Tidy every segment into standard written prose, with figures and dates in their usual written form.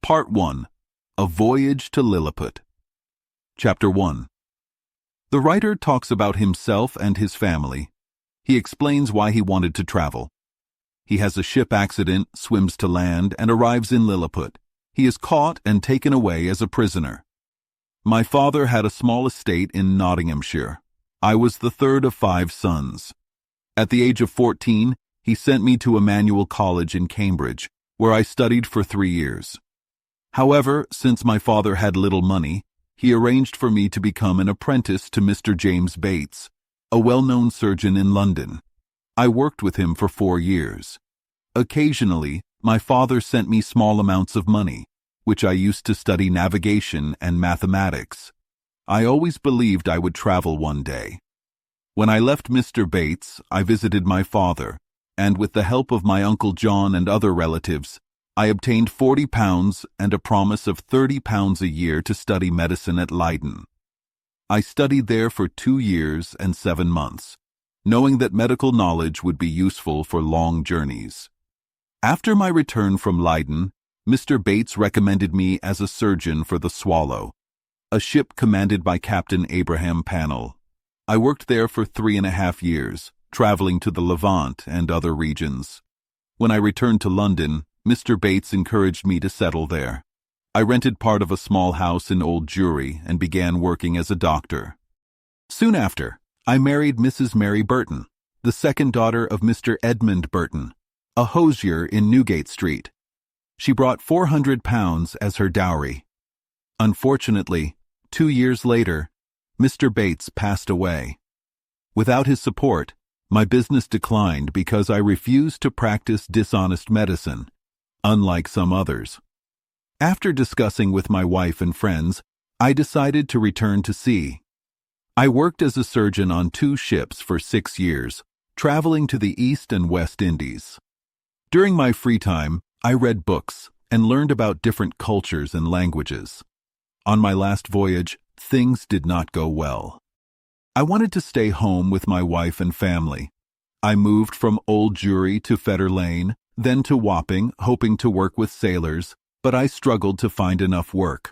Part 1. A Voyage to Lilliput. Chapter 1. The writer talks about himself and his family. He explains why he wanted to travel. He has a ship accident, swims to land, and arrives in Lilliput. He is caught and taken away as a prisoner. My father had a small estate in Nottinghamshire. I was the third of 5 sons. At the age of 14, he sent me to Emmanuel College in Cambridge, where I studied for 3 years. However, since my father had little money, he arranged for me to become an apprentice to Mr. James Bates, a well-known surgeon in London. I worked with him for 4 years. Occasionally, my father sent me small amounts of money, which I used to study navigation and mathematics. I always believed I would travel one day. When I left Mr. Bates, I visited my father, and with the help of my Uncle John and other relatives, I obtained £40 and a promise of £30 a year to study medicine at Leiden. I studied there for 2 years and 7 months, knowing that medical knowledge would be useful for long journeys. After my return from Leiden, Mr. Bates recommended me as a surgeon for the Swallow, a ship commanded by Captain Abraham Pannell. I worked there for 3.5 years, traveling to the Levant and other regions. When I returned to London, Mr. Bates encouraged me to settle there. I rented part of a small house in Old Jewry and began working as a doctor. Soon after, I married Mrs. Mary Burton, the second daughter of Mr. Edmund Burton, a hosier in Newgate Street. She brought £400 as her dowry. Unfortunately, 2 years later, Mr. Bates passed away. Without his support, my business declined because I refused to practice dishonest medicine, unlike some others. After discussing with my wife and friends, I decided to return to sea. I worked as a surgeon on 2 ships for 6 years, traveling to the East and West Indies. During my free time, I read books and learned about different cultures and languages. On my last voyage, things did not go well. I wanted to stay home with my wife and family. I moved from Old Jewry to Fetter Lane, then to Wapping, hoping to work with sailors, but I struggled to find enough work.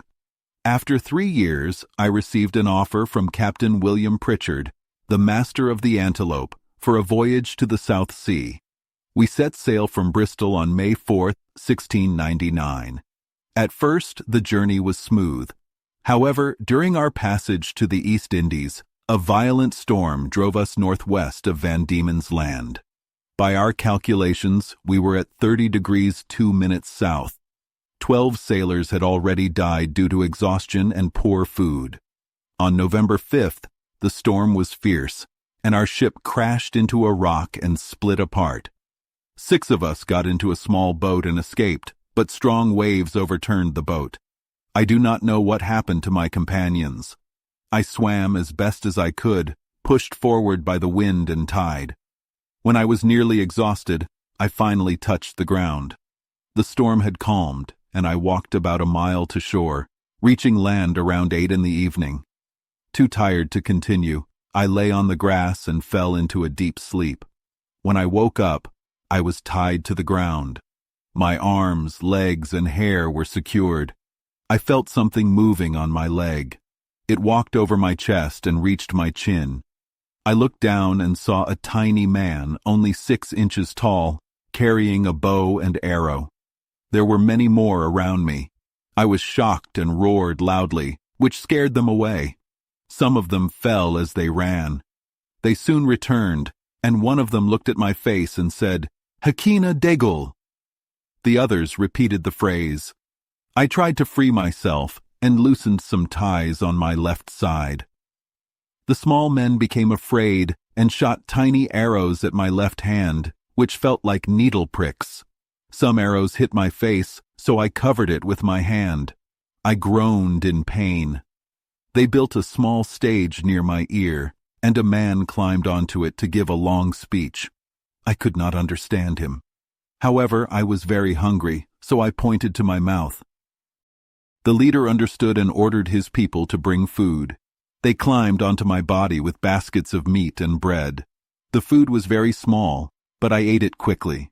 After 3 years, I received an offer from Captain William Pritchard, the master of the Antelope, for a voyage to the South Sea. We set sail from Bristol on May 4, 1699. At first, the journey was smooth. However, during our passage to the East Indies, a violent storm drove us northwest of Van Diemen's Land. By our calculations, we were at 30 degrees 2 minutes south. 12 sailors had already died due to exhaustion and poor food. On November 5th, the storm was fierce, and our ship crashed into a rock and split apart. 6 of us got into a small boat and escaped, but strong waves overturned the boat. I do not know what happened to my companions. I swam as best as I could, pushed forward by the wind and tide. When I was nearly exhausted, I finally touched the ground. The storm had calmed, and I walked about a mile to shore, reaching land around 8 in the evening. Too tired to continue, I lay on the grass and fell into a deep sleep. When I woke up, I was tied to the ground. My arms, legs, and hair were secured. I felt something moving on my leg. It walked over my chest and reached my chin. I looked down and saw a tiny man, only 6 inches tall, carrying a bow and arrow. There were many more around me. I was shocked and roared loudly, which scared them away. Some of them fell as they ran. They soon returned, and one of them looked at my face and said, "Hakina Degul." The others repeated the phrase. I tried to free myself and loosened some ties on my left side. The small men became afraid and shot tiny arrows at my left hand, which felt like needle pricks. Some arrows hit my face, so I covered it with my hand. I groaned in pain. They built a small stage near my ear, and a man climbed onto it to give a long speech. I could not understand him. However, I was very hungry, so I pointed to my mouth. The leader understood and ordered his people to bring food. They climbed onto my body with baskets of meat and bread. The food was very small, but I ate it quickly.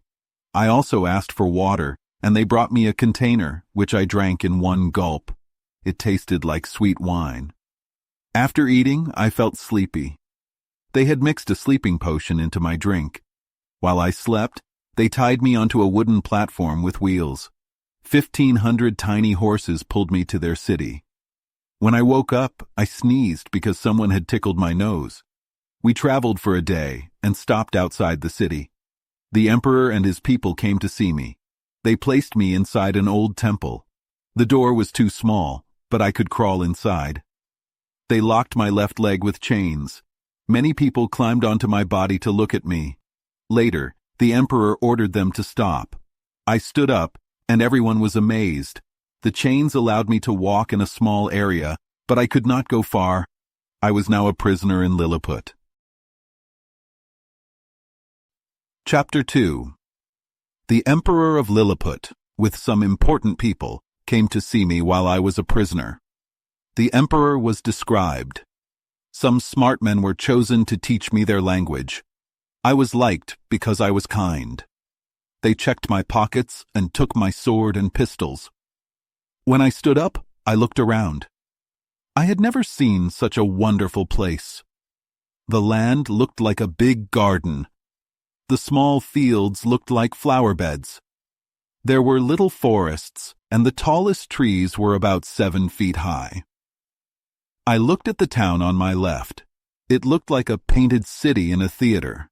I also asked for water, and they brought me a container, which I drank in one gulp. It tasted like sweet wine. After eating, I felt sleepy. They had mixed a sleeping potion into my drink. While I slept, they tied me onto a wooden platform with wheels. 1,500 tiny horses pulled me to their city. When I woke up, I sneezed because someone had tickled my nose. We traveled for a day and stopped outside the city. The emperor and his people came to see me. They placed me inside an old temple. The door was too small, but I could crawl inside. They locked my left leg with chains. Many people climbed onto my body to look at me. Later, the emperor ordered them to stop. I stood up, and everyone was amazed. The chains allowed me to walk in a small area, but I could not go far. I was now a prisoner in Lilliput. Chapter 2. The Emperor of Lilliput, with some important people, came to see me while I was a prisoner. The emperor was described. Some smart men were chosen to teach me their language. I was liked because I was kind. They checked my pockets and took my sword and pistols. When I stood up, I looked around. I had never seen such a wonderful place. The land looked like a big garden. The small fields looked like flower beds. There were little forests, and the tallest trees were about 7 feet high. I looked at the town on my left. It looked like a painted city in a theater.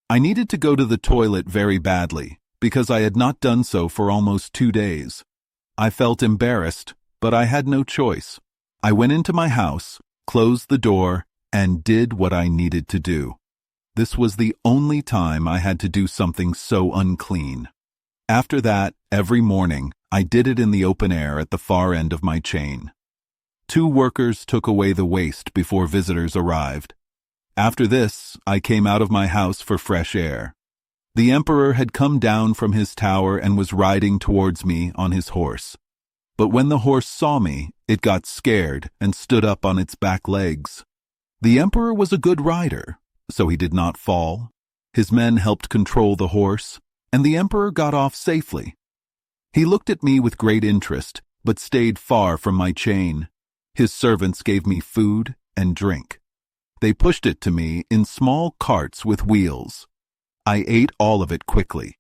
I needed to go to the toilet very badly, because I had not done so for almost 2 days. I felt embarrassed, but I had no choice. I went into my house, closed the door, and did what I needed to do. This was the only time I had to do something so unclean. After that, every morning, I did it in the open air at the far end of my chain. 2 workers took away the waste before visitors arrived. After this, I came out of my house for fresh air. The emperor had come down from his tower and was riding towards me on his horse. But when the horse saw me, it got scared and stood up on its back legs. The emperor was a good rider, so he did not fall. His men helped control the horse, and the emperor got off safely. He looked at me with great interest, but stayed far from my chain. His servants gave me food and drink. They pushed it to me in small carts with wheels. I ate all of it quickly.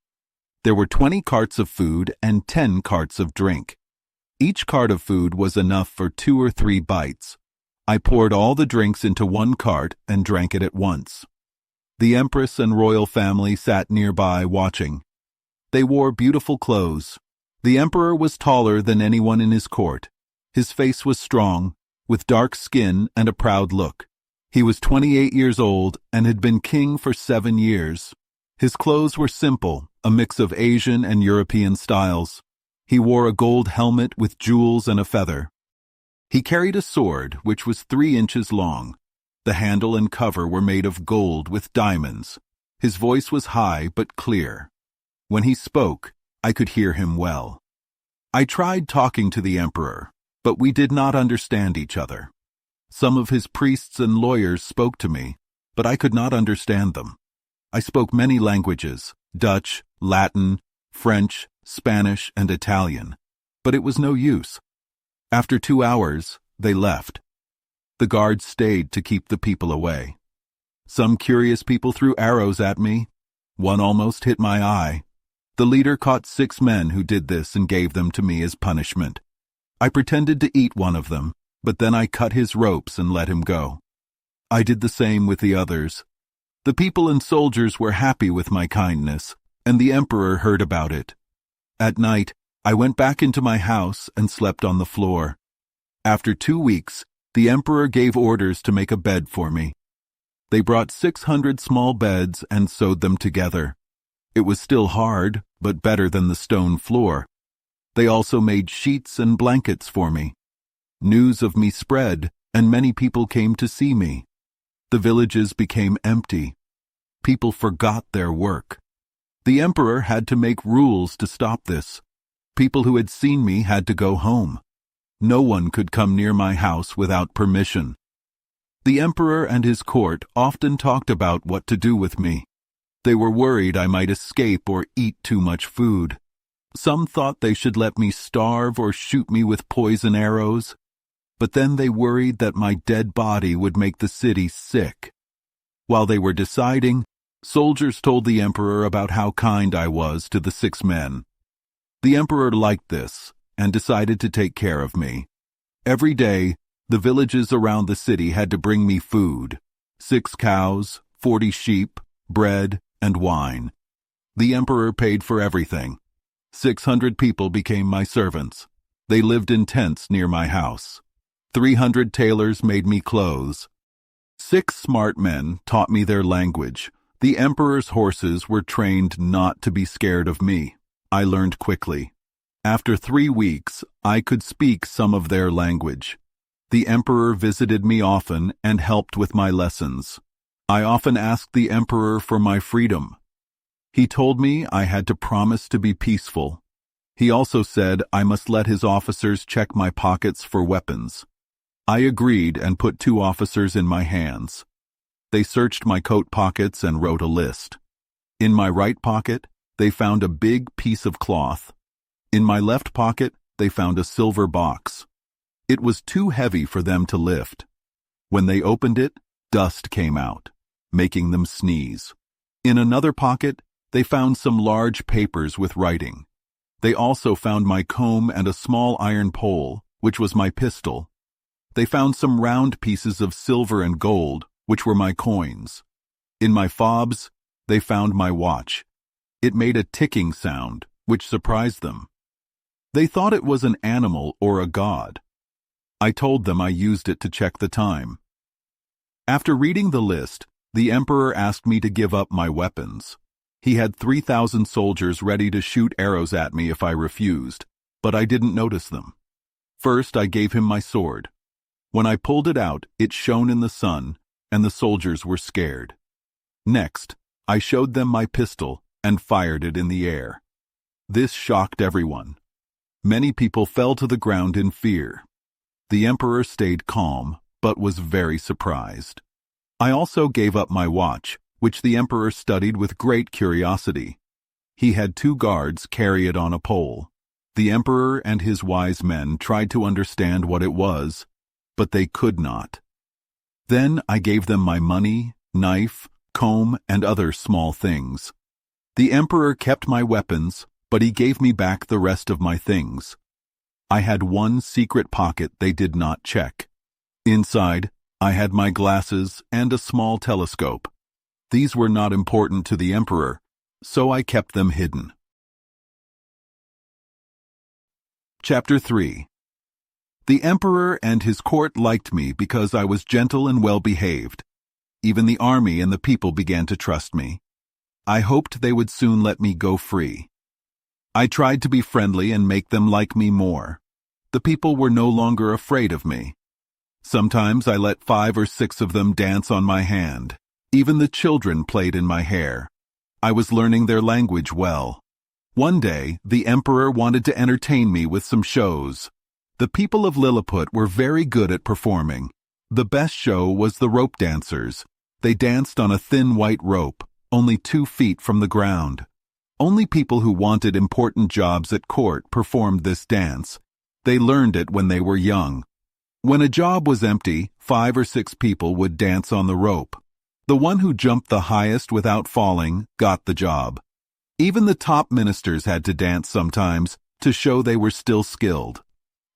There were 20 carts of food and 10 carts of drink. Each cart of food was enough for 2 or 3 bites. I poured all the drinks into one cart and drank it at once. The empress and royal family sat nearby watching. They wore beautiful clothes. The emperor was taller than anyone in his court. His face was strong, with dark skin and a proud look. He was 28 years old and had been king for 7 years. His clothes were simple, a mix of Asian and European styles. He wore a gold helmet with jewels and a feather. He carried a sword which was 3 inches long. The handle and cover were made of gold with diamonds. His voice was high but clear. When he spoke, I could hear him well. I tried talking to the emperor, but we did not understand each other. Some of his priests and lawyers spoke to me, but I could not understand them. I spoke many languages, Dutch, Latin, French, Spanish, and Italian, but it was no use. After 2 hours, they left. The guards stayed to keep the people away. Some curious people threw arrows at me. One almost hit my eye. The leader caught 6 men who did this and gave them to me as punishment. I pretended to eat one of them, but then I cut his ropes and let him go. I did the same with the others. The people and soldiers were happy with my kindness, and the emperor heard about it. At night, I went back into my house and slept on the floor. After 2 weeks, the emperor gave orders to make a bed for me. They brought 600 small beds and sewed them together. It was still hard, but better than the stone floor. They also made sheets and blankets for me. News of me spread, and many people came to see me. The villages became empty. People forgot their work. The emperor had to make rules to stop this. People who had seen me had to go home. No one could come near my house without permission. The emperor and his court often talked about what to do with me. They were worried I might escape or eat too much food. Some thought they should let me starve or shoot me with poison arrows, but then they worried that my dead body would make the city sick. While they were deciding, soldiers told the emperor about how kind I was to the 6 men. The emperor liked this and decided to take care of me. Every day, the villages around the city had to bring me food: 6 cows, 40 sheep, bread, and wine. The emperor paid for everything. 600 people became my servants. They lived in tents near my house. 300 tailors made me clothes. 6 smart men taught me their language. The emperor's horses were trained not to be scared of me. I learned quickly. After 3 weeks, I could speak some of their language. The emperor visited me often and helped with my lessons. I often asked the emperor for my freedom. He told me I had to promise to be peaceful. He also said I must let his officers check my pockets for weapons. I agreed and put 2 officers in my hands. They searched my coat pockets and wrote a list. In my right pocket, they found a big piece of cloth. In my left pocket, they found a silver box. It was too heavy for them to lift. When they opened it, dust came out, making them sneeze. In another pocket, they found some large papers with writing. They also found my comb and a small iron pole, which was my pistol. They found some round pieces of silver and gold, which were my coins. In my fobs, they found my watch. It made a ticking sound, which surprised them. They thought it was an animal or a god. I told them I used it to check the time. After reading the list, the emperor asked me to give up my weapons. He had 3,000 soldiers ready to shoot arrows at me if I refused, but I didn't notice them. First, I gave him my sword. When I pulled it out, it shone in the sun, and the soldiers were scared. Next, I showed them my pistol and fired it in the air. This shocked everyone. Many people fell to the ground in fear. The emperor stayed calm, but was very surprised. I also gave up my watch, which the emperor studied with great curiosity. He had 2 guards carry it on a pole. The emperor and his wise men tried to understand what it was, but they could not. Then I gave them my money, knife, comb, and other small things. The emperor kept my weapons, but he gave me back the rest of my things. I had one secret pocket they did not check. Inside, I had my glasses and a small telescope. These were not important to the emperor, so I kept them hidden. Chapter 3. The emperor and his court liked me because I was gentle and well-behaved. Even the army and the people began to trust me. I hoped they would soon let me go free. I tried to be friendly and make them like me more. The people were no longer afraid of me. Sometimes I let 5 or 6 of them dance on my hand. Even the children played in my hair. I was learning their language well. One day, the emperor wanted to entertain me with some shows. The people of Lilliput were very good at performing. The best show was the rope dancers. They danced on a thin white rope, only 2 feet from the ground. Only people who wanted important jobs at court performed this dance. They learned it when they were young. When a job was empty, 5 or 6 people would dance on the rope. The one who jumped the highest without falling got the job. Even the top ministers had to dance sometimes to show they were still skilled.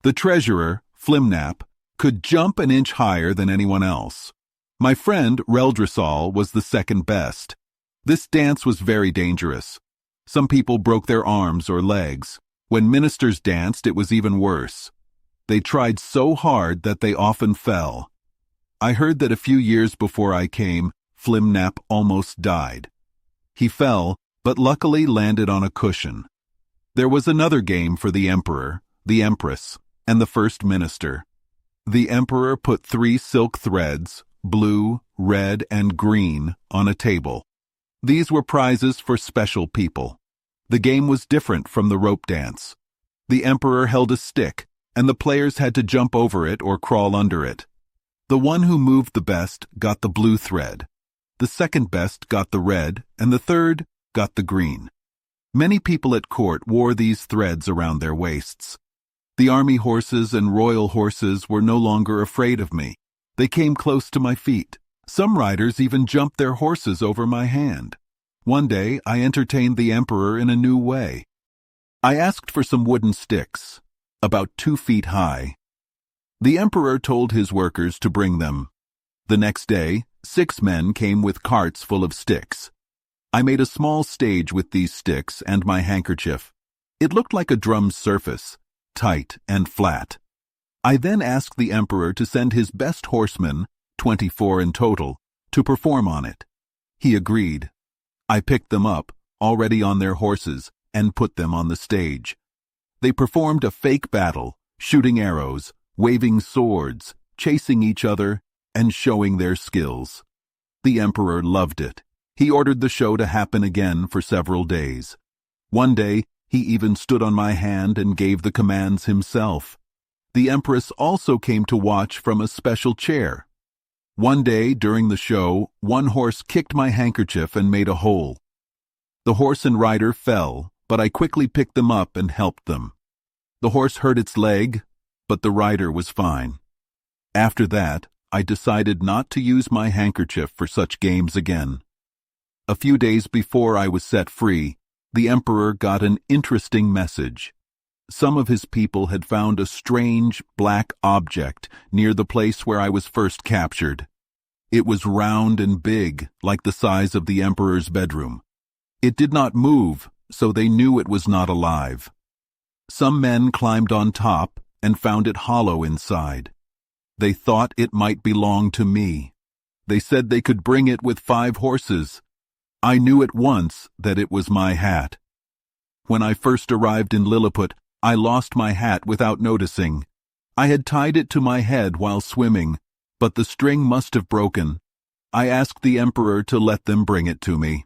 The treasurer, Flimnap, could jump an inch higher than anyone else. My friend, Reldresal, was the second best. This dance was very dangerous. Some people broke their arms or legs. When ministers danced, it was even worse. They tried so hard that they often fell. I heard that a few years before I came, Flimnap almost died. He fell, but luckily landed on a cushion. There was another game for the emperor, the empress, and the first minister. The emperor put 3 silk threads, blue, red, and green, on a table. These were prizes for special people. The game was different from the rope dance. The emperor held a stick, and the players had to jump over it or crawl under it. The one who moved the best got the blue thread. The second best got the red, and the third got the green. Many people at court wore these threads around their waists. The army horses and royal horses were no longer afraid of me. They came close to my feet. Some riders even jumped their horses over my hand. One day, I entertained the emperor in a new way. I asked for some wooden sticks, about 2 feet high. The emperor told his workers to bring them. The next day, 6 men came with carts full of sticks. I made a small stage with these sticks and my handkerchief. It looked like a drum's surface, tight and flat. I then asked the emperor to send his best horsemen, 24 in total, to perform on it. He agreed. I picked them up, already on their horses, and put them on the stage. They performed a fake battle, shooting arrows, waving swords, chasing each other, and showing their skills. The emperor loved it. He ordered the show to happen again for several days. One day, he even stood on my hand and gave the commands himself. The empress also came to watch from a special chair. One day, during the show, one horse kicked my handkerchief and made a hole. The horse and rider fell, but I quickly picked them up and helped them. The horse hurt its leg, but the rider was fine. After that, I decided not to use my handkerchief for such games again. A few days before I was set free, the emperor got an interesting message. Some of his people had found a strange black object near the place where I was first captured. It was round and big, like the size of the emperor's bedroom. It did not move, so they knew it was not alive. Some men climbed on top and found it hollow inside. They thought it might belong to me. They said they could bring it with 5 horses. I knew at once that it was my hat. When I first arrived in Lilliput, I lost my hat without noticing. I had tied it to my head while swimming, but the string must have broken. I asked the emperor to let them bring it to me.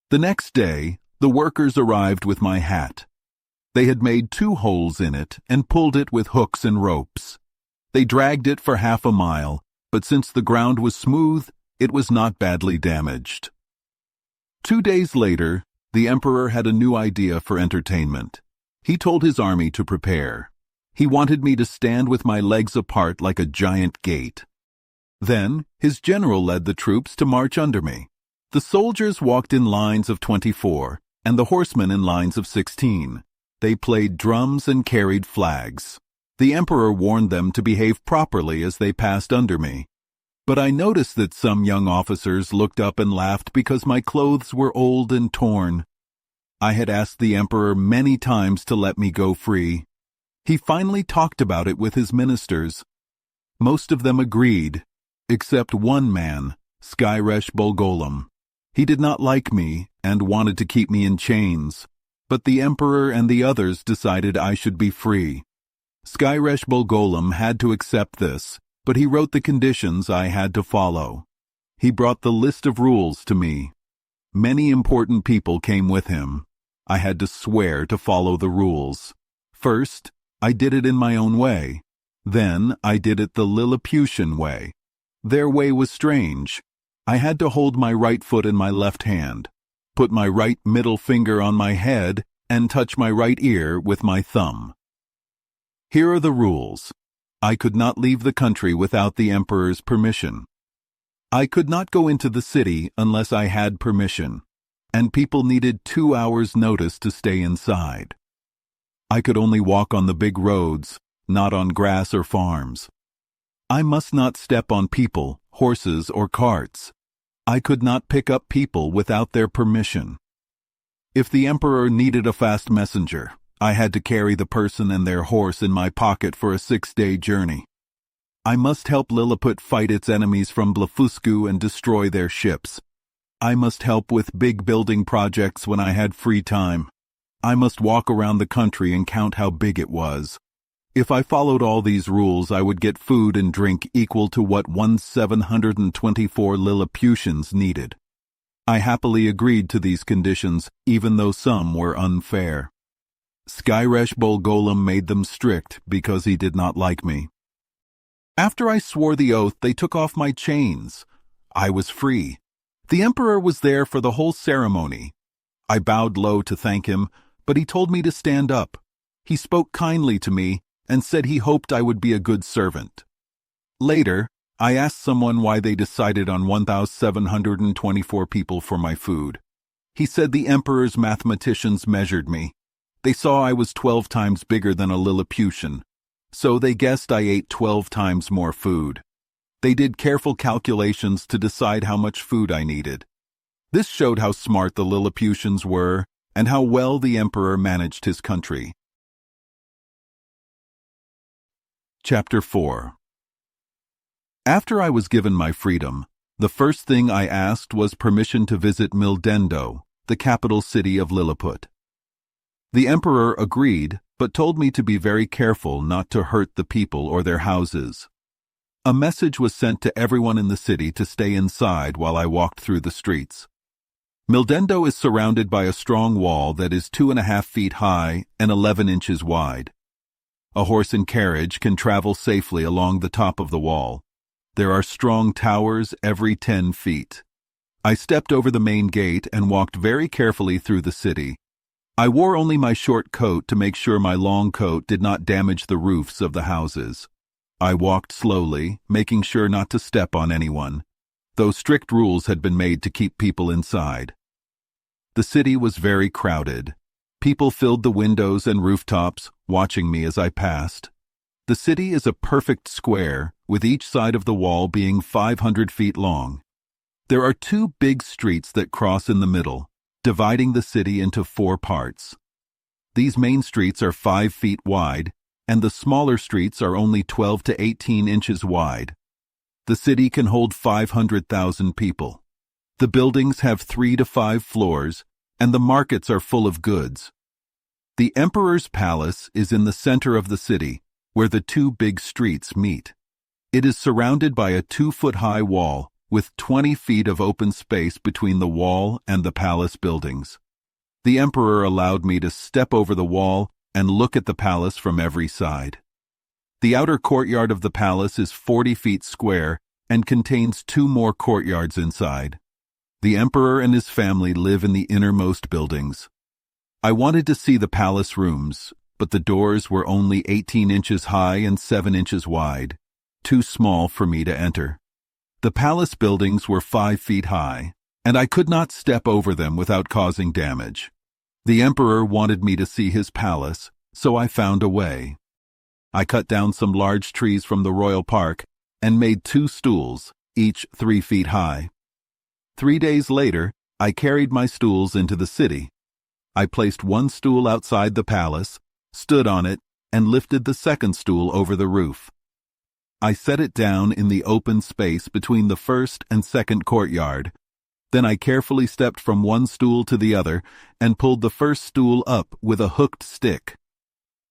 The next day, the workers arrived with my hat. They had made 2 holes in it and pulled it with hooks and ropes. They dragged it for half a mile, but since the ground was smooth, it was not badly damaged. 2 days later, the emperor had a new idea for entertainment. He told his army to prepare. He wanted me to stand with my legs apart like a giant gate. Then, his general led the troops to march under me. The soldiers walked in lines of 24, and the horsemen in lines of 16. They played drums and carried flags. The emperor warned them to behave properly as they passed under me. But I noticed that some young officers looked up and laughed because my clothes were old and torn. I had asked the emperor many times to let me go free. He finally talked about it with his ministers. Most of them agreed, except one man, Skyresh Bolgolam. He did not like me and wanted to keep me in chains, but the emperor and the others decided I should be free. Skyresh Bolgolam had to accept this, but he wrote the conditions I had to follow. He brought the list of rules to me. Many important people came with him. I had to swear to follow the rules. First, I did it in my own way. Then, I did it the Lilliputian way. Their way was strange. I had to hold my right foot in my left hand, put my right middle finger on my head, and touch my right ear with my thumb. Here are the rules. I could not leave the country without the emperor's permission. I could not go into the city unless I had permission, and people needed 2 hours' notice to stay inside. I could only walk on the big roads, not on grass or farms. I must not step on people, horses, or carts. I could not pick up people without their permission. If the emperor needed a fast messenger, I had to carry the person and their horse in my pocket for a 6-day journey. I must help Lilliput fight its enemies from Blefuscu and destroy their ships. I must help with big building projects when I had free time. I must walk around the country and count how big it was. If I followed all these rules, I would get food and drink equal to what 724 Lilliputians needed. I happily agreed to these conditions, even though some were unfair. Skyresh Bolgolam made them strict because he did not like me. After I swore the oath, they took off my chains. I was free. The emperor was there for the whole ceremony. I bowed low to thank him, but he told me to stand up. He spoke kindly to me and said he hoped I would be a good servant. Later, I asked someone why they decided on 1,724 people for my food. He said the emperor's mathematicians measured me. They saw I was 12 times bigger than a Lilliputian, so they guessed I ate 12 times more food. They did careful calculations to decide how much food I needed. This showed how smart the Lilliputians were and how well the emperor managed his country. Chapter 4. After I was given my freedom, the first thing I asked was permission to visit Mildendo, the capital city of Lilliput. The emperor agreed, but told me to be very careful not to hurt the people or their houses. A message was sent to everyone in the city to stay inside while I walked through the streets. Mildendo is surrounded by a strong wall that is 2.5 feet high and 11 inches wide. A horse and carriage can travel safely along the top of the wall. There are strong towers every 10 feet. I stepped over the main gate and walked very carefully through the city. I wore only my short coat to make sure my long coat did not damage the roofs of the houses. I walked slowly, making sure not to step on anyone, though strict rules had been made to keep people inside. The city was very crowded. People filled the windows and rooftops, watching me as I passed. The city is a perfect square, with each side of the wall being 500 feet long. There are 2 big streets that cross in the middle, dividing the city into 4 parts. These main streets are 5 feet wide, and the smaller streets are only 12 to 18 inches wide. The city can hold 500,000 people. The buildings have 3 to 5 floors, and the markets are full of goods. The emperor's palace is in the center of the city, where the 2 big streets meet. It is surrounded by a 2-foot-high wall, with 20 feet of open space between the wall and the palace buildings. The emperor allowed me to step over the wall and look at the palace from every side. The outer courtyard of the palace is 40 feet square and contains 2 more courtyards inside. The emperor and his family live in the innermost buildings. I wanted to see the palace rooms, but the doors were only 18 inches high and 7 inches wide, too small for me to enter. The palace buildings were 5 feet high, and I could not step over them without causing damage. The emperor wanted me to see his palace, so I found a way. I cut down some large trees from the royal park and made 2 stools, each 3 feet high. 3 days later, I carried my stools into the city. I placed 1 stool outside the palace, stood on it, and lifted the 2nd stool over the roof. I set it down in the open space between the 1st and 2nd courtyard. Then I carefully stepped from 1 stool to the other and pulled the 1st stool up with a hooked stick.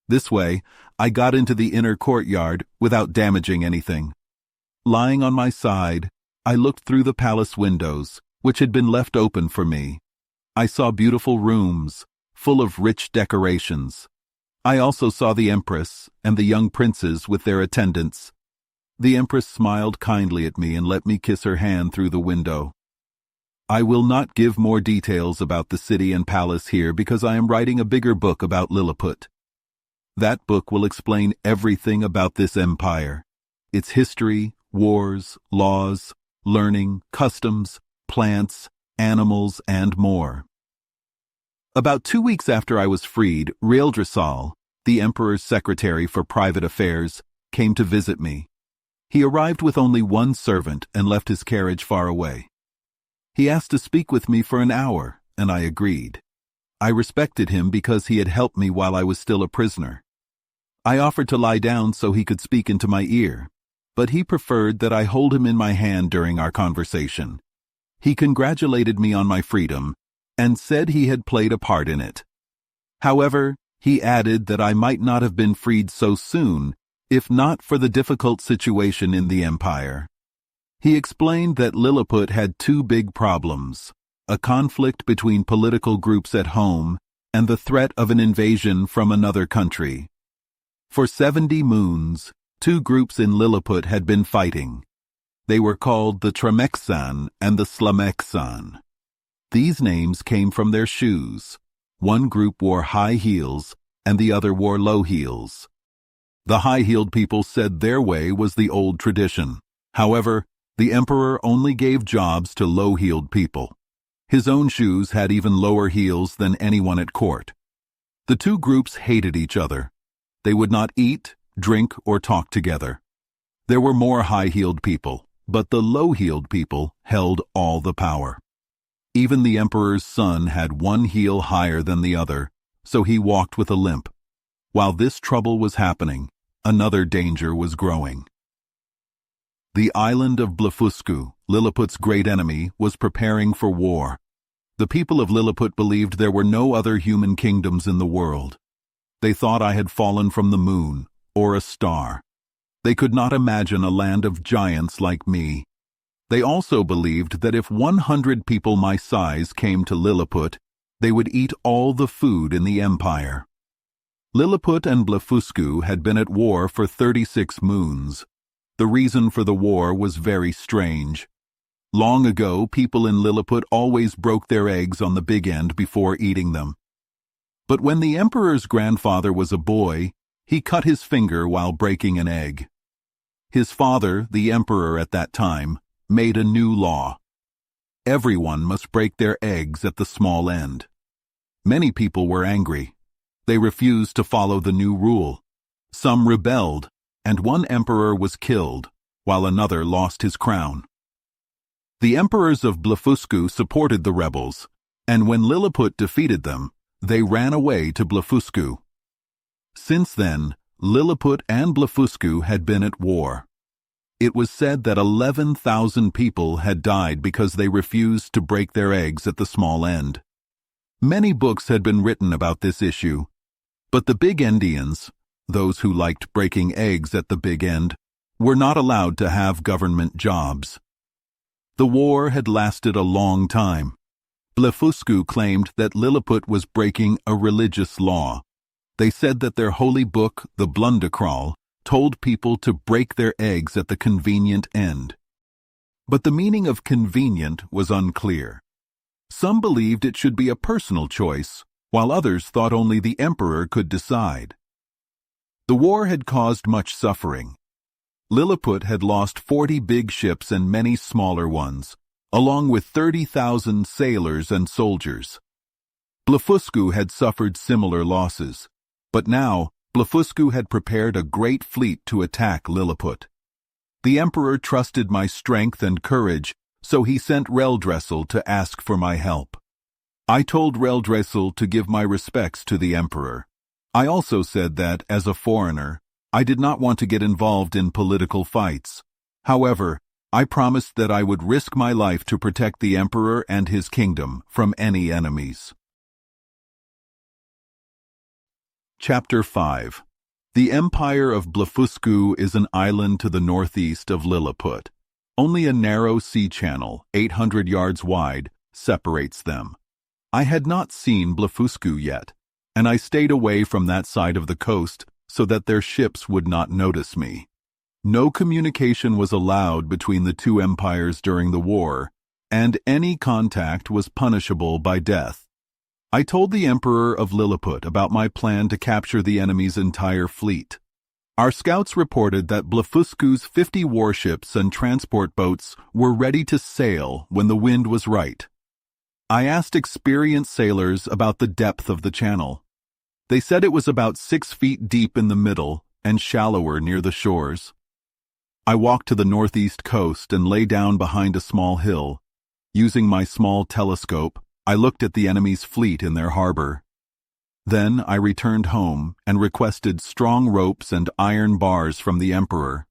This way, I got into the inner courtyard without damaging anything. Lying on my side, I looked through the palace windows, which had been left open for me. I saw beautiful rooms, full of rich decorations. I also saw the empress and the young princes with their attendants. The empress smiled kindly at me and let me kiss her hand through the window. I will not give more details about the city and palace here because I am writing a bigger book about Lilliput. That book will explain everything about this empire, its history, wars, laws, learning, customs, plants, animals, and more. About 2 weeks after I was freed, Reildresal, the emperor's secretary for private affairs, came to visit me. He arrived with only 1 servant and left his carriage far away. He asked to speak with me for an hour, and I agreed. I respected him because he had helped me while I was still a prisoner. I offered to lie down so he could speak into my ear, but he preferred that I hold him in my hand during our conversation. He congratulated me on my freedom and said he had played a part in it. However, he added that I might not have been freed so soon if not for the difficult situation in the empire. He explained that Lilliput had 2 big problems, a conflict between political groups at home and the threat of an invasion from another country. For 70 moons, 2 groups in Lilliput had been fighting. They were called the Tramexan and the Slamexan. These names came from their shoes. One group wore high heels, and the other wore low heels. The high-heeled people said their way was the old tradition. However, the emperor only gave jobs to low-heeled people. His own shoes had even lower heels than anyone at court. The two groups hated each other. They would not eat, drink, or talk together. There were more high-heeled people, but the low-heeled people held all the power. Even the emperor's son had one heel higher than the other, so he walked with a limp. While this trouble was happening, another danger was growing. The island of Blefuscu, Lilliput's great enemy, was preparing for war. The people of Lilliput believed there were no other human kingdoms in the world. They thought I had fallen from the moon, or a star. They could not imagine a land of giants like me. They also believed that if 100 people my size came to Lilliput, they would eat all the food in the empire. Lilliput and Blefuscu had been at war for 36 moons. The reason for the war was very strange. Long ago, people in Lilliput always broke their eggs on the big end before eating them. But when the emperor's grandfather was a boy, he cut his finger while breaking an egg. His father, the emperor at that time, made a new law. Everyone must break their eggs at the small end. Many people were angry. They refused to follow the new rule. Some rebelled, and one emperor was killed, while another lost his crown. The emperors of Blefuscu supported the rebels, and when Lilliput defeated them, they ran away to Blefuscu. Since then, Lilliput and Blefuscu had been at war. It was said that 11,000 people had died because they refused to break their eggs at the small end. Many books had been written about this issue, but the big endians, those who liked breaking eggs at the big end, were not allowed to have government jobs. The war had lasted a long time. Blefuscu claimed that Lilliput was breaking a religious law. They said that their holy book, the Blundekral, told people to break their eggs at the convenient end. But the meaning of convenient was unclear. Some believed it should be a personal choice, while others thought only the emperor could decide. The war had caused much suffering. Lilliput had lost 40 big ships and many smaller ones, along with 30,000 sailors and soldiers. Blefuscu had suffered similar losses, but now Blefuscu had prepared a great fleet to attack Lilliput. The emperor trusted my strength and courage, so he sent Reldressel to ask for my help. I told Reldressel to give my respects to the emperor. I also said that, as a foreigner, I did not want to get involved in political fights. However, I promised that I would risk my life to protect the emperor and his kingdom from any enemies. Chapter 5. The Empire of Blefuscu is an island to the northeast of Lilliput. Only a narrow sea channel, 800 yards wide, separates them. I had not seen Blefuscu yet, and I stayed away from that side of the coast so that their ships would not notice me. No communication was allowed between the two empires during the war, and any contact was punishable by death. I told the Emperor of Lilliput about my plan to capture the enemy's entire fleet. Our scouts reported that Blefuscu's 50 warships and transport boats were ready to sail when the wind was right. I asked experienced sailors about the depth of the channel. They said it was about 6 feet deep in the middle and shallower near the shores. I walked to the northeast coast and lay down behind a small hill. Using my small telescope, I looked at the enemy's fleet in their harbor. Then I returned home and requested strong ropes and iron bars from the emperor.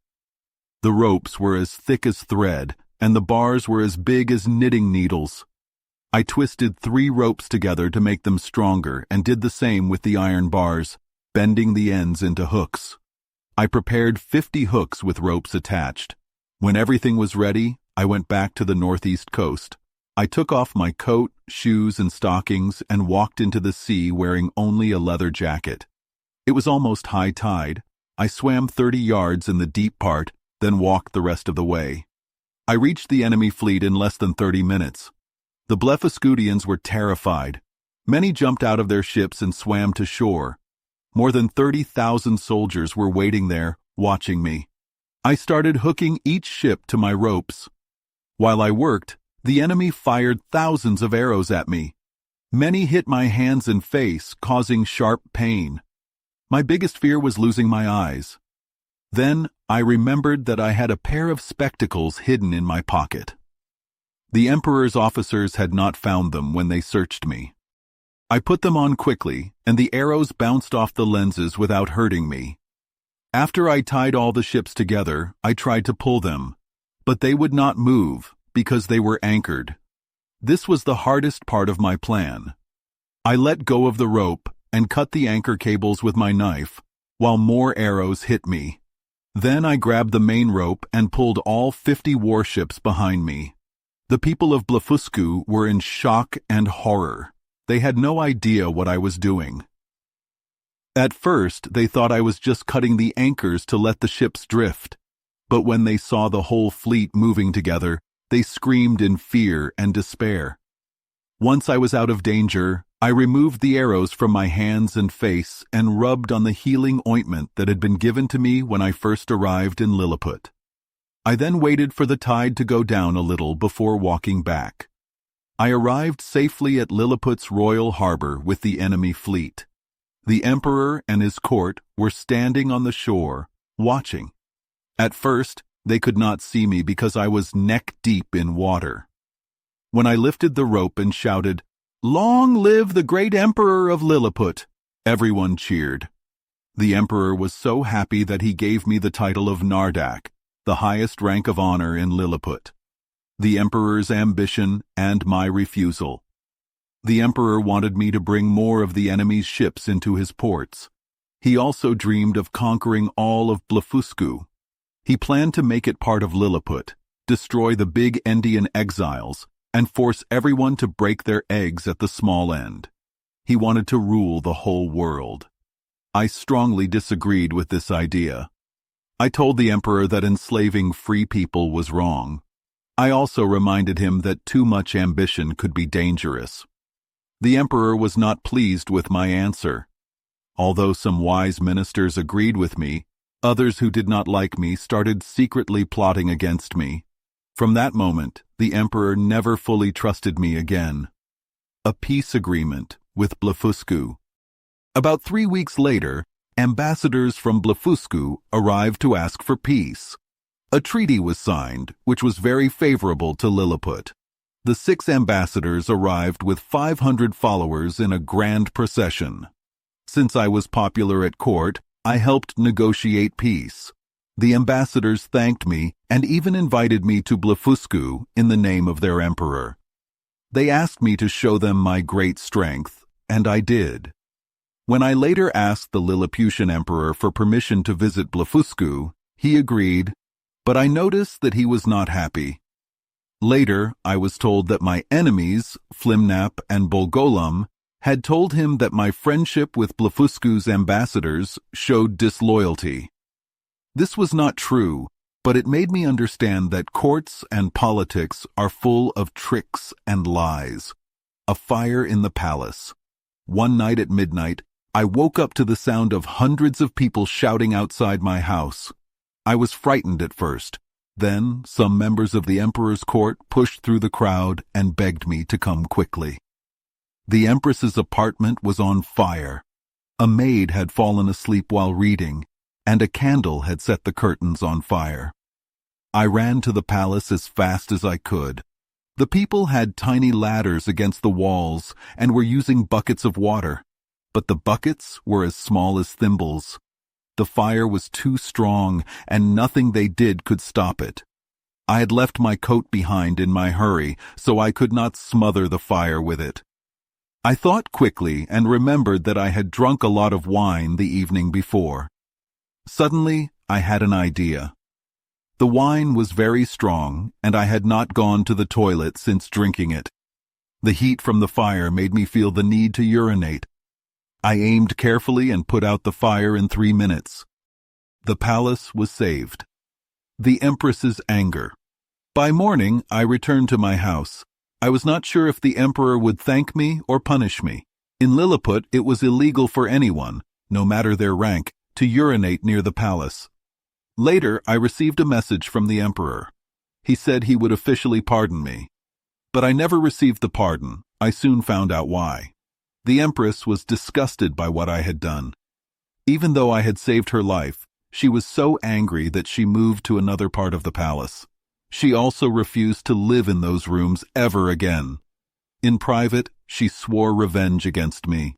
The ropes were as thick as thread, and the bars were as big as knitting needles. I twisted 3 ropes together to make them stronger and did the same with the iron bars, bending the ends into hooks. I prepared 50 hooks with ropes attached. When everything was ready, I went back to the northeast coast. I took off my coat, shoes, and stockings and walked into the sea wearing only a leather jacket. It was almost high tide. I swam 30 yards in the deep part, then walked the rest of the way. I reached the enemy fleet in less than 30 minutes. The Blefuscudians were terrified. Many jumped out of their ships and swam to shore. More than 30,000 soldiers were waiting there, watching me. I started hooking each ship to my ropes. While I worked, the enemy fired thousands of arrows at me. Many hit my hands and face, causing sharp pain. My biggest fear was losing my eyes. Then I remembered that I had a pair of spectacles hidden in my pocket. The Emperor's officers had not found them when they searched me. I put them on quickly, and the arrows bounced off the lenses without hurting me. After I tied all the ships together, I tried to pull them, but they would not move because they were anchored. This was the hardest part of my plan. I let go of the rope and cut the anchor cables with my knife, while more arrows hit me. Then I grabbed the main rope and pulled all 50 warships behind me. The people of Blefuscu were in shock and horror. They had no idea what I was doing. At first, they thought I was just cutting the anchors to let the ships drift. But when they saw the whole fleet moving together, they screamed in fear and despair. Once I was out of danger, I removed the arrows from my hands and face and rubbed on the healing ointment that had been given to me when I first arrived in Lilliput. I then waited for the tide to go down a little before walking back. I arrived safely at Lilliput's royal harbor with the enemy fleet. The Emperor and his court were standing on the shore, watching. At first, they could not see me because I was neck-deep in water. When I lifted the rope and shouted, "Long live the great Emperor of Lilliput!" everyone cheered. The Emperor was so happy that he gave me the title of Nardak, the highest rank of honor in Lilliput. The Emperor's ambition and my refusal. The Emperor wanted me to bring more of the enemy's ships into his ports. He also dreamed of conquering all of Blefuscu. He planned to make it part of Lilliput, destroy the big Endian exiles, and force everyone to break their eggs at the small end. He wanted to rule the whole world. I strongly disagreed with this idea. I told the Emperor that enslaving free people was wrong. I also reminded him that too much ambition could be dangerous. The Emperor was not pleased with my answer. Although some wise ministers agreed with me, others who did not like me started secretly plotting against me. From that moment, the Emperor never fully trusted me again. A peace agreement with Blefuscu. About 3 weeks later, ambassadors from Blefuscu arrived to ask for peace. A treaty was signed, which was very favorable to Lilliput. The 6 ambassadors arrived with 500 followers in a grand procession. Since I was popular at court, I helped negotiate peace. The ambassadors thanked me and even invited me to Blefuscu in the name of their emperor. They asked me to show them my great strength, and I did. When I later asked the Lilliputian emperor for permission to visit Blefuscu, he agreed, but I noticed that he was not happy. Later, I was told that my enemies, Flimnap and Bolgolam, had told him that my friendship with Blefuscu's ambassadors showed disloyalty. This was not true, but it made me understand that courts and politics are full of tricks and lies. A fire in the palace. One night at midnight, I woke up to the sound of hundreds of people shouting outside my house. I was frightened at first. Then, some members of the emperor's court pushed through the crowd and begged me to come quickly. The empress's apartment was on fire. A maid had fallen asleep while reading, and a candle had set the curtains on fire. I ran to the palace as fast as I could. The people had tiny ladders against the walls and were using buckets of water, but the buckets were as small as thimbles. The fire was too strong, and nothing they did could stop it. I had left my coat behind in my hurry, so I could not smother the fire with it. I thought quickly and remembered that I had drunk a lot of wine the evening before. Suddenly, I had an idea. The wine was very strong, and I had not gone to the toilet since drinking it. The heat from the fire made me feel the need to urinate. I aimed carefully and put out the fire in 3 minutes. The palace was saved. The Empress's anger. By morning, I returned to my house. I was not sure if the emperor would thank me or punish me. In Lilliput, it was illegal for anyone, no matter their rank, to urinate near the palace. Later, I received a message from the emperor. He said he would officially pardon me. But I never received the pardon. I soon found out why. The empress was disgusted by what I had done. Even though I had saved her life, she was so angry that she moved to another part of the palace. She also refused to live in those rooms ever again. In private, she swore revenge against me.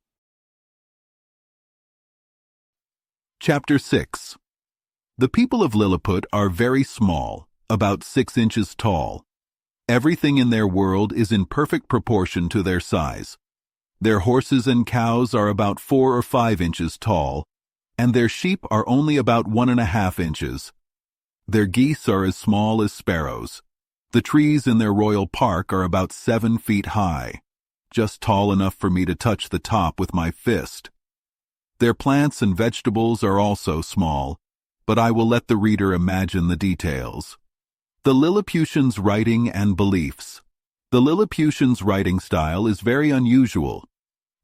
Chapter 6. The people of Lilliput are very small, about 6 inches tall. Everything in their world is in perfect proportion to their size. Their horses and cows are about 4 or 5 inches tall, and their sheep are only about 1.5 inches. Their geese are as small as sparrows. The trees in their royal park are about 7 feet high, just tall enough for me to touch the top with my fist. Their plants and vegetables are also small, but I will let the reader imagine the details. The Lilliputians' writing and beliefs. The Lilliputians' writing style is very unusual.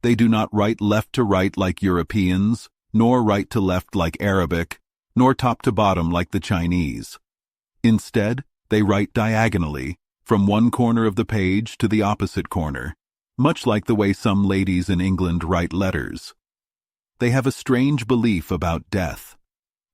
They do not write left to right like Europeans, nor right to left like Arabic, nor top to bottom like the Chinese. Instead, they write diagonally, from one corner of the page to the opposite corner, much like the way some ladies in England write letters. They have a strange belief about death.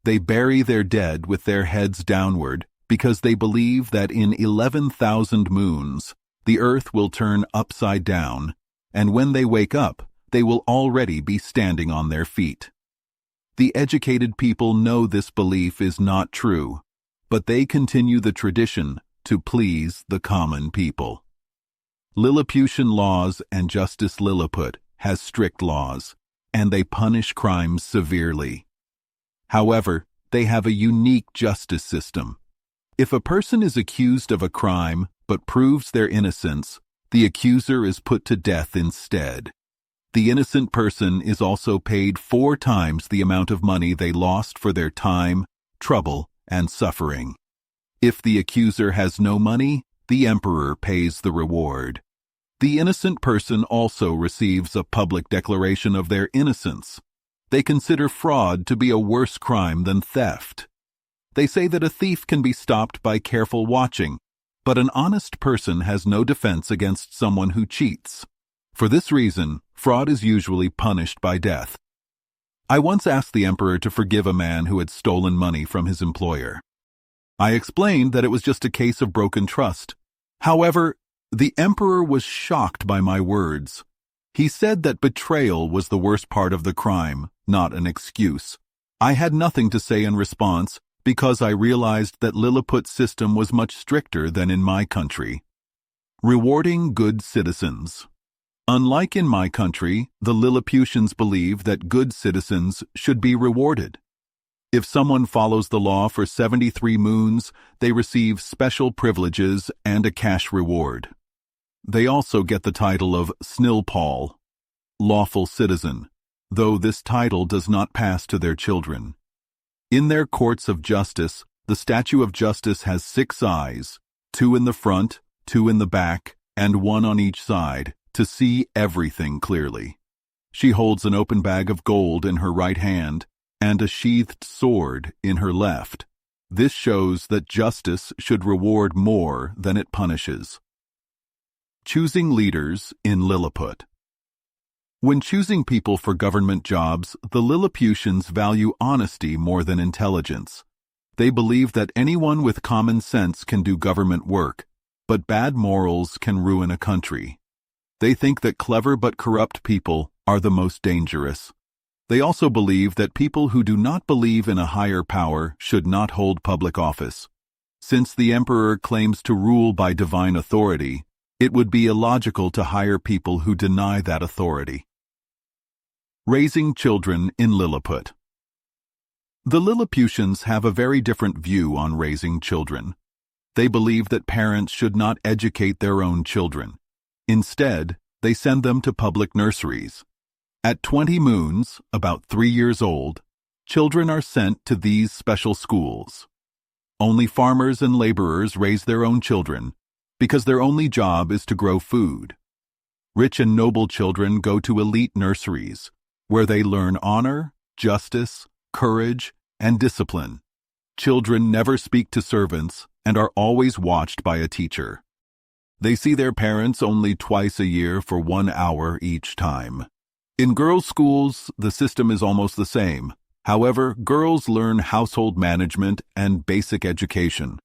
They bury their dead with their heads downward because they believe that in 11,000 moons, the earth will turn upside down, and when they wake up, they will already be standing on their feet. The educated people know this belief is not true, but they continue the tradition to please the common people. Lilliputian laws and Justice Lilliput has strict laws, and they punish crimes severely. However, they have a unique justice system. If a person is accused of a crime but proves their innocence, the accuser is put to death instead. The innocent person is also paid 4 times the amount of money they lost for their time, trouble, and suffering. If the accuser has no money, the emperor pays the reward. The innocent person also receives a public declaration of their innocence. They consider fraud to be a worse crime than theft. They say that a thief can be stopped by careful watching, but an honest person has no defense against someone who cheats. For this reason, fraud is usually punished by death. I once asked the emperor to forgive a man who had stolen money from his employer. I explained that it was just a case of broken trust. However, the emperor was shocked by my words. He said that betrayal was the worst part of the crime, not an excuse. I had nothing to say in response because I realized that Lilliput's system was much stricter than in my country. Rewarding good citizens. Unlike in my country, the Lilliputians believe that good citizens should be rewarded. If someone follows the law for 73 moons, they receive special privileges and a cash reward. They also get the title of Snilpaul, lawful citizen, though this title does not pass to their children. In their courts of justice, the statue of justice has 6 eyes, 2 in the front, 2 in the back, and 1 on each side, to see everything clearly. She holds an open bag of gold in her right hand and a sheathed sword in her left. This shows that justice should reward more than it punishes. Choosing leaders in Lilliput. When choosing people for government jobs, the Lilliputians value honesty more than intelligence. They believe that anyone with common sense can do government work, but bad morals can ruin a country. They think that clever but corrupt people are the most dangerous. They also believe that people who do not believe in a higher power should not hold public office. Since the emperor claims to rule by divine authority, it would be illogical to hire people who deny that authority. Raising children in Lilliput. The Lilliputians have a very different view on raising children. They believe that parents should not educate their own children. Instead, they send them to public nurseries. At 20 moons, about 3 years old, children are sent to these special schools. Only farmers and laborers raise their own children, because their only job is to grow food. Rich and noble children go to elite nurseries, where they learn honor, justice, courage, and discipline. Children never speak to servants and are always watched by a teacher. They see their parents only twice a year for 1 hour each time. In girls' schools, the system is almost the same. However, girls learn household management and basic education.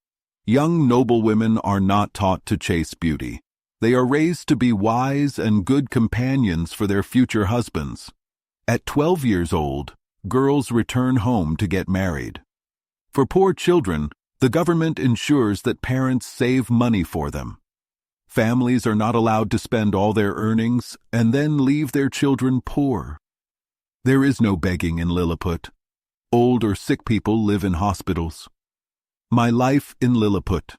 Young noblewomen are not taught to chase beauty. They are raised to be wise and good companions for their future husbands. At 12 years old, girls return home to get married. For poor children, the government ensures that parents save money for them. Families are not allowed to spend all their earnings and then leave their children poor. There is no begging in Lilliput. Old or sick people live in hospitals. My life in Lilliput.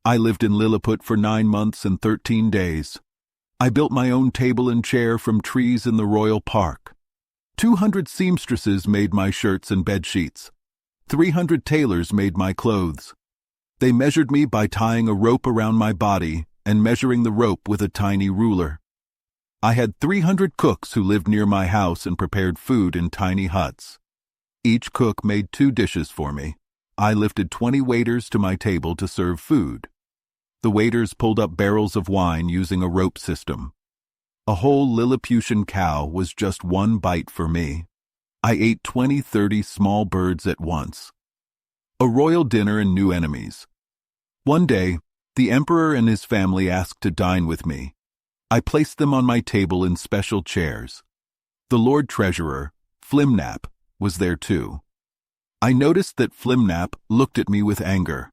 I lived in Lilliput for 9 months and 13 days. I built my own table and chair from trees in the Royal Park. 200 seamstresses made my shirts and bed sheets. 300 tailors made my clothes. They measured me by tying a rope around my body and measuring the rope with a tiny ruler. I had 300 cooks who lived near my house and prepared food in tiny huts. Each cook made 2 dishes for me. I lifted 20 waiters to my table to serve food. The waiters pulled up barrels of wine using a rope system. A whole Lilliputian cow was just 1 bite for me. I ate 20-30 small birds at once. A royal dinner and new enemies. One day, the emperor and his family asked to dine with me. I placed them on my table in special chairs. The Lord Treasurer, Flimnap, was there too. I noticed that Flimnap looked at me with anger.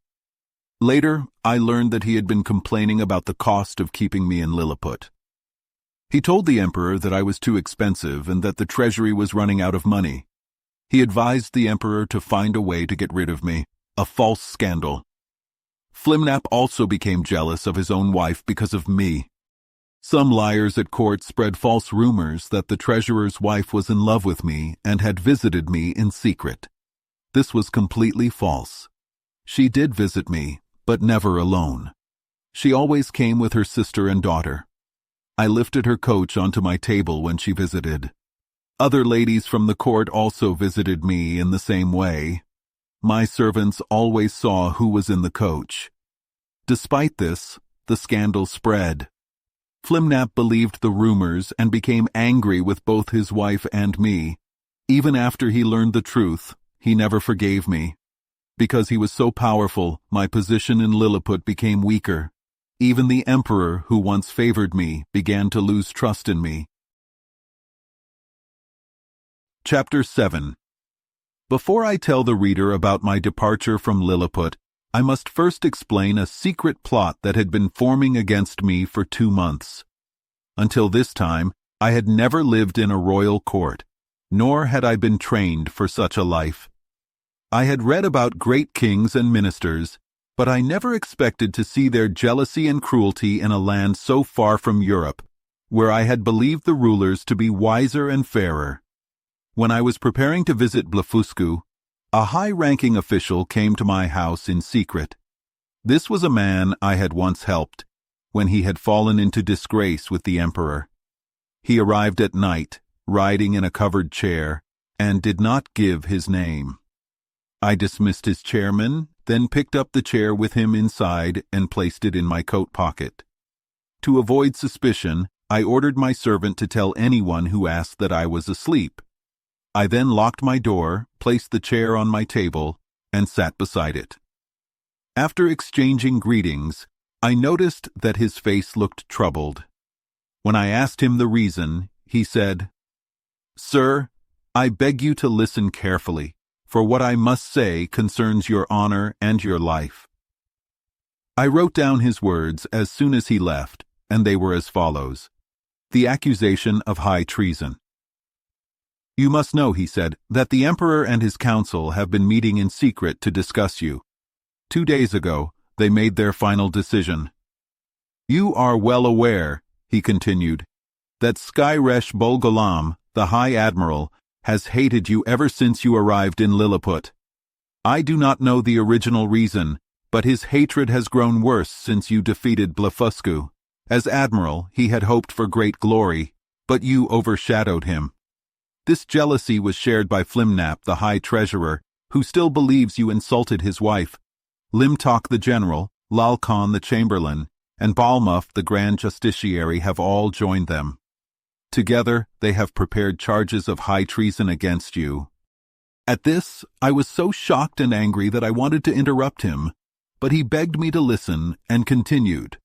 Later, I learned that he had been complaining about the cost of keeping me in Lilliput. He told the emperor that I was too expensive and that the treasury was running out of money. He advised the emperor to find a way to get rid of me, a false scandal. Flimnap also became jealous of his own wife because of me. Some liars at court spread false rumors that the treasurer's wife was in love with me and had visited me in secret. This was completely false. She did visit me, but never alone. She always came with her sister and daughter. I lifted her coach onto my table when she visited. Other ladies from the court also visited me in the same way. My servants always saw who was in the coach. Despite this, the scandal spread. Flimnap believed the rumors and became angry with both his wife and me. Even after he learned the truth, he never forgave me. Because he was so powerful, my position in Lilliput became weaker. Even the emperor, who once favored me, began to lose trust in me. Chapter 7. Before I tell the reader about my departure from Lilliput, I must first explain a secret plot that had been forming against me for 2 months. Until this time, I had never lived in a royal court, nor had I been trained for such a life. I had read about great kings and ministers, but I never expected to see their jealousy and cruelty in a land so far from Europe, where I had believed the rulers to be wiser and fairer. When I was preparing to visit Blefuscu, a high-ranking official came to my house in secret. This was a man I had once helped, when he had fallen into disgrace with the emperor. He arrived at night, riding in a covered chair, and did not give his name. I dismissed his chairman, then picked up the chair with him inside and placed it in my coat pocket. To avoid suspicion, I ordered my servant to tell anyone who asked that I was asleep. I then locked my door, placed the chair on my table, and sat beside it. After exchanging greetings, I noticed that his face looked troubled. When I asked him the reason, he said, "Sir, I beg you to listen carefully, for what I must say concerns your honor and your life." I wrote down his words as soon as he left, and they were as follows. The accusation of high treason. "You must know," he said, "that the emperor and his council have been meeting in secret to discuss you. 2 days ago, they made their final decision. You are well aware," he continued, "that Skyresh Bolgolam, the High Admiral, has hated you ever since you arrived in Lilliput. I do not know the original reason, but his hatred has grown worse since you defeated Blefuscu. As admiral, he had hoped for great glory, but you overshadowed him. This jealousy was shared by Flimnap, the High Treasurer, who still believes you insulted his wife. Limtok the General, Lalkhan the Chamberlain, and Balmuff the Grand Justiciary have all joined them. Together, they have prepared charges of high treason against you. At this, I was so shocked and angry that I wanted to interrupt him, but he begged me to listen and continued.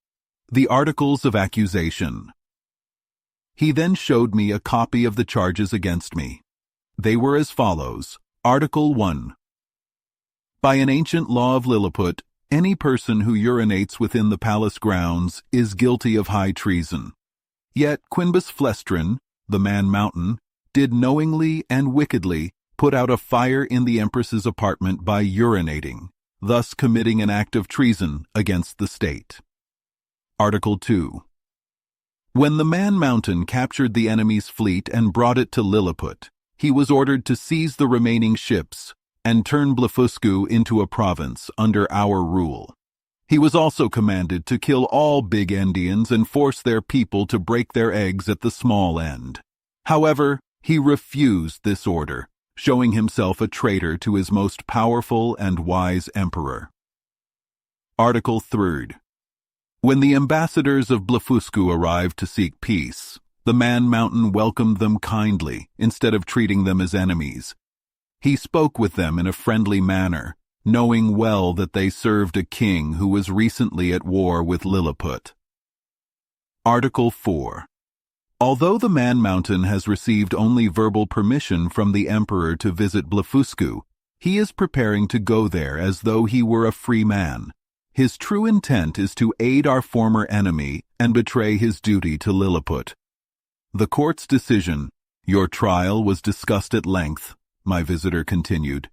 The Articles of Accusation. He then showed me a copy of the charges against me. They were as follows. Article 1. By an ancient law of Lilliput, any person who urinates within the palace grounds is guilty of high treason. Yet Quinbus Flestrin, the Man Mountain, did knowingly and wickedly put out a fire in the Empress's apartment by urinating, thus committing an act of treason against the state. Article 2. When the Man Mountain captured the enemy's fleet and brought it to Lilliput, he was ordered to seize the remaining ships and turn Blefuscu into a province under our rule. He was also commanded to kill all big Endians and force their people to break their eggs at the small end. However, he refused this order, showing himself a traitor to his most powerful and wise emperor. Article 3. When the ambassadors of Blefuscu arrived to seek peace, the Man Mountain welcomed them kindly instead of treating them as enemies. He spoke with them in a friendly manner, knowing well that they served a king who was recently at war with Lilliput. Article 4. Although the Man Mountain has received only verbal permission from the emperor to visit Blefuscu, he is preparing to go there as though he were a free man. His true intent is to aid our former enemy and betray his duty to Lilliput. The court's decision, your trial, was discussed at length, my visitor continued.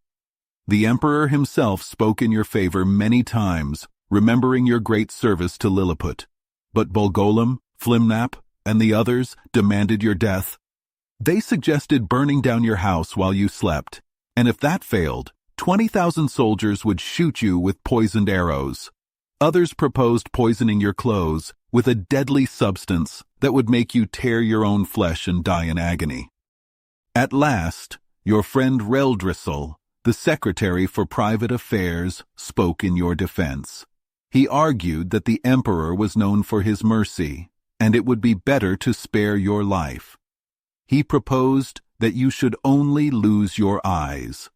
The emperor himself spoke in your favor many times, remembering your great service to Lilliput. But Bolgolam, Flimnap, and the others demanded your death. They suggested burning down your house while you slept, and if that failed, 20,000 soldiers would shoot you with poisoned arrows. Others proposed poisoning your clothes with a deadly substance that would make you tear your own flesh and die in agony. At last, your friend Reldrisel, the Secretary for Private Affairs, spoke in your defense. He argued that the emperor was known for his mercy, and it would be better to spare your life. He proposed that you should only lose your eyes.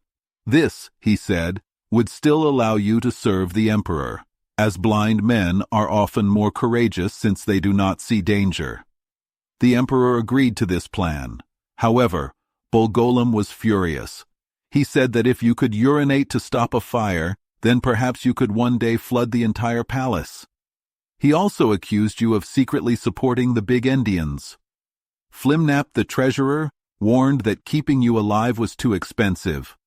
This, he said, would still allow you to serve the emperor, as blind men are often more courageous since they do not see danger. The emperor agreed to this plan. However, Bolgolam was furious. He said that if you could urinate to stop a fire, then perhaps you could one day flood the entire palace. He also accused you of secretly supporting the big Endians. Flimnap, the treasurer, warned that keeping you alive was too expensive.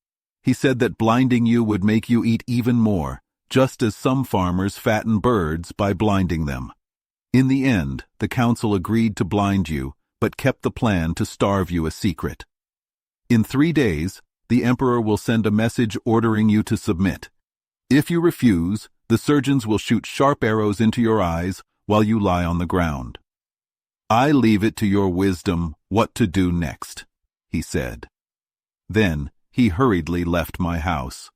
He said that blinding you would make you eat even more, just as some farmers fatten birds by blinding them. In the end, the council agreed to blind you, but kept the plan to starve you a secret. In 3 days, the emperor will send a message ordering you to submit. If you refuse, the surgeons will shoot sharp arrows into your eyes while you lie on the ground. I leave it to your wisdom what to do next, he said. Then he hurriedly left my house.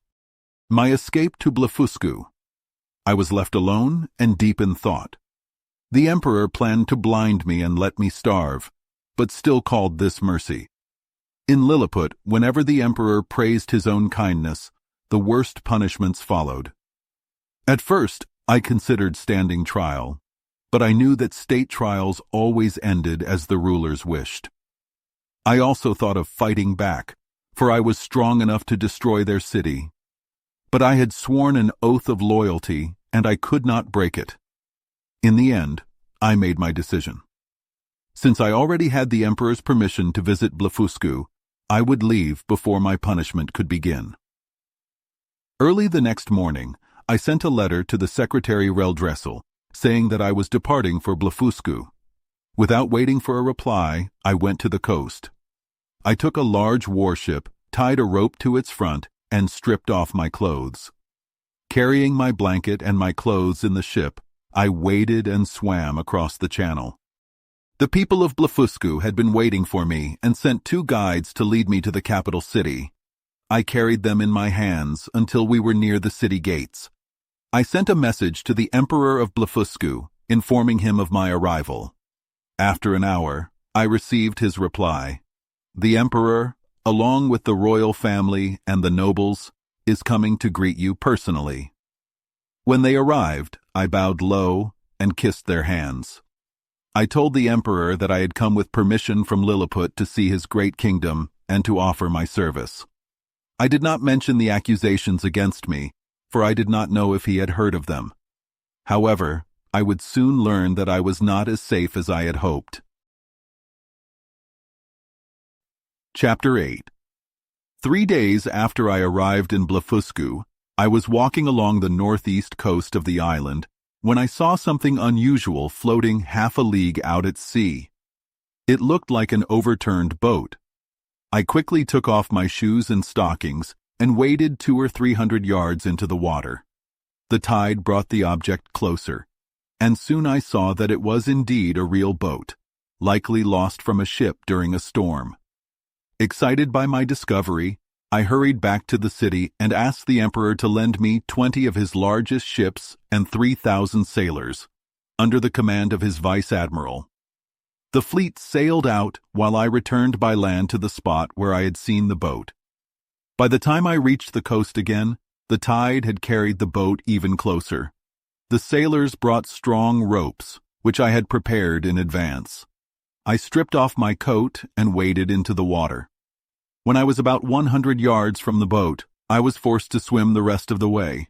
My escape to Blefuscu. I was left alone and deep in thought. The emperor planned to blind me and let me starve, but still called this mercy. In Lilliput, whenever the emperor praised his own kindness, the worst punishments followed. At first, I considered standing trial, but I knew that state trials always ended as the rulers wished. I also thought of fighting back, for I was strong enough to destroy their city. But I had sworn an oath of loyalty, and I could not break it. In the end, I made my decision. Since I already had the emperor's permission to visit Blefuscu, I would leave before my punishment could begin. Early the next morning, I sent a letter to the Secretary Reldresel, saying that I was departing for Blefuscu. Without waiting for a reply, I went to the coast. I took a large warship, tied a rope to its front, and stripped off my clothes. Carrying my blanket and my clothes in the ship, I waded and swam across the channel. The people of Blefuscu had been waiting for me and sent 2 guides to lead me to the capital city. I carried them in my hands until we were near the city gates. I sent a message to the Emperor of Blefuscu, informing him of my arrival. After an hour, I received his reply. The Emperor, along with the royal family and the nobles, is coming to greet you personally. When they arrived, I bowed low and kissed their hands. I told the Emperor that I had come with permission from Lilliput to see his great kingdom and to offer my service. I did not mention the accusations against me, for I did not know if he had heard of them. However, I would soon learn that I was not as safe as I had hoped. Chapter 8. 3 days after I arrived in Blefuscu, I was walking along the northeast coast of the island when I saw something unusual floating half a league out at sea. It looked like an overturned boat. I quickly took off my shoes and stockings and waded 200 or 300 yards into the water. The tide brought the object closer, and soon I saw that it was indeed a real boat, likely lost from a ship during a storm. Excited by my discovery, I hurried back to the city and asked the Emperor to lend me 20 of his largest ships and 3,000 sailors, under the command of his vice-admiral. The fleet sailed out while I returned by land to the spot where I had seen the boat. By the time I reached the coast again, the tide had carried the boat even closer. The sailors brought strong ropes, which I had prepared in advance. I stripped off my coat and waded into the water. When I was about 100 yards from the boat, I was forced to swim the rest of the way.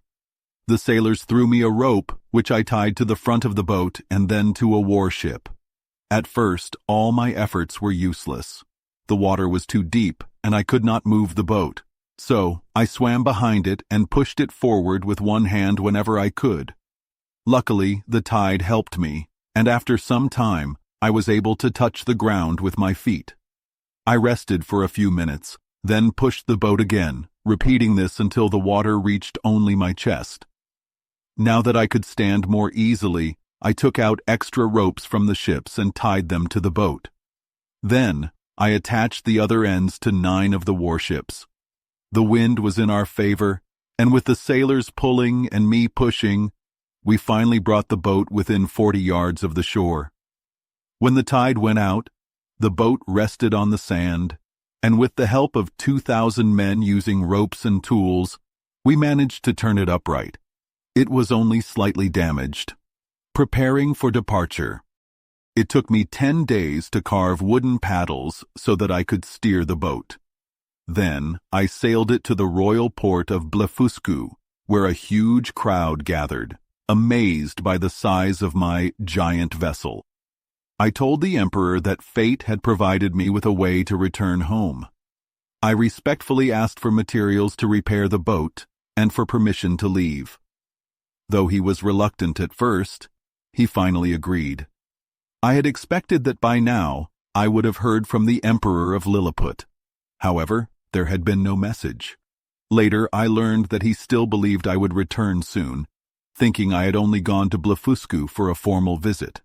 The sailors threw me a rope, which I tied to the front of the boat and then to a warship. At first, all my efforts were useless. The water was too deep, and I could not move the boat. So, I swam behind it and pushed it forward with one hand whenever I could. Luckily, the tide helped me, and after some time, I was able to touch the ground with my feet. I rested for a few minutes, then pushed the boat again, repeating this until the water reached only my chest. Now that I could stand more easily, I took out extra ropes from the ships and tied them to the boat. Then, I attached the other ends to 9 of the warships. The wind was in our favor, and with the sailors pulling and me pushing, we finally brought the boat within 40 yards of the shore. When the tide went out, the boat rested on the sand, and with the help of 2,000 men using ropes and tools, we managed to turn it upright. It was only slightly damaged. Preparing for departure. It took me 10 days to carve wooden paddles so that I could steer the boat. Then I sailed it to the royal port of Blefuscu, where a huge crowd gathered, amazed by the size of my giant vessel. I told the Emperor that fate had provided me with a way to return home. I respectfully asked for materials to repair the boat and for permission to leave. Though he was reluctant at first, he finally agreed. I had expected that by now I would have heard from the Emperor of Lilliput. However, there had been no message. Later, I learned that he still believed I would return soon, thinking I had only gone to Blefuscu for a formal visit.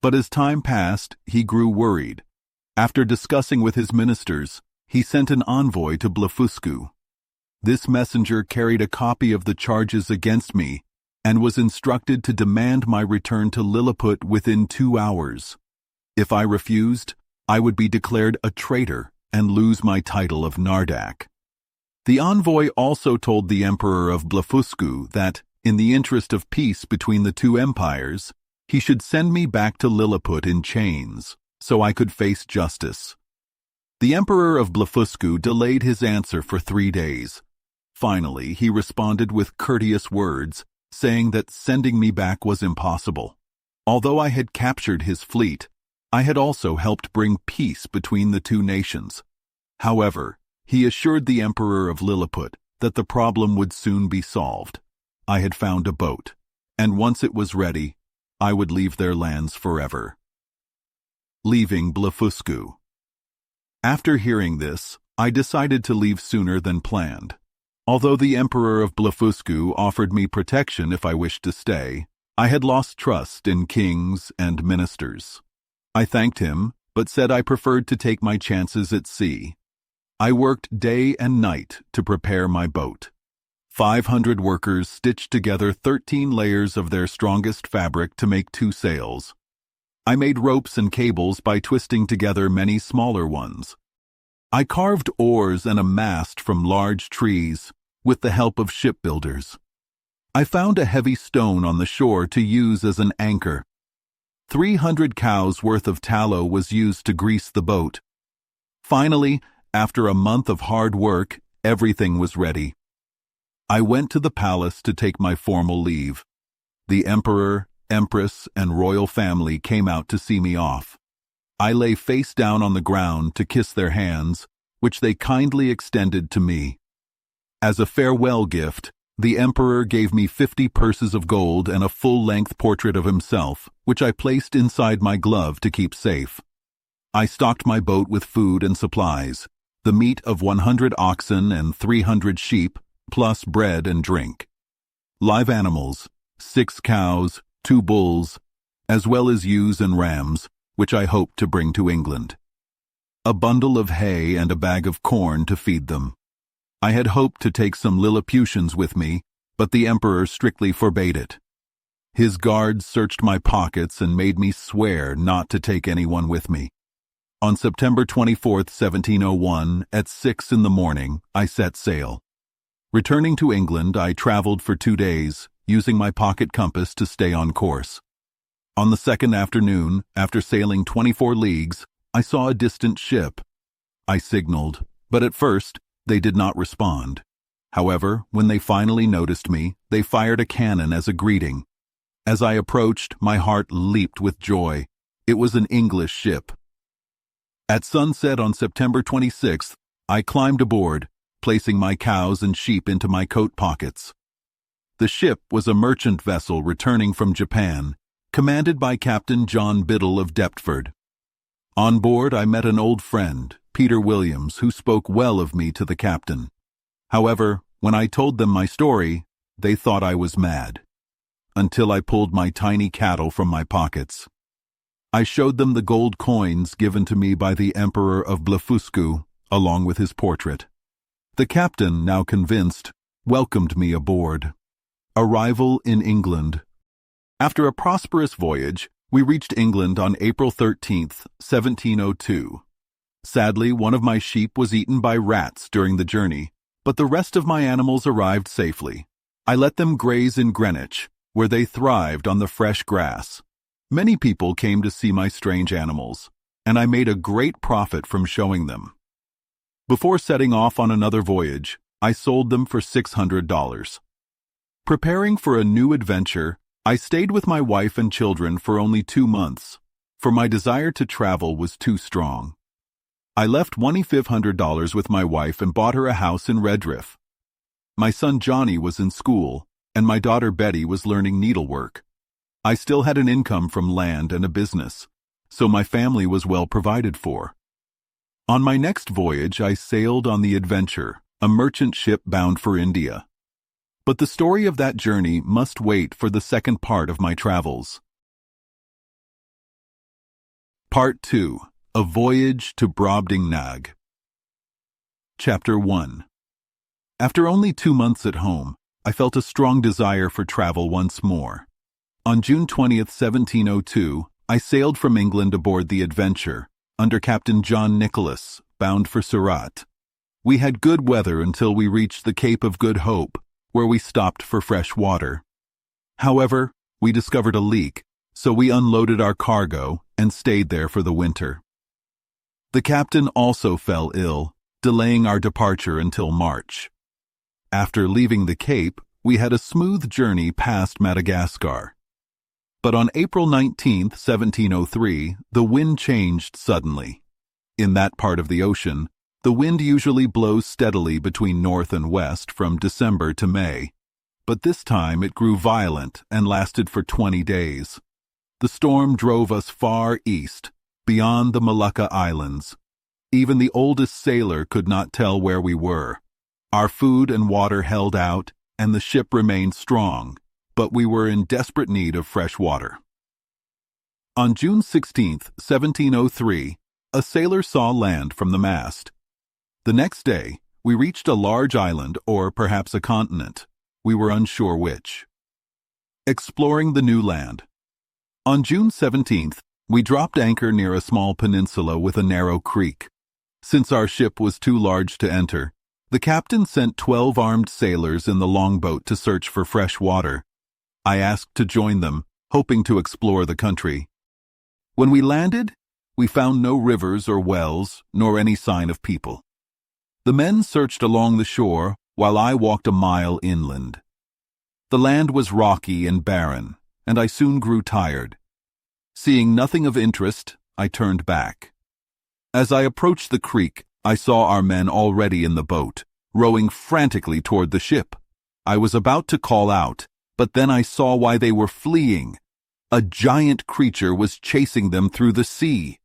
But as time passed, he grew worried. After discussing with his ministers, he sent an envoy to Blefuscu. This messenger carried a copy of the charges against me and was instructed to demand my return to Lilliput within 2 hours. If I refused, I would be declared a traitor and lose my title of Nardak. The envoy also told the Emperor of Blefuscu that, in the interest of peace between the 2 empires, he should send me back to Lilliput in chains, so I could face justice. The Emperor of Blefuscu delayed his answer for 3 days. Finally, he responded with courteous words, saying that sending me back was impossible. Although I had captured his fleet, I had also helped bring peace between the 2 nations. However, he assured the Emperor of Lilliput that the problem would soon be solved. I had found a boat, and once it was ready, I would leave their lands forever. Leaving Blefuscu. After hearing this, I decided to leave sooner than planned. Although the Emperor of Blefuscu offered me protection if I wished to stay, I had lost trust in kings and ministers. I thanked him, but said I preferred to take my chances at sea. I worked day and night to prepare my boat. 500 workers stitched together 13 layers of their strongest fabric to make 2 sails. I made ropes and cables by twisting together many smaller ones. I carved oars and a mast from large trees with the help of shipbuilders. I found a heavy stone on the shore to use as an anchor. 300 cows' worth of tallow was used to grease the boat. Finally, after a month of hard work, everything was ready. I went to the palace to take my formal leave. The emperor, empress, and royal family came out to see me off. I lay face down on the ground to kiss their hands, which they kindly extended to me. As a farewell gift, the emperor gave me 50 purses of gold and a full-length portrait of himself, which I placed inside my glove to keep safe. I stocked my boat with food and supplies, the meat of 100 oxen and 300 sheep, plus bread and drink. Live animals, 6 cows, 2 bulls, as well as ewes and rams, which I hoped to bring to England. A bundle of hay and a bag of corn to feed them. I had hoped to take some Lilliputians with me, but the emperor strictly forbade it. His guards searched my pockets and made me swear not to take anyone with me. On September 24, 1701, at 6 in the morning, I set sail. Returning to England, I traveled for 2 days, using my pocket compass to stay on course. On the second afternoon, after sailing 24 leagues, I saw a distant ship. I signaled, but at first, they did not respond. However, when they finally noticed me, they fired a cannon as a greeting. As I approached, my heart leaped with joy. It was an English ship. At sunset on September 26th, I climbed aboard, placing my cows and sheep into my coat pockets. The ship was a merchant vessel returning from Japan, commanded by Captain John Biddle of Deptford. On board, I met an old friend, Peter Williams, who spoke well of me to the captain. However, when I told them my story, they thought I was mad, until I pulled my tiny cattle from my pockets. I showed them the gold coins given to me by the Emperor of Blefuscu, along with his portrait. The captain, now convinced, welcomed me aboard. Arrival in England. After a prosperous voyage, we reached England on April 13, 1702. Sadly, one of my sheep was eaten by rats during the journey, but the rest of my animals arrived safely. I let them graze in Greenwich, where they thrived on the fresh grass. Many people came to see my strange animals, and I made a great profit from showing them. Before setting off on another voyage, I sold them for $600. Preparing for a new adventure, I stayed with my wife and children for only 2 months, for my desire to travel was too strong. I left $2,500 with my wife and bought her a house in Redriff. My son Johnny was in school, and my daughter Betty was learning needlework. I still had an income from land and a business, so my family was well provided for. On my next voyage, I sailed on the Adventure, a merchant ship bound for India. But the story of that journey must wait for the second part of my travels. Part 2. A Voyage to Brobdingnag. Chapter 1. After only 2 months at home, I felt a strong desire for travel once more. On June 20th, 1702, I sailed from England aboard the Adventure, under Captain John Nicholas, bound for Surat. We had good weather until we reached the Cape of Good Hope, where we stopped for fresh water. However, we discovered a leak, so we unloaded our cargo and stayed there for the winter. The captain also fell ill, delaying our departure until March. After leaving the Cape, we had a smooth journey past Madagascar. But on April 19, 1703, the wind changed suddenly. In that part of the ocean, the wind usually blows steadily between north and west from December to May, but this time it grew violent and lasted for 20 days. The storm drove us far east, beyond the Molucca Islands. Even the oldest sailor could not tell where we were. Our food and water held out, and the ship remained strong, but we were in desperate need of fresh water. On June 16, 1703, a sailor saw land from the mast. The next day, we reached a large island, or perhaps a continent. We were unsure which. Exploring the new land. On June 17th, we dropped anchor near a small peninsula with a narrow creek. Since our ship was too large to enter, the captain sent 12 armed sailors in the longboat to search for fresh water. I asked to join them, hoping to explore the country. When we landed, we found no rivers or wells, nor any sign of people. The men searched along the shore, while I walked a mile inland. The land was rocky and barren, and I soon grew tired. Seeing nothing of interest, I turned back. As I approached the creek, I saw our men already in the boat, rowing frantically toward the ship. I was about to call out, but then I saw why they were fleeing. A giant creature was chasing them through the sea.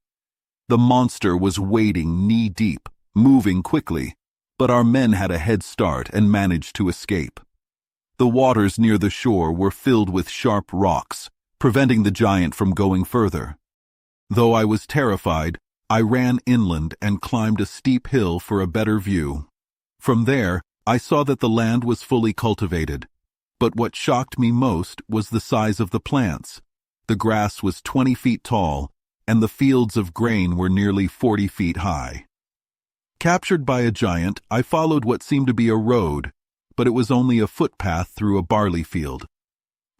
The monster was wading knee-deep, moving quickly, but our men had a head start and managed to escape. The waters near the shore were filled with sharp rocks, preventing the giant from going further. Though I was terrified, I ran inland and climbed a steep hill for a better view. From there, I saw that the land was fully cultivated. But what shocked me most was the size of the plants. The grass was 20 feet tall, and the fields of grain were nearly 40 feet high. Captured by a giant, I followed what seemed to be a road, but it was only a footpath through a barley field.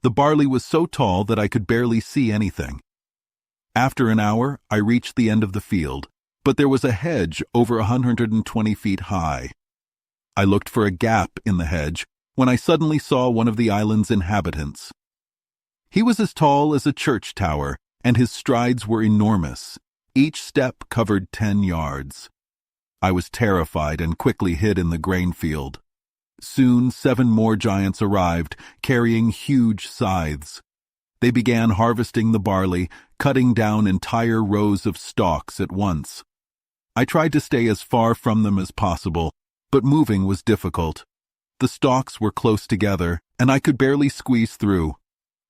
The barley was so tall that I could barely see anything. After an hour, I reached the end of the field, but there was a hedge over 120 feet high. I looked for a gap in the hedge when I suddenly saw one of the island's inhabitants. He was as tall as a church tower, and his strides were enormous. Each step covered 10 yards. I was terrified and quickly hid in the grain field. Soon 7 more giants arrived, carrying huge scythes. They began harvesting the barley, cutting down entire rows of stalks at once. I tried to stay as far from them as possible, but moving was difficult. The stalks were close together, and I could barely squeeze through.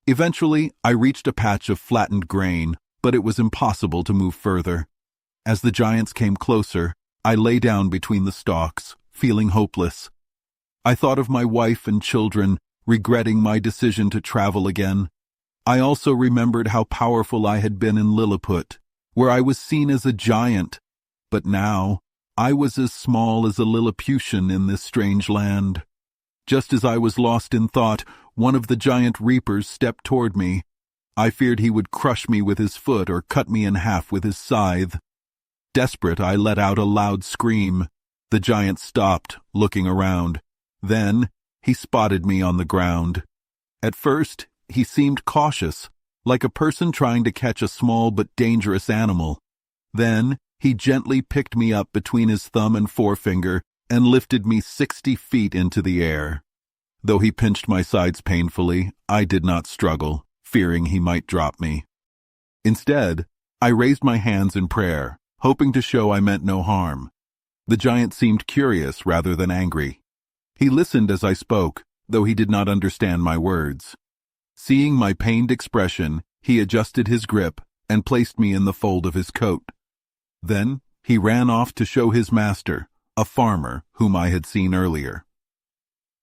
Eventually, I reached a patch of flattened grain, but it was impossible to move further. As the giants came closer, I lay down between the stalks, feeling hopeless. I thought of my wife and children, regretting my decision to travel again. I also remembered how powerful I had been in Lilliput, where I was seen as a giant, but now I was as small as a Lilliputian in this strange land. Just as I was lost in thought, one of the giant reapers stepped toward me. I feared he would crush me with his foot or cut me in half with his scythe. Desperate, I let out a loud scream. The giant stopped, looking around. Then he spotted me on the ground. At first, he seemed cautious, like a person trying to catch a small but dangerous animal. Then he gently picked me up between his thumb and forefinger and lifted me 60 feet into the air. Though he pinched my sides painfully, I did not struggle, fearing he might drop me. Instead, I raised my hands in prayer, hoping to show I meant no harm. The giant seemed curious rather than angry. He listened as I spoke, though he did not understand my words. Seeing my pained expression, he adjusted his grip and placed me in the fold of his coat. Then he ran off to show his master, a farmer whom I had seen earlier.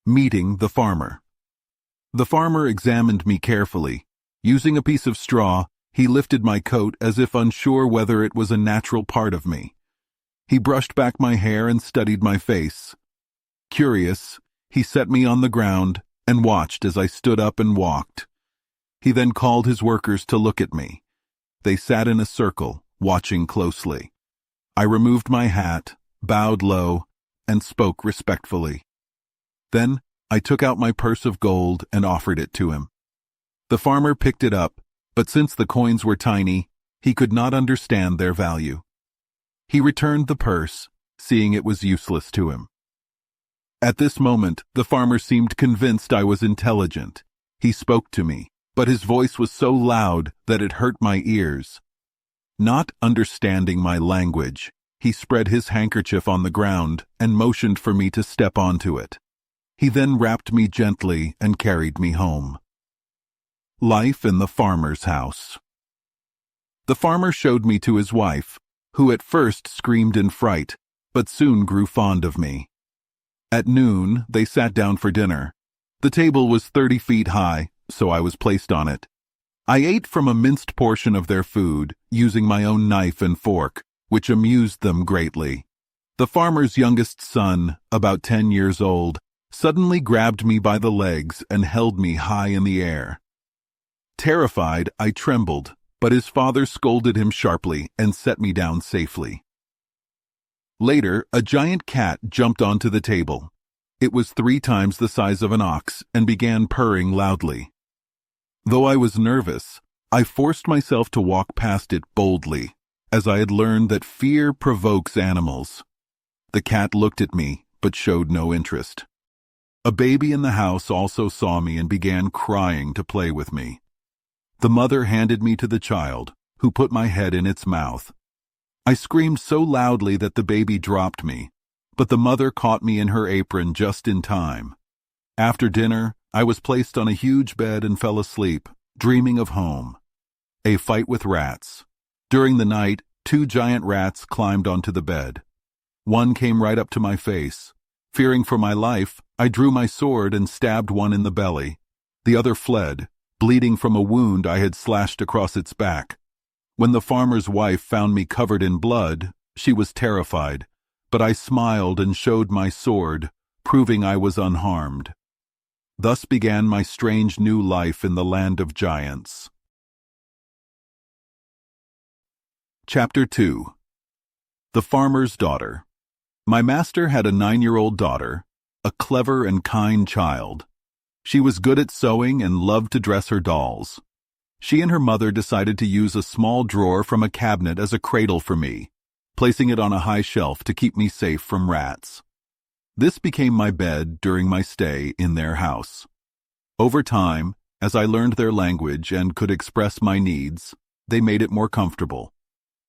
Meeting the farmer. The farmer examined me carefully. Using a piece of straw, he lifted my coat as if unsure whether it was a natural part of me. He brushed back my hair and studied my face. Curious, he set me on the ground and watched as I stood up and walked. He then called his workers to look at me. They sat in a circle, watching closely. I removed my hat, bowed low, and spoke respectfully. Then I took out my purse of gold and offered it to him. The farmer picked it up, but since the coins were tiny, he could not understand their value. He returned the purse, seeing it was useless to him. At this moment, the farmer seemed convinced I was intelligent. He spoke to me, but his voice was so loud that it hurt my ears. Not understanding my language, He spread his handkerchief on the ground and motioned for me to step onto it. He then wrapped me gently and carried me home. Life in the farmer's house. The farmer showed me to his wife, who at first screamed in fright, but soon grew fond of me. At noon, they sat down for dinner. The table was 30 feet high, so I was placed on it. I ate from a minced portion of their food, using my own knife and fork, which amused them greatly. The farmer's youngest son, about 10 years old, suddenly grabbed me by the legs and held me high in the air. Terrified, I trembled, but his father scolded him sharply and set me down safely. Later, a giant cat jumped onto the table. It was 3 times the size of an ox and began purring loudly. Though I was nervous, I forced myself to walk past it boldly, as I had learned that fear provokes animals. The cat looked at me, but showed no interest. A baby in the house also saw me and began crying to play with me. The mother handed me to the child, who put my head in its mouth. I screamed so loudly that the baby dropped me, but the mother caught me in her apron just in time. After dinner, I was placed on a huge bed and fell asleep, dreaming of home. A fight with rats. During the night, 2 giant rats climbed onto the bed. One came right up to my face. Fearing for my life, I drew my sword and stabbed one in the belly. The other fled, bleeding from a wound I had slashed across its back. When the farmer's wife found me covered in blood, she was terrified, but I smiled and showed my sword, proving I was unharmed. Thus began my strange new life in the land of giants. Chapter 2. The Farmer's Daughter. My master had a 9-year-old daughter, a clever and kind child. She was good at sewing and loved to dress her dolls. She and her mother decided to use a small drawer from a cabinet as a cradle for me, placing it on a high shelf to keep me safe from rats. This became my bed during my stay in their house. Over time, as I learned their language and could express my needs, they made it more comfortable.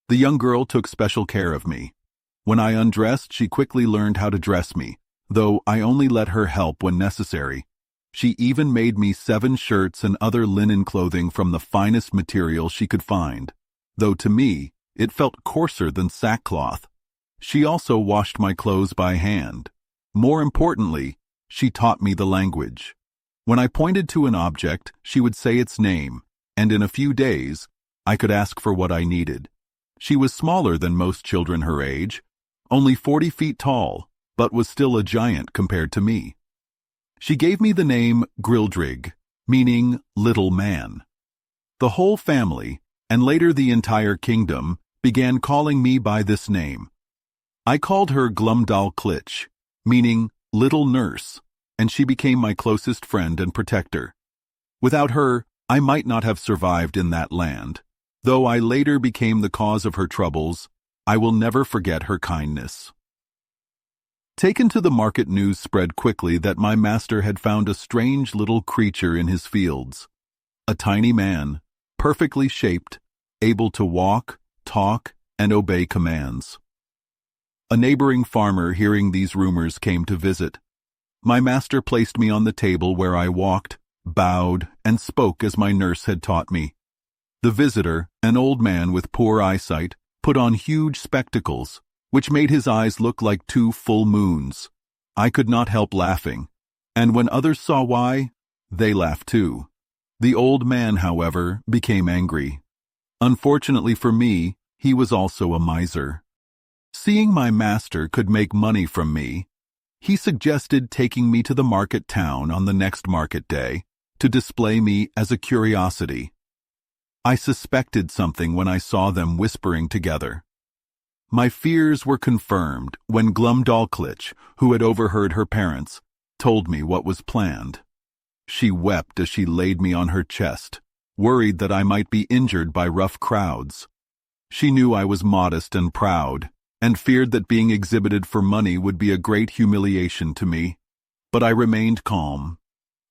The young girl took special care of me. When I undressed, she quickly learned how to dress me, though I only let her help when necessary. She even made me 7 shirts and other linen clothing from the finest material she could find, though to me, it felt coarser than sackcloth. She also washed my clothes by hand. More importantly, she taught me the language. When I pointed to an object, she would say its name, and in a few days, I could ask for what I needed. She was smaller than most children her age, only 40 feet tall, but was still a giant compared to me. She gave me the name Grildrig, meaning little man. The whole family, and later the entire kingdom, began calling me by this name. I called her Glumdalclitch, meaning little nurse, and she became my closest friend and protector. Without her, I might not have survived in that land. Though I later became the cause of her troubles, I will never forget her kindness. Taken to the market, news spread quickly that my master had found a strange little creature in his fields. A tiny man, perfectly shaped, able to walk, talk, and obey commands. A neighboring farmer, hearing these rumors, came to visit. My master placed me on the table where I walked, bowed, and spoke as my nurse had taught me. The visitor, an old man with poor eyesight, put on huge spectacles, which made his eyes look like 2 full moons. I could not help laughing, and when others saw why, they laughed too. The old man, however, became angry. Unfortunately for me, he was also a miser. Seeing my master could make money from me, he suggested taking me to the market town on the next market day to display me as a curiosity. I suspected something when I saw them whispering together. My fears were confirmed when Glumdalclitch, who had overheard her parents, told me what was planned. She wept as she laid me on her chest, worried that I might be injured by rough crowds. She knew I was modest and proud, and feared that being exhibited for money would be a great humiliation to me. But I remained calm.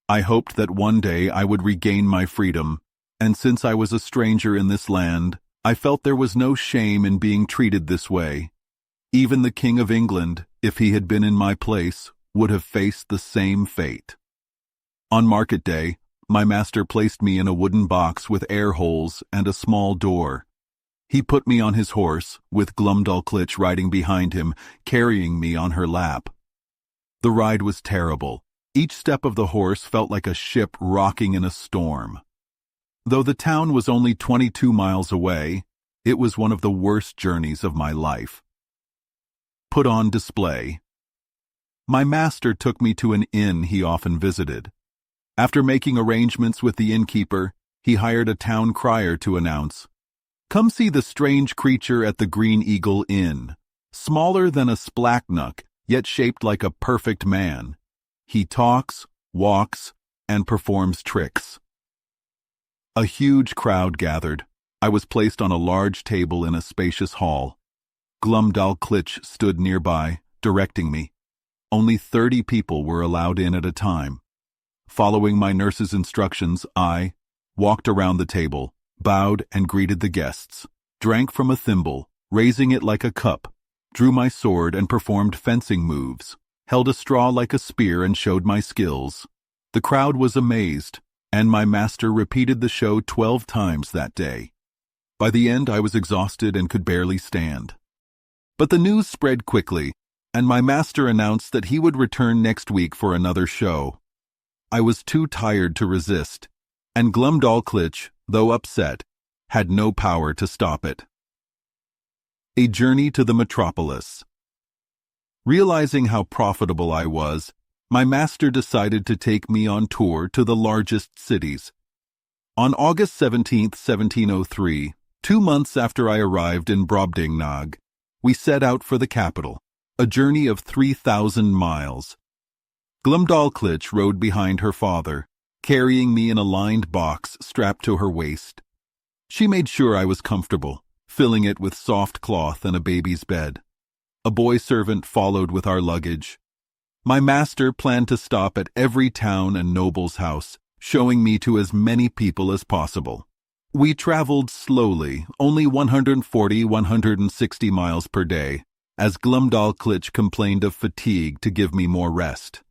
I hoped that one day I would regain my freedom, and since I was a stranger in this land, I felt there was no shame in being treated this way. Even the King of England, if he had been in my place, would have faced the same fate. On market day, my master placed me in a wooden box with air holes and a small door. He put me on his horse, with Glumdalclitch riding behind him, carrying me on her lap. The ride was terrible. Each step of the horse felt like a ship rocking in a storm. Though the town was only 22 miles away, it was one of the worst journeys of my life. Put on display. My master took me to an inn he often visited. After making arrangements with the innkeeper, he hired a town crier to announce, "Come see the strange creature at the Green Eagle Inn, smaller than a splachnook, yet shaped like a perfect man. He talks, walks, and performs tricks." A huge crowd gathered. I was placed on a large table in a spacious hall. Glumdalclitch stood nearby, directing me. Only 30 people were allowed in at a time. Following my nurse's instructions, I walked around the table, bowed and greeted the guests, drank from a thimble, raising it like a cup, drew my sword and performed fencing moves, held a straw like a spear and showed my skills. The crowd was amazed, and my master repeated the show 12 times that day. By the end, I was exhausted and could barely stand. But the news spread quickly, and my master announced that he would return next week for another show. I was too tired to resist, and Glumdalclitch, though upset, had no power to stop it. A journey to the metropolis. Realizing how profitable I was, my master decided to take me on tour to the largest cities. On August 17, 1703, 2 months after I arrived in Brobdingnag, we set out for the capital, a journey of 3,000 miles. Glumdalclitch rode behind her father, carrying me in a lined box strapped to her waist. She made sure I was comfortable, filling it with soft cloth and a baby's bed. A boy servant followed with our luggage. My master planned to stop at every town and noble's house, showing me to as many people as possible. We traveled slowly, only 140–160 miles per day, as Glumdalclitch complained of fatigue to give me more rest.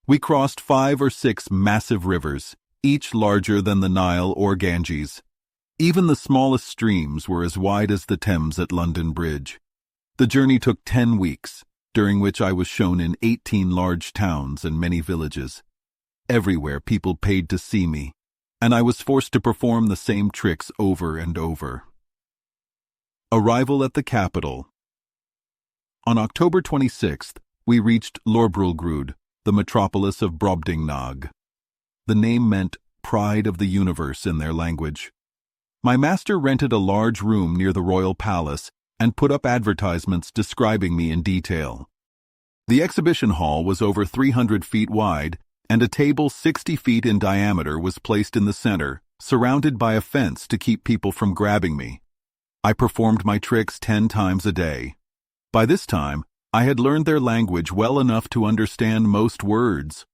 We crossed 5 or 6 massive rivers, each larger than the Nile or Ganges. Even the smallest streams were as wide as the Thames at London Bridge. The journey took 10 weeks, during which I was shown in 18 large towns and many villages. Everywhere people paid to see me, and I was forced to perform the same tricks over and over. Arrival at the capital. On October 26th, we reached Lorbrulgrud, the metropolis of Brobdingnag. The name meant pride of the universe in their language. My master rented a large room near the royal palace and put up advertisements describing me in detail. The exhibition hall was over 300 feet wide, and a table 60 feet in diameter was placed in the center, surrounded by a fence to keep people from grabbing me. I performed my tricks 10 times a day. By this time, I had learned their language well enough to understand most words.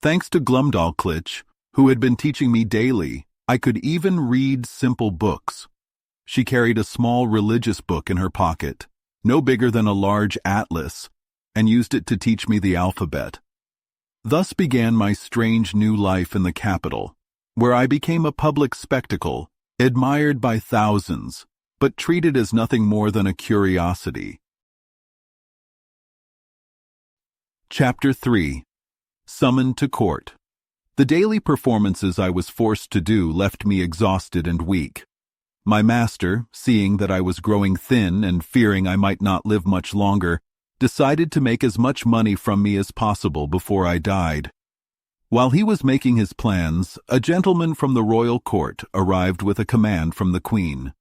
Thanks to Glumdalclitch, who had been teaching me daily, I could even read simple books. She carried a small religious book in her pocket, no bigger than a large atlas, and used it to teach me the alphabet. Thus began my strange new life in the capital, where I became a public spectacle, admired by thousands, but treated as nothing more than a curiosity. Chapter 3. Summoned to Court. The daily performances I was forced to do left me exhausted and weak. My master, seeing that I was growing thin and fearing I might not live much longer, decided to make as much money from me as possible before I died. While he was making his plans, a gentleman from the royal court arrived with a command from the Queen.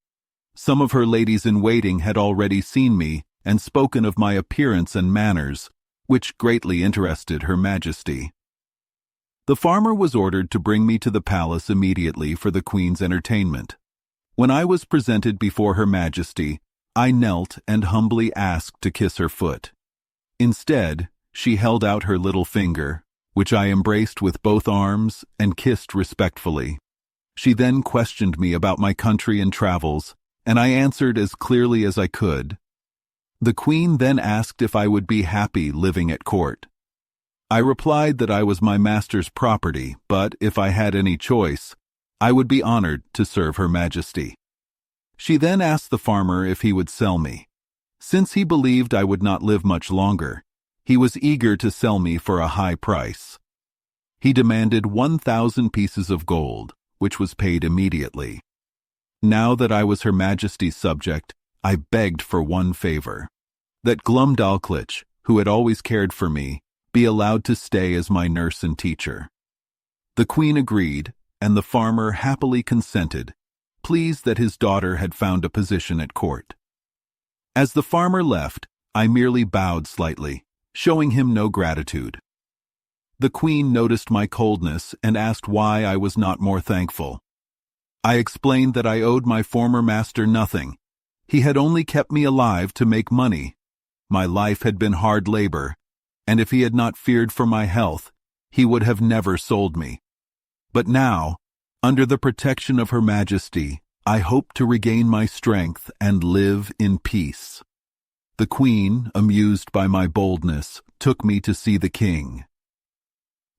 Some of her ladies-in-waiting had already seen me and spoken of my appearance and manners, which greatly interested Her Majesty. The farmer was ordered to bring me to the palace immediately for the Queen's entertainment. When I was presented before Her Majesty, I knelt and humbly asked to kiss her foot. Instead, she held out her little finger, which I embraced with both arms and kissed respectfully. She then questioned me about my country and travels, and I answered as clearly as I could. The queen then asked if I would be happy living at court. I replied that I was my master's property, but if I had any choice, I would be honored to serve Her Majesty. She then asked the farmer if he would sell me. Since he believed I would not live much longer, he was eager to sell me for a high price. He demanded 1,000 pieces of gold, which was paid immediately. Now that I was Her Majesty's subject, I begged for one favor, that Glumdalclitch, who had always cared for me, be allowed to stay as my nurse and teacher. The queen agreed, and the farmer happily consented, pleased that his daughter had found a position at court. As the farmer left, I merely bowed slightly, showing him no gratitude. The queen noticed my coldness and asked why I was not more thankful. I explained that I owed my former master nothing. He had only kept me alive to make money. My life had been hard labor, and if he had not feared for my health, he would have never sold me. But now, under the protection of Her Majesty, I hope to regain my strength and live in peace. The queen, amused by my boldness, took me to see the king.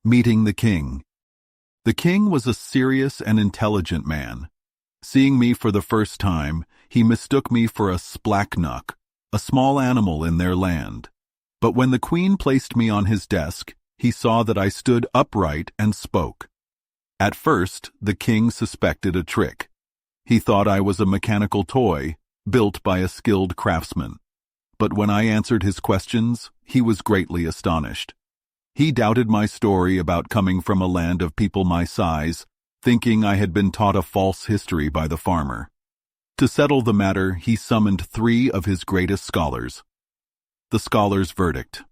Meeting the king. The king was a serious and intelligent man. Seeing me for the first time, he mistook me for a splacknock, a small animal in their land. But when the queen placed me on his desk, he saw that I stood upright and spoke. At first, the king suspected a trick. He thought I was a mechanical toy, built by a skilled craftsman. But when I answered his questions, he was greatly astonished. He doubted my story about coming from a land of people my size, thinking I had been taught a false history by the farmer. To settle the matter, he summoned 3 of his greatest scholars. The scholars' verdict.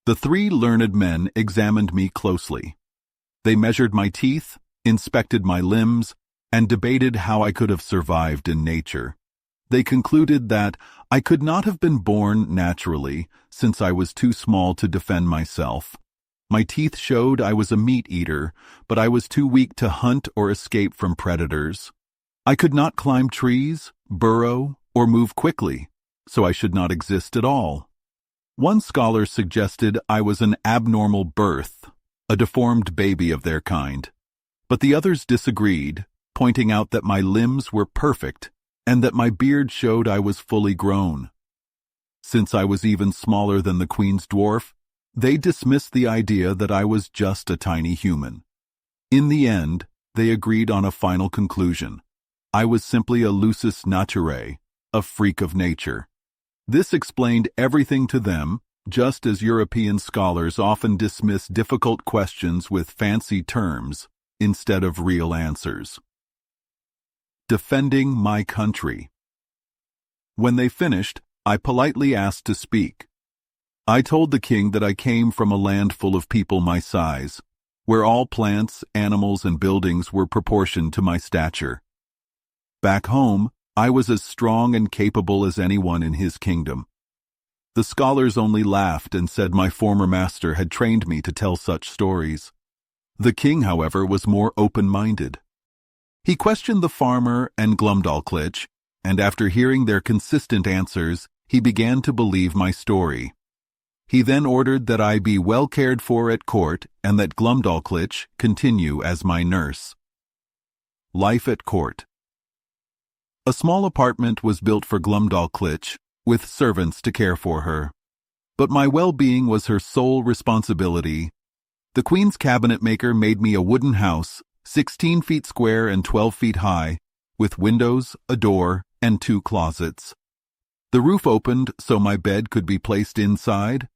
The 3 learned men examined me closely. They measured my teeth, inspected my limbs, and debated how I could have survived in nature. They concluded that I could not have been born naturally, since I was too small to defend myself. My teeth showed I was a meat eater, but I was too weak to hunt or escape from predators. I could not climb trees, burrow, or move quickly, so I should not exist at all. One scholar suggested I was an abnormal birth, a deformed baby of their kind. But the others disagreed, pointing out that my limbs were perfect and that my beard showed I was fully grown. Since I was even smaller than the queen's dwarf, they dismissed the idea that I was just a tiny human. In the end, they agreed on a final conclusion. I was simply a lusus naturae, a freak of nature. This explained everything to them, just as European scholars often dismiss difficult questions with fancy terms instead of real answers. Defending my country. When they finished, I politely asked to speak. I told the king that I came from a land full of people my size, where all plants, animals, and buildings were proportioned to my stature. Back home, I was as strong and capable as anyone in his kingdom. The scholars only laughed and said my former master had trained me to tell such stories. The king, however, was more open-minded. He questioned the farmer and Glumdalclitch, and after hearing their consistent answers, he began to believe my story. He then ordered that I be well cared for at court and that Glumdalclitch continue as my nurse. Life at court. A small apartment was built for Glumdalclitch, with servants to care for her. But my well-being was her sole responsibility. The queen's cabinet maker made me a wooden house, 16 feet square and 12 feet high, with windows, a door, and 2 closets. The roof opened so my bed could be placed inside.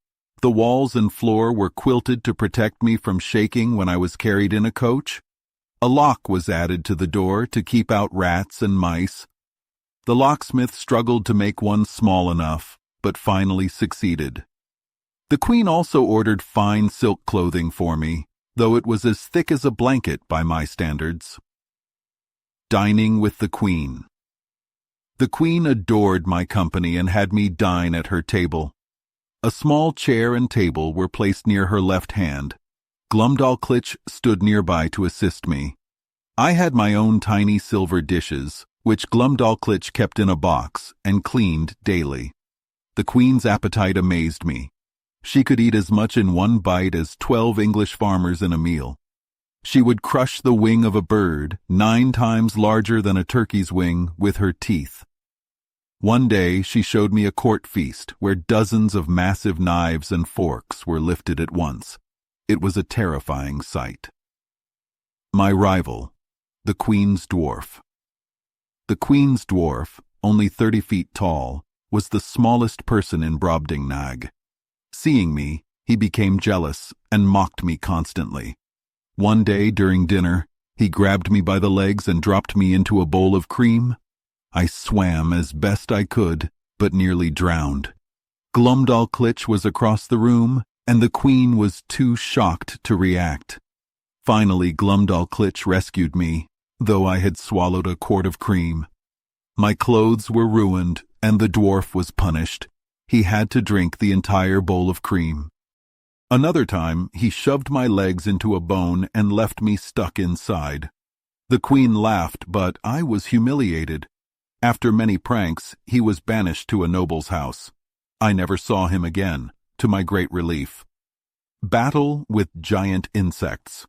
The walls and floor were quilted to protect me from shaking when I was carried in a coach. A lock was added to the door to keep out rats and mice. The locksmith struggled to make one small enough, but finally succeeded. The queen also ordered fine silk clothing for me, though it was as thick as a blanket by my standards. Dining with the queen. The queen adored my company and had me dine at her table. A small chair and table were placed near her left hand. Glumdalclitch stood nearby to assist me. I had my own tiny silver dishes, which Glumdalclitch kept in a box and cleaned daily. The queen's appetite amazed me. She could eat as much in one bite as 12 English farmers in a meal. She would crush the wing of a bird 9 times larger than a turkey's wing with her teeth. One day she showed me a court feast where dozens of massive knives and forks were lifted at once. It was a terrifying sight. My rival, the Queen's Dwarf. The Queen's Dwarf, only 30 feet tall, was the smallest person in Brobdingnag. Seeing me, he became jealous and mocked me constantly. One day during dinner, he grabbed me by the legs and dropped me into a bowl of cream. I swam as best I could, but nearly drowned. Glumdalclitch was across the room, and the Queen was too shocked to react. Finally, Glumdalclitch rescued me, though I had swallowed a quart of cream. My clothes were ruined, and the dwarf was punished. He had to drink the entire bowl of cream. Another time, he shoved my legs into a bone and left me stuck inside. The Queen laughed, but I was humiliated. After many pranks, he was banished to a noble's house. I never saw him again, to my great relief. Battle with giant insects.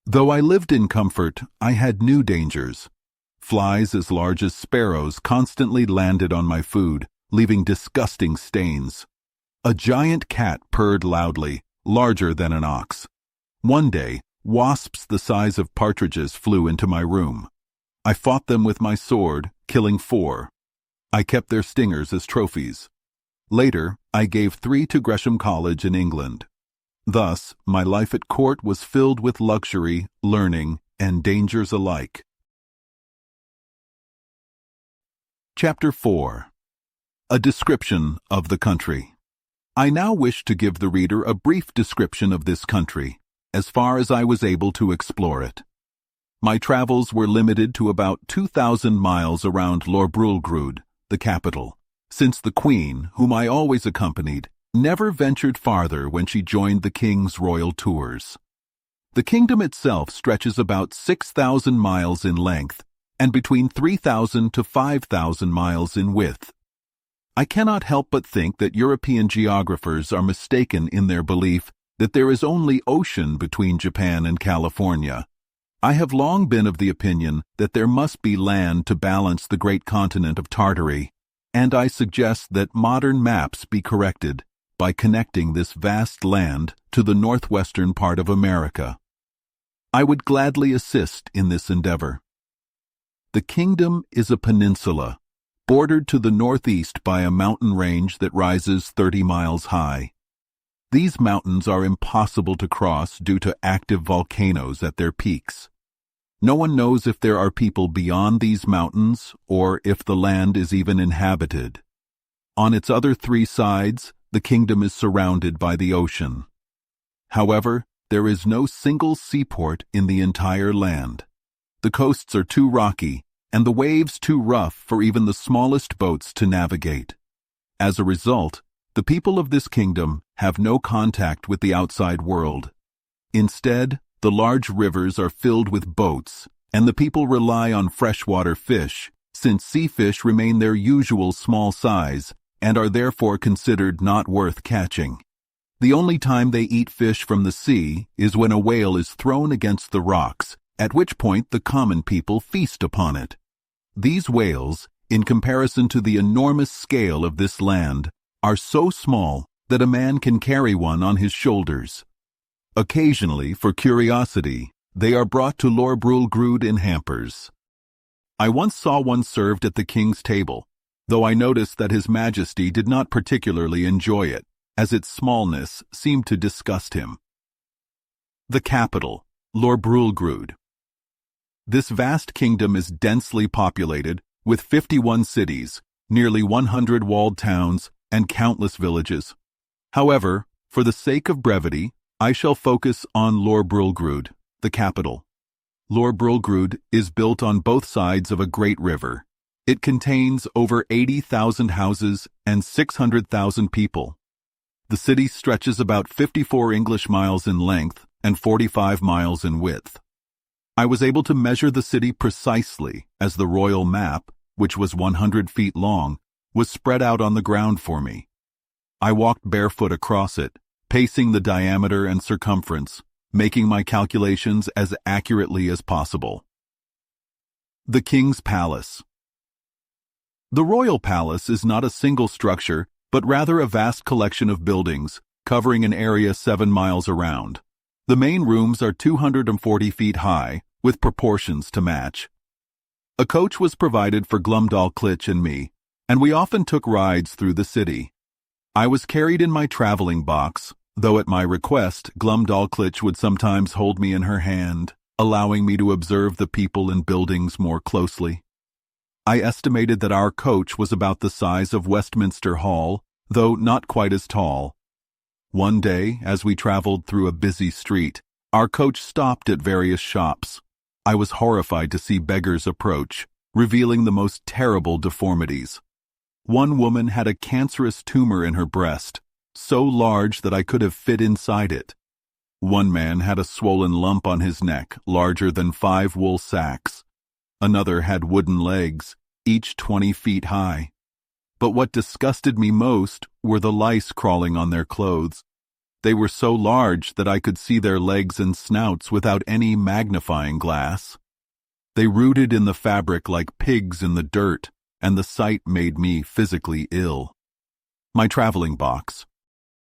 Though I lived in comfort, I had new dangers. Flies as large as sparrows constantly landed on my food, leaving disgusting stains. A giant cat purred loudly, larger than an ox. One day, wasps the size of partridges flew into my room. I fought them with my sword, killing 4. I kept their stingers as trophies. Later, I gave 3 to Gresham College in England. Thus, my life at court was filled with luxury, learning, and dangers alike. Chapter 4. A description of the country. I now wish to give the reader a brief description of this country, as far as I was able to explore it. My travels were limited to about 2,000 miles around Lorbrulgrud, the capital, since the Queen, whom I always accompanied, never ventured farther when she joined the King's royal tours. The kingdom itself stretches about 6,000 miles in length and between 3,000 to 5,000 miles in width. I cannot help but think that European geographers are mistaken in their belief that there is only ocean between Japan and California. I have long been of the opinion that there must be land to balance the great continent of Tartary, and I suggest that modern maps be corrected by connecting this vast land to the northwestern part of America. I would gladly assist in this endeavor. The kingdom is a peninsula, bordered to the northeast by a mountain range that rises 30 miles high. These mountains are impossible to cross due to active volcanoes at their peaks. No one knows if there are people beyond these mountains or if the land is even inhabited. On its other 3 sides, the kingdom is surrounded by the ocean. However, there is no single seaport in the entire land. The coasts are too rocky, and the waves too rough for even the smallest boats to navigate. As a result, the people of this kingdom have no contact with the outside world. Instead, the large rivers are filled with boats, and the people rely on freshwater fish, since sea fish remain their usual small size and are therefore considered not worth catching. The only time they eat fish from the sea is when a whale is thrown against the rocks, at which point the common people feast upon it. These whales, in comparison to the enormous scale of this land, are so small that a man can carry one on his shoulders. Occasionally, for curiosity, they are brought to Lorbrulgrud in hampers. I once saw one served at the king's table, though I noticed that His Majesty did not particularly enjoy it, as its smallness seemed to disgust him. The capital, Lorbrulgrud. This vast kingdom is densely populated, with 51 cities, nearly 100 walled towns, and countless villages. However, for the sake of brevity, I shall focus on Lorbrulgrud, the capital. Lorbrulgrud is built on both sides of a great river. It contains over 80,000 houses and 600,000 people. The city stretches about 54 English miles in length and 45 miles in width. I was able to measure the city precisely, as the royal map, which was 100 feet long, was spread out on the ground for me. I walked barefoot across it, pacing the diameter and circumference, making my calculations as accurately as possible. The King's Palace. The royal palace is not a single structure, but rather a vast collection of buildings, covering an area 7 miles around. The main rooms are 240 feet high, with proportions to match. A coach was provided for Glumdalclitch and me, and we often took rides through the city. I was carried in my traveling box, though at my request, Glumdalclitch would sometimes hold me in her hand, allowing me to observe the people and buildings more closely. I estimated that our coach was about the size of Westminster Hall, though not quite as tall. One day, as we traveled through a busy street, our coach stopped at various shops. I was horrified to see beggars approach, revealing the most terrible deformities. One woman had a cancerous tumor in her breast, so large that I could have fit inside it. One man had a swollen lump on his neck, larger than 5 wool sacks. Another had wooden legs, each 20 feet high. But what disgusted me most were the lice crawling on their clothes. They were so large that I could see their legs and snouts without any magnifying glass. They rooted in the fabric like pigs in the dirt, and the sight made me physically ill. My traveling box.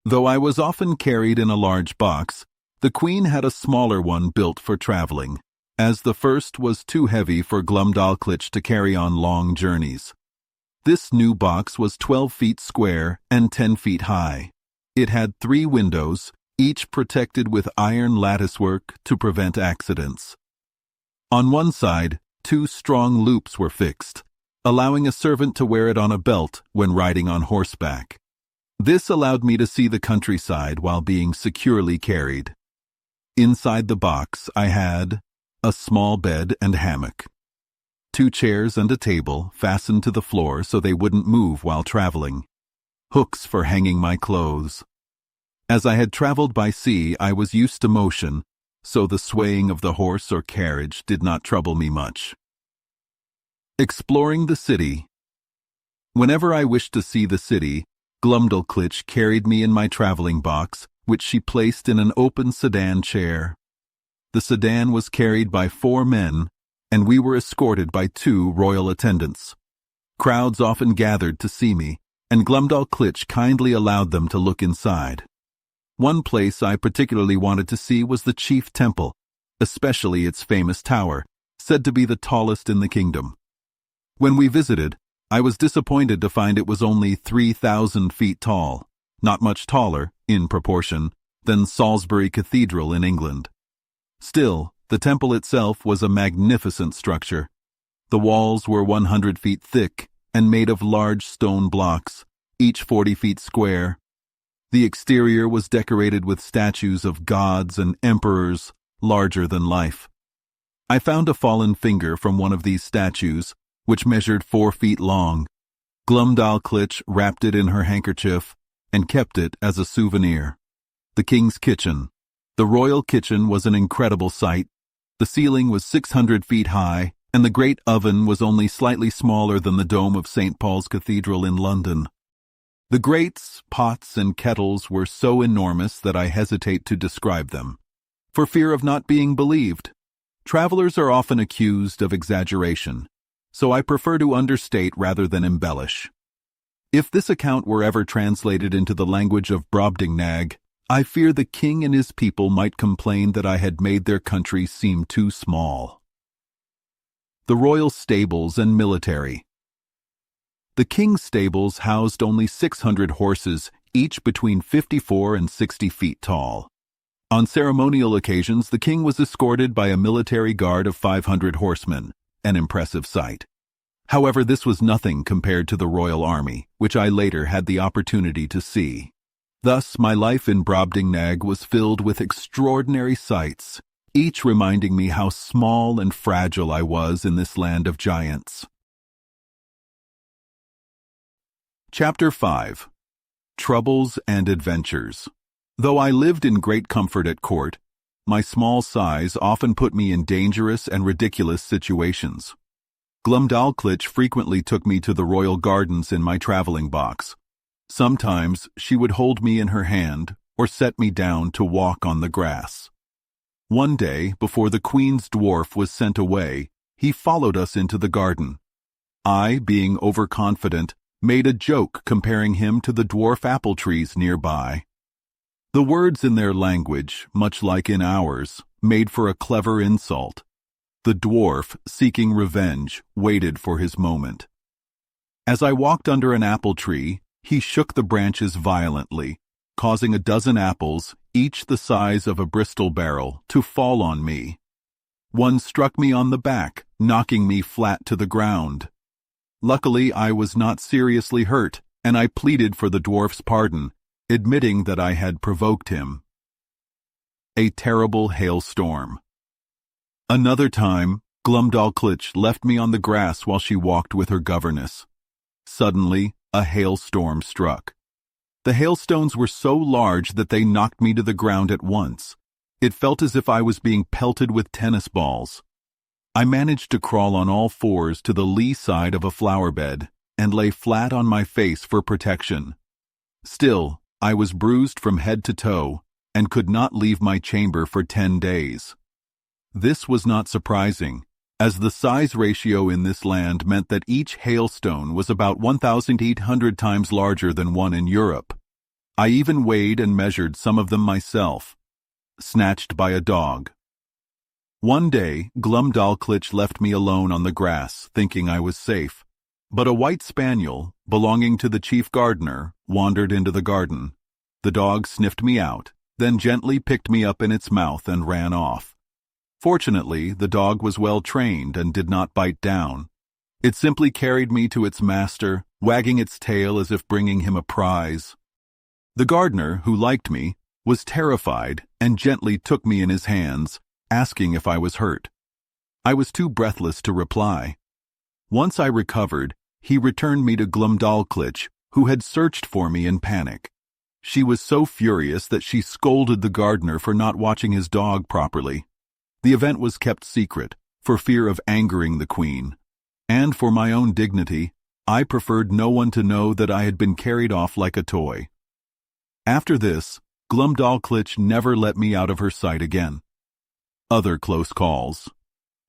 Though I was often carried in a large box, the Queen had a smaller one built for traveling, as the first was too heavy for Glumdalclitch to carry on long journeys. This new box was 12 feet square and 10 feet high. It had 3 windows, each protected with iron latticework to prevent accidents. On one side, 2 strong loops were fixed, allowing a servant to wear it on a belt when riding on horseback. This allowed me to see the countryside while being securely carried. Inside the box, I had a small bed and hammock, 2 chairs and a table fastened to the floor so they wouldn't move while traveling, hooks for hanging my clothes. As I had traveled by sea, I was used to motion, so the swaying of the horse or carriage did not trouble me much. Exploring the city. Whenever I wished to see the city, Glumdalclitch carried me in my traveling box, which she placed in an open sedan chair. The sedan was carried by 4 men, and we were escorted by 2 royal attendants. Crowds often gathered to see me, and Glumdalclitch kindly allowed them to look inside. One place I particularly wanted to see was the chief temple, especially its famous tower, said to be the tallest in the kingdom. When we visited, I was disappointed to find it was only 3,000 feet tall, not much taller, in proportion, than Salisbury Cathedral in England. Still, the temple itself was a magnificent structure. The walls were 100 feet thick and made of large stone blocks, each 40 feet square. The exterior was decorated with statues of gods and emperors, larger than life. I found a fallen finger from one of these statues, which measured 4 feet long. Glumdalclitch wrapped it in her handkerchief and kept it as a souvenir. The king's kitchen. The royal kitchen was an incredible sight. The ceiling was 600 feet high, and the great oven was only slightly smaller than the dome of St. Paul's Cathedral in London. The grates, pots, and kettles were so enormous that I hesitate to describe them, for fear of not being believed. Travelers are often accused of exaggeration, so I prefer to understate rather than embellish. If this account were ever translated into the language of Brobdingnag, I fear the king and his people might complain that I had made their country seem too small. The royal stables and military. The king's stables housed only 600 horses, each between 54 and 60 feet tall. On ceremonial occasions, the king was escorted by a military guard of 500 horsemen, an impressive sight. However, this was nothing compared to the royal army, which I later had the opportunity to see. Thus, my life in Brobdingnag was filled with extraordinary sights, each reminding me how small and fragile I was in this land of giants. Chapter 5. Troubles and Adventures. Though I lived in great comfort at court, my small size often put me in dangerous and ridiculous situations. Glumdalclitch frequently took me to the royal gardens in my traveling box. Sometimes she would hold me in her hand or set me down to walk on the grass. One day, before the Queen's dwarf was sent away, he followed us into the garden. I, being overconfident, made a joke comparing him to the dwarf apple trees nearby. The words in their language, much like in ours, made for a clever insult. The dwarf, seeking revenge, waited for his moment. As I walked under an apple tree, he shook the branches violently, causing a dozen apples, each the size of a Bristol barrel, to fall on me. One struck me on the back, knocking me flat to the ground. Luckily, I was not seriously hurt, and I pleaded for the dwarf's pardon, admitting that I had provoked him. A terrible hailstorm. Another time, Glumdalclitch left me on the grass while she walked with her governess. Suddenly, a hailstorm struck. The hailstones were so large that they knocked me to the ground at once. It felt as if I was being pelted with tennis balls. I managed to crawl on all fours to the lee side of a flower bed and lay flat on my face for protection. Still, I was bruised from head to toe and could not leave my chamber for 10 days. This was not surprising, as the size ratio in this land meant that each hailstone was about 1,800 times larger than one in Europe. I even weighed and measured some of them myself. Snatched by a dog. One day, Glumdalclitch left me alone on the grass, thinking I was safe. But a white spaniel, belonging to the chief gardener, wandered into the garden. The dog sniffed me out, then gently picked me up in its mouth and ran off. Fortunately, the dog was well trained and did not bite down. It simply carried me to its master, wagging its tail as if bringing him a prize. The gardener, who liked me, was terrified and gently took me in his hands, asking if I was hurt. I was too breathless to reply. Once I recovered, he returned me to Glumdalclitch, who had searched for me in panic. She was so furious that she scolded the gardener for not watching his dog properly. The event was kept secret, for fear of angering the Queen. And for my own dignity, I preferred no one to know that I had been carried off like a toy. After this, Glumdalclitch never let me out of her sight again. Other close calls.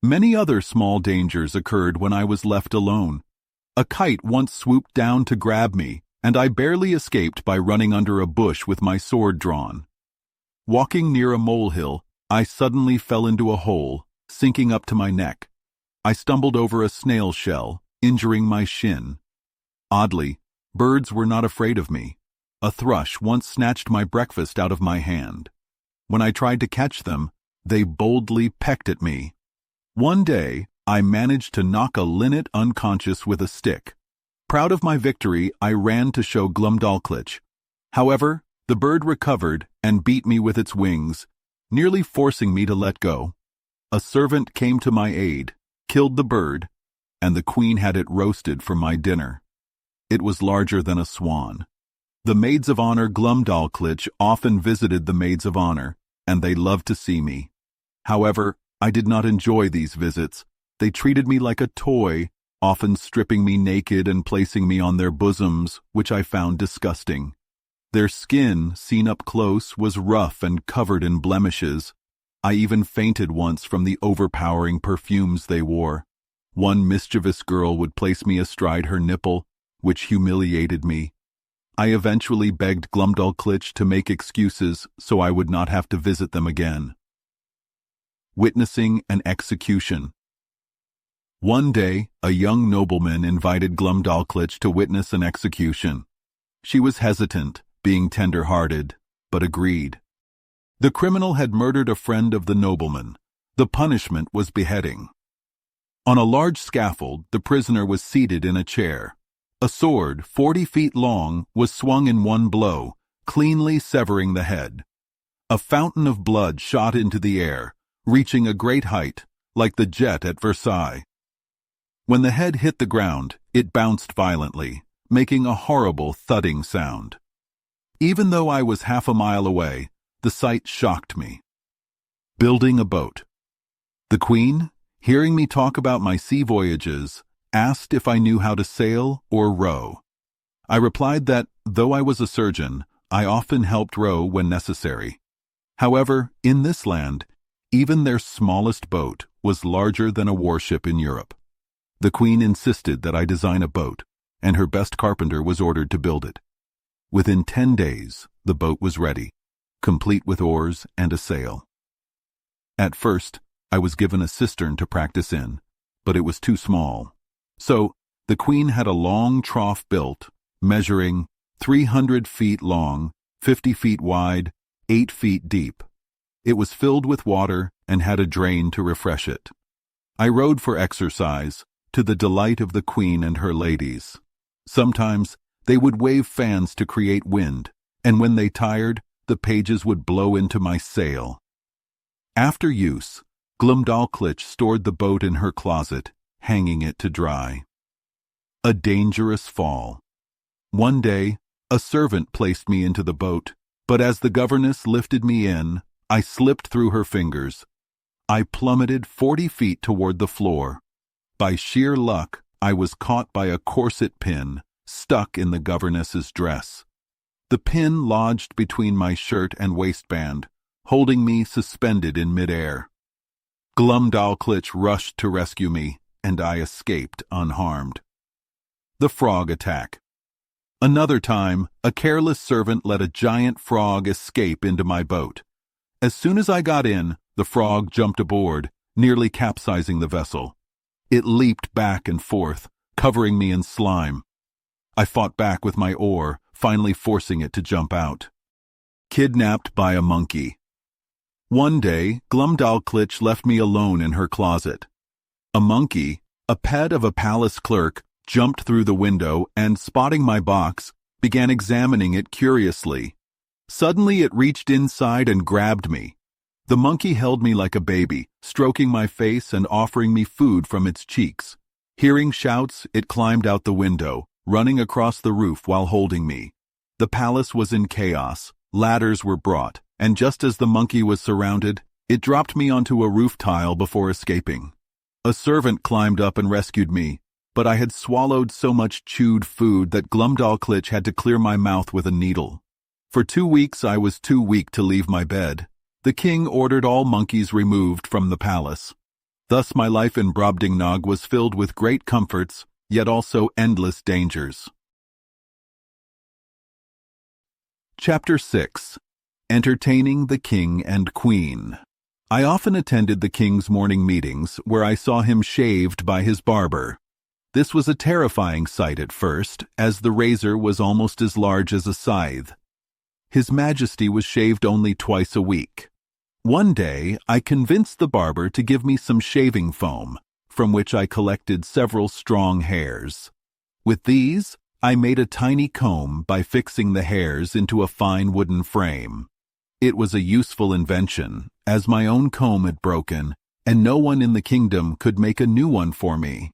Many other small dangers occurred when I was left alone. A kite once swooped down to grab me, and I barely escaped by running under a bush with my sword drawn. Walking near a molehill, I suddenly fell into a hole, sinking up to my neck. I stumbled over a snail shell, injuring my shin. Oddly, birds were not afraid of me. A thrush once snatched my breakfast out of my hand. When I tried to catch them, they boldly pecked at me. One day, I managed to knock a linnet unconscious with a stick. Proud of my victory, I ran to show Glumdalclitch. However, the bird recovered and beat me with its wings, nearly forcing me to let go. A servant came to my aid, killed the bird, and the Queen had it roasted for my dinner. It was larger than a swan. The maids of honor Glumdalclitch often visited the maids of honor, and they loved to see me. However, I did not enjoy these visits. They treated me like a toy, often stripping me naked and placing me on their bosoms, which I found disgusting. Their skin, seen up close, was rough and covered in blemishes. I even fainted once from the overpowering perfumes they wore. One mischievous girl would place me astride her nipple, which humiliated me. I eventually begged Glumdalclitch to make excuses so I would not have to visit them again. Witnessing an execution. One day, a young nobleman invited Glumdalclitch to witness an execution. She was hesitant, being tender-hearted, but agreed. The criminal had murdered a friend of the nobleman. The punishment was beheading. On a large scaffold, the prisoner was seated in a chair. A sword, 40 feet long, was swung in one blow, cleanly severing the head. A fountain of blood shot into the air, reaching a great height, like the jet at Versailles. When the head hit the ground, it bounced violently, making a horrible thudding sound. Even though I was half a mile away, the sight shocked me. Building a boat. The Queen? hearing me talk about my sea voyages, asked if I knew how to sail or row. I replied that, though I was a surgeon, I often helped row when necessary. However, in this land, even their smallest boat was larger than a warship in Europe. The Queen insisted that I design a boat, and her best carpenter was ordered to build it. Within 10 days, the boat was ready, complete with oars and a sail. At first, I was given a cistern to practice in, but it was too small. So, the Queen had a long trough built, measuring 300 feet long, 50 feet wide, 8 feet deep. It was filled with water and had a drain to refresh it. I rowed for exercise, to the delight of the Queen and her ladies. Sometimes they would wave fans to create wind, and when they tired, the pages would blow into my sail. After use, Glumdalclitch stored the boat in her closet, hanging it to dry. A dangerous fall. One day, a servant placed me into the boat, but as the governess lifted me in, I slipped through her fingers. I plummeted 40 feet toward the floor. By sheer luck, I was caught by a corset pin, stuck in the governess's dress. The pin lodged between my shirt and waistband, holding me suspended in midair. Glumdalclitch rushed to rescue me, and I escaped unharmed. The frog attack. Another time, a careless servant let a giant frog escape into my boat. As soon as I got in, the frog jumped aboard, nearly capsizing the vessel. It leaped back and forth, covering me in slime. I fought back with my oar, finally forcing it to jump out. Kidnapped by a monkey. One day, Glumdalclitch left me alone in her closet. A monkey, a pet of a palace clerk, jumped through the window and, spotting my box, began examining it curiously. Suddenly it reached inside and grabbed me. The monkey held me like a baby, stroking my face and offering me food from its cheeks. Hearing shouts, it climbed out the window, running across the roof while holding me. The palace was in chaos. Ladders were brought, and just as the monkey was surrounded, it dropped me onto a roof tile before escaping. A servant climbed up and rescued me, but I had swallowed so much chewed food that Glumdalclitch had to clear my mouth with a needle. For 2 weeks I was too weak to leave my bed. The king ordered all monkeys removed from the palace. Thus my life in Brobdingnag was filled with great comforts, yet also endless dangers. Chapter 6. Entertaining the King and Queen. I often attended the king's morning meetings, where I saw him shaved by his barber. This was a terrifying sight at first, as the razor was almost as large as a scythe. His Majesty was shaved only twice a week. One day, I convinced the barber to give me some shaving foam, from which I collected several strong hairs. With these, I made a tiny comb by fixing the hairs into a fine wooden frame. It was a useful invention, as my own comb had broken, and no one in the kingdom could make a new one for me.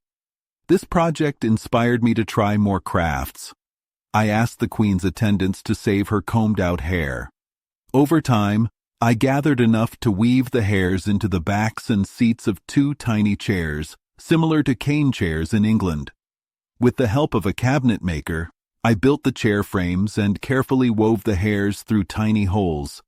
This project inspired me to try more crafts. I asked the Queen's attendants to save her combed-out hair. Over time, I gathered enough to weave the hairs into the backs and seats of 2 tiny chairs, similar to cane chairs in England. With the help of a cabinet maker, I built the chair frames and carefully wove the hairs through tiny holes.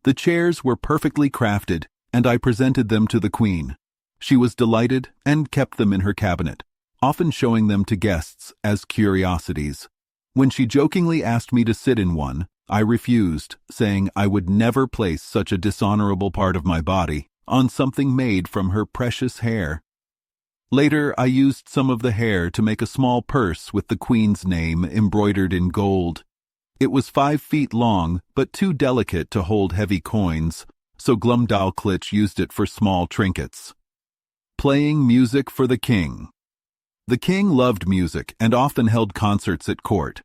The chairs were perfectly crafted, and I presented them to the Queen. She was delighted and kept them in her cabinet, often showing them to guests as curiosities. When she jokingly asked me to sit in one, I refused, saying I would never place such a dishonorable part of my body on something made from her precious hair. Later, I used some of the hair to make a small purse with the Queen's name embroidered in gold. It was 5 feet long, but too delicate to hold heavy coins, so Glumdalclitch used it for small trinkets. Playing music for the king. The king loved music and often held concerts at court.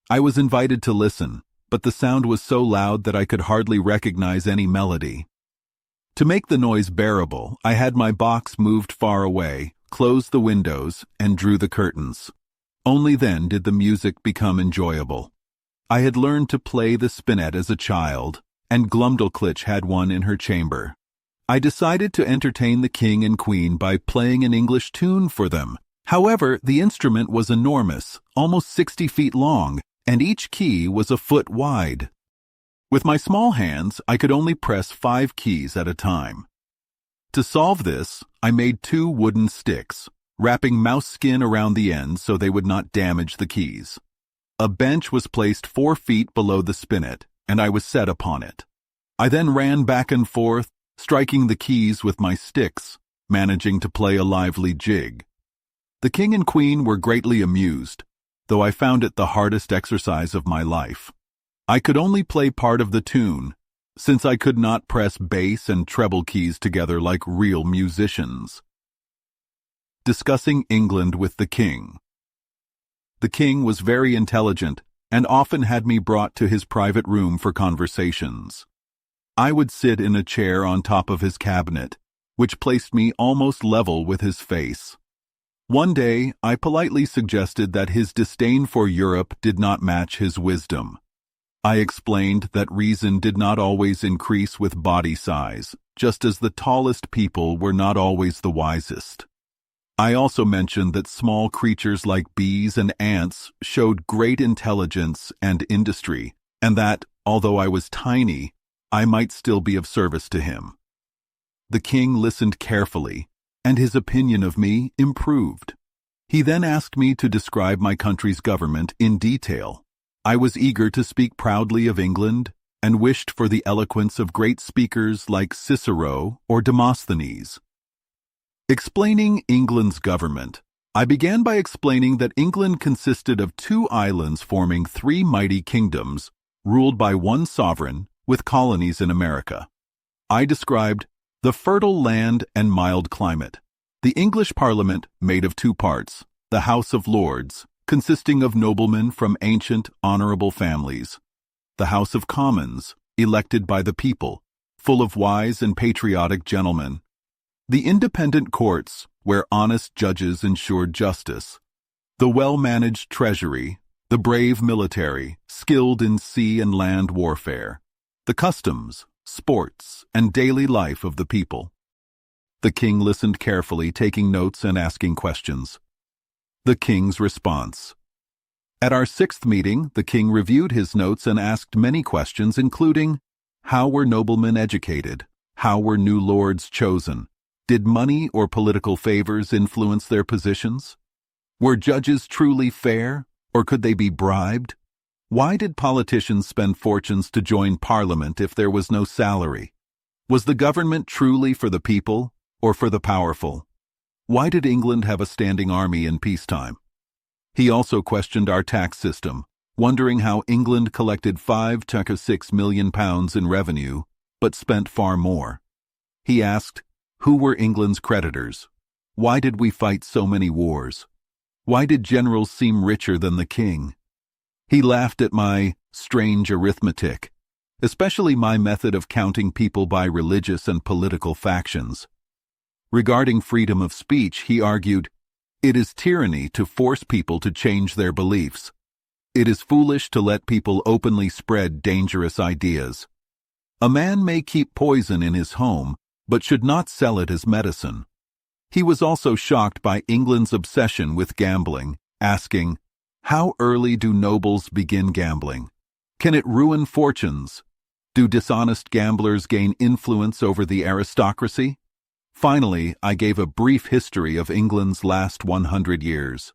I was invited to listen, but the sound was so loud that I could hardly recognize any melody. To make the noise bearable, I had my box moved far away, closed the windows, and drew the curtains. Only then did the music become enjoyable. I had learned to play the spinet as a child, and Glumdalclitch had one in her chamber. I decided to entertain the king and queen by playing an English tune for them. However, the instrument was enormous, almost 60 feet long, and each key was a foot wide. With my small hands, I could only press 5 keys at a time. To solve this, I made 2 wooden sticks, wrapping mouse skin around the ends so they would not damage the keys. A bench was placed 4 feet below the spinet, and I was set upon it. I then ran back and forth, striking the keys with my sticks, managing to play a lively jig. The king and queen were greatly amused, though I found it the hardest exercise of my life. I could only play part of the tune, since I could not press bass and treble keys together like real musicians. Discussing England with the king. The king was very intelligent and often had me brought to his private room for conversations. I would sit in a chair on top of his cabinet, which placed me almost level with his face. One day, I politely suggested that his disdain for Europe did not match his wisdom. I explained that reason did not always increase with body size, just as the tallest people were not always the wisest. I also mentioned that small creatures like bees and ants showed great intelligence and industry, and that, although I was tiny, I might still be of service to him. The king listened carefully, and his opinion of me improved. He then asked me to describe my country's government in detail. I was eager to speak proudly of England and wished for the eloquence of great speakers like Cicero or Demosthenes. Explaining England's government, I began by explaining that England consisted of 2 islands forming 3 mighty kingdoms, ruled by one sovereign, with colonies in America. I described the fertile land and mild climate, the English Parliament made of 2 parts, the House of Lords, consisting of noblemen from ancient, honorable families, the House of Commons, elected by the people, full of wise and patriotic gentlemen, the independent courts, where honest judges ensured justice, the well-managed treasury, the brave military, skilled in sea and land warfare, the customs, sports, and daily life of the people. The king listened carefully, taking notes and asking questions. The king's response. At our 6th meeting, the king reviewed his notes and asked many questions, including, how were noblemen educated? How were new lords chosen? Did money or political favors influence their positions? Were judges truly fair, or could they be bribed? Why did politicians spend fortunes to join parliament if there was no salary? Was the government truly for the people, or for the powerful? Why did England have a standing army in peacetime? He also questioned our tax system, wondering how England collected £5 to £6 million in revenue, but spent far more. He asked, who were England's creditors? Why did we fight so many wars? Why did generals seem richer than the king? He laughed at my strange arithmetic, especially my method of counting people by religious and political factions. Regarding freedom of speech, he argued, it is tyranny to force people to change their beliefs. It is foolish to let people openly spread dangerous ideas. A man may keep poison in his home, but should not sell it as medicine. He was also shocked by England's obsession with gambling, asking, how early do nobles begin gambling? Can it ruin fortunes? Do dishonest gamblers gain influence over the aristocracy? Finally, I gave a brief history of England's last 100 years.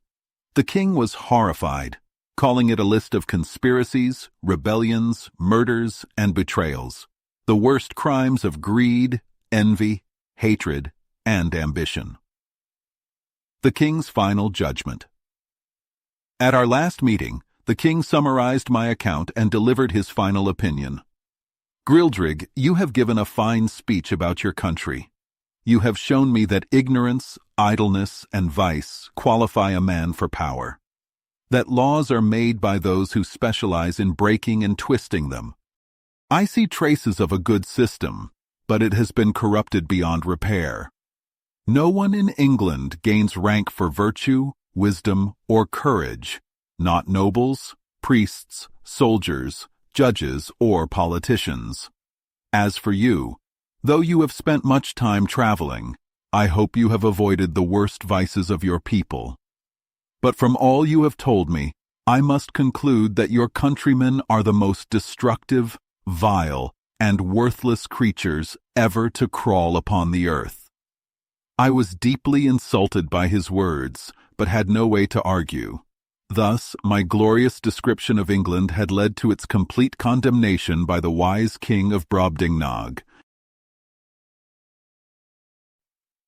The king was horrified, calling it a list of conspiracies, rebellions, murders, and betrayals, the worst crimes of greed, envy, hatred, and ambition. The king's final judgment. At our last meeting, the king summarized my account and delivered his final opinion. Grildrig, you have given a fine speech about your country. You have shown me that ignorance, idleness, and vice qualify a man for power. That laws are made by those who specialize in breaking and twisting them. I see traces of a good system, but it has been corrupted beyond repair. No one in England gains rank for virtue, wisdom, or courage, not nobles, priests, soldiers, judges, or politicians. As for you, Though you have spent much time traveling, I hope you have avoided the worst vices of your people. But from all you have told me, I must conclude that your countrymen are the most destructive, vile, and worthless creatures ever to crawl upon the earth." I was deeply insulted by his words, but had no way to argue. Thus, my glorious description of England had led to its complete condemnation by the wise king of Brobdingnag.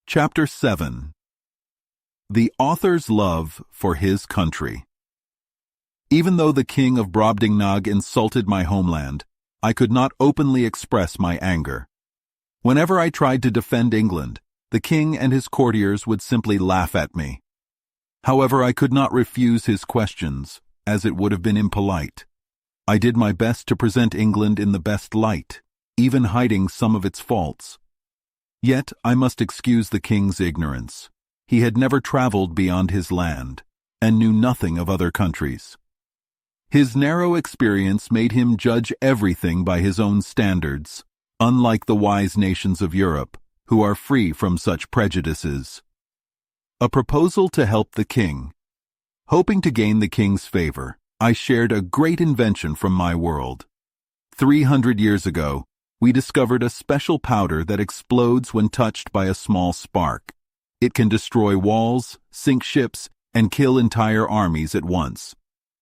Chapter 7. The author's love for his country. Even though the king of Brobdingnag insulted my homeland, I could not openly express my anger. Whenever I tried to defend England, the king and his courtiers would simply laugh at me. However, I could not refuse his questions, as it would have been impolite. I did my best to present England in the best light, even hiding some of its faults. Yet I must excuse the king's ignorance. He had never traveled beyond his land, and knew nothing of other countries. His narrow experience made him judge everything by his own standards, unlike the wise nations of Europe, who are free from such prejudices. A proposal to help the king. Hoping to gain the king's favor, I shared a great invention from my world. 300 years ago, we discovered a special powder that explodes when touched by a small spark. It can destroy walls, sink ships, and kill entire armies at once.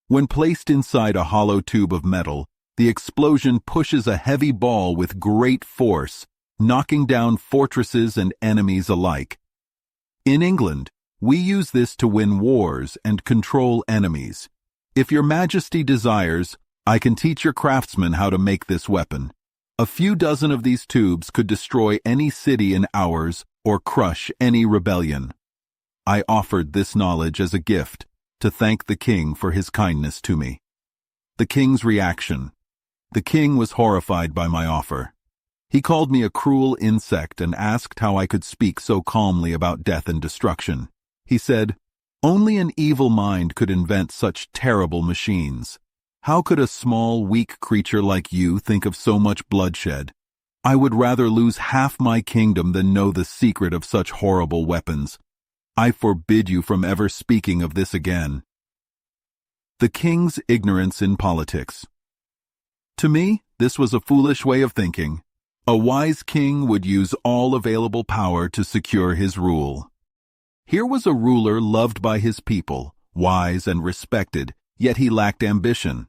When placed inside a hollow tube of metal, the explosion pushes a heavy ball with great force, knocking down fortresses and enemies alike. In England, we use this to win wars and control enemies. If your majesty desires, I can teach your craftsmen how to make this weapon. A few dozen of these tubes could destroy any city in hours or crush any rebellion. I offered this knowledge as a gift to thank the king for his kindness to me. The king's reaction. The king was horrified by my offer. He called me a cruel insect and asked how I could speak so calmly about death and destruction. He said, "Only an evil mind could invent such terrible machines. How could a small, weak creature like you think of so much bloodshed? I would rather lose half my kingdom than know the secret of such horrible weapons. I forbid you from ever speaking of this again." The king's ignorance in politics. To me, this was a foolish way of thinking. A wise king would use all available power to secure his rule. Here was a ruler loved by his people, wise and respected, yet he lacked ambition.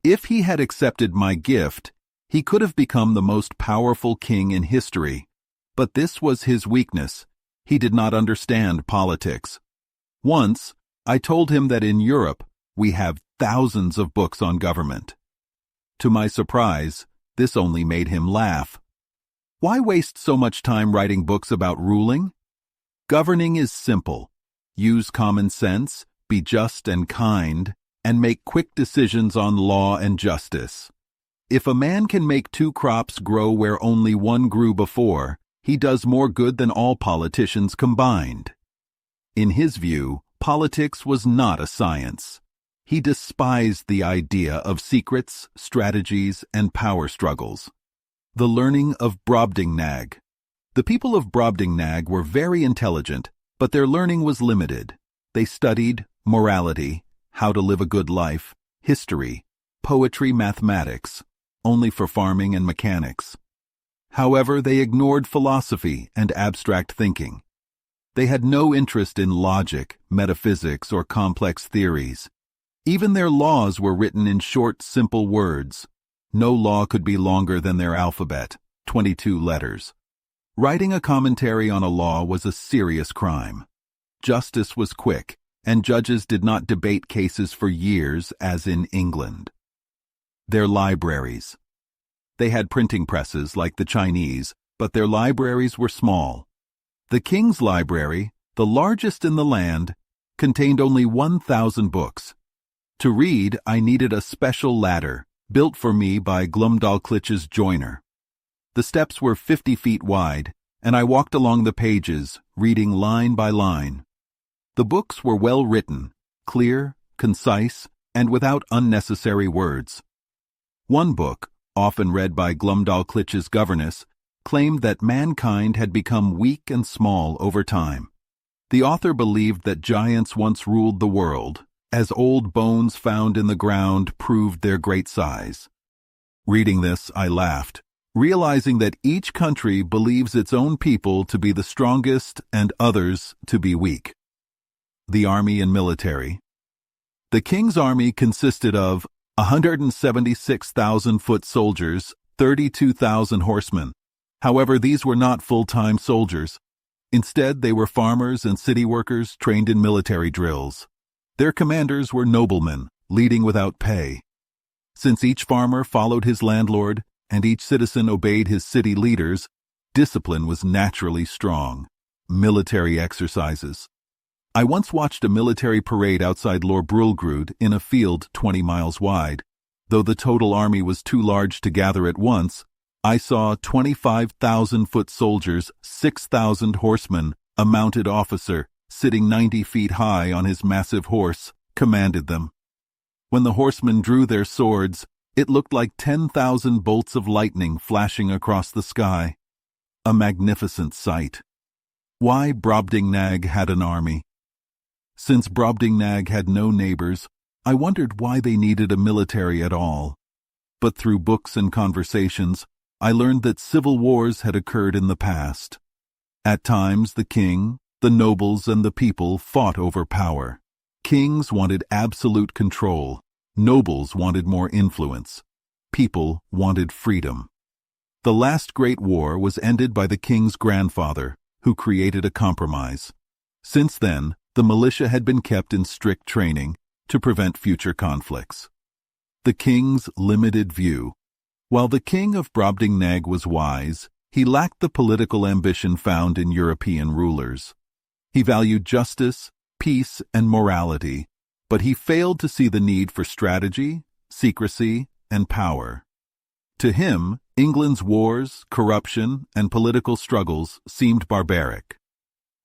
If he had accepted my gift, he could have become the most powerful king in history. But this was his weakness. He did not understand politics. Once, I told him that in Europe, we have thousands of books on government. To my surprise, this only made him laugh. Why waste so much time writing books about ruling? Governing is simple. Use common sense, be just and kind, and make quick decisions on law and justice. If a man can make 2 crops grow where only 1 grew before, he does more good than all politicians combined. In his view, politics was not a science. He despised the idea of secrets, strategies, and power struggles. The learning of Brobdingnag. The people of Brobdingnag were very intelligent, but their learning was limited. They studied morality, how to live a good life, history, poetry, mathematics, only for farming and mechanics. However, they ignored philosophy and abstract thinking. They had no interest in logic, metaphysics, or complex theories. Even their laws were written in short, simple words. No law could be longer than their alphabet, 22 letters. Writing a commentary on a law was a serious crime. Justice was quick, and judges did not debate cases for years as in England. Their libraries. They had printing presses like the Chinese, but their libraries were small. The king's library, the largest in the land, contained only 1,000 books. To read, I needed a special ladder, built for me by Glumdalclich's joiner. The steps were 50 feet wide, and I walked along the pages, reading line by line. The books were well written, clear, concise, and without unnecessary words. One book, often read by Glumdalclich's governess, claimed that mankind had become weak and small over time. The author believed that giants once ruled the world, as old bones found in the ground proved their great size. Reading this, I laughed, realizing that each country believes its own people to be the strongest and others to be weak. The army and military. The king's army consisted of 176,000 foot soldiers, 32,000 horsemen. However, these were not full-time soldiers. Instead, they were farmers and city workers trained in military drills. Their commanders were noblemen, leading without pay. Since each farmer followed his landlord and each citizen obeyed his city leaders, discipline was naturally strong. Military exercises. I once watched a military parade outside Lilliputians in a field 20 miles wide. Though the total army was too large to gather at once, I saw 25,000 foot soldiers, 6,000 horsemen, a mounted officer, sitting 90 feet high on his massive horse, commanded them. When the horsemen drew their swords, it looked like 10,000 bolts of lightning flashing across the sky. A magnificent sight. Why Brobdingnag had an army? Since Brobdingnag had no neighbors, I wondered why they needed a military at all. But through books and conversations, I learned that civil wars had occurred in the past. At times, the king, the nobles, and the people fought over power. Kings wanted absolute control. Nobles wanted more influence. People wanted freedom. The last great war was ended by the king's grandfather, who created a compromise. Since then, the militia had been kept in strict training to prevent future conflicts. The king's limited view. While the king of Brobdingnag was wise, he lacked the political ambition found in European rulers. He valued justice, peace, and morality, but he failed to see the need for strategy, secrecy, and power. To him, England's wars, corruption, and political struggles seemed barbaric.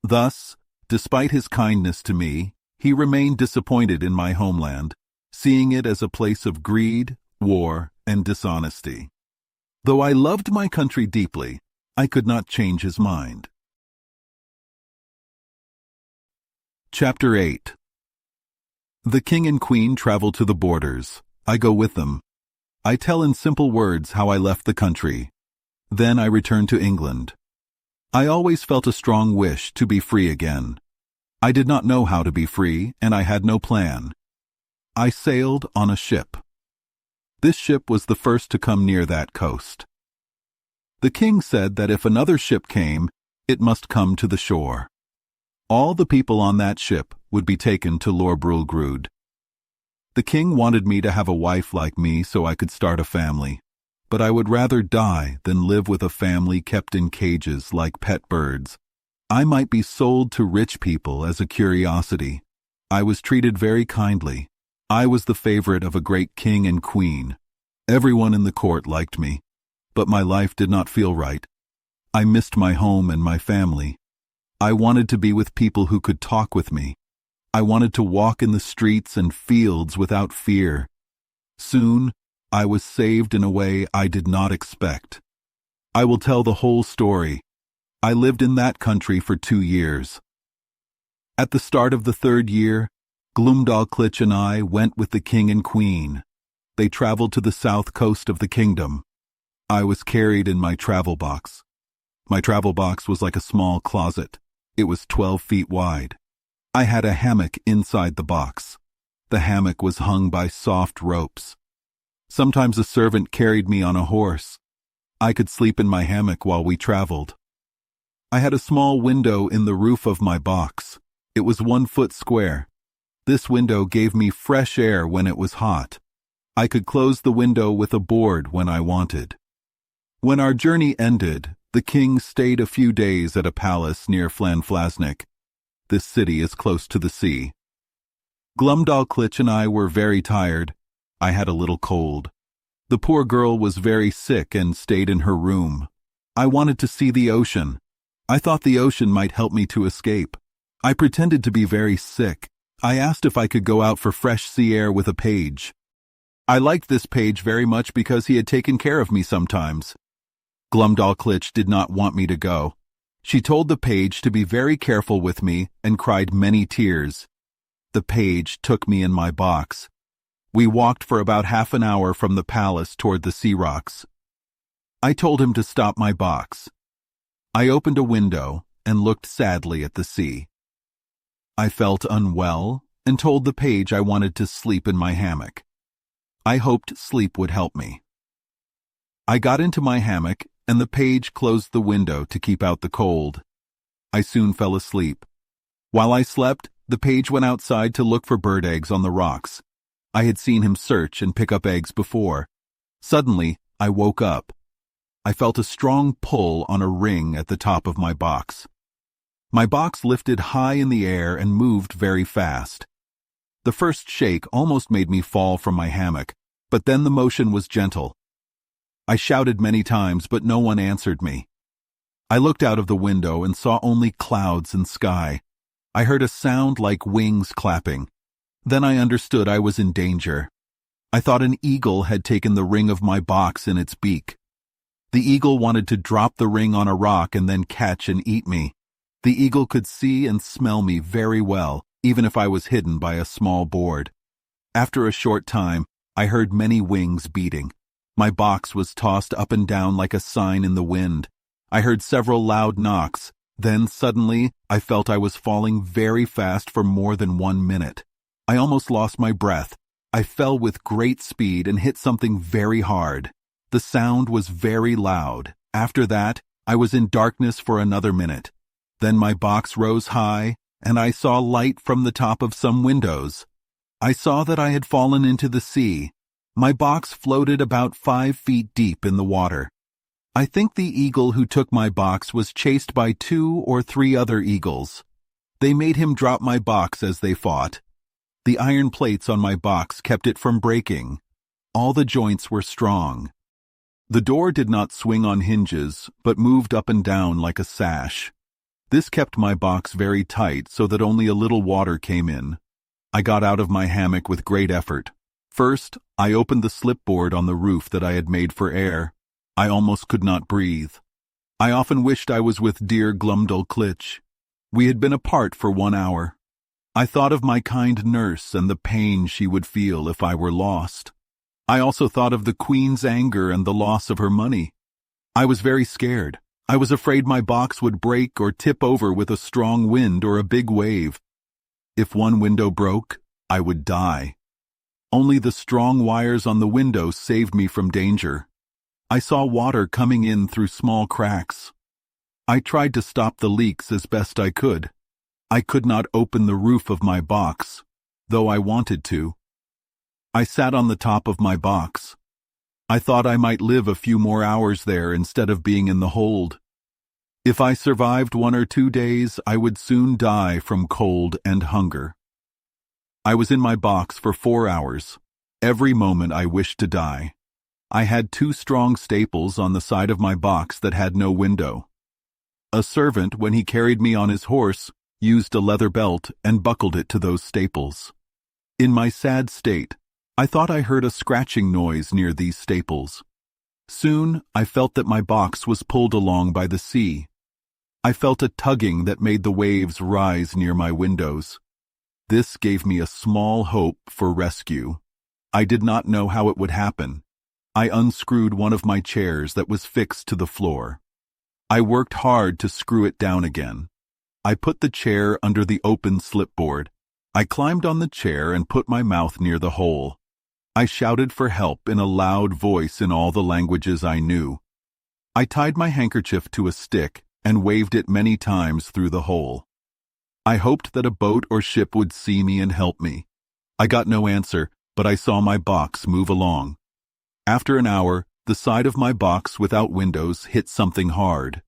Thus, despite his kindness to me, he remained disappointed in my homeland, seeing it as a place of greed, war, and dishonesty. Though I loved my country deeply, I could not change his mind. Chapter 8. The king and queen travel to the borders. I go with them. I tell in simple words how I left the country. Then I return to England. I always felt a strong wish to be free again. I did not know how to be free, and I had no plan. I sailed on a ship. This ship was the first to come near that coast. The king said that if another ship came, it must come to the shore. All the people on that ship would be taken to Lilliputians. The king wanted me to have a wife like me so I could start a family, but I would rather die than live with a family kept in cages like pet birds. I might be sold to rich people as a curiosity. I was treated very kindly. I was the favorite of a great king and queen. Everyone in the court liked me, but my life did not feel right. I missed my home and my family. I wanted to be with people who could talk with me. I wanted to walk in the streets and fields without fear. Soon, I was saved in a way I did not expect. I will tell the whole story. I lived in that country for 2 years. At the start of the 3rd year, Glumdalclitch and I went with the king and queen. They traveled to the south coast of the kingdom. I was carried in my travel box. My travel box was like a small closet. It was 12 feet wide. I had a hammock inside the box. The hammock was hung by soft ropes. Sometimes a servant carried me on a horse. I could sleep in my hammock while we traveled. I had a small window in the roof of my box. It was 1 foot square. This window gave me fresh air when it was hot. I could close the window with a board when I wanted. When our journey ended, the king stayed a few days at a palace near Llanflasnick. This city is close to the sea. Glumdalclitch and I were very tired. I had a little cold. The poor girl was very sick and stayed in her room. I wanted to see the ocean. I thought the ocean might help me to escape. I pretended to be very sick. I asked if I could go out for fresh sea air with a page. I liked this page very much because he had taken care of me sometimes. Glumdalclitch did not want me to go. She told the page to be very careful with me and cried many tears. The page took me in my box. We walked for about half an hour from the palace toward the sea rocks. I told him to stop my box. I opened a window and looked sadly at the sea. I felt unwell and told the page I wanted to sleep in my hammock. I hoped sleep would help me. I got into my hammock and the page closed the window to keep out the cold. I soon fell asleep. While I slept, the page went outside to look for bird eggs on the rocks. I had seen him search and pick up eggs before. Suddenly, I woke up. I felt a strong pull on a ring at the top of my box. My box lifted high in the air and moved very fast. The first shake almost made me fall from my hammock, but then the motion was gentle. I shouted many times, but no one answered me. I looked out of the window and saw only clouds and sky. I heard a sound like wings clapping. Then I understood I was in danger. I thought an eagle had taken the ring of my box in its beak. The eagle wanted to drop the ring on a rock and then catch and eat me. The eagle could see and smell me very well, even if I was hidden by a small board. After a short time, I heard many wings beating. My box was tossed up and down like a sign in the wind. I heard several loud knocks. Then suddenly, I felt I was falling very fast for more than 1 minute. I almost lost my breath. I fell with great speed and hit something very hard. The sound was very loud. After that, I was in darkness for another minute. Then my box rose high, and I saw light from the top of some windows. I saw that I had fallen into the sea. My box floated about 5 feet deep in the water. I think the eagle who took my box was chased by 2 or 3 other eagles. They made him drop my box as they fought. The iron plates on my box kept it from breaking. All the joints were strong. The door did not swing on hinges, but moved up and down like a sash. This kept my box very tight so that only a little water came in. I got out of my hammock with great effort. First, I opened the slipboard on the roof that I had made for air. I almost could not breathe. I often wished I was with dear Glumdalclitch. We had been apart for 1 hour. I thought of my kind nurse and the pain she would feel if I were lost. I also thought of the Queen's anger and the loss of her money. I was very scared. I was afraid my box would break or tip over with a strong wind or a big wave. If one window broke, I would die. Only the strong wires on the window saved me from danger. I saw water coming in through small cracks. I tried to stop the leaks as best I could. I could not open the roof of my box, though I wanted to. I sat on the top of my box. I thought I might live a few more hours there instead of being in the hold. If I survived 1 or 2 days, I would soon die from cold and hunger. I was in my box for 4 hours. Every moment I wished to die. I had 2 strong staples on the side of my box that had no window. A servant, when he carried me on his horse, used a leather belt and buckled it to those staples. In my sad state, I thought I heard a scratching noise near these staples. Soon, I felt that my box was pulled along by the sea. I felt a tugging that made the waves rise near my windows. This gave me a small hope for rescue. I did not know how it would happen. I unscrewed one of my chairs that was fixed to the floor. I worked hard to screw it down again. I put the chair under the open slipboard. I climbed on the chair and put my mouth near the hole. I shouted for help in a loud voice in all the languages I knew. I tied my handkerchief to a stick and waved it many times through the hole. I hoped that a boat or ship would see me and help me. I got no answer, but I saw my box move along. After an hour, the side of my box without windows hit something hard.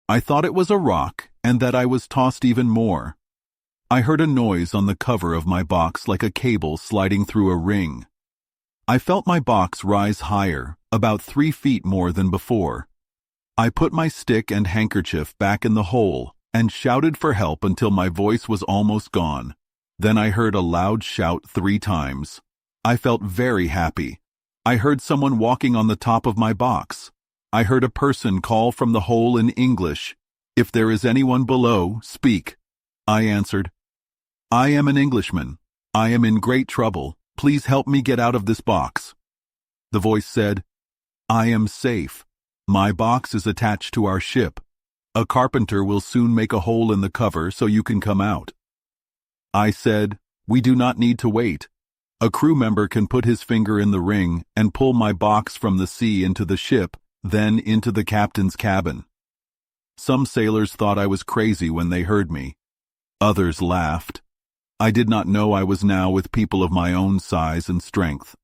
I thought it was a rock and that I was tossed even more. I heard a noise on the cover of my box like a cable sliding through a ring. I felt my box rise higher, about 3 feet more than before. I put my stick and handkerchief back in the hole and shouted for help until my voice was almost gone. Then I heard a loud shout 3 times. I felt very happy. I heard someone walking on the top of my box. I heard a person call from the hole in English, "If there is anyone below, speak." I answered, "I am an Englishman. I am in great trouble. Please help me get out of this box." The voice said, "I am safe. My box is attached to our ship. A carpenter will soon make a hole in the cover so you can come out." I said, "We do not need to wait. A crew member can put his finger in the ring and pull my box from the sea into the ship, then into the captain's cabin." Some sailors thought I was crazy when they heard me. Others laughed. I did not know I was now with people of my own size and strength.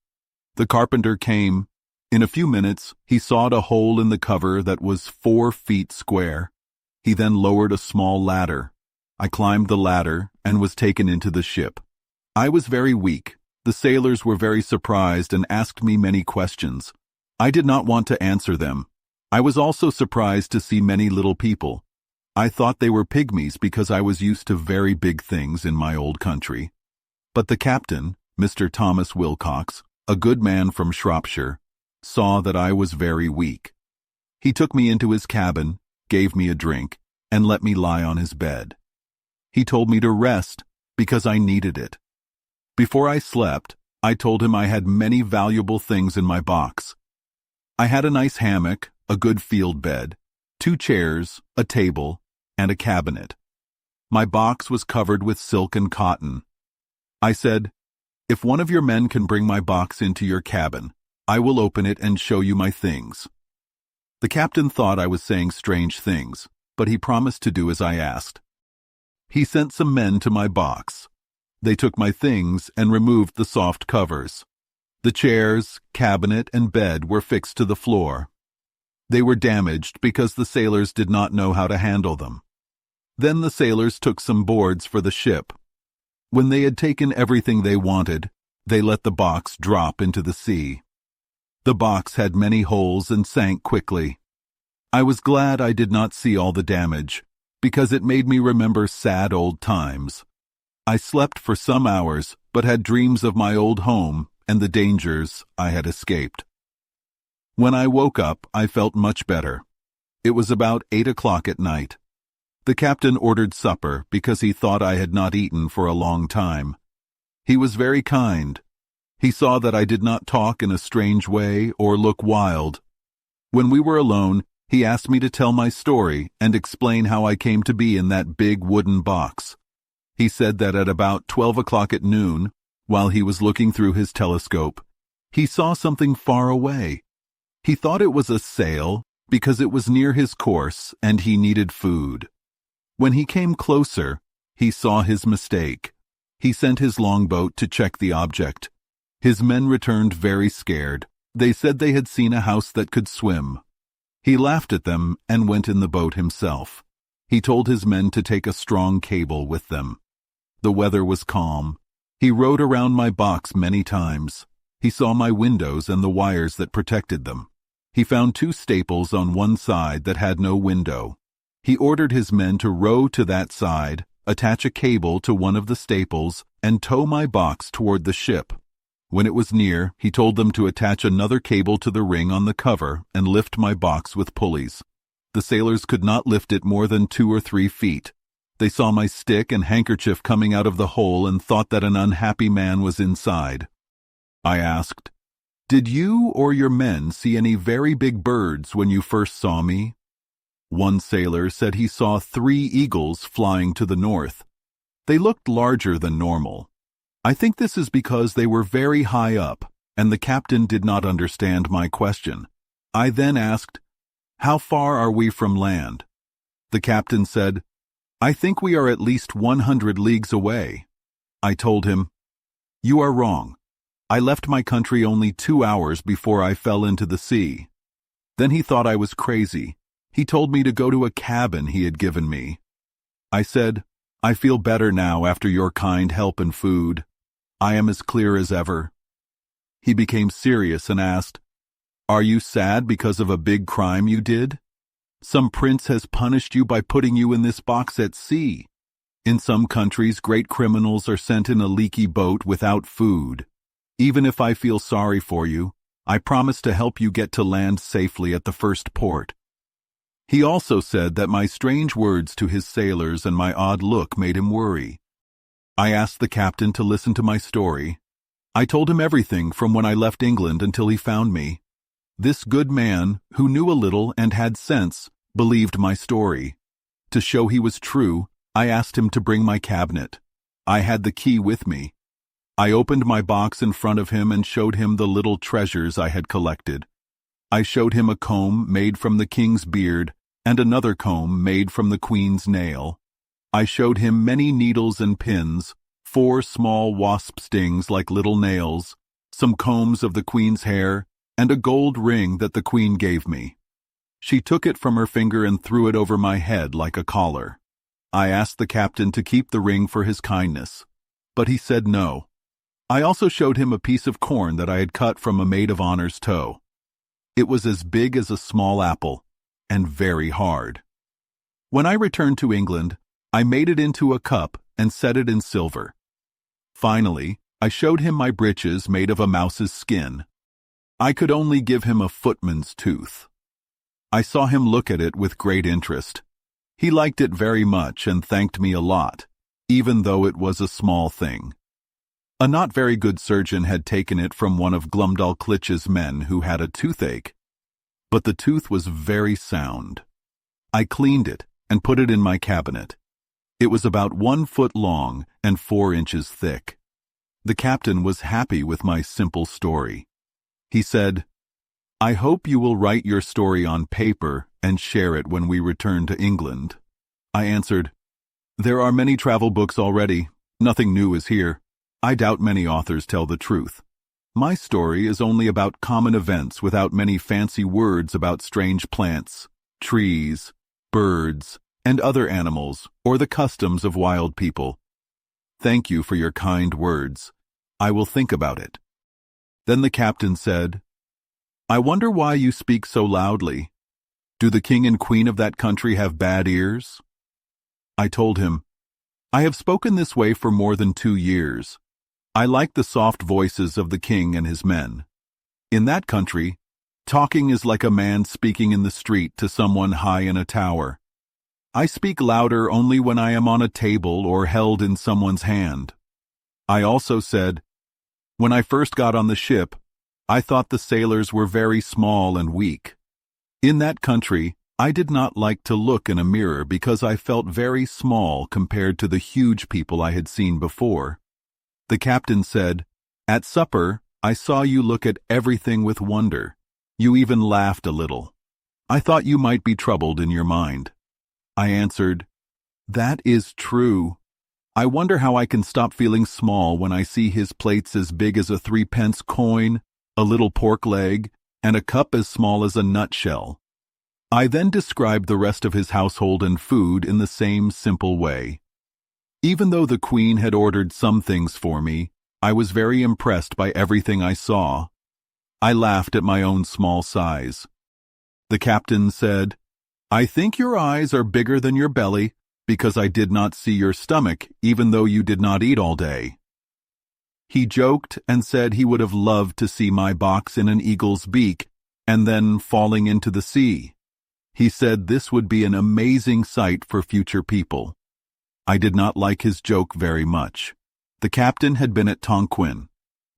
The carpenter came. In a few minutes, he sawed a hole in the cover that was 4 feet square. He then lowered a small ladder. I climbed the ladder and was taken into the ship. I was very weak. The sailors were very surprised and asked me many questions. I did not want to answer them. I was also surprised to see many little people. I thought they were pygmies because I was used to very big things in my old country. But the captain, Mr. Thomas Wilcox, a good man from Shropshire, saw that I was very weak. He took me into his cabin, gave me a drink, and let me lie on his bed. He told me to rest because I needed it. Before I slept, I told him I had many valuable things in my box. I had a nice hammock, a good field bed, 2 chairs, a table, and a cabinet. My box was covered with silk and cotton. I said, "If one of your men can bring my box into your cabin, I will open it and show you my things." The captain thought I was saying strange things, but he promised to do as I asked. He sent some men to my box. They took my things and removed the soft covers. The chairs, cabinet, and bed were fixed to the floor. They were damaged because the sailors did not know how to handle them. Then the sailors took some boards for the ship. When they had taken everything they wanted, they let the box drop into the sea. The box had many holes and sank quickly. I was glad I did not see all the damage, because it made me remember sad old times. I slept for some hours, but had dreams of my old home and the dangers I had escaped. When I woke up, I felt much better. It was about 8 o'clock at night. The captain ordered supper because he thought I had not eaten for a long time. He was very kind. He saw that I did not talk in a strange way or look wild. When we were alone, he asked me to tell my story and explain how I came to be in that big wooden box. He said that at about 12 o'clock at noon, while he was looking through his telescope, he saw something far away. He thought it was a sail because it was near his course and he needed food. When he came closer, he saw his mistake. He sent his longboat to check the object. His men returned very scared. They said they had seen a house that could swim. He laughed at them and went in the boat himself. He told his men to take a strong cable with them. The weather was calm. He rowed around my box many times. He saw my windows and the wires that protected them. He found 2 staples on one side that had no window. He ordered his men to row to that side, attach a cable to one of the staples, and tow my box toward the ship. When it was near, he told them to attach another cable to the ring on the cover and lift my box with pulleys. The sailors could not lift it more than 2 or 3 feet. They saw my stick and handkerchief coming out of the hole and thought that an unhappy man was inside. I asked, "Did you or your men see any very big birds when you first saw me?" One sailor said he saw 3 eagles flying to the north. They looked larger than normal. I think this is because they were very high up, and the captain did not understand my question. I then asked, "How far are we from land?" The captain said, "I think we are at least 100 leagues away." I told him, "You are wrong. I left my country only 2 hours before I fell into the sea." Then he thought I was crazy. He told me to go to a cabin he had given me. I said, "I feel better now after your kind help and food. I am as clear as ever." He became serious and asked, "Are you sad because of a big crime you did? Some prince has punished you by putting you in this box at sea. In some countries, great criminals are sent in a leaky boat without food. Even if I feel sorry for you, I promise to help you get to land safely at the first port." He also said that my strange words to his sailors and my odd look made him worry. I asked the captain to listen to my story. I told him everything from when I left England until he found me. This good man, who knew a little and had sense, believed my story. To show he was true, I asked him to bring my cabinet. I had the key with me. I opened my box in front of him and showed him the little treasures I had collected. I showed him a comb made from the king's beard and another comb made from the queen's nail. I showed him many needles and pins, 4 small wasp stings like little nails, some combs of the queen's hair, and a gold ring that the queen gave me. She took it from her finger and threw it over my head like a collar. I asked the captain to keep the ring for his kindness, but he said no. I also showed him a piece of corn that I had cut from a maid of honor's toe. It was as big as a small apple, and very hard. When I returned to England, I made it into a cup and set it in silver. Finally, I showed him my breeches made of a mouse's skin. I could only give him a footman's tooth. I saw him look at it with great interest. He liked it very much and thanked me a lot, even though it was a small thing. A not very good surgeon had taken it from one of Glumdalclitch's men who had a toothache, but the tooth was very sound. I cleaned it and put it in my cabinet. It was about 1 foot long and 4 inches thick. The captain was happy with my simple story. He said, "I hope you will write your story on paper and share it when we return to England." I answered, "There are many travel books already. Nothing new is here. I doubt many authors tell the truth. My story is only about common events without many fancy words about strange plants, trees, birds, and other animals, or the customs of wild people. Thank you for your kind words. I will think about it." Then the captain said, "I wonder why you speak so loudly. Do the king and queen of that country have bad ears?" I told him, "I have spoken this way for more than 2 years. I like the soft voices of the king and his men. In that country, talking is like a man speaking in the street to someone high in a tower. I speak louder only when I am on a table or held in someone's hand." I also said, "When I first got on the ship, I thought the sailors were very small and weak. In that country, I did not like to look in a mirror because I felt very small compared to the huge people I had seen before." The captain said, "At supper, I saw you look at everything with wonder. You even laughed a little. I thought you might be troubled in your mind." I answered, "That is true. I wonder how I can stop feeling small when I see his plates as big as a 3-pence coin, a little pork leg, and a cup as small as a nutshell." I then described the rest of his household and food in the same simple way. Even though the queen had ordered some things for me, I was very impressed by everything I saw. I laughed at my own small size. The captain said, "I think your eyes are bigger than your belly, because I did not see your stomach, even though you did not eat all day." He joked and said he would have loved to see my box in an eagle's beak and then falling into the sea. He said this would be an amazing sight for future people. I did not like his joke very much. The captain had been at Tonquin.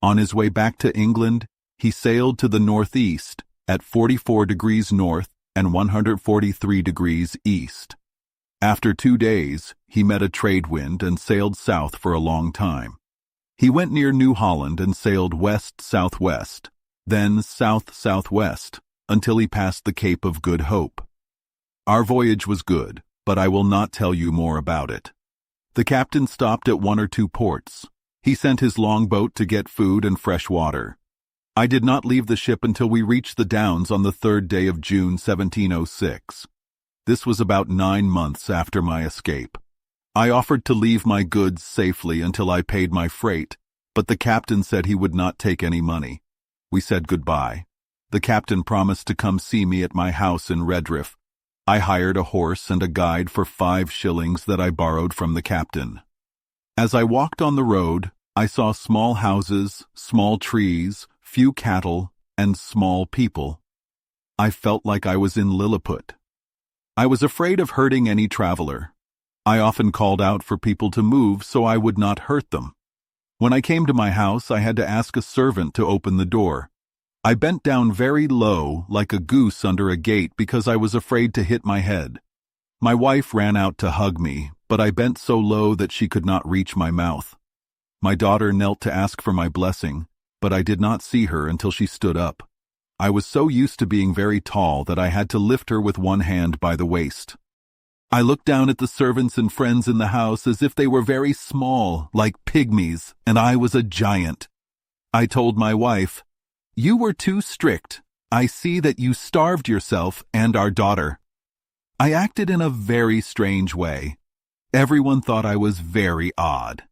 On his way back to England, he sailed to the northeast at 44 degrees north and 143 degrees east. After 2 days, he met a trade wind and sailed south for a long time. He went near New Holland and sailed west-southwest, then south-southwest, until he passed the Cape of Good Hope. Our voyage was good, but I will not tell you more about it. The captain stopped at 1 or 2 ports. He sent his longboat to get food and fresh water. I did not leave the ship until we reached the Downs on the 3rd day of June 1706. This was about 9 months after my escape. I offered to leave my goods safely until I paid my freight, but the captain said he would not take any money. We said goodbye. The captain promised to come see me at my house in Redriff. I hired a horse and a guide for 5 shillings that I borrowed from the captain. As I walked on the road, I saw small houses, small trees, few cattle, and small people. I felt like I was in Lilliput. I was afraid of hurting any traveler. I often called out for people to move so I would not hurt them. When I came to my house, I had to ask a servant to open the door. I bent down very low, like a goose under a gate, because I was afraid to hit my head. My wife ran out to hug me, but I bent so low that she could not reach my mouth. My daughter knelt to ask for my blessing, but I did not see her until she stood up. I was so used to being very tall that I had to lift her with one hand by the waist. I looked down at the servants and friends in the house as if they were very small, like pygmies, and I was a giant. I told my wife, "You were too strict. I see that you starved yourself and our daughter." I acted in a very strange way. Everyone thought I was very odd.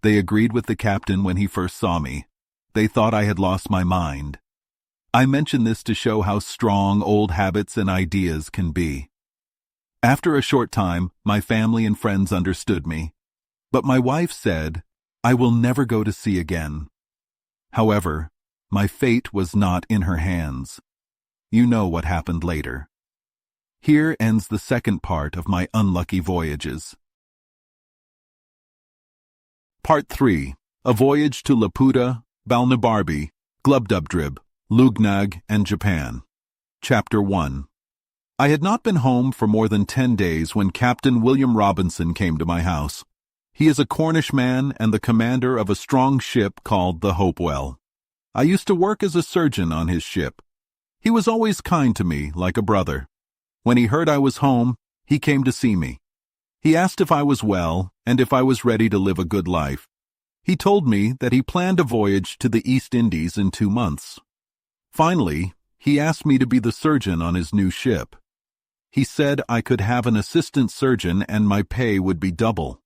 They agreed with the captain when he first saw me. They thought I had lost my mind. I mention this to show how strong old habits and ideas can be. After a short time, my family and friends understood me. But my wife said, "I will never go to sea again." However, my fate was not in her hands. You know what happened later. Here ends the second part of my unlucky voyages. Part 3. A Voyage to Laputa, Balnibarbi, Glubbdubdrib, Lugnag, and Japan. Chapter 1. I had not been home for more than 10 days when Captain William Robinson came to my house. He is a Cornish man and the commander of a strong ship called the Hopewell. I used to work as a surgeon on his ship. He was always kind to me, like a brother. When he heard I was home, he came to see me. He asked if I was well and if I was ready to live a good life. He told me that he planned a voyage to the East Indies in 2 months. Finally, he asked me to be the surgeon on his new ship. He said I could have an assistant surgeon and my pay would be double.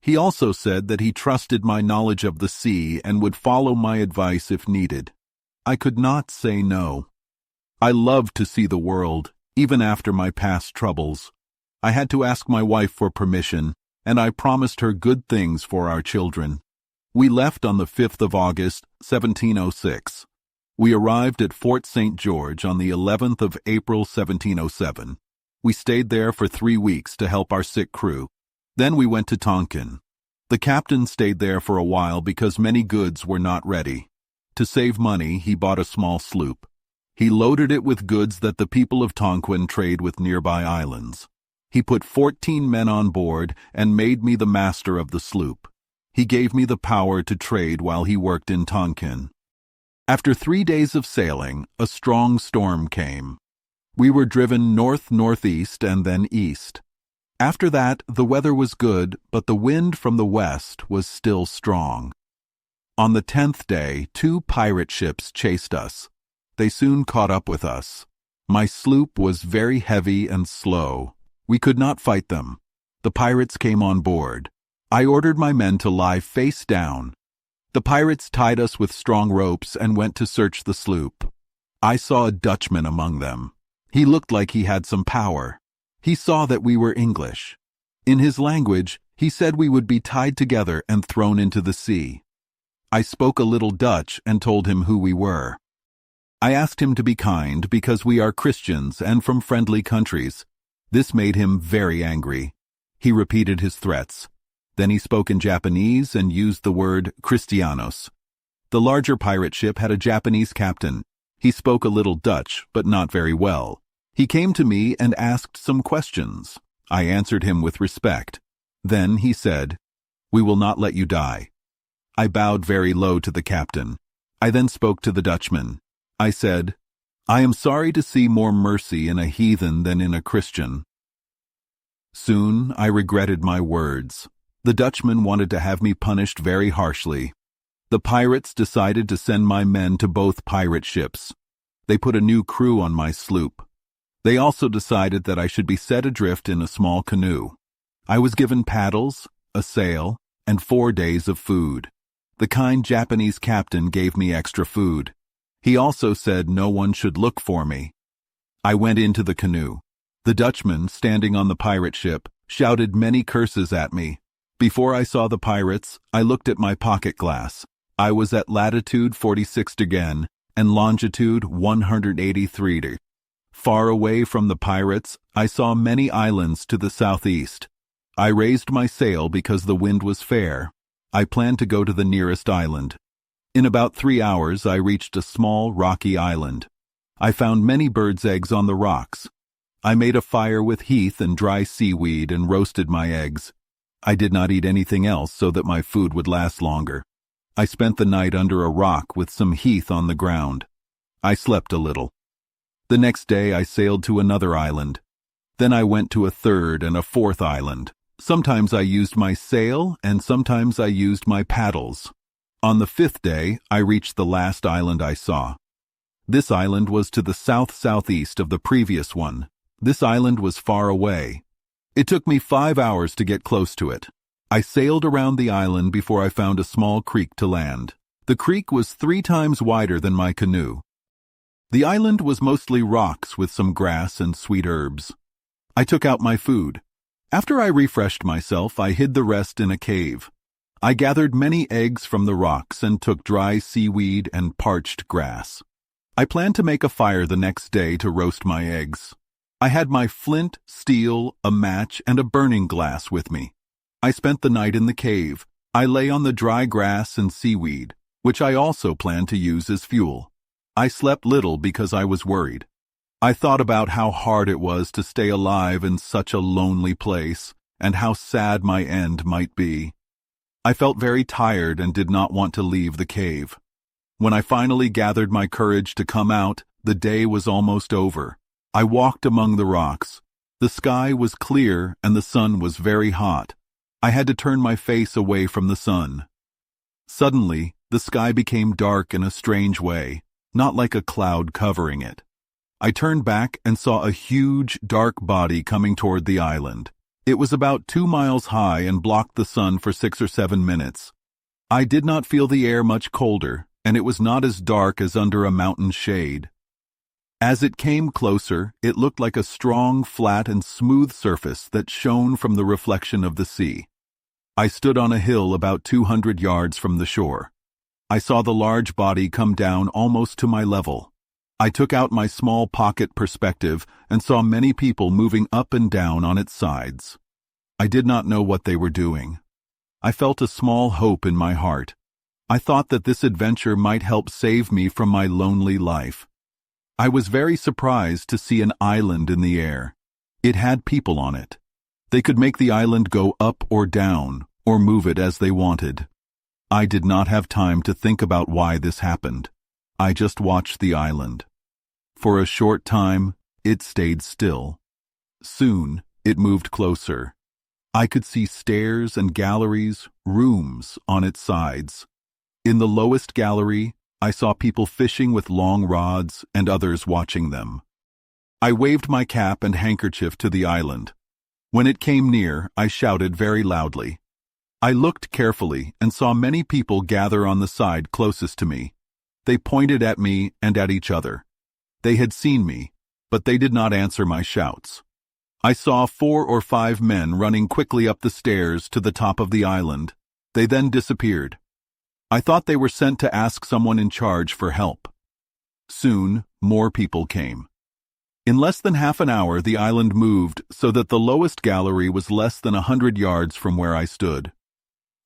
He also said that he trusted my knowledge of the sea and would follow my advice if needed. I could not say no. I loved to see the world, even after my past troubles. I had to ask my wife for permission, and I promised her good things for our children. We left on the 5th of August, 1706. We arrived at Fort St. George on the 11th of April, 1707. We stayed there for 3 weeks to help our sick crew. Then we went to Tonkin. The captain stayed there for a while because many goods were not ready. To save money, he bought a small sloop. He loaded it with goods that the people of Tonquin trade with nearby islands. He put 14 men on board and made me the master of the sloop. He gave me the power to trade while he worked in Tonkin. After 3 days of sailing, a strong storm came. We were driven north-northeast and then east. After that, the weather was good, but the wind from the west was still strong. On the 10th day, 2 pirate ships chased us. They soon caught up with us. My sloop was very heavy and slow. We could not fight them. The pirates came on board. I ordered my men to lie face down. The pirates tied us with strong ropes and went to search the sloop. I saw a Dutchman among them. He looked like he had some power. He saw that we were English. In his language, he said we would be tied together and thrown into the sea. I spoke a little Dutch and told him who we were. I asked him to be kind because we are Christians and from friendly countries. This made him very angry. He repeated his threats. Then he spoke in Japanese and used the word Christianos. The larger pirate ship had a Japanese captain. He spoke a little Dutch, but not very well. He came to me and asked some questions. I answered him with respect. Then he said, "We will not let you die." I bowed very low to the captain. I then spoke to the Dutchman. I said, "I am sorry to see more mercy in a heathen than in a Christian." Soon I regretted my words. The Dutchman wanted to have me punished very harshly. The pirates decided to send my men to both pirate ships. They put a new crew on my sloop. They also decided that I should be set adrift in a small canoe. I was given paddles, a sail, and 4 days of food. The kind Japanese captain gave me extra food. He also said no one should look for me. I went into the canoe. The Dutchman, standing on the pirate ship, shouted many curses at me. Before I saw the pirates, I looked at my pocket glass. I was at latitude 46 again, and longitude 183°. Far away from the pirates, I saw many islands to the southeast. I raised my sail because the wind was fair. I planned to go to the nearest island. In about 3 hours, I reached a small, rocky island. I found many birds' eggs on the rocks. I made a fire with heath and dry seaweed and roasted my eggs. I did not eat anything else so that my food would last longer. I spent the night under a rock with some heath on the ground. I slept a little. The next day I sailed to another island. Then I went to a third and a fourth island. Sometimes I used my sail and sometimes I used my paddles. On the 5th day, I reached the last island I saw. This island was to the south-southeast of the previous one. This island was far away. It took me 5 hours to get close to it. I sailed around the island before I found a small creek to land. The creek was 3 times wider than my canoe. The island was mostly rocks with some grass and sweet herbs. I took out my food. After I refreshed myself, I hid the rest in a cave. I gathered many eggs from the rocks and took dry seaweed and parched grass. I planned to make a fire the next day to roast my eggs. I had my flint, steel, a match, and a burning glass with me. I spent the night in the cave. I lay on the dry grass and seaweed, which I also planned to use as fuel. I slept little because I was worried. I thought about how hard it was to stay alive in such a lonely place, and how sad my end might be. I felt very tired and did not want to leave the cave. When I finally gathered my courage to come out, the day was almost over. I walked among the rocks. The sky was clear and the sun was very hot. I had to turn my face away from the sun. Suddenly, the sky became dark in a strange way, not like a cloud covering it. I turned back and saw a huge, dark body coming toward the island. It was about 2 miles high and blocked the sun for 6 or 7 minutes. I did not feel the air much colder, and it was not as dark as under a mountain shade. As it came closer, it looked like a strong, flat, and smooth surface that shone from the reflection of the sea. I stood on a hill about 200 yards from the shore. I saw the large body come down almost to my level. I took out my small pocket perspective and saw many people moving up and down on its sides. I did not know what they were doing. I felt a small hope in my heart. I thought that this adventure might help save me from my lonely life. I was very surprised to see an island in the air. It had people on it. They could make the island go up or down, or move it as they wanted. I did not have time to think about why this happened. I just watched the island. For a short time, it stayed still. Soon, it moved closer. I could see stairs and galleries, rooms on its sides. In the lowest gallery, I saw people fishing with long rods and others watching them. I waved my cap and handkerchief to the island. When it came near, I shouted very loudly. I looked carefully and saw many people gather on the side closest to me. They pointed at me and at each other. They had seen me, but they did not answer my shouts. I saw 4 or 5 men running quickly up the stairs to the top of the island. They then disappeared. I thought they were sent to ask someone in charge for help. Soon, more people came. In less than half an hour, the island moved so that the lowest gallery was less than 100 yards from where I stood.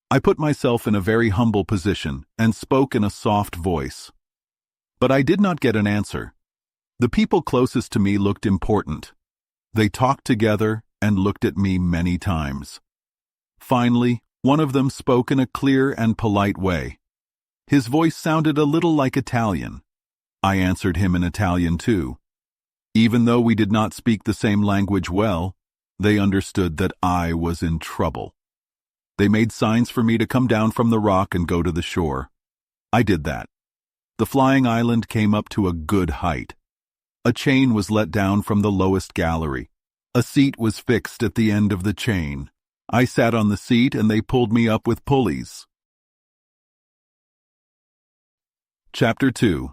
I put myself in a very humble position and spoke in a soft voice. But I did not get an answer. The people closest to me looked important. They talked together and looked at me many times. Finally, one of them spoke in a clear and polite way. His voice sounded a little like Italian. I answered him in Italian too. Even though we did not speak the same language well, they understood that I was in trouble. They made signs for me to come down from the rock and go to the shore. I did that. The flying island came up to a good height. A chain was let down from the lowest gallery. A seat was fixed at the end of the chain. I sat on the seat and they pulled me up with pulleys. Chapter 2.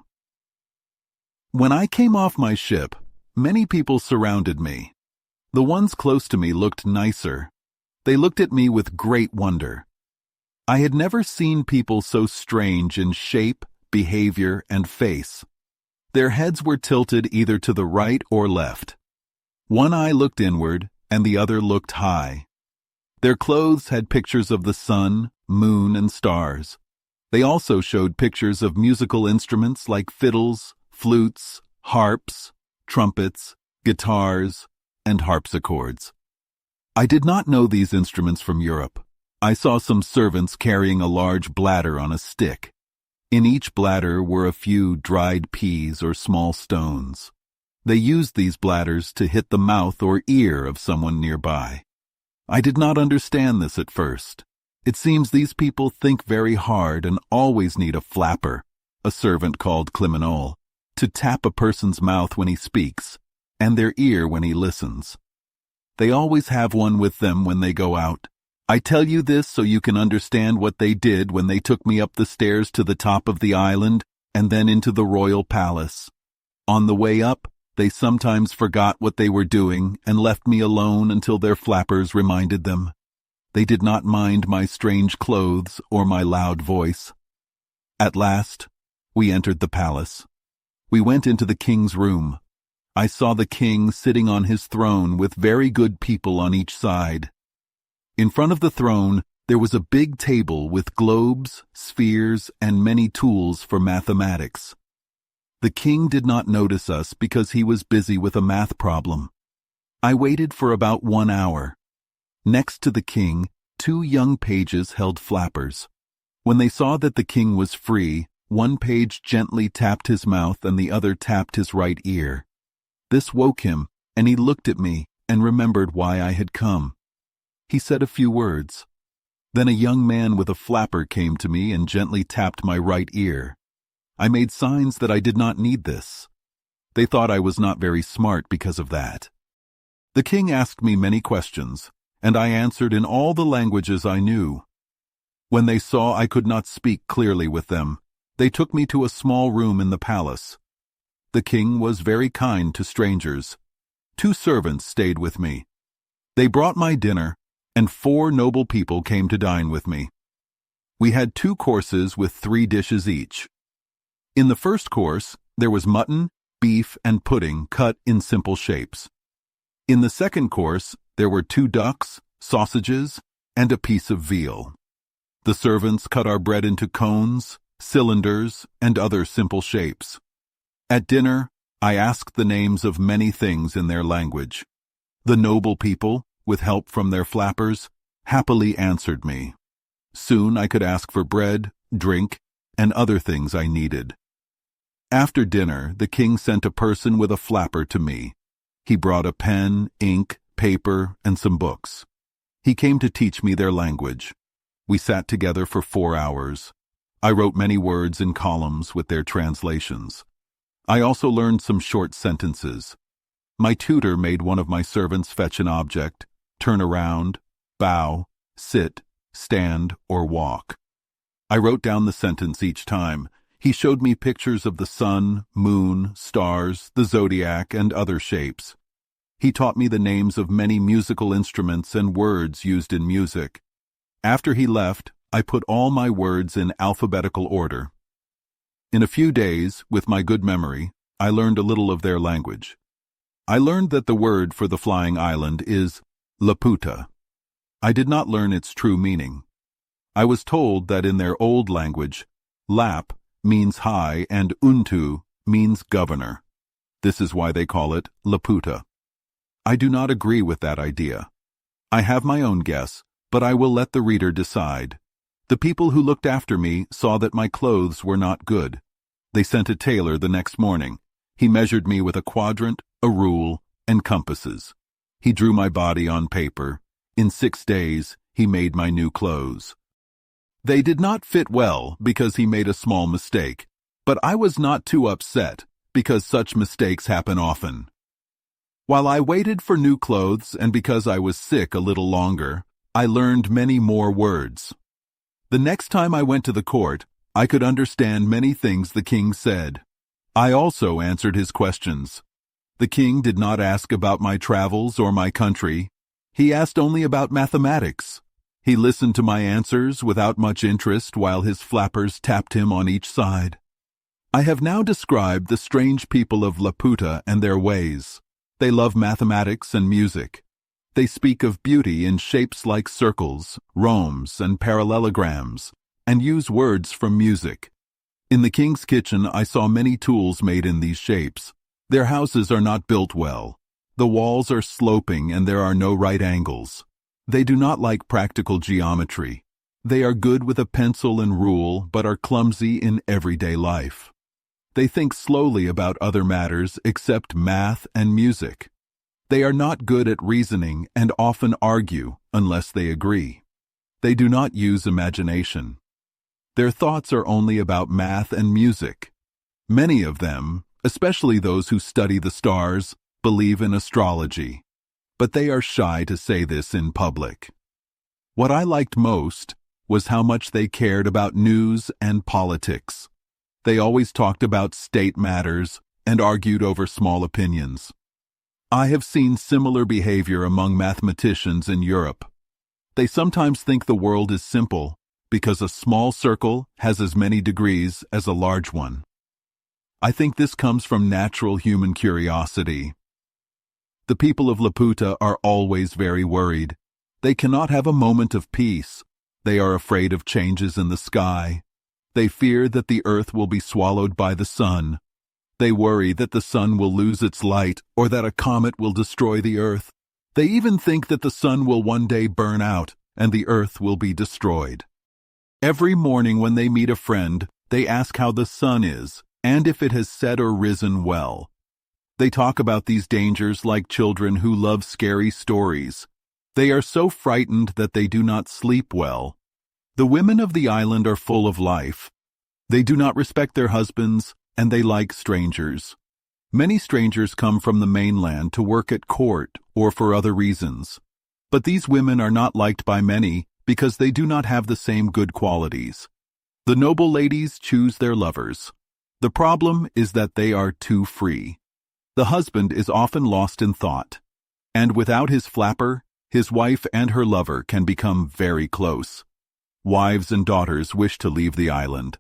When I came off my ship, many people surrounded me. The ones close to me looked nicer. They looked at me with great wonder. I had never seen people so strange in shape, behavior, and face. Their heads were tilted either to the right or left. One eye looked inward, and the other looked high. Their clothes had pictures of the sun, moon, and stars. They also showed pictures of musical instruments like fiddles, flutes, harps, trumpets, guitars, and harpsichords. I did not know these instruments from Europe. I saw some servants carrying a large bladder on a stick. In each bladder were a few dried peas or small stones. They used these bladders to hit the mouth or ear of someone nearby. I did not understand this at first. It seems these people think very hard and always need a flapper, a servant called Climinol, to tap a person's mouth when he speaks, and their ear when he listens. They always have one with them when they go out. I tell you this so you can understand what they did when they took me up the stairs to the top of the island and then into the royal palace. On the way up, they sometimes forgot what they were doing and left me alone until their flappers reminded them. They did not mind my strange clothes or my loud voice. At last, we entered the palace. We went into the king's room. I saw the king sitting on his throne with very good people on each side. In front of the throne, there was a big table with globes, spheres, and many tools for mathematics. The king did not notice us because he was busy with a math problem. I waited for about 1 hour. Next to the king, 2 young pages held flappers. When they saw that the king was free, one page gently tapped his mouth and the other tapped his right ear. This woke him, and he looked at me and remembered why I had come. He said a few words. Then a young man with a flapper came to me and gently tapped my right ear. I made signs that I did not need this. They thought I was not very smart because of that. The king asked me many questions, and I answered in all the languages I knew. When they saw I could not speak clearly with them, they took me to a small room in the palace. The king was very kind to strangers. 2 servants stayed with me. They brought my dinner, and 4 noble people came to dine with me. We had 2 courses with 3 dishes each. In the first course, there was mutton, beef, and pudding cut in simple shapes. In the second course, there were 2 ducks, sausages, and a piece of veal. The servants cut our bread into cones, cylinders, and other simple shapes. At dinner, I asked the names of many things in their language. The noble people, with help from their flappers, happily answered me. Soon I could ask for bread, drink, and other things I needed. After dinner, the king sent a person with a flapper to me. He brought a pen, ink, paper, and some books. He came to teach me their language. We sat together for 4 hours. I wrote many words in columns with their translations. I also learned some short sentences. My tutor made one of my servants fetch an object, turn around, bow, sit, stand, or walk. I wrote down the sentence each time. He showed me pictures of the sun, moon, stars, the zodiac, and other shapes. He taught me the names of many musical instruments and words used in music. After he left, I put all my words in alphabetical order. In a few days, with my good memory, I learned a little of their language. I learned that the word for the flying island is Laputa. I did not learn its true meaning. I was told that in their old language, Lap means high and Untu means governor. This is why they call it Laputa. I do not agree with that idea. I have my own guess, but I will let the reader decide. The people who looked after me saw that my clothes were not good. They sent a tailor the next morning. He measured me with a quadrant, a rule, and compasses. He drew my body on paper. In 6 days, he made my new clothes. They did not fit well because he made a small mistake, but I was not too upset because such mistakes happen often. While I waited for new clothes and because I was sick a little longer, I learned many more words. The next time I went to the court, I could understand many things the king said. I also answered his questions. The king did not ask about my travels or my country. He asked only about mathematics. He listened to my answers without much interest while his flappers tapped him on each side. I have now described the strange people of Laputa and their ways. They love mathematics and music. They speak of beauty in shapes like circles, rhombs, and parallelograms, and use words from music. In the king's kitchen, I saw many tools made in these shapes. Their houses are not built well. The walls are sloping and there are no right angles. They do not like practical geometry. They are good with a pencil and rule, but are clumsy in everyday life. They think slowly about other matters except math and music. They are not good at reasoning and often argue unless they agree. They do not use imagination. Their thoughts are only about math and music. Many of them, especially those who study the stars, believe in astrology, but they are shy to say this in public. What I liked most was how much they cared about news and politics. They always talked about state matters and argued over small opinions. I have seen similar behavior among mathematicians in Europe. They sometimes think the world is simple because a small circle has as many degrees as a large one. I think this comes from natural human curiosity. The people of Laputa are always very worried. They cannot have a moment of peace. They are afraid of changes in the sky. They fear that the earth will be swallowed by the sun. They worry that the sun will lose its light or that a comet will destroy the earth. They even think that the sun will one day burn out and the earth will be destroyed. Every morning when they meet a friend, they ask how the sun is and if it has set or risen well. They talk about these dangers like children who love scary stories. They are so frightened that they do not sleep well. The women of the island are full of life. They do not respect their husbands, and they like strangers. Many strangers come from the mainland to work at court or for other reasons. But these women are not liked by many because they do not have the same good qualities. The noble ladies choose their lovers. The problem is that they are too free. The husband is often lost in thought, and without his flapper, his wife and her lover can become very close. Wives and daughters wish to leave the island.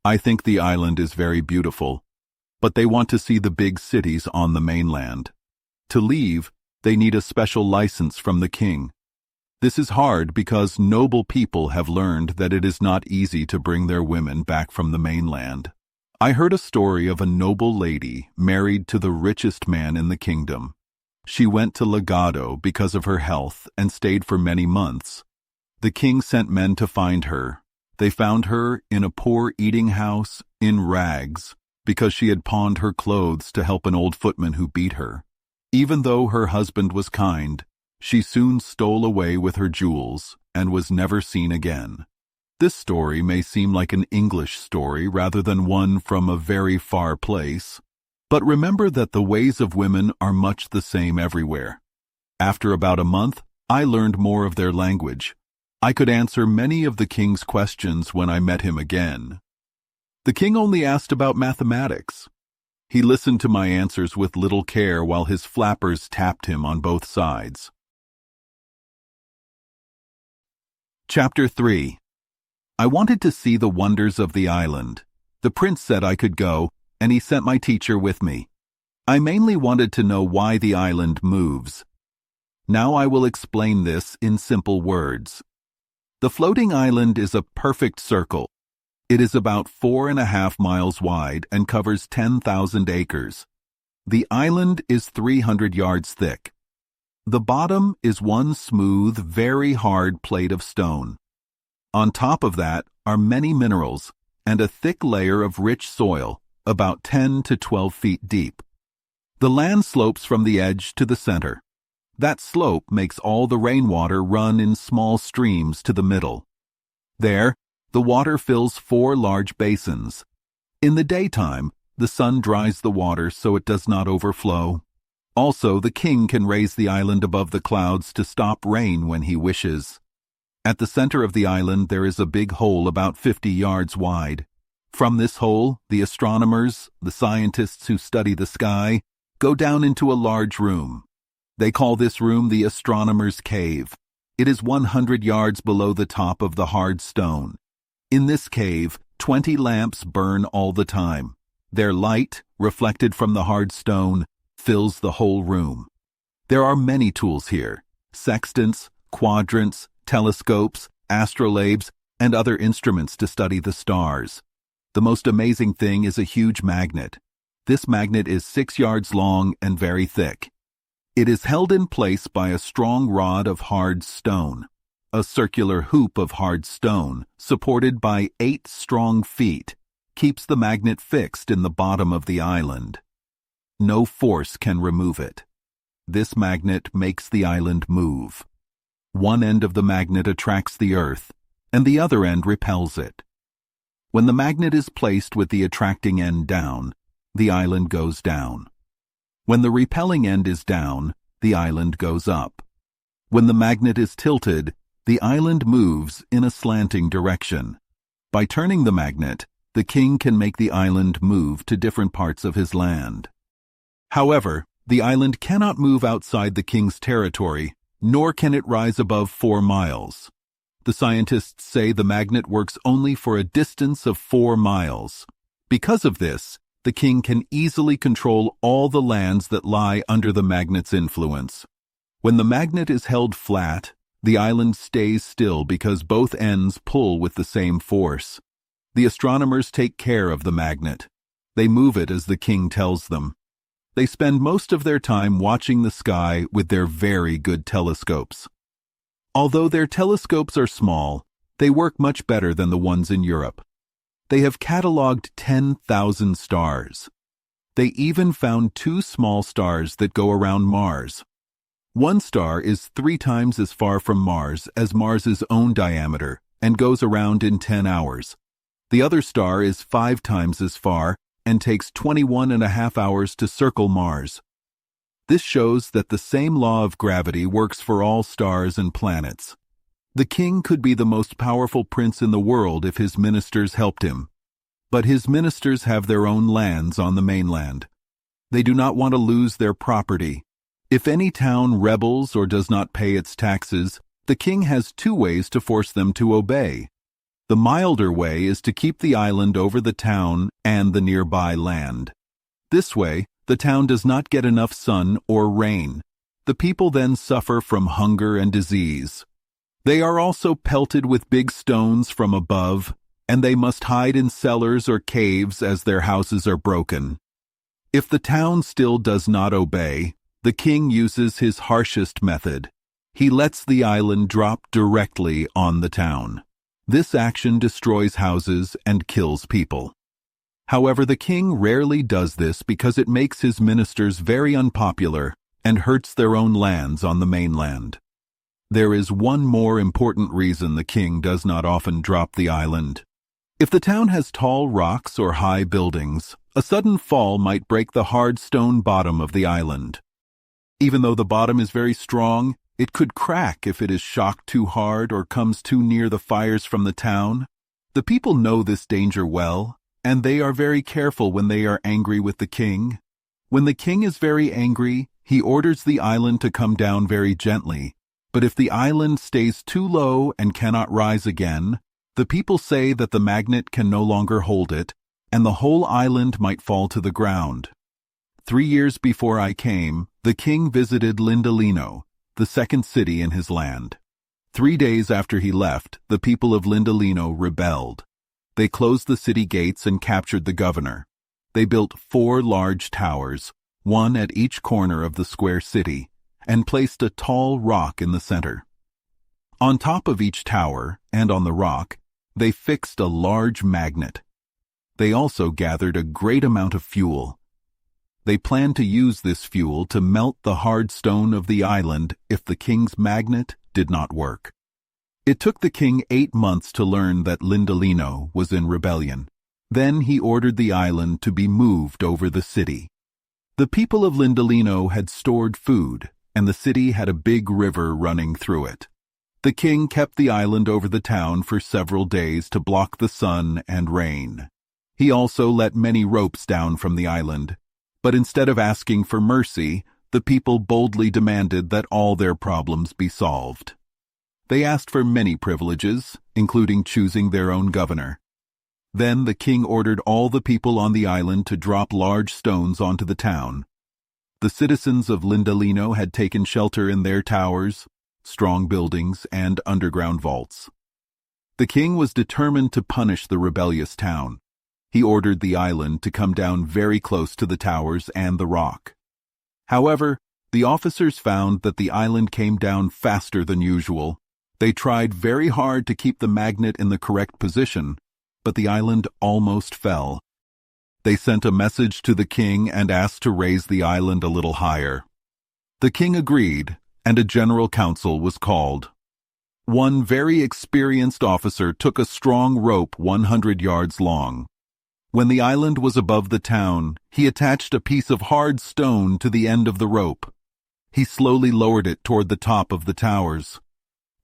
I think the island is very beautiful, but they want to see the big cities on the mainland. To leave, they need a special license from the king. This is hard because noble people have learned that it is not easy to bring their women back from the mainland. I heard a story of a noble lady married to the richest man in the kingdom. She went to Legado because of her health and stayed for many months. The king sent men to find her. They found her in a poor eating house in rags because she had pawned her clothes to help an old footman who beat her. Even though her husband was kind, she soon stole away with her jewels and was never seen again. This story may seem like an English story rather than one from a very far place, but remember that the ways of women are much the same everywhere. After about a month, I learned more of their language. I could answer many of the king's questions when I met him again. The king only asked about mathematics. He listened to my answers with little care while his flappers tapped him on both sides. Chapter 3. I wanted to see the wonders of the island. The prince said I could go, and he sent my teacher with me. I mainly wanted to know why the island moves. Now I will explain this in simple words. The floating island is a perfect circle. It is about 4.5 miles wide and covers 10,000 acres. The island is 300 yards thick. The bottom is one smooth, very hard plate of stone. On top of that are many minerals and a thick layer of rich soil, about 10 to 12 feet deep. The land slopes from the edge to the center. That slope makes all the rainwater run in small streams to the middle. There, the water fills 4 large basins. In the daytime, the sun dries the water so it does not overflow. Also, the king can raise the island above the clouds to stop rain when he wishes. At the center of the island there is a big hole about 50 yards wide. From this hole, the astronomers, the scientists who study the sky, go down into a large room. They call this room the astronomer's cave. It is 100 yards below the top of the hard stone. In this cave, 20 lamps burn all the time. Their light, reflected from the hard stone, fills the whole room. There are many tools here: sextants, quadrants, telescopes, astrolabes, and other instruments to study the stars. The most amazing thing is a huge magnet. This magnet is 6 yards long and very thick. It is held in place by a strong rod of hard stone. A circular hoop of hard stone, supported by 8 strong feet, keeps the magnet fixed in the bottom of the island. No force can remove it. This magnet makes the island move. One end of the magnet attracts the earth, and the other end repels it. When the magnet is placed with the attracting end down, the island goes down. When the repelling end is down, the island goes up. When the magnet is tilted, the island moves in a slanting direction. By turning the magnet, the king can make the island move to different parts of his land. However, the island cannot move outside the king's territory, nor can it rise above 4 miles. The scientists say the magnet works only for a distance of 4 miles. Because of this, the king can easily control all the lands that lie under the magnet's influence. When the magnet is held flat, the island stays still because both ends pull with the same force. The astronomers take care of the magnet. They move it as the king tells them. They spend most of their time watching the sky with their very good telescopes. Although their telescopes are small, they work much better than the ones in Europe. They have catalogued 10,000 stars. They even found 2 small stars that go around Mars. One star is 3 times as far from Mars as Mars's own diameter and goes around in 10 hours. The other star is 5 times as far and takes 21.5 hours to circle Mars. This shows that the same law of gravity works for all stars and planets. The king could be the most powerful prince in the world if his ministers helped him. But his ministers have their own lands on the mainland. They do not want to lose their property. If any town rebels or does not pay its taxes, the king has 2 ways to force them to obey. The milder way is to keep the island over the town and the nearby land. This way, the town does not get enough sun or rain. The people then suffer from hunger and disease. They are also pelted with big stones from above, and they must hide in cellars or caves as their houses are broken. If the town still does not obey, the king uses his harshest method. He lets the island drop directly on the town. This action destroys houses and kills people. However, the king rarely does this because it makes his ministers very unpopular and hurts their own lands on the mainland. There is one more important reason the king does not often drop the island. If the town has tall rocks or high buildings, a sudden fall might break the hard stone bottom of the island. Even though the bottom is very strong, it could crack if it is shocked too hard or comes too near the fires from the town. The people know this danger well, and they are very careful when they are angry with the king. When the king is very angry, he orders the island to come down very gently. But if the island stays too low and cannot rise again, the people say that the magnet can no longer hold it, and the whole island might fall to the ground. 3 years before I came, the king visited Lindolino, the second city in his land. 3 days after he left, the people of Lindolino rebelled. They closed the city gates and captured the governor. They built 4 large towers, one at each corner of the square city, and placed a tall rock in the center. On top of each tower, and on the rock, they fixed a large magnet. They also gathered a great amount of fuel. They planned to use this fuel to melt the hard stone of the island if the king's magnet did not work. It took the king 8 months to learn that Lindolino was in rebellion. Then he ordered the island to be moved over the city. The people of Lindolino had stored food, and the city had a big river running through it. The king kept the island over the town for several days to block the sun and rain. He also let many ropes down from the island, but instead of asking for mercy, the people boldly demanded that all their problems be solved. They asked for many privileges, including choosing their own governor. Then the king ordered all the people on the island to drop large stones onto the town. The citizens of Lindalino had taken shelter in their towers, strong buildings, and underground vaults. The king was determined to punish the rebellious town. He ordered the island to come down very close to the towers and the rock. However, the officers found that the island came down faster than usual. They tried very hard to keep the magnet in the correct position, but the island almost fell. They sent a message to the king and asked to raise the island a little higher. The king agreed, and a general council was called. One very experienced officer took a strong rope 100 yards long. When the island was above the town, he attached a piece of hard stone to the end of the rope. He slowly lowered it toward the top of the towers.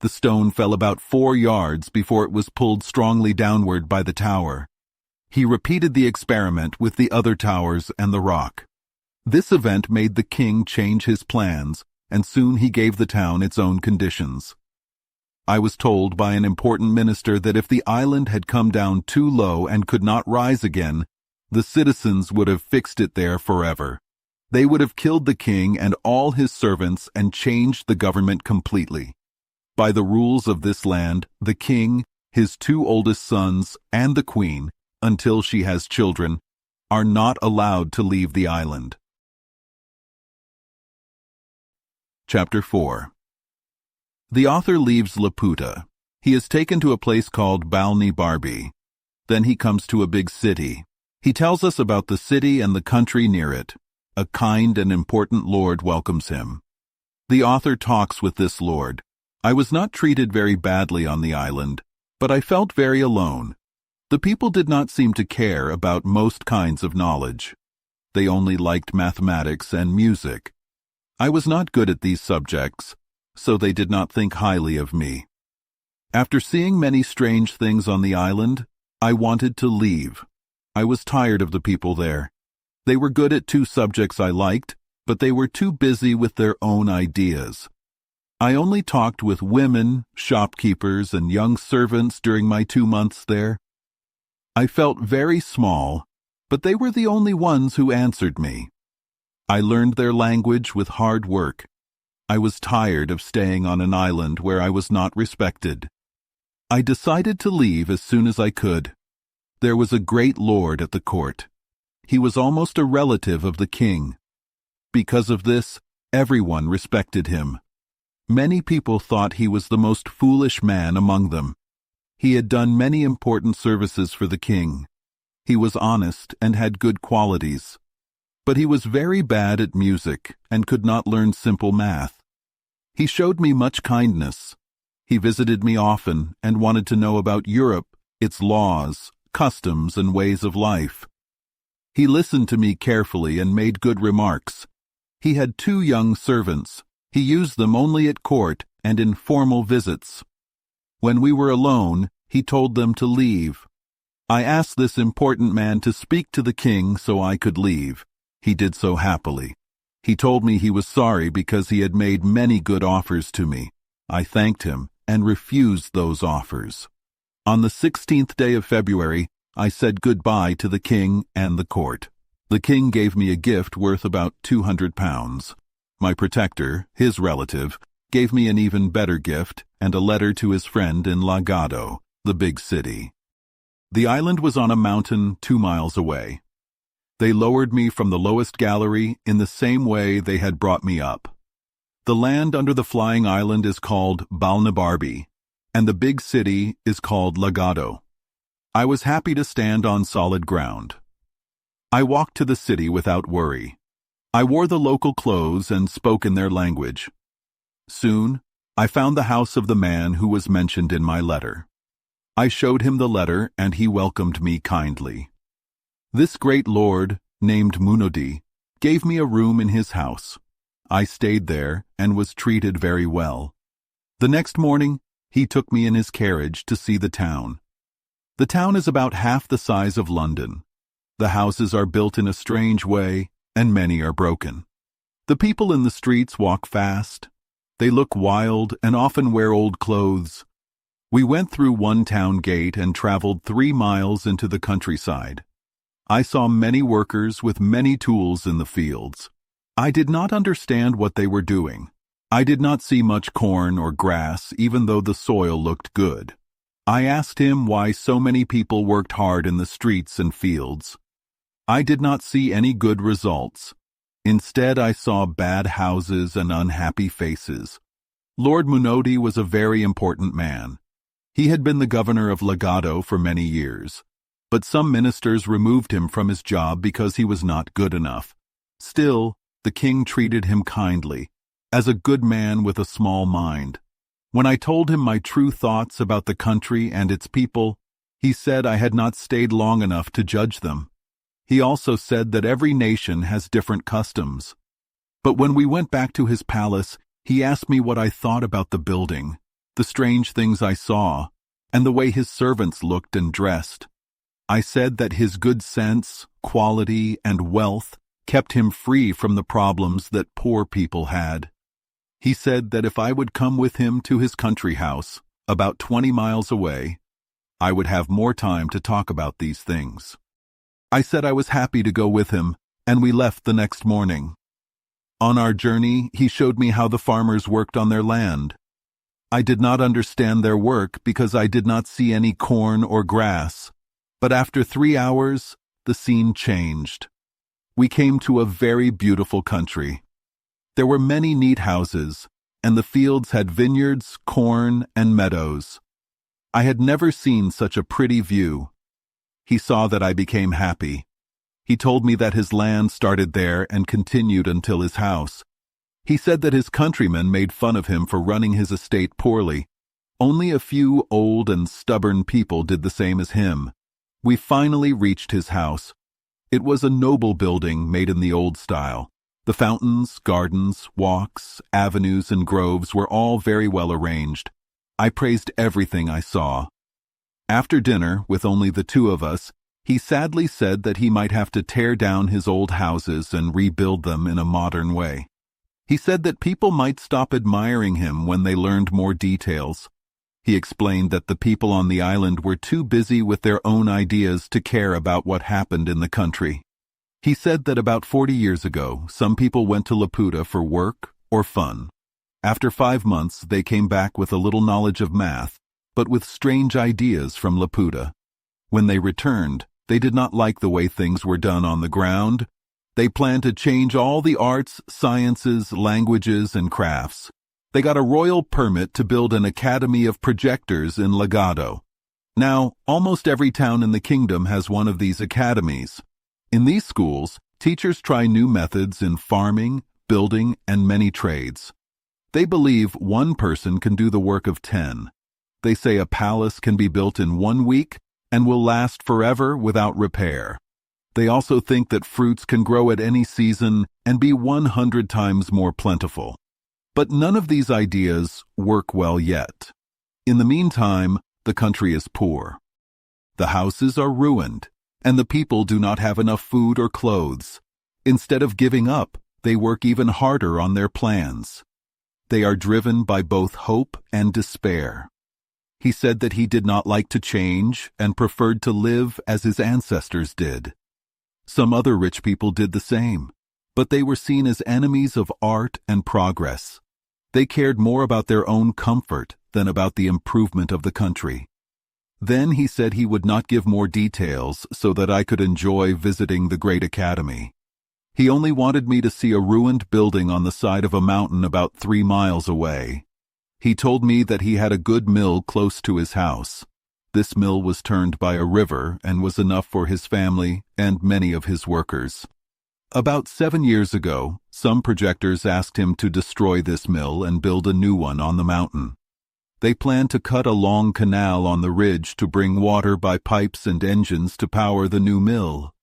The stone fell about 4 yards before it was pulled strongly downward by the tower. He repeated the experiment with the other towers and the rock. This event made the king change his plans, and soon he gave the town its own conditions. I was told by an important minister that if the island had come down too low and could not rise again, the citizens would have fixed it there forever. They would have killed the king and all his servants and changed the government completely. By the rules of this land, the king, his 2 oldest sons, and the queen, until she has children, are not allowed to leave the island. Chapter 4. The author leaves Laputa. He is taken to a place called Balnibarbi. Then he comes to a big city. He tells us about the city and the country near it. A kind and important lord welcomes him. The author talks with this lord. I was not treated very badly on the island, but I felt very alone. The people did not seem to care about most kinds of knowledge. They only liked mathematics and music. I was not good at these subjects, so they did not think highly of me. After seeing many strange things on the island, I wanted to leave. I was tired of the people there. They were good at 2 subjects I liked, but they were too busy with their own ideas. I only talked with women, shopkeepers, and young servants during my 2 months there. I felt very small, but they were the only ones who answered me. I learned their language with hard work. I was tired of staying on an island where I was not respected. I decided to leave as soon as I could. There was a great lord at the court. He was almost a relative of the king. Because of this, everyone respected him. Many people thought he was the most foolish man among them. He had done many important services for the king. He was honest and had good qualities. But he was very bad at music and could not learn simple math. He showed me much kindness. He visited me often and wanted to know about Europe, its laws, customs, and ways of life. He listened to me carefully and made good remarks. He had 2 young servants. He used them only at court and in formal visits. When we were alone, he told them to leave. I asked this important man to speak to the king so I could leave. He did so happily. He told me he was sorry because he had made many good offers to me. I thanked him and refused those offers. On the 16th day of February, I said goodbye to the king and the court. The king gave me a gift worth about 200 pounds. My protector, his relative, gave me an even better gift and a letter to his friend in Lagado, the big city. The island was on a mountain 2 miles away. They lowered me from the lowest gallery in the same way they had brought me up. The land under the flying island is called Balnibarbi, and the big city is called Lagado. I was happy to stand on solid ground. I walked to the city without worry. I wore the local clothes and spoke in their language. Soon, I found the house of the man who was mentioned in my letter. I showed him the letter, and he welcomed me kindly. This great lord, named Munodi, gave me a room in his house. I stayed there and was treated very well. The next morning, he took me in his carriage to see the town. The town is about half the size of London. The houses are built in a strange way, and many are broken. The people in the streets walk fast. They look wild and often wear old clothes. We went through one town gate and traveled 3 miles into the countryside. I saw many workers with many tools in the fields. I did not understand what they were doing. I did not see much corn or grass, even though the soil looked good. I asked him why so many people worked hard in the streets and fields. I did not see any good results. Instead, I saw bad houses and unhappy faces. Lord Munodi was a very important man. He had been the governor of Legado for many years, but some ministers removed him from his job because he was not good enough. Still, the king treated him kindly, as a good man with a small mind. When I told him my true thoughts about the country and its people, he said I had not stayed long enough to judge them. He also said that every nation has different customs. But when we went back to his palace, he asked me what I thought about the building, the strange things I saw, and the way his servants looked and dressed. I said that his good sense, quality, and wealth kept him free from the problems that poor people had. He said that if I would come with him to his country house, about 20 miles away, I would have more time to talk about these things. I said I was happy to go with him, and we left the next morning. On our journey, he showed me how the farmers worked on their land. I did not understand their work because I did not see any corn or grass, but after 3 hours, the scene changed. We came to a very beautiful country. There were many neat houses, and the fields had vineyards, corn, and meadows. I had never seen such a pretty view. He saw that I became happy. He told me that his land started there and continued until his house. He said that his countrymen made fun of him for running his estate poorly. Only a few old and stubborn people did the same as him. We finally reached his house. It was a noble building made in the old style. The fountains, gardens, walks, avenues, and groves were all very well arranged. I praised everything I saw. After dinner, with only the two of us, he sadly said that he might have to tear down his old houses and rebuild them in a modern way. He said that people might stop admiring him when they learned more details. He explained that the people on the island were too busy with their own ideas to care about what happened in the country. He said that about 40 years ago, some people went to Laputa for work or fun. After 5 months, they came back with a little knowledge of math, but with strange ideas from Laputa. When they returned, they did not like the way things were done on the ground. They planned to change all the arts, sciences, languages, and crafts. They got a royal permit to build an academy of projectors in Legado. Now, almost every town in the kingdom has one of these academies. In these schools, teachers try new methods in farming, building, and many trades. They believe one person can do the work of 10. They say a palace can be built in 1 week and will last forever without repair. They also think that fruits can grow at any season and be 100 times more plentiful. But none of these ideas work well yet. In the meantime, the country is poor. The houses are ruined, and the people do not have enough food or clothes. Instead of giving up, they work even harder on their plans. They are driven by both hope and despair. He said that he did not like to change and preferred to live as his ancestors did. Some other rich people did the same, but they were seen as enemies of art and progress. They cared more about their own comfort than about the improvement of the country. Then he said he would not give more details so that I could enjoy visiting the great academy. He only wanted me to see a ruined building on the side of a mountain about 3 miles away. He told me that he had a good mill close to his house. This mill was turned by a river and was enough for his family and many of his workers. About 7 years ago, some projectors asked him to destroy this mill and build a new one on the mountain. They planned to cut a long canal on the ridge to bring water by pipes and engines to power the new mill.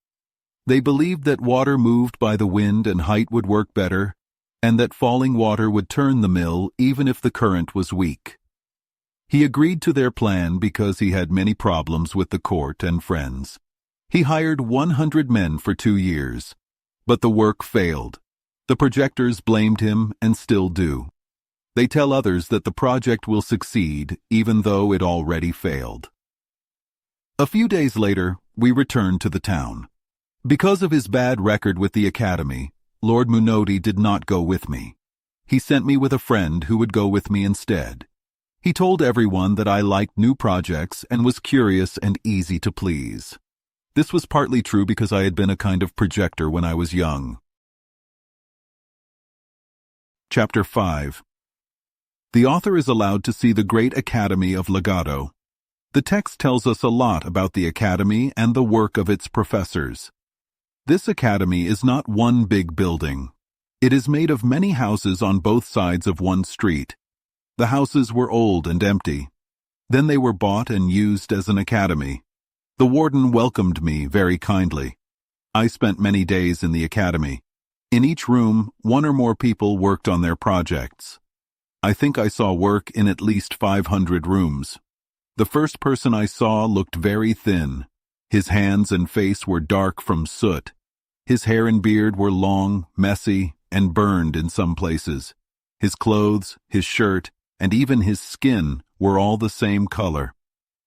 They believed that water moved by the wind and height would work better, and that falling water would turn the mill even if the current was weak. He agreed to their plan because he had many problems with the court and friends. He hired 100 men for 2 years, but the work failed. The projectors blamed him and still do. They tell others that the project will succeed even though it already failed. A few days later, we returned to the town. Because of his bad record with the academy, Lord Munodi did not go with me. He sent me with a friend who would go with me instead. He told everyone that I liked new projects and was curious and easy to please. This was partly true because I had been a kind of projector when I was young. Chapter 5. The author is allowed to see the great academy of Legado. The text tells us a lot about the academy and the work of its professors. This academy is not one big building. It is made of many houses on both sides of one street. The houses were old and empty. Then they were bought and used as an academy. The warden welcomed me very kindly. I spent many days in the academy. In each room, one or more people worked on their projects. I think I saw work in at least 500 rooms. The first person I saw looked very thin. His hands and face were dark from soot. His hair and beard were long, messy, and burned in some places. His clothes, his shirt, and even his skin were all the same color.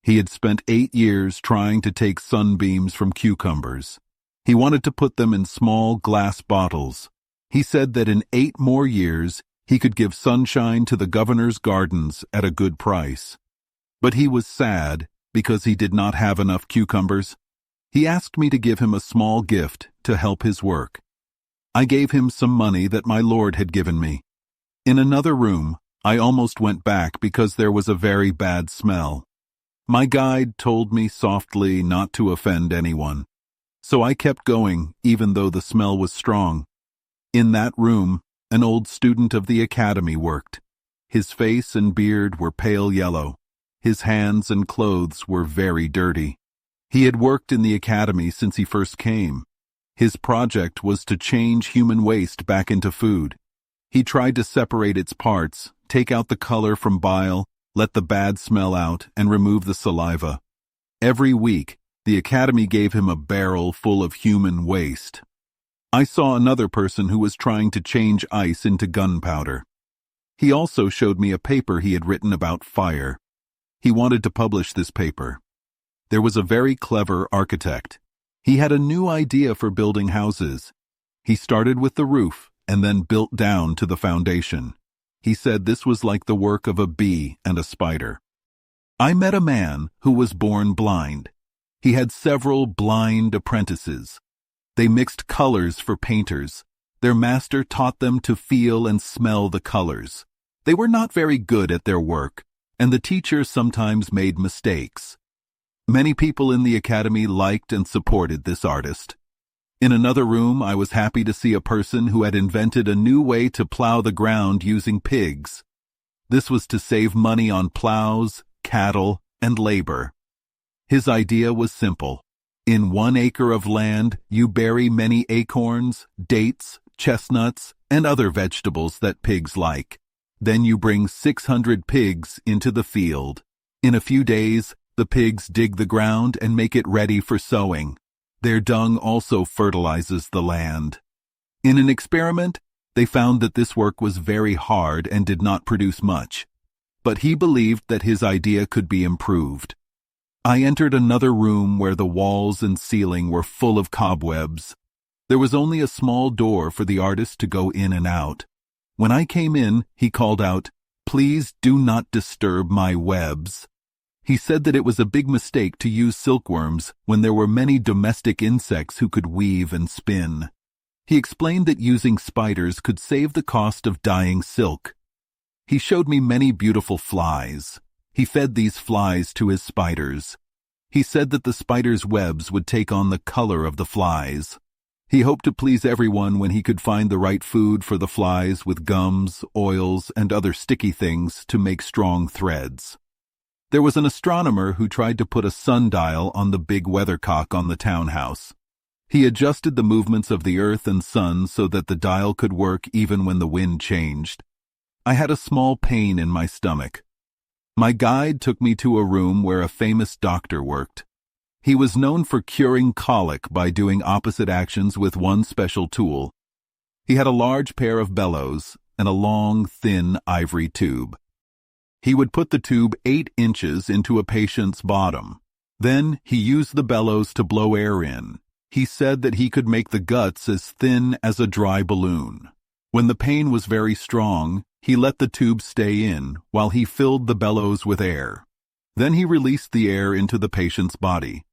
He had spent 8 years trying to take sunbeams from cucumbers. He wanted to put them in small glass bottles. He said that in 8 more years he could give sunshine to the governor's gardens at a good price. But he was sad because he did not have enough cucumbers. He asked me to give him a small gift to help his work. I gave him some money that my lord had given me. In another room, I almost went back because there was a very bad smell. My guide told me softly not to offend anyone. So I kept going even though the smell was strong. In that room, an old student of the academy worked. His face and beard were pale yellow. His hands and clothes were very dirty. He had worked in the academy since he first came. His project was to change human waste back into food. He tried to separate its parts, take out the color from bile, let the bad smell out, and remove the saliva. Every week, the academy gave him a barrel full of human waste. I saw another person who was trying to change ice into gunpowder. He also showed me a paper he had written about fire. He wanted to publish this paper. There was a very clever architect. He had a new idea for building houses. He started with the roof and then built down to the foundation. He said this was like the work of a bee and a spider. I met a man who was born blind. He had several blind apprentices. They mixed colors for painters. Their master taught them to feel and smell the colors. They were not very good at their work, and the teacher sometimes made mistakes. Many people in the academy liked and supported this artist. In another room, I was happy to see a person who had invented a new way to plow the ground using pigs. This was to save money on plows, cattle, and labor. His idea was simple. In 1 acre of land, you bury many acorns, dates, chestnuts, and other vegetables that pigs like. Then you bring 600 pigs into the field. In a few days, the pigs dig the ground and make it ready for sowing. Their dung also fertilizes the land. In an experiment, they found that this work was very hard and did not produce much. But he believed that his idea could be improved. I entered another room where the walls and ceiling were full of cobwebs. There was only a small door for the artist to go in and out. When I came in, he called out, "Please do not disturb my webs." He said that it was a big mistake to use silkworms when there were many domestic insects who could weave and spin. He explained that using spiders could save the cost of dyeing silk. He showed me many beautiful flies. He fed these flies to his spiders. He said that the spiders' webs would take on the color of the flies. He hoped to please everyone when he could find the right food for the flies with gums, oils, and other sticky things to make strong threads. There was an astronomer who tried to put a sundial on the big weathercock on the townhouse. He adjusted the movements of the earth and sun so that the dial could work even when the wind changed. I had a small pain in my stomach. My guide took me to a room where a famous doctor worked. He was known for curing colic by doing opposite actions with one special tool. He had a large pair of bellows, and a long, thin ivory tube. He would put the tube 8 inches into a patient's bottom. Then he used the bellows to blow air in. He said that he could make the guts as thin as a dry balloon. When the pain was very strong, he let the tube stay in while he filled the bellows with air. Then he released the air into the patient's body.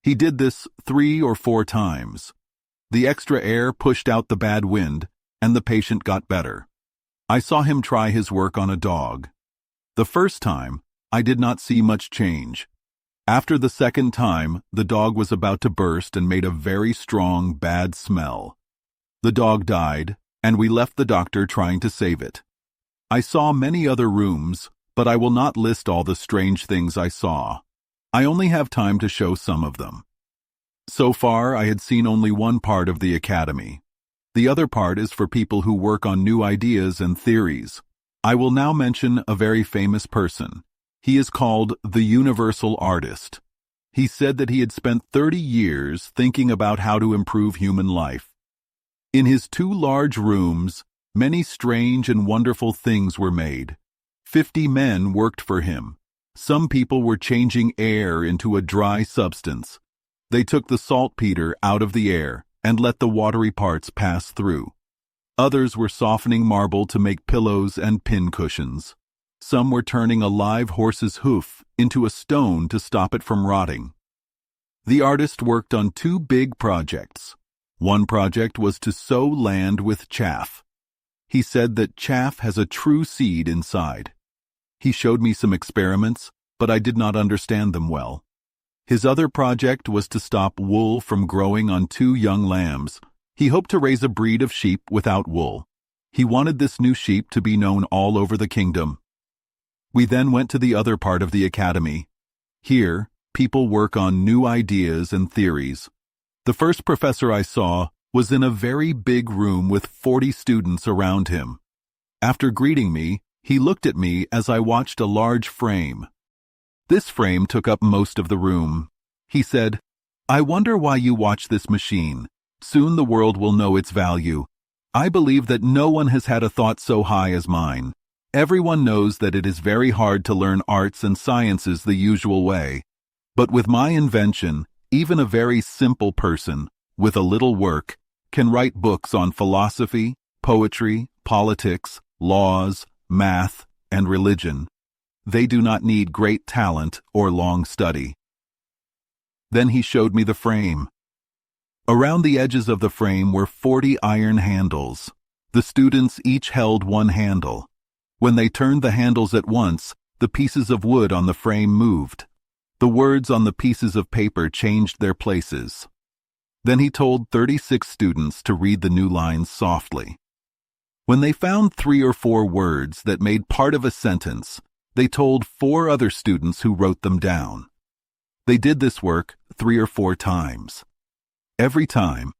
He did this 3 or 4 times. The extra air pushed out the bad wind, and the patient got better. I saw him try his work on a dog. The first time, I did not see much change. After the second time, the dog was about to burst and made a very strong, bad smell. The dog died, and we left the doctor trying to save it. I saw many other rooms, but I will not list all the strange things I saw. I only have time to show some of them. So far, I had seen only one part of the academy. The other part is for people who work on new ideas and theories. I will now mention a very famous person. He is called the Universal Artist. He said that he had spent 30 years thinking about how to improve human life. In his 2 large rooms, many strange and wonderful things were made. 50 men worked for him. Some people were changing air into a dry substance. They took the saltpeter out of the air and let the watery parts pass through. Others were softening marble to make pillows and pincushions. Some were turning a live horse's hoof into a stone to stop it from rotting. The artist worked on 2 big projects. One project was to sow land with chaff. He said that chaff has a true seed inside. He showed me some experiments, but I did not understand them well. His other project was to stop wool from growing on 2 young lambs. He hoped to raise a breed of sheep without wool. He wanted this new sheep to be known all over the kingdom. We then went to the other part of the academy. Here, people work on new ideas and theories. The first professor I saw was in a very big room with 40 students around him. After greeting me, he looked at me as I watched a large frame. This frame took up most of the room. He said, "I wonder why you watch this machine. Soon the world will know its value. I believe that no one has had a thought so high as mine. Everyone knows that it is very hard to learn arts and sciences the usual way. But with my invention, even a very simple person, with a little work, can write books on philosophy, poetry, politics, laws, math, and religion. They do not need great talent or long study." Then he showed me the frame. Around the edges of the frame were 40 iron handles. The students each held one handle. When they turned the handles at once, the pieces of wood on the frame moved. The words on the pieces of paper changed their places. Then he told 36 students to read the new lines softly. When they found 3 or 4 words that made part of a sentence, they told 4 other students who wrote them down. They did this work 3 or 4 times. Every time,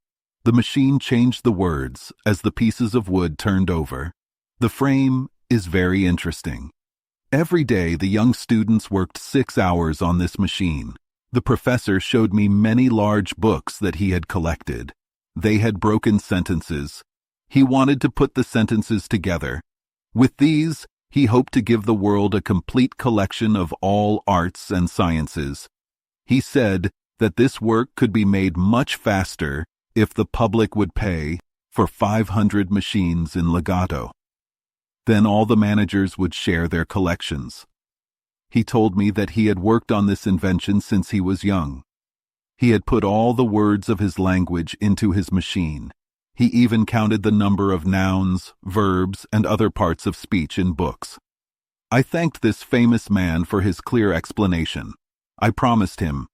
the machine changed the words as the pieces of wood turned over. The frame is very interesting. Every day, the young students worked 6 hours on this machine. The professor showed me many large books that he had collected. They had broken sentences. He wanted to put the sentences together. With these, he hoped to give the world a complete collection of all arts and sciences. He said that this work could be made much faster if the public would pay for 500 machines in legato. Then all the managers would share their collections. He told me that he had worked on this invention since he was young. He had put all the words of his language into his machine. He even counted the number of nouns, verbs, and other parts of speech in books. I thanked this famous man for his clear explanation. I promised him,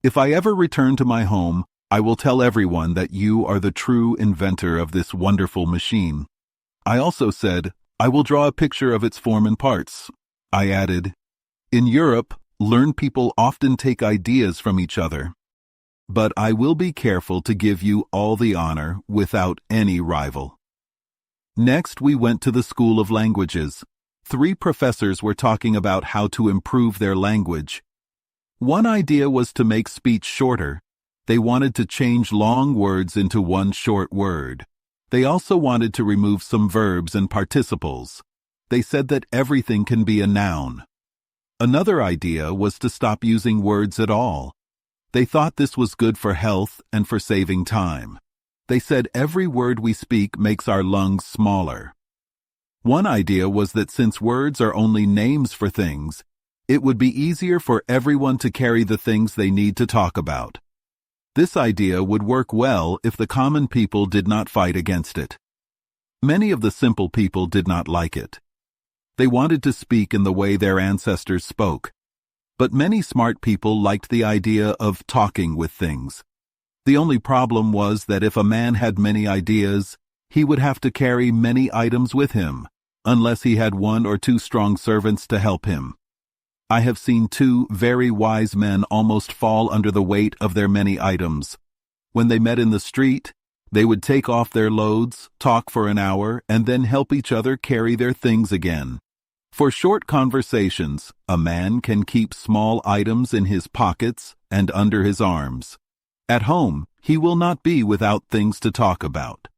"If I ever return to my home, I will tell everyone that you are the true inventor of this wonderful machine." I also said, "I will draw a picture of its form and parts." I added, "In Europe, learned people often take ideas from each other. But I will be careful to give you all the honor without any rival." Next, we went to the School of Languages. 3 professors were talking about how to improve their language. One idea was to make speech shorter. They wanted to change long words into one short word. They also wanted to remove some verbs and participles. They said that everything can be a noun. Another idea was to stop using words at all. They thought this was good for health and for saving time. They said every word we speak makes our lungs smaller. One idea was that since words are only names for things, it would be easier for everyone to carry the things they need to talk about. This idea would work well if the common people did not fight against it. Many of the simple people did not like it. They wanted to speak in the way their ancestors spoke. But many smart people liked the idea of talking with things. The only problem was that if a man had many ideas, he would have to carry many items with him, unless he had 1 or 2 strong servants to help him. I have seen 2 very wise men almost fall under the weight of their many items. When they met in the street, they would take off their loads, talk for an hour, and then help each other carry their things again. For short conversations, a man can keep small items in his pockets and under his arms. At home, he will not be without things to talk about.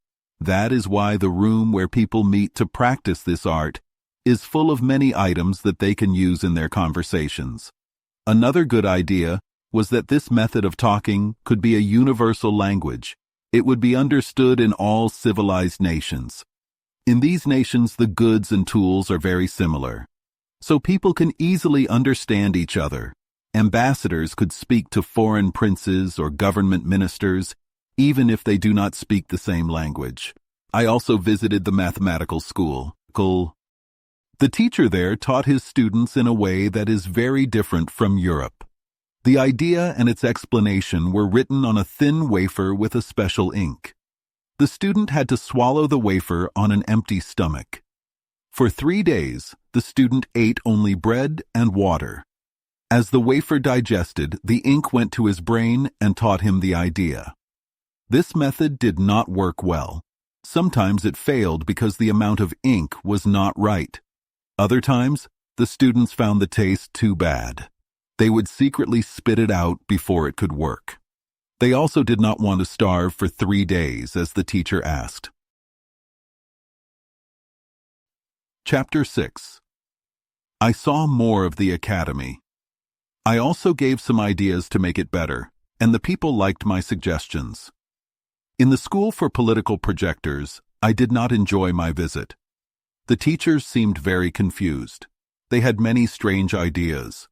That is why the room where people meet to practice this art is full of many items that they can use in their conversations. Another good idea was that this method of talking could be a universal language. It would be understood in all civilized nations. In these nations, the goods and tools are very similar, so people can easily understand each other. Ambassadors could speak to foreign princes or government ministers, even if they do not speak the same language. I also visited the mathematical school. The teacher there taught his students in a way that is very different from Europe. The idea and its explanation were written on a thin wafer with a special ink. The student had to swallow the wafer on an empty stomach. For 3 days, the student ate only bread and water. As the wafer digested, the ink went to his brain and taught him the idea. This method did not work well. Sometimes it failed because the amount of ink was not right. Other times, the students found the taste too bad. They would secretly spit it out before it could work. They also did not want to starve for 3 days, as the teacher asked. Chapter 6. I saw more of the academy. I also gave some ideas to make it better, and the people liked my suggestions. In the school for political projectors, I did not enjoy my visit. The teachers seemed very confused. They had many strange ideas.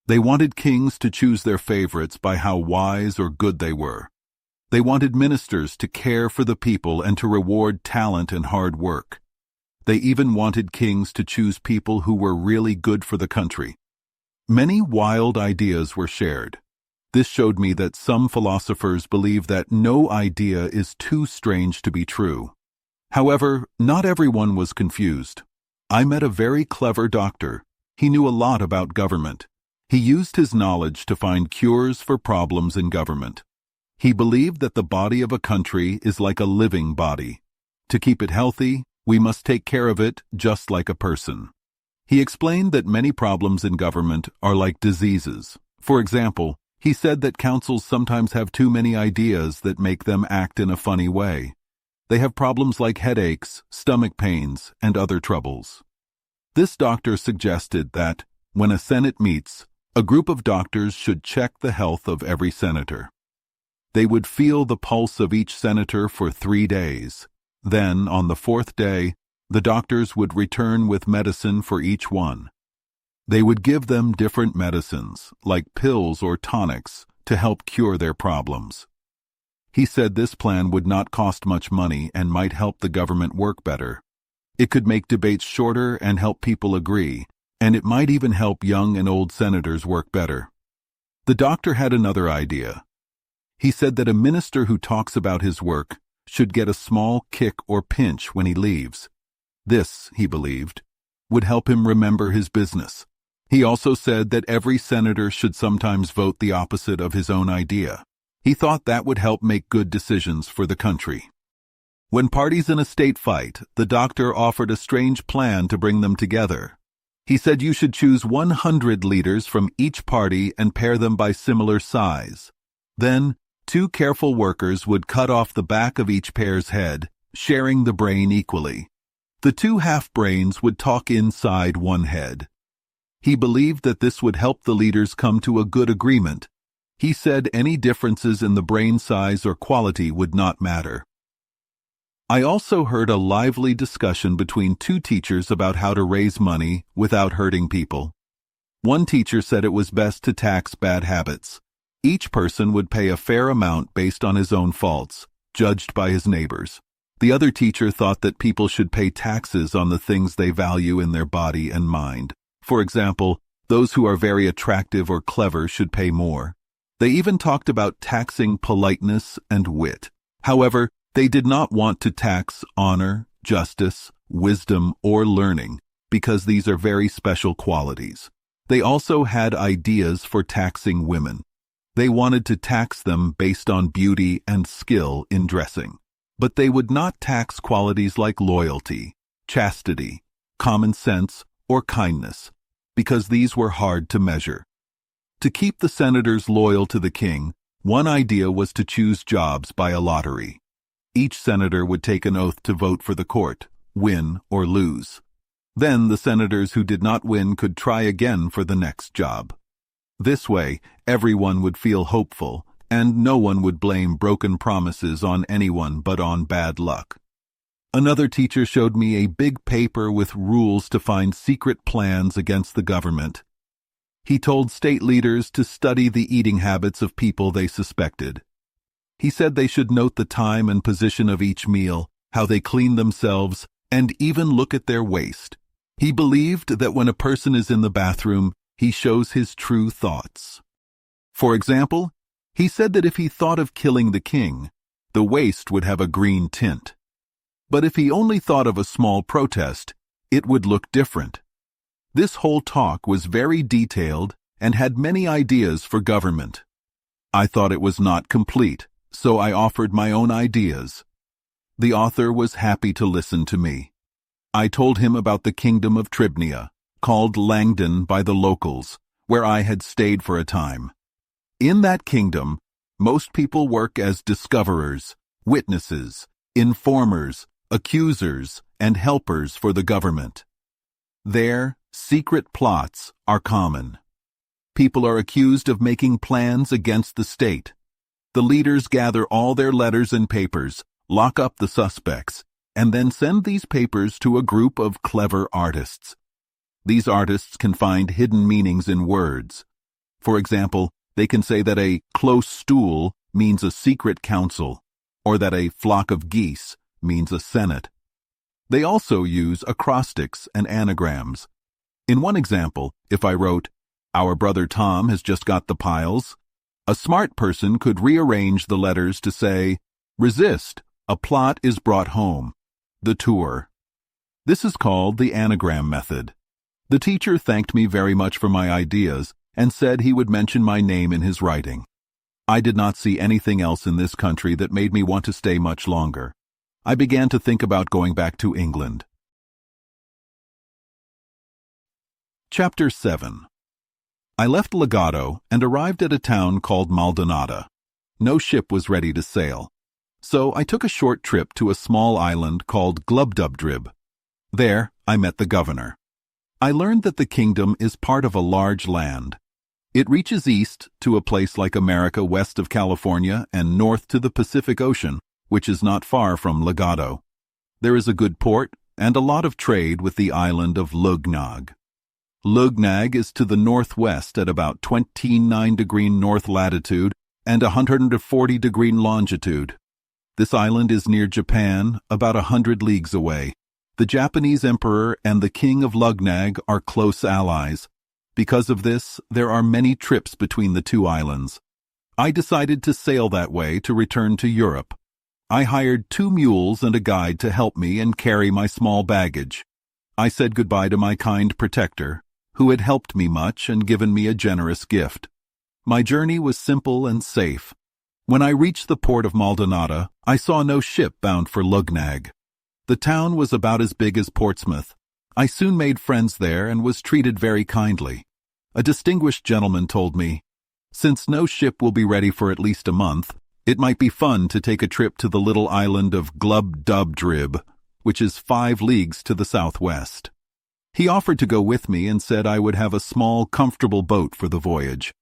They wanted kings to choose their favorites by how wise or good they were. They wanted ministers to care for the people and to reward talent and hard work. They even wanted kings to choose people who were really good for the country. Many wild ideas were shared. This showed me that some philosophers believe that no idea is too strange to be true. However, not everyone was confused. I met a very clever doctor. He knew a lot about government. He used his knowledge to find cures for problems in government. He believed that the body of a country is like a living body. To keep it healthy, we must take care of it just like a person. He explained that many problems in government are like diseases. For example, he said that councils sometimes have too many ideas that make them act in a funny way. They have problems like headaches, stomach pains, and other troubles. This doctor suggested that, when a Senate meets, a group of doctors should check the health of every senator. They would feel the pulse of each senator for 3 days. Then, on the 4th day, the doctors would return with medicine for each one. They would give them different medicines, like pills or tonics, to help cure their problems. He said this plan would not cost much money and might help the government work better. It could make debates shorter and help people agree, and it might even help young and old senators work better. The doctor had another idea. He said that a minister who talks about his work should get a small kick or pinch when he leaves. This, he believed, would help him remember his business. He also said that every senator should sometimes vote the opposite of his own idea. He thought that would help make good decisions for the country. When parties in a state fight, the doctor offered a strange plan to bring them together. He said you should choose 100 leaders from each party and pair them by similar size. Then, 2 careful workers would cut off the back of each pair's head sharing the brain equally. The two half-brains would talk inside one head. He believed that this would help the leaders come to a good agreement. He said any differences in the brain size or quality would not matter. I also heard a lively discussion between two teachers about how to raise money without hurting people. One teacher said it was best to tax bad habits. Each person would pay a fair amount based on his own faults, judged by his neighbors. The other teacher thought that people should pay taxes on the things they value in their body and mind. For example, those who are very attractive or clever should pay more. They even talked about taxing politeness and wit. However, they did not want to tax honor, justice, wisdom, or learning, because these are very special qualities. They also had ideas for taxing women. They wanted to tax them based on beauty and skill in dressing. But they would not tax qualities like loyalty, chastity, common sense, or kindness, because these were hard to measure. To keep the senators loyal to the king, one idea was to choose jobs by a lottery. Each senator would take an oath to vote for the court, win or lose. Then the senators who did not win could try again for the next job. This way, everyone would feel hopeful, and no one would blame broken promises on anyone but on bad luck. Another teacher showed me a big paper with rules to find secret plans against the government. He told state leaders to study the eating habits of people they suspected. He said they should note the time and position of each meal, how they clean themselves, and even look at their waist. He believed that when a person is in the bathroom, he shows his true thoughts. For example, he said that if he thought of killing the king, the waist would have a green tint. But if he only thought of a small protest, it would look different. This whole talk was very detailed and had many ideas for government. I thought it was not complete, so I offered my own ideas. The author was happy to listen to me. I told him about the kingdom of Tribnia, called Langdon by the locals, where I had stayed for a time. In that kingdom, most people work as discoverers, witnesses, informers, accusers, and helpers for the government. There, secret plots are common. People are accused of making plans against the state. The leaders gather all their letters and papers, lock up the suspects, and then send these papers to a group of clever artists. These artists can find hidden meanings in words. For example, they can say that a close stool means a secret council, or that a flock of geese means a senate. They also use acrostics and anagrams. In one example, if I wrote, "Our brother Tom has just got the piles," a smart person could rearrange the letters to say, "Resist, a plot is brought home, the tour." This is called the anagram method. The teacher thanked me very much for my ideas and said he would mention my name in his writing. I did not see anything else in this country that made me want to stay much longer. I began to think about going back to England. Chapter 7. I left Legato and arrived at a town called Maldonado. No ship was ready to sail, so I took a short trip to a small island called Glubdubdrib. There, I met the governor. I learned that the kingdom is part of a large land. It reaches east to a place like America west of California and north to the Pacific Ocean, which is not far from Legato. There is a good port and a lot of trade with the island of Lugnag. Lugnag is to the northwest at about 29° north latitude and 140° longitude. This island is near Japan, about 100 leagues away. The Japanese emperor and the king of Lugnag are close allies. Because of this, there are many trips between the two islands. I decided to sail that way to return to Europe. I hired 2 mules and a guide to help me and carry my small baggage. I said goodbye to my kind protector, who had helped me much and given me a generous gift. My journey was simple and safe. When I reached the port of Maldonado, I saw no ship bound for Lugnag. The town was about as big as Portsmouth. I soon made friends there and was treated very kindly. A distinguished gentleman told me, "Since no ship will be ready for at least a month, It might be fun to take a trip to the little island of Glubdubdrib, which is 5 leagues to the southwest. He offered to go with me and said I would have a small, comfortable boat for the voyage.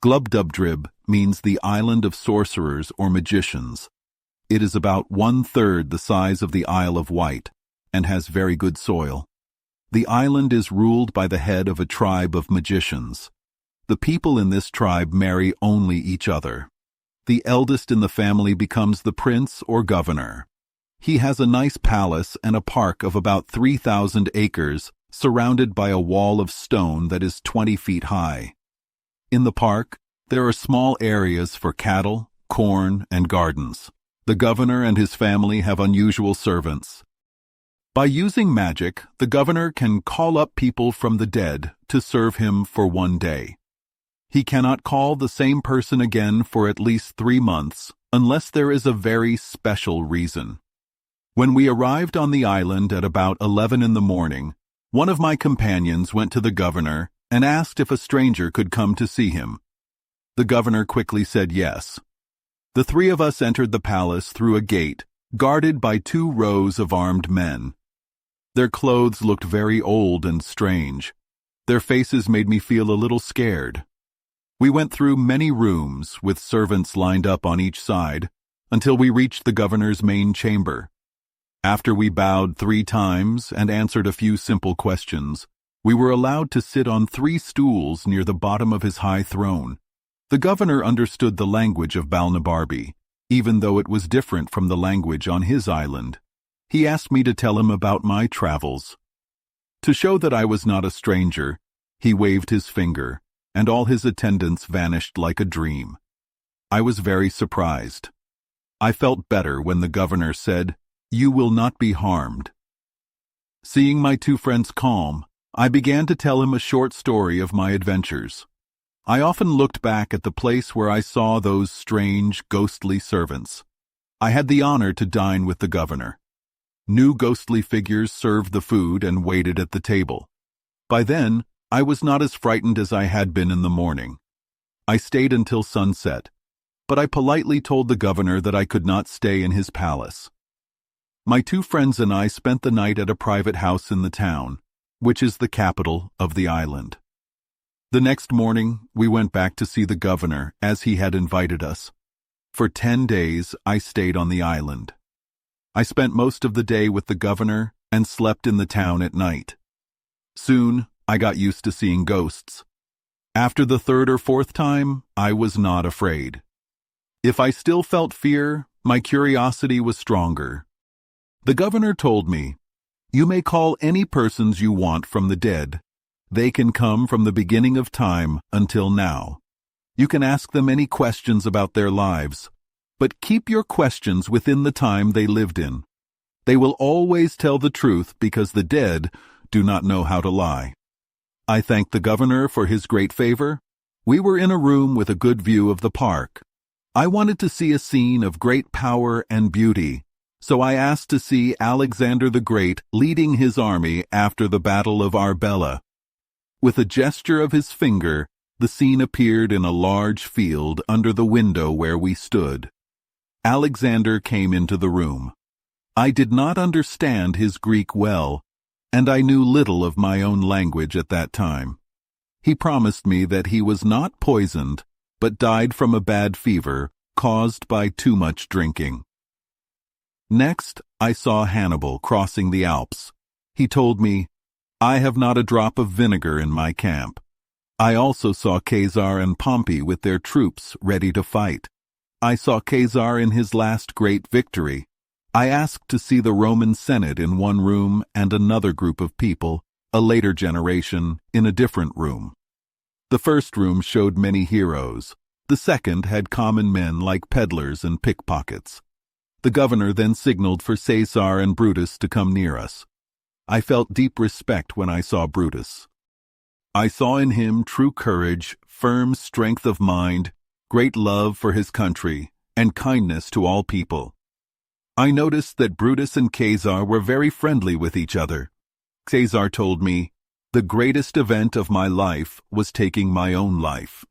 Glubdubdrib means the island of sorcerers or magicians. It is about 1/3 the size of the Isle of Wight and has very good soil. The island is ruled by the head of a tribe of magicians. The people in this tribe marry only each other. The eldest in the family becomes the prince or governor. He has a nice palace and a park of about 3,000 acres surrounded by a wall of stone that is 20 feet high. In the park, there are small areas for cattle, corn, and gardens. The governor and his family have unusual servants. By using magic, the governor can call up people from the dead to serve him for 1 day. He cannot call the same person again for at least 3 months unless there is a very special reason. When we arrived on the island at about 11 in the morning, one of my companions went to the governor and asked if a stranger could come to see him. The governor quickly said yes. The 3 of us entered the palace through a gate, guarded by 2 rows of armed men. Their clothes looked very old and strange. Their faces made me feel a little scared. We went through many rooms with servants lined up on each side until we reached the governor's main chamber. After we bowed 3 times and answered a few simple questions, we were allowed to sit on 3 stools near the bottom of his high throne. The governor understood the language of Balnibarbi, even though it was different from the language on his island. He asked me to tell him about my travels. To show that I was not a stranger, he waved his finger, and all his attendants vanished like a dream. I was very surprised. I felt better when the governor said, "You will not be harmed." Seeing my 2 friends calm, I began to tell him a short story of my adventures. I often looked back at the place where I saw those strange, ghostly servants. I had the honor to dine with the governor. New ghostly figures served the food and waited at the table. By then, I was not as frightened as I had been in the morning. I stayed until sunset, but I politely told the governor that I could not stay in his palace. My 2 friends and I spent the night at a private house in the town, which is the capital of the island. The next morning, we went back to see the governor as he had invited us. For 10 days, I stayed on the island. I spent most of the day with the governor and slept in the town at night. Soon, I got used to seeing ghosts. After the 3rd or 4th time, I was not afraid. If I still felt fear, my curiosity was stronger. The governor told me, "You may call any persons you want from the dead. They can come from the beginning of time until now. You can ask them any questions about their lives, but keep your questions within the time they lived in. They will always tell the truth because the dead do not know how to lie." I thanked the governor for his great favor. We were in a room with a good view of the park. I wanted to see a scene of great power and beauty, so I asked to see Alexander the Great leading his army after the Battle of Arbela. With a gesture of his finger, the scene appeared in a large field under the window where we stood. Alexander came into the room. I did not understand his Greek well, and I knew little of my own language at that time. He promised me that he was not poisoned, but died from a bad fever caused by too much drinking. Next, I saw Hannibal crossing the Alps. He told me, "I have not a drop of vinegar in my camp." I also saw Caesar and Pompey with their troops ready to fight. I saw Caesar in his last great victory. I asked to see the Roman Senate in one room and another group of people, a later generation, in a different room. The first room showed many heroes. The second had common men like peddlers and pickpockets. The governor then signaled for Caesar and Brutus to come near us. I felt deep respect when I saw Brutus. I saw in him true courage, firm strength of mind, great love for his country, and kindness to all people. I noticed that Brutus and Caesar were very friendly with each other. Caesar told me, "The greatest event of my life was taking my own life."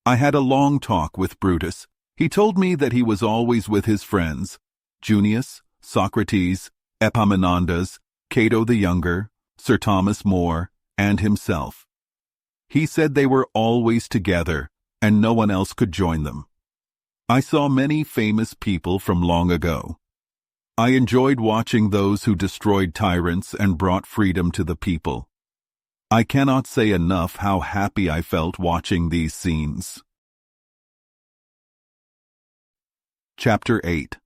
I had a long talk with Brutus. He told me that he was always with his friends, Junius, Socrates, Epaminondas, Cato the Younger, Sir Thomas More, and himself. He said they were always together, and no one else could join them. I saw many famous people from long ago. I enjoyed watching those who destroyed tyrants and brought freedom to the people. I cannot say enough how happy I felt watching these scenes. Chapter 8.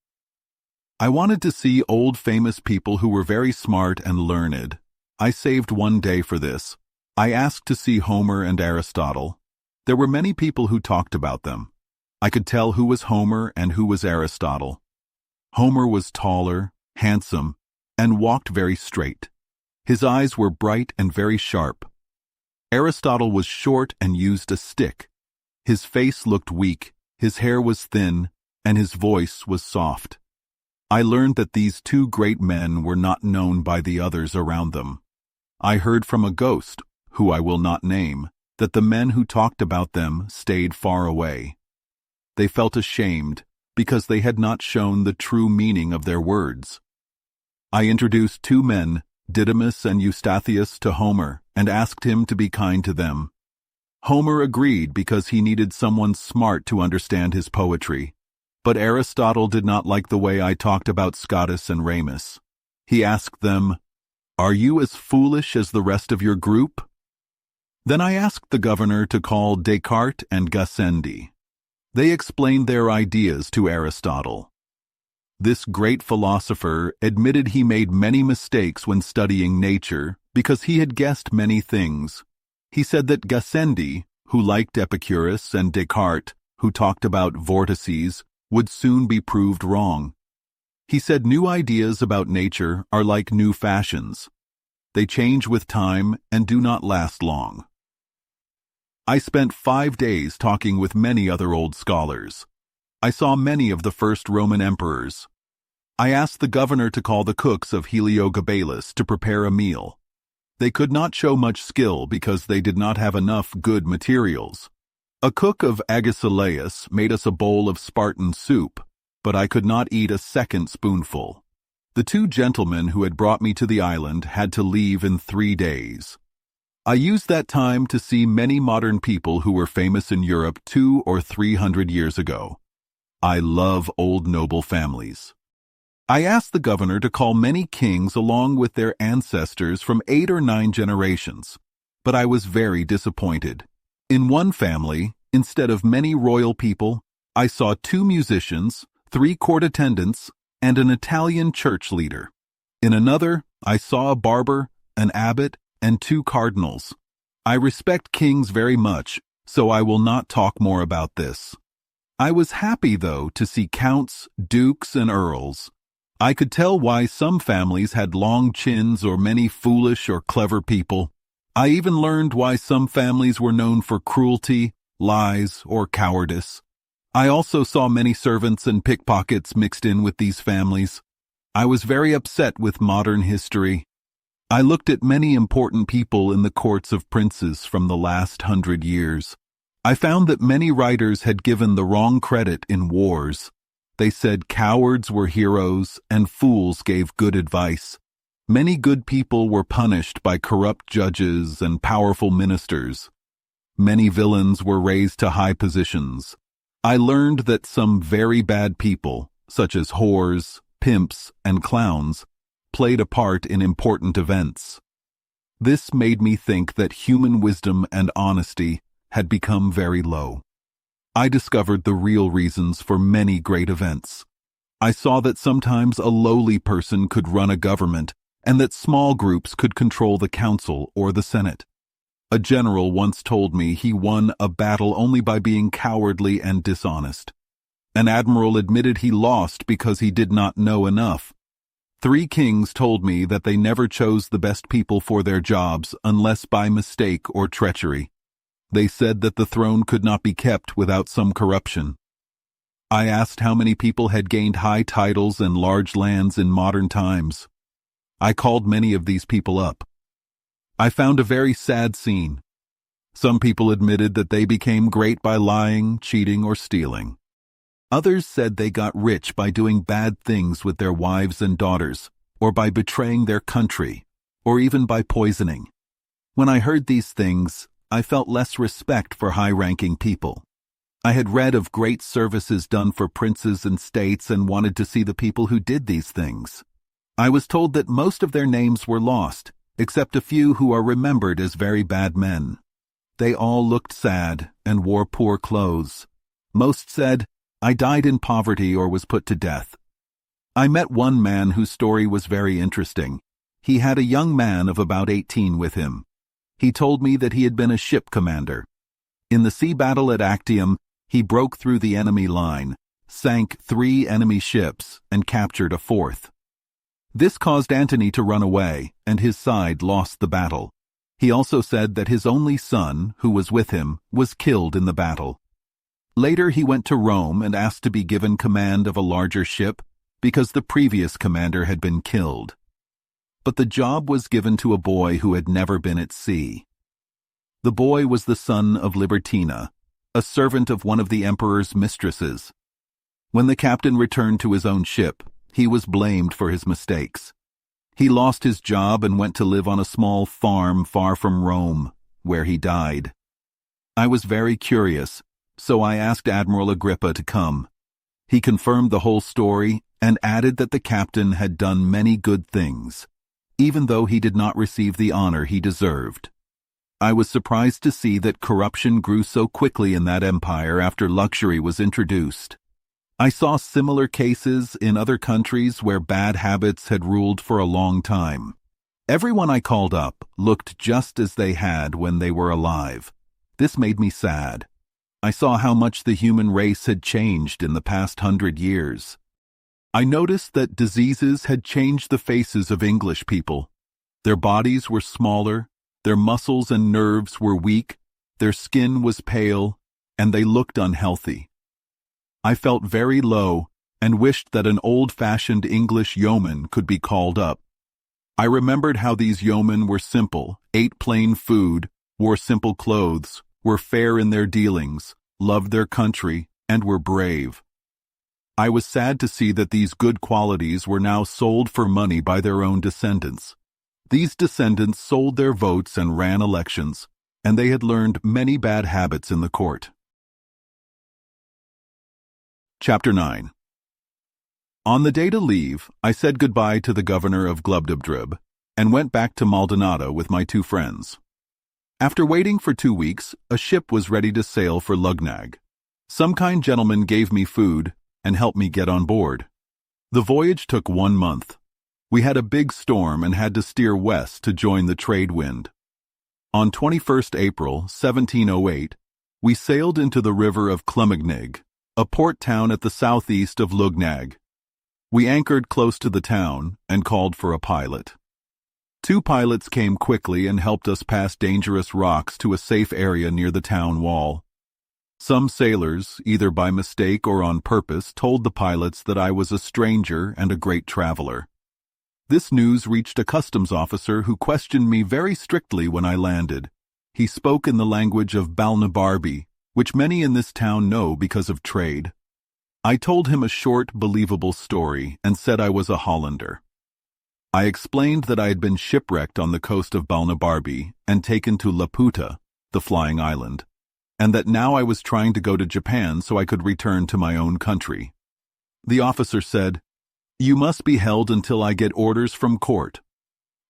I wanted to see old famous people who were very smart and learned. I saved one day for this. I asked to see Homer and Aristotle. There were many people who talked about them. I could tell who was Homer and who was Aristotle. Homer was taller, handsome, and walked very straight. His eyes were bright and very sharp. Aristotle was short and used a stick. His face looked weak, his hair was thin, and his voice was soft. I learned that these two great men were not known by the others around them. I heard from a ghost, who I will not name, that the men who talked about them stayed far away. They felt ashamed because they had not shown the true meaning of their words. I introduced two men, Didymus and Eustathius, to Homer and asked him to be kind to them. Homer agreed because he needed someone smart to understand his poetry. But Aristotle did not like the way I talked about Scotus and Ramus. He asked them, "Are you as foolish as the rest of your group?" Then I asked the governor to call Descartes and Gassendi. They explained their ideas to Aristotle. This great philosopher admitted he made many mistakes when studying nature because he had guessed many things. He said that Gassendi, who liked Epicurus, and Descartes, who talked about vortices, would soon be proved wrong. He said new ideas about nature are like new fashions. They change with time and do not last long. I spent 5 days talking with many other old scholars. I saw many of the first Roman emperors. I asked the governor to call the cooks of Heliogabalus to prepare a meal. They could not show much skill because they did not have enough good materials. A cook of Agesilaus made us a bowl of Spartan soup, but I could not eat a second spoonful. The two gentlemen who had brought me to the island had to leave in 3 days. I used that time to see many modern people who were famous in Europe 200 or 300 years ago. I love old noble families. I asked the governor to call many kings along with their ancestors from 8 or 9 generations, but I was very disappointed. In one family, instead of many royal people, I saw 2 musicians, 3 court attendants, and an Italian church leader. In another, I saw a barber, an abbot, and 2 cardinals. I respect kings very much, so I will not talk more about this. I was happy, though, to see counts, dukes, and earls. I could tell why some families had long chins or many foolish or clever people. I even learned why some families were known for cruelty, lies, or cowardice. I also saw many servants and pickpockets mixed in with these families. I was very upset with modern history. I looked at many important people in the courts of princes from the last 100 years. I found that many writers had given the wrong credit in wars. They said cowards were heroes and fools gave good advice. Many good people were punished by corrupt judges and powerful ministers. Many villains were raised to high positions. I learned that some very bad people, such as whores, pimps, and clowns, played a part in important events. This made me think that human wisdom and honesty had become very low. I discovered the real reasons for many great events. I saw that sometimes a lowly person could run a government, and that small groups could control the council or the Senate. A general once told me he won a battle only by being cowardly and dishonest. An admiral admitted he lost because he did not know enough. 3 kings told me that they never chose the best people for their jobs unless by mistake or treachery. They said that the throne could not be kept without some corruption. I asked how many people had gained high titles and large lands in modern times. I called many of these people up. I found a very sad scene. Some people admitted that they became great by lying, cheating, or stealing. Others said they got rich by doing bad things with their wives and daughters, or by betraying their country, or even by poisoning. When I heard these things, I felt less respect for high-ranking people. I had read of great services done for princes and states and wanted to see the people who did these things. I was told that most of their names were lost, except a few who are remembered as very bad men. They all looked sad and wore poor clothes. Most said, "I died in poverty or was put to death." I met one man whose story was very interesting. He had a young man of about 18 with him. He told me that he had been a ship commander. In the sea battle at Actium, he broke through the enemy line, sank 3 enemy ships, and captured a 4th. This caused Antony to run away, and his side lost the battle. He also said that his only son, who was with him, was killed in the battle. Later he went to Rome and asked to be given command of a larger ship because the previous commander had been killed. But the job was given to a boy who had never been at sea. The boy was the son of Libertina, a servant of one of the emperor's mistresses. When the captain returned to his own ship, he was blamed for his mistakes. He lost his job and went to live on a small farm far from Rome, where he died. I was very curious, so I asked Admiral Agrippa to come. He confirmed the whole story and added that the captain had done many good things, even though he did not receive the honor he deserved. I was surprised to see that corruption grew so quickly in that empire after luxury was introduced. I saw similar cases in other countries where bad habits had ruled for a long time. Everyone I called up looked just as they had when they were alive. This made me sad. I saw how much the human race had changed in the past 100 years. I noticed that diseases had changed the faces of English people. Their bodies were smaller, their muscles and nerves were weak, their skin was pale, and they looked unhealthy. I felt very low and wished that an old-fashioned English yeoman could be called up. I remembered how these yeomen were simple, ate plain food, wore simple clothes, were fair in their dealings, loved their country, and were brave. I was sad to see that these good qualities were now sold for money by their own descendants. These descendants sold their votes and ran elections, and they had learned many bad habits in the court. Chapter 9. On the day to leave, I said goodbye to the governor of Glubdubdrib and went back to Maldonado with my 2 friends. After waiting for 2 weeks, a ship was ready to sail for Lugnag. Some kind gentleman gave me food and helped me get on board. The voyage took 1 month. We had a big storm and had to steer west to join the trade wind. On 21st April, 1708, we sailed into the river of Clumegnig, a port town at the southeast of Lugnag. We anchored close to the town and called for a pilot. 2 pilots came quickly and helped us pass dangerous rocks to a safe area near the town wall. Some sailors, either by mistake or on purpose, told the pilots that I was a stranger and a great traveler. This news reached a customs officer who questioned me very strictly when I landed. He spoke in the language of Balnibarbi, which many in this town know because of trade. I told him a short, believable story and said I was a Hollander. I explained that I had been shipwrecked on the coast of Balnibarbi and taken to Laputa, the flying island, and that now I was trying to go to Japan so I could return to my own country. The officer said, "You must be held until I get orders from court."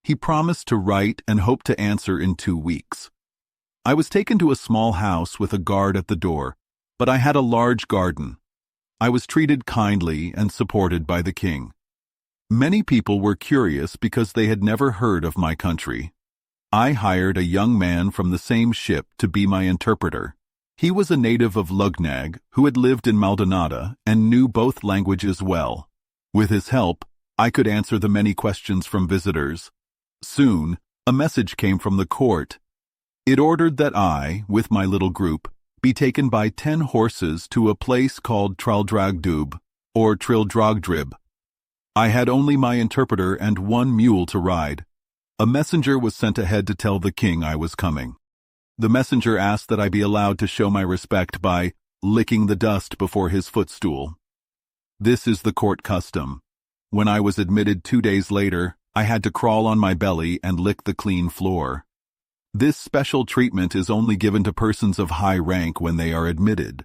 He promised to write and hoped to answer in 2 weeks. I was taken to a small house with a guard at the door, but I had a large garden. I was treated kindly and supported by the king. Many people were curious because they had never heard of my country. I hired a young man from the same ship to be my interpreter. He was a native of Lugnag who had lived in Maldonado and knew both languages well. With his help, I could answer the many questions from visitors. Soon, a message came from the court. It ordered that I, with my little group, be taken by 10 horses to a place called Traldragdub, or Trildrogdrib. I had only my interpreter and 1 mule to ride. A messenger was sent ahead to tell the king I was coming. The messenger asked that I be allowed to show my respect by licking the dust before his footstool. This is the court custom. When I was admitted 2 days later, I had to crawl on my belly and lick the clean floor. This special treatment is only given to persons of high rank when they are admitted.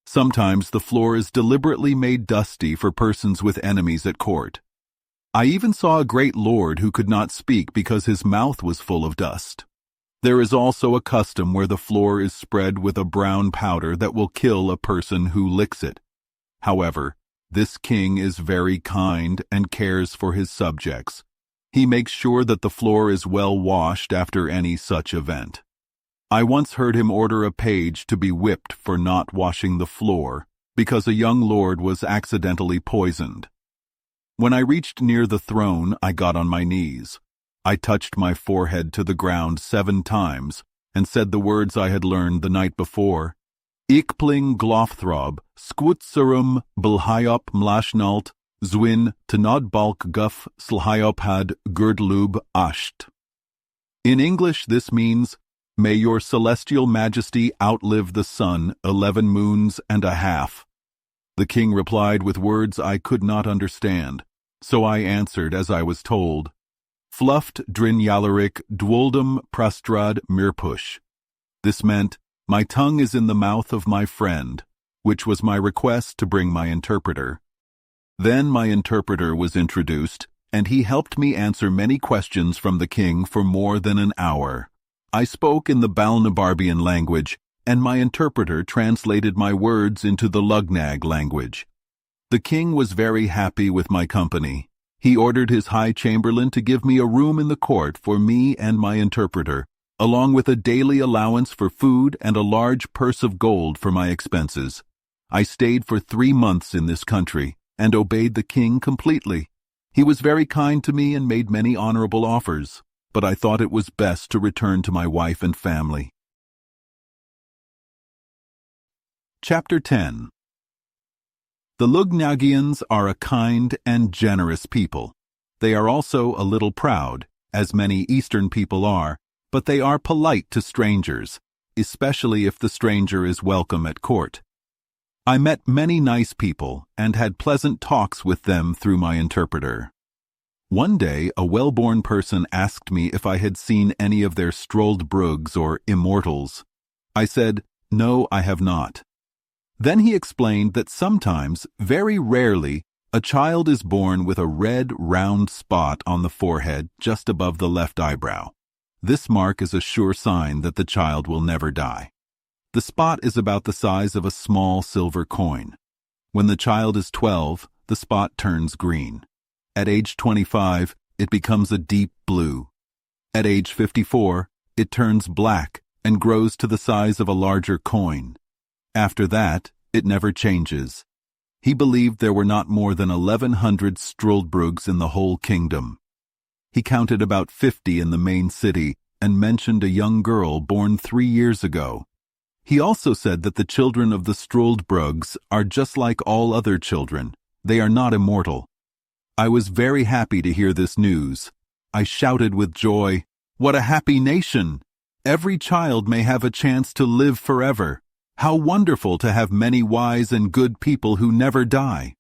Sometimes the floor is deliberately made dusty for persons with enemies at court. I even saw a great lord who could not speak because his mouth was full of dust. There is also a custom where the floor is spread with a brown powder that will kill a person who licks it. However, this king is very kind and cares for his subjects. He makes sure that the floor is well washed after any such event. I once heard him order a page to be whipped for not washing the floor because a young lord was accidentally poisoned. When I reached near the throne, I got on my knees. I touched my forehead to the ground 7 times and said the words I had learned the night before. Ik pling glofthrob, skutserum bilhyop mlashnalt, zwin tenod balk guff slhyop had girdlub asht. In English, this means, "May your celestial majesty outlive the sun 11 moons and a half." The king replied with words I could not understand, so I answered as I was told. Fluft drin yalaric dwoldum prastrad mirpush. This meant, "My tongue is in the mouth of my friend," which was my request to bring my interpreter. Then my interpreter was introduced, and he helped me answer many questions from the king for more than an hour. I spoke in the Balnibarbian language, and my interpreter translated my words into the Lugnag language. The king was very happy with my company. He ordered his high chamberlain to give me a room in the court for me and my interpreter, along with a daily allowance for food and a large purse of gold for my expenses. I stayed for 3 months in this country and obeyed the king completely. He was very kind to me and made many honorable offers, but I thought it was best to return to my wife and family. Chapter 10. The Lugnagians are a kind and generous people. They are also a little proud, as many Eastern people are, but they are polite to strangers, especially if the stranger is welcome at court. I met many nice people and had pleasant talks with them through my interpreter. One day, a well-born person asked me if I had seen any of their Struldbrugs or immortals. I said, "No, I have not." Then he explained that sometimes, very rarely, a child is born with a red, round spot on the forehead just above the left eyebrow. This mark is a sure sign that the child will never die. The spot is about the size of a small silver coin. When the child is 12, the spot turns green. At age 25, it becomes a deep blue. At age 54, it turns black and grows to the size of a larger coin. After that, it never changes. He believed there were not more than 1,100 Struldbrugs in the whole kingdom. He counted about 50 in the main city and mentioned a young girl born 3 years ago. He also said that the children of the Struldbrugs are just like all other children. They are not immortal. I was very happy to hear this news. I shouted with joy, "What a happy nation! Every child may have a chance to live forever. How wonderful to have many wise and good people who never die."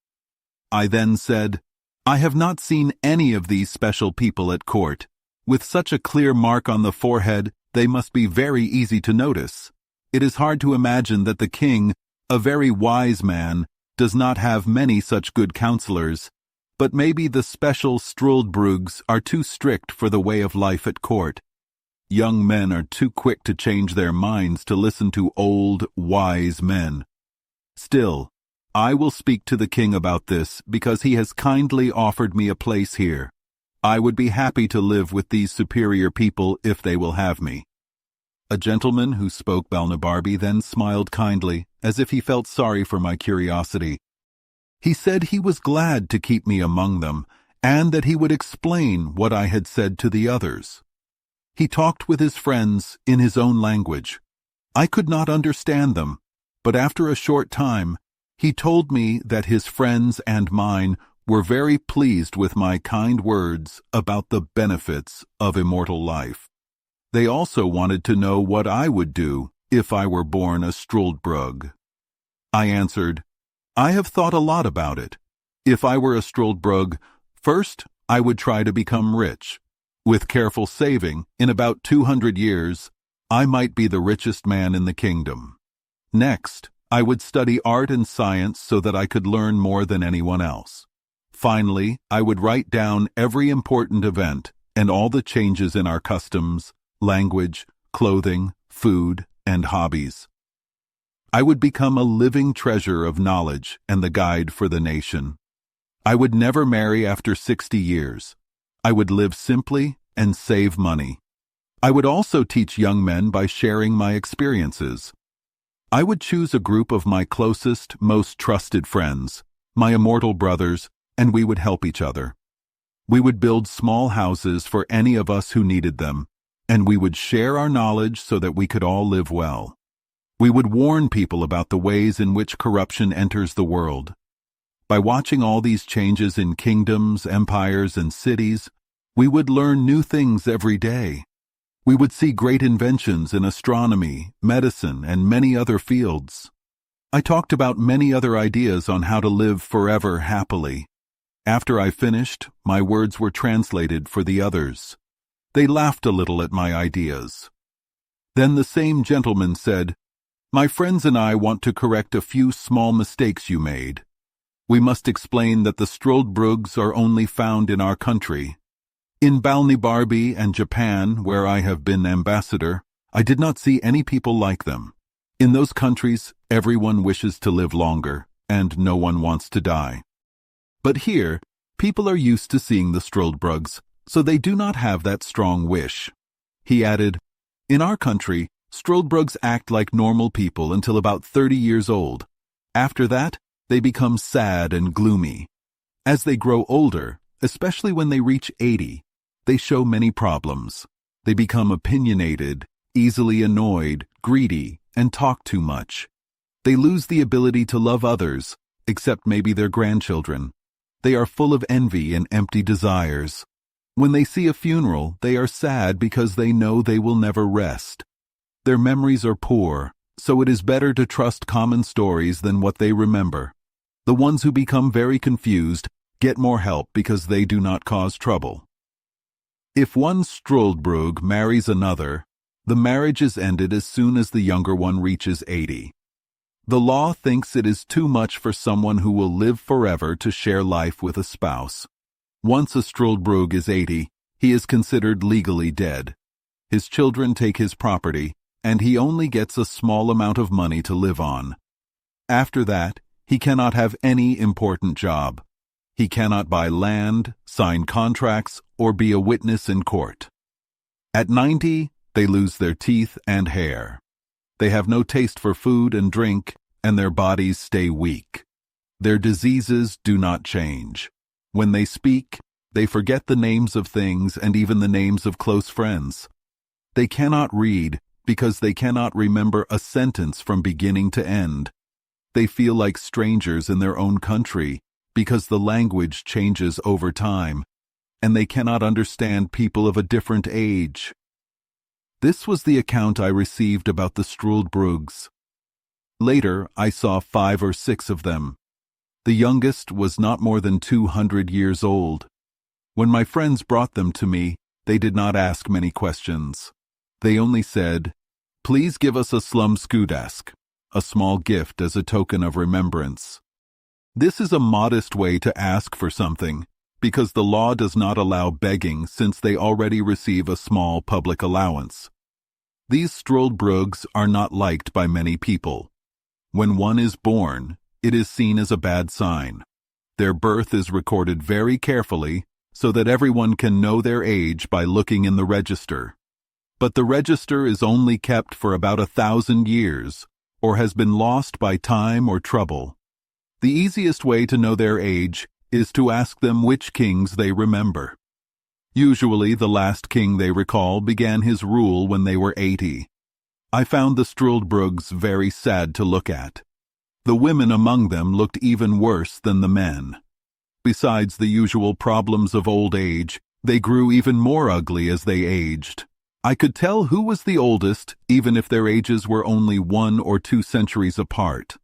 I then said, "I have not seen any of these special people at court. With such a clear mark on the forehead, they must be very easy to notice. It is hard to imagine that the king, a very wise man, does not have many such good counselors. But maybe the special Struldbrugs are too strict for the way of life at court. Young men are too quick to change their minds to listen to old, wise men. Still, I will speak to the king about this because he has kindly offered me a place here. I would be happy to live with these superior people if they will have me." A gentleman who spoke Balnibarbi then smiled kindly, as if he felt sorry for my curiosity. He said he was glad to keep me among them, and that he would explain what I had said to the others. He talked with his friends in his own language. I could not understand them, but after a short time, he told me that his friends and mine were very pleased with my kind words about the benefits of immortal life. They also wanted to know what I would do if I were born a Struldbrug. I answered, I have thought a lot about it. If I were a Struldbrug, first, I would try to become rich. With careful saving, in about 200 years, I might be the richest man in the kingdom. Next, I would study art and science so that I could learn more than anyone else. Finally, I would write down every important event and all the changes in our customs, language, clothing, food, and hobbies. I would become a living treasure of knowledge and the guide for the nation. I would never marry after 60 years. I would live simply and save money. I would also teach young men by sharing my experiences. I would choose a group of my closest, most trusted friends, my immortal brothers, and we would help each other. We would build small houses for any of us who needed them, and we would share our knowledge so that we could all live well. We would warn people about the ways in which corruption enters the world. By watching all these changes in kingdoms, empires, and cities, we would learn new things every day. We would see great inventions in astronomy, medicine, and many other fields. I talked about many other ideas on how to live forever happily. After I finished, my words were translated for the others. They laughed a little at my ideas. Then the same gentleman said, My friends and I want to correct a few small mistakes you made. We must explain that the Struldbrugs are only found in our country. In Balnibarbi and Japan, where I have been ambassador, I did not see any people like them. In those countries, everyone wishes to live longer, and no one wants to die. But here, people are used to seeing the Struldbrugs, so they do not have that strong wish. He added, In our country, Struldbrugs act like normal people until about 30 years old. After that, they become sad and gloomy. As they grow older, especially when they reach 80, they show many problems. They become opinionated, easily annoyed, greedy, and talk too much. They lose the ability to love others, except maybe their grandchildren. They are full of envy and empty desires. When they see a funeral, they are sad because they know they will never rest. Their memories are poor, so it is better to trust common stories than what they remember. The ones who become very confused get more help because they do not cause trouble. If one Struldbrug marries another, the marriage is ended as soon as the younger one reaches 80. The law thinks it is too much for someone who will live forever to share life with a spouse. Once a Struldbrug is 80, he is considered legally dead. His children take his property, and he only gets a small amount of money to live on. After that, he cannot have any important job. He cannot buy land, sign contracts, or be a witness in court. At 90, they lose their teeth and hair. They have no taste for food and drink, and their bodies stay weak. Their diseases do not change. When they speak, they forget the names of things and even the names of close friends. They cannot read because they cannot remember a sentence from beginning to end. They feel like strangers in their own country because the language changes over time, and they cannot understand people of a different age. This was the account I received about the Struldbrugs. Later, I saw 5 or 6 of them. The youngest was not more than 200 years old. When my friends brought them to me, they did not ask many questions. They only said, "Please give us a slumskudask," a small gift as a token of remembrance. This is a modest way to ask for something, because the law does not allow begging since they already receive a small public allowance. These Struldbrugs are not liked by many people. When one is born, it is seen as a bad sign. Their birth is recorded very carefully so that everyone can know their age by looking in the register. But the register is only kept for about 1,000 years, or has been lost by time or trouble. The easiest way to know their age is to ask them which kings they remember. Usually the last king they recall began his rule when they were 80. I found the Struldbrugs very sad to look at. The women among them looked even worse than the men. Besides the usual problems of old age, they grew even more ugly as they aged. I could tell who was the oldest, even if their ages were only 1 or 2 centuries apart.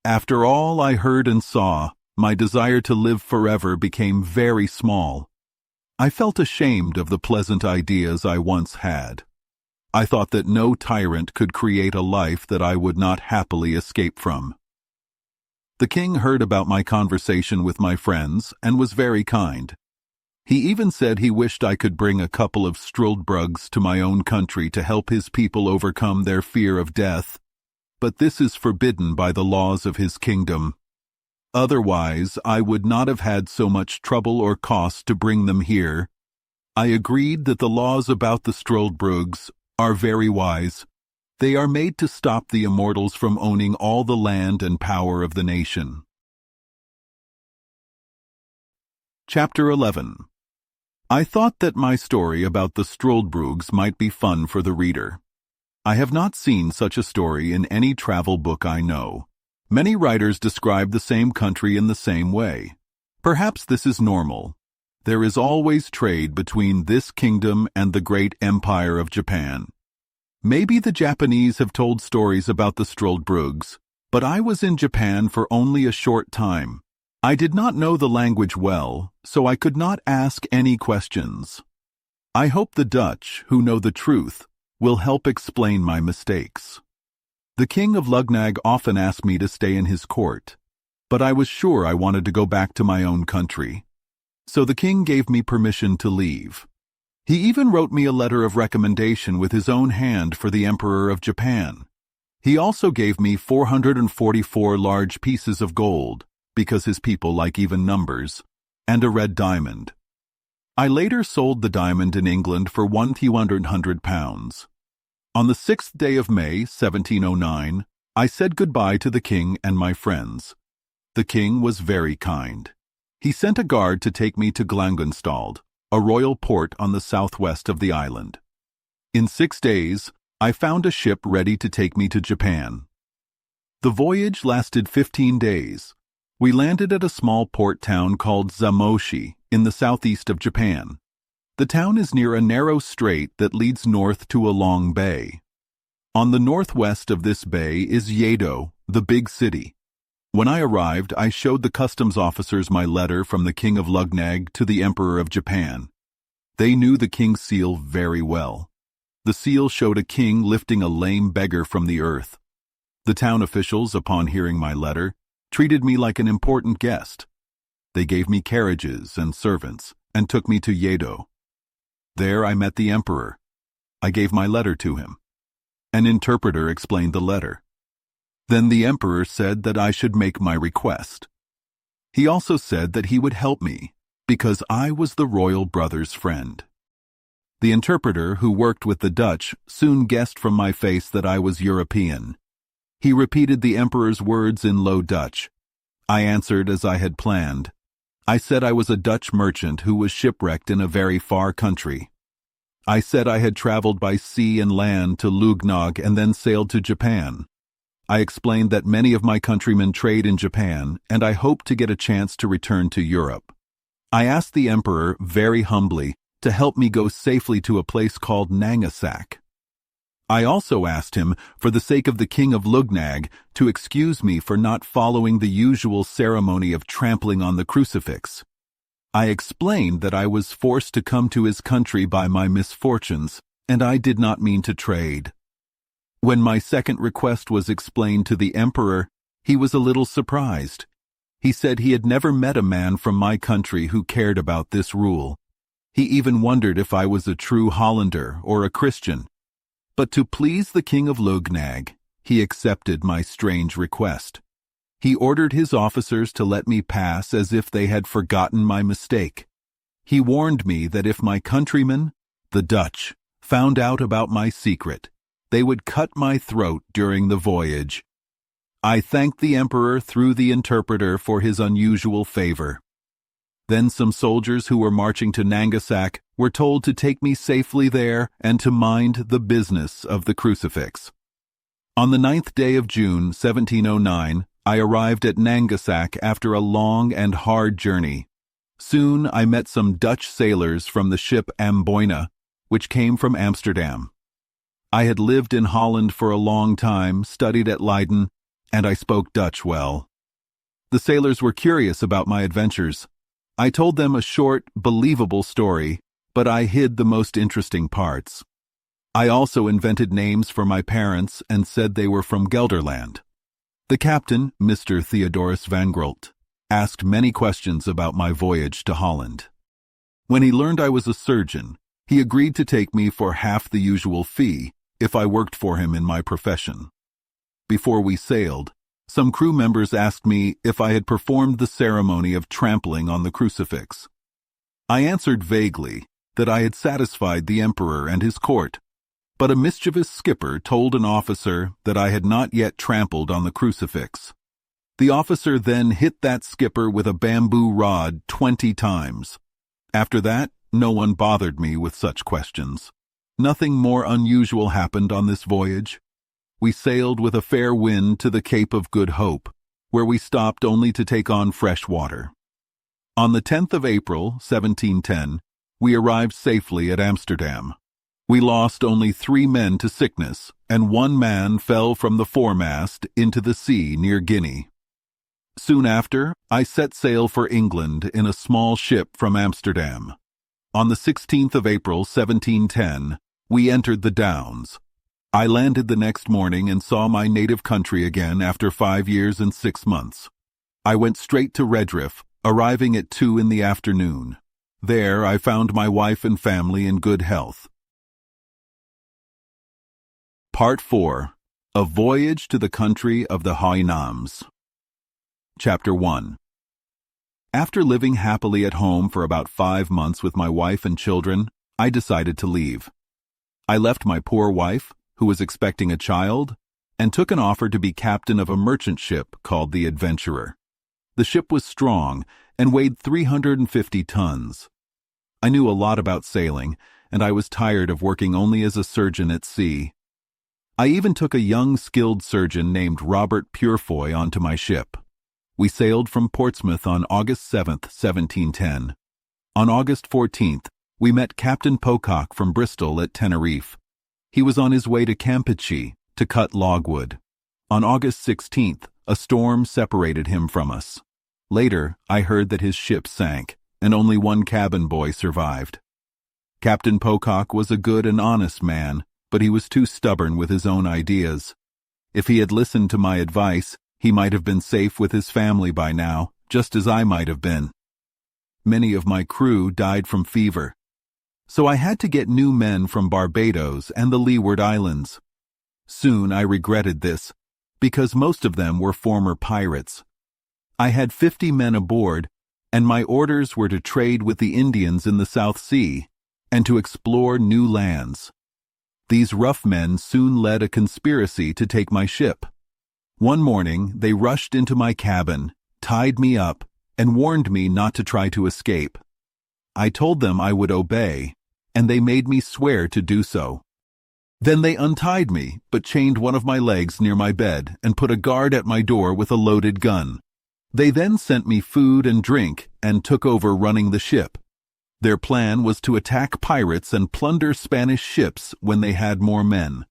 After all I heard and saw, my desire to live forever became very small. I felt ashamed of the pleasant ideas I once had. I thought that no tyrant could create a life that I would not happily escape from. The king heard about my conversation with my friends and was very kind. He even said he wished I could bring a couple of Struldbrugs to my own country to help his people overcome their fear of death, but this is forbidden by the laws of his kingdom. Otherwise, I would not have had so much trouble or cost to bring them here. I agreed that the laws about the Struldbrugs are very wise. They are made to stop the immortals from owning all the land and power of the nation. Chapter 11. I thought that my story about the Struldbrugs might be fun for the reader. I have not seen such a story in any travel book I know. Many writers describe the same country in the same way. Perhaps this is normal. There is always trade between this kingdom and the great empire of Japan. Maybe the Japanese have told stories about the Struldbrugs, but I was in Japan for only a short time. I did not know the language well, so I could not ask any questions. I hope the Dutch, who know the truth, will help explain my mistakes. The king of Lugnag often asked me to stay in his court, but I was sure I wanted to go back to my own country. So the king gave me permission to leave. He even wrote me a letter of recommendation with his own hand for the Emperor of Japan. He also gave me 444 large pieces of gold, because his people like even numbers, and a red diamond. I later sold the diamond in England for £100. On the 6th day of May, 1709, I said goodbye to the king and my friends. The king was very kind. He sent a guard to take me to Glangenstald, a royal port on the southwest of the island. In 6 days, I found a ship ready to take me to Japan. The voyage lasted 15 days. We landed at a small port town called Zamoshi in the southeast of Japan. The town is near a narrow strait that leads north to a long bay. On the northwest of this bay is Yedo, the big city. When I arrived, I showed the customs officers my letter from the King of Lugnag to the Emperor of Japan. They knew the king's seal very well. The seal showed a king lifting a lame beggar from the earth. The town officials, upon hearing my letter, treated me like an important guest. They gave me carriages and servants and took me to Yedo. There I met the emperor. I gave my letter to him. An interpreter explained the letter. Then the emperor said that I should make my request. He also said that he would help me, because I was the royal brother's friend. The interpreter, who worked with the Dutch, soon guessed from my face that I was European. He repeated the emperor's words in Low Dutch. I answered as I had planned. I said I was a Dutch merchant who was shipwrecked in a very far country. I said I had traveled by sea and land to Lugnag and then sailed to Japan. I explained that many of my countrymen trade in Japan, and I hoped to get a chance to return to Europe. I asked the emperor, very humbly, to help me go safely to a place called Nangasak. I also asked him, for the sake of the king of Lugnag, to excuse me for not following the usual ceremony of trampling on the crucifix. I explained that I was forced to come to his country by my misfortunes, and I did not mean to trade. When my second request was explained to the emperor, he was a little surprised. He said he had never met a man from my country who cared about this rule. He even wondered if I was a true Hollander or a Christian. But to please the king of Lugnag, he accepted my strange request. He ordered his officers to let me pass as if they had forgotten my mistake. He warned me that if my countrymen, the Dutch, found out about my secret, they would cut my throat during the voyage. I thanked the emperor through the interpreter for his unusual favor. Then some soldiers who were marching to Nangasak were told to take me safely there and to mind the business of the crucifix. On the 9th day of June, 1709, I arrived at Nangasak after a long and hard journey. Soon I met some Dutch sailors from the ship Amboina, which came from Amsterdam. I had lived in Holland for a long time, studied at Leiden, and I spoke Dutch well. The sailors were curious about my adventures. I told them a short, believable story, but I hid the most interesting parts. I also invented names for my parents and said they were from Gelderland. The captain, Mr. Theodorus van Grolt, asked many questions about my voyage to Holland. When he learned I was a surgeon, he agreed to take me for half the usual fee if I worked for him in my profession. Before we sailed, some crew members asked me if I had performed the ceremony of trampling on the crucifix. I answered vaguely that I had satisfied the emperor and his court, but a mischievous skipper told an officer that I had not yet trampled on the crucifix. The officer then hit that skipper with a bamboo rod 20 times. After that, no one bothered me with such questions. Nothing more unusual happened on this voyage. We sailed with a fair wind to the Cape of Good Hope, where we stopped only to take on fresh water. On the 10th of April, 1710, we arrived safely at Amsterdam. We lost only 3 men to sickness, and 1 man fell from the foremast into the sea near Guinea. Soon after, I set sail for England in a small ship from Amsterdam. On the 16th of April, 1710, we entered the Downs. I landed the next morning and saw my native country again after 5 years and 6 months. I went straight to Redriff, arriving at 2 in the afternoon. There I found my wife and family in good health. Part 4. A Voyage to the Country of the Hainaams. Chapter 1. After living happily at home for about 5 months with my wife and children, I decided to leave. I left my poor wife, who was expecting a child, and took an offer to be captain of a merchant ship called the Adventurer. The ship was strong and weighed 350 tons. I knew a lot about sailing, and I was tired of working only as a surgeon at sea. I even took a young skilled surgeon named Robert Purefoy onto my ship. We sailed from Portsmouth on August 7th, 1710. On August 14th, we met Captain Pocock from Bristol at Tenerife. He was on his way to Campeche to cut logwood. On August 16th, a storm separated him from us. Later, I heard that his ship sank, and only 1 cabin boy survived. Captain Pocock was a good and honest man, but he was too stubborn with his own ideas. If he had listened to my advice, he might have been safe with his family by now, just as I might have been. Many of my crew died from fever. So I had to get new men from Barbados and the Leeward Islands. Soon I regretted this, because most of them were former pirates. I had 50 men aboard, and my orders were to trade with the Indians in the South Sea and to explore new lands. These rough men soon led a conspiracy to take my ship. One morning, they rushed into my cabin, tied me up, and warned me not to try to escape. I told them I would obey, and they made me swear to do so. Then they untied me, but chained one of my legs near my bed and put a guard at my door with a loaded gun. They then sent me food and drink and took over running the ship. Their plan was to attack pirates and plunder Spanish ships when they had more men.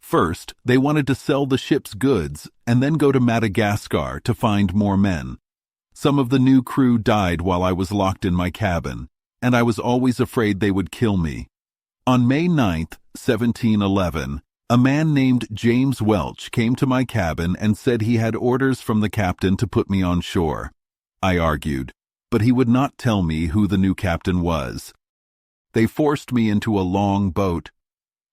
First, they wanted to sell the ship's goods and then go to Madagascar to find more men. Some of the new crew died while I was locked in my cabin, and I was always afraid they would kill me. On May 9th, 1711, a man named James Welch came to my cabin and said he had orders from the captain to put me on shore. I argued, but he would not tell me who the new captain was. They forced me into a long boat.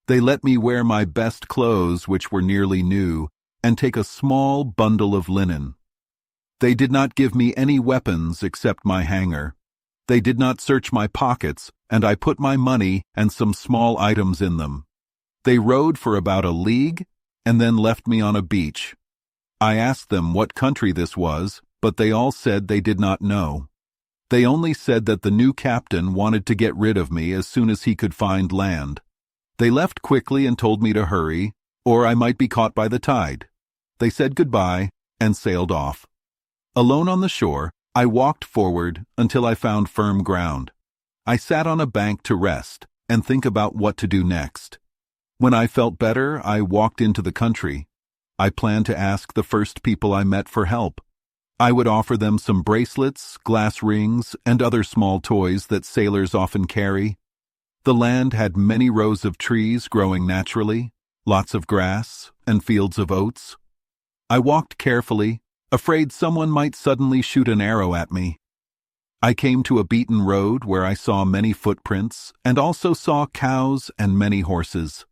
They let me wear my best clothes, which were nearly new, and take a small bundle of linen. They did not give me any weapons except my hanger. They did not search my pockets, and I put my money and some small items in them. They rowed for about a league, and then left me on a beach. I asked them what country this was, but they all said they did not know. They only said that the new captain wanted to get rid of me as soon as he could find land. They left quickly and told me to hurry, or I might be caught by the tide. They said goodbye and sailed off. Alone on the shore, I walked forward until I found firm ground. I sat on a bank to rest and think about what to do next. When I felt better, I walked into the country. I planned to ask the first people I met for help. I would offer them some bracelets, glass rings, and other small toys that sailors often carry. The land had many rows of trees growing naturally, lots of grass, and fields of oats. I walked carefully, afraid someone might suddenly shoot an arrow at me. I came to a beaten road where I saw many footprints and also saw cows and many horses.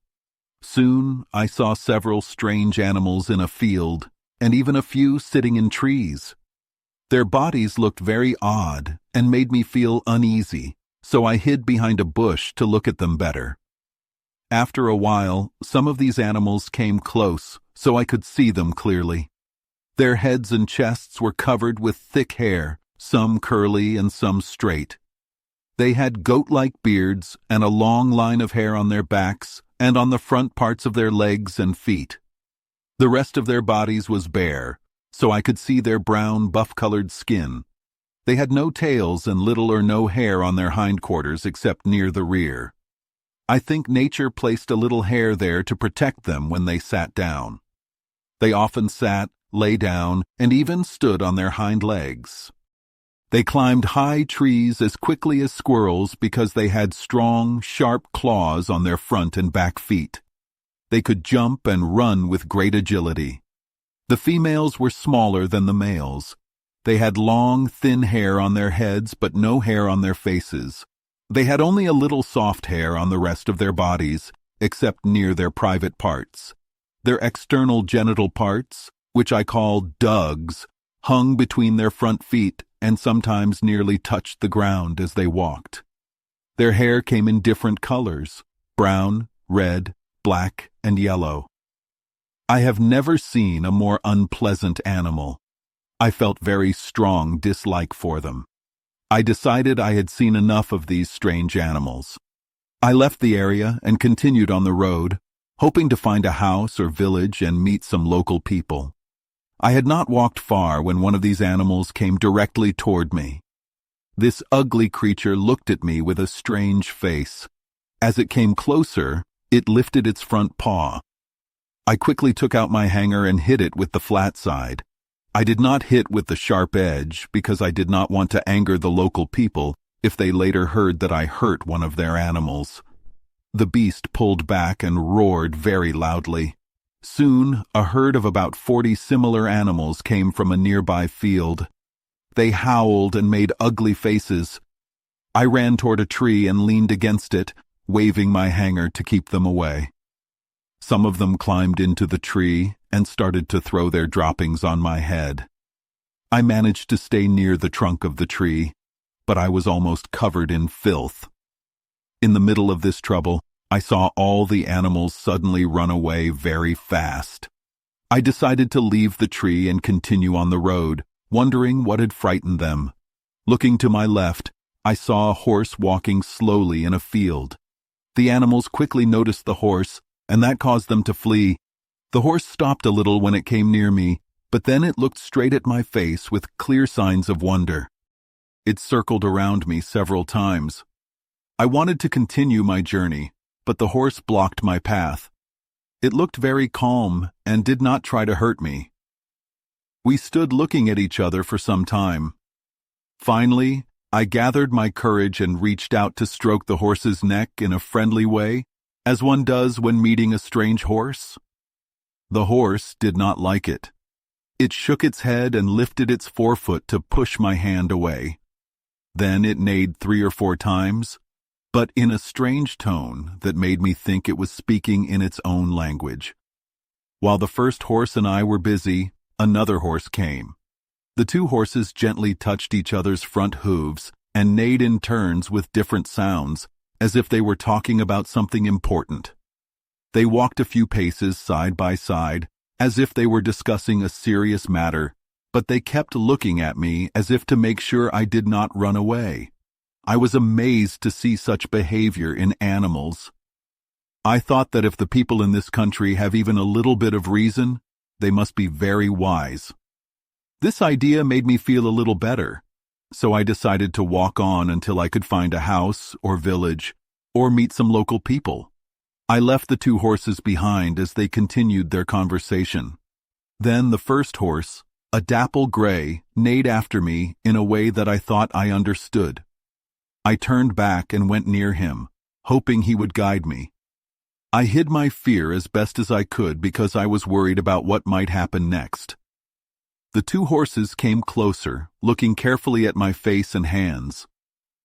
Soon I saw several strange animals in a field, and even a few sitting in trees. Their bodies looked very odd and made me feel uneasy, so I hid behind a bush to look at them better. After a while, some of these animals came close, so I could see them clearly. Their heads and chests were covered with thick hair, some curly and some straight. They had goat-like beards and a long line of hair on their backs and on the front parts of their legs and feet. The rest of their bodies was bare, so I could see their brown, buff-colored skin. They had no tails and little or no hair on their hindquarters except near the rear. I think nature placed a little hair there to protect them when they sat down. They often sat, lay down, and even stood on their hind legs. They climbed high trees as quickly as squirrels because they had strong, sharp claws on their front and back feet. They could jump and run with great agility. The females were smaller than the males. They had long, thin hair on their heads but no hair on their faces. They had only a little soft hair on the rest of their bodies, except near their private parts. Their external genital parts, which I call dugs, hung between their front feet and sometimes nearly touched the ground as they walked. Their hair came in different colors: brown, red, black, and yellow. I have never seen a more unpleasant animal. I felt very strong dislike for them. I decided I had seen enough of these strange animals. I left the area and continued on the road, hoping to find a house or village and meet some local people. I had not walked far when one of these animals came directly toward me. This ugly creature looked at me with a strange face. As it came closer, it lifted its front paw. I quickly took out my hanger and hit it with the flat side. I did not hit with the sharp edge because I did not want to anger the local people if they later heard that I hurt one of their animals. The beast pulled back and roared very loudly. Soon, a herd of about 40 similar animals came from a nearby field. They howled and made ugly faces. I ran toward a tree and leaned against it, waving my hanger to keep them away. Some of them climbed into the tree and started to throw their droppings on my head. I managed to stay near the trunk of the tree, but I was almost covered in filth. In the middle of this trouble, I saw all the animals suddenly run away very fast. I decided to leave the tree and continue on the road, wondering what had frightened them. Looking to my left, I saw a horse walking slowly in a field. The animals quickly noticed the horse, and that caused them to flee. The horse stopped a little when it came near me, but then it looked straight at my face with clear signs of wonder. It circled around me several times. I wanted to continue my journey, but the horse blocked my path. It looked very calm and did not try to hurt me. We stood looking at each other for some time. Finally, I gathered my courage and reached out to stroke the horse's neck in a friendly way, as one does when meeting a strange horse. The horse did not like it. It shook its head and lifted its forefoot to push my hand away. Then it neighed 3 or 4 times, but in a strange tone that made me think it was speaking in its own language. While the first horse and I were busy, another horse came. The 2 horses gently touched each other's front hooves and neighed in turns with different sounds, as if they were talking about something important. They walked a few paces side by side, as if they were discussing a serious matter, but they kept looking at me as if to make sure I did not run away. I was amazed to see such behavior in animals. I thought that if the people in this country have even a little bit of reason, they must be very wise. This idea made me feel a little better, so I decided to walk on until I could find a house or village or meet some local people. I left the 2 horses behind as they continued their conversation. Then the first horse, a dapple gray, neighed after me in a way that I thought I understood. I turned back and went near him, hoping he would guide me. I hid my fear as best as I could because I was worried about what might happen next. The two horses came closer, looking carefully at my face and hands.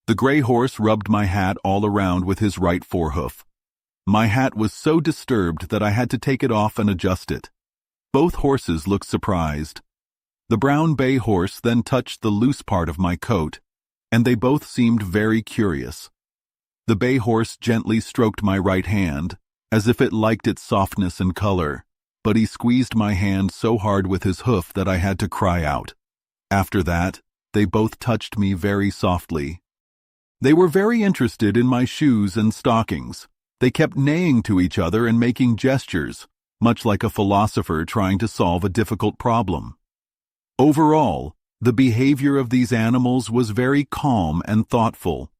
The gray horse rubbed my hat all around with his right forehoof. My hat was so disturbed that I had to take it off and adjust it. Both horses looked surprised. The brown bay horse then touched the loose part of my coat, and they both seemed very curious. The bay horse gently stroked my right hand, as if it liked its softness and color, but he squeezed my hand so hard with his hoof that I had to cry out. After that, they both touched me very softly. They were very interested in my shoes and stockings. They kept neighing to each other and making gestures, much like a philosopher trying to solve a difficult problem. Overall, the behavior of these animals was very calm and thoughtful.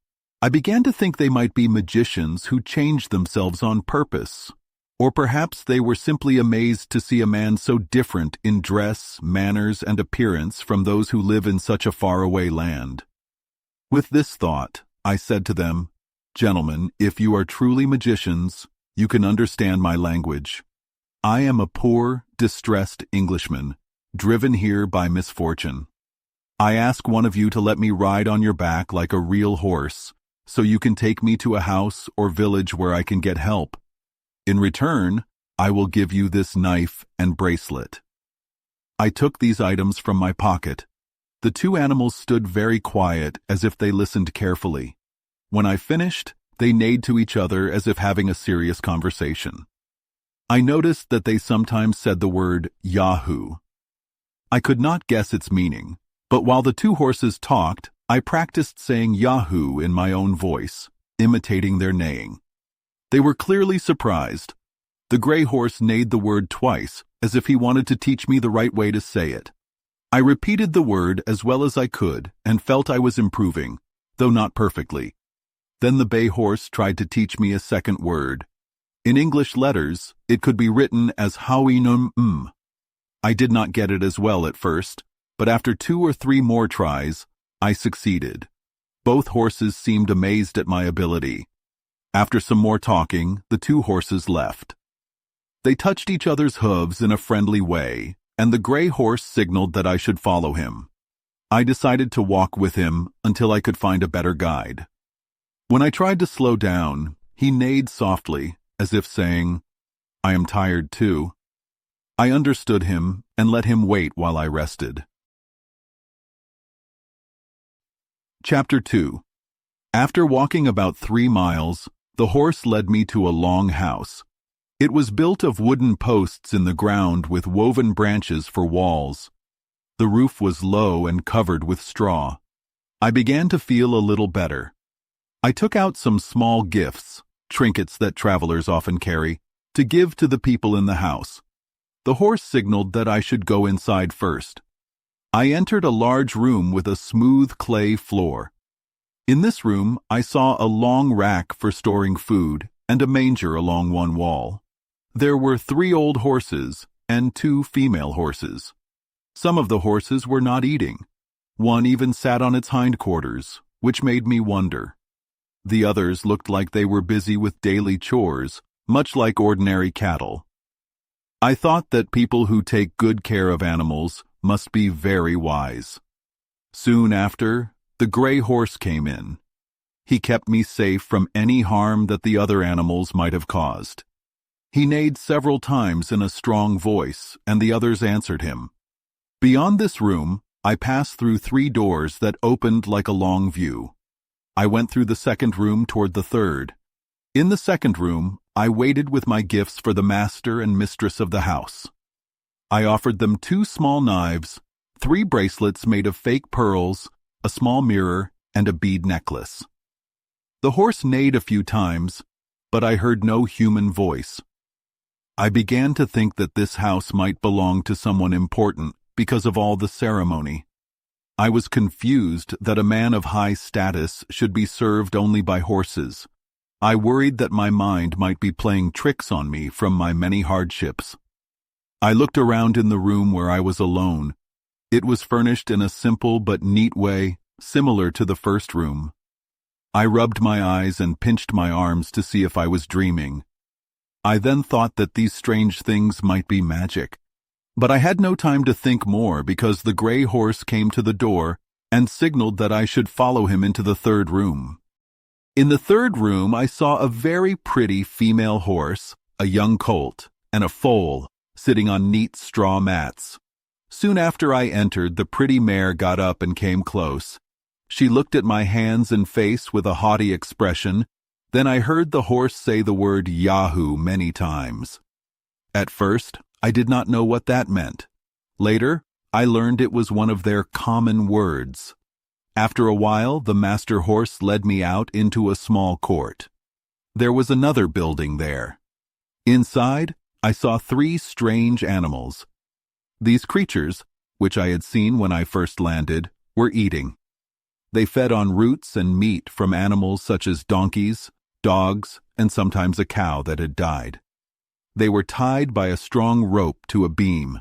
I began to think they might be magicians who changed themselves on purpose, or perhaps they were simply amazed to see a man so different in dress, manners, and appearance from those who live in such a faraway land. With this thought, I said to them, "Gentlemen, if you are truly magicians, you can understand my language. I am a poor, distressed Englishman, driven here by misfortune. I ask one of you to let me ride on your back like a real horse, so you can take me to a house or village where I can get help. In return, I will give you this knife and bracelet." I took these items from my pocket. The two animals stood very quiet, as if they listened carefully. When I finished, they neighed to each other as if having a serious conversation. I noticed that they sometimes said the word Yahoo. I could not guess its meaning, but while the two horses talked, I practiced saying Yahoo in my own voice, imitating their neighing. They were clearly surprised. The gray horse neighed the word twice, as if he wanted to teach me the right way to say it. I repeated the word as well as I could and felt I was improving, though not perfectly. Then the bay horse tried to teach me a second word. In English letters, it could be written as Hawinum. I did not get it as well at first, but after 2 or 3 more tries, I succeeded. Both horses seemed amazed at my ability. After some more talking, the two horses left. They touched each other's hooves in a friendly way, and the gray horse signaled that I should follow him. I decided to walk with him until I could find a better guide. When I tried to slow down, he neighed softly, as if saying, "I am tired too." I understood him and let him wait while I rested. Chapter 2. After walking about 3 miles, the horse led me to a long house. It was built of wooden posts in the ground with woven branches for walls. The roof was low and covered with straw. I began to feel a little better. I took out some small gifts, trinkets that travelers often carry, to give to the people in the house. The horse signaled that I should go inside first. I entered a large room with a smooth clay floor. In this room, I saw a long rack for storing food and a manger along one wall. There were 3 old horses and 2 female horses. Some of the horses were not eating. One even sat on its hindquarters, which made me wonder. The others looked like they were busy with daily chores, much like ordinary cattle. I thought that people who take good care of animals must be very wise. Soon after, the gray horse came in. He kept me safe from any harm that the other animals might have caused. He neighed several times in a strong voice, and the others answered him. Beyond this room, I passed through 3 doors that opened like a long view. I went through the second room toward the third. In the second room, I waited with my gifts for the master and mistress of the house. I offered them 2 small knives, 3 bracelets made of fake pearls, a small mirror, and a bead necklace. The horse neighed a few times, but I heard no human voice. I began to think that this house might belong to someone important because of all the ceremony. I was confused that a man of high status should be served only by horses. I worried that my mind might be playing tricks on me from my many hardships. I looked around in the room where I was alone. It was furnished in a simple but neat way, similar to the first room. I rubbed my eyes and pinched my arms to see if I was dreaming. I then thought that these strange things might be magic. But I had no time to think more because the gray horse came to the door and signaled that I should follow him into the third room. In the third room, I saw a very pretty female horse, a young colt, and a foal sitting on neat straw mats. Soon after I entered, the pretty mare got up and came close. She looked at my hands and face with a haughty expression. Then I heard the horse say the word Yahoo many times. At first, I did not know what that meant. Later, I learned it was one of their common words. After a while, the master horse led me out into a small court. There was another building there. Inside, I saw 3 strange animals. These creatures, which I had seen when I first landed, were eating. They fed on roots and meat from animals such as donkeys, dogs, and sometimes a cow that had died. They were tied by a strong rope to a beam.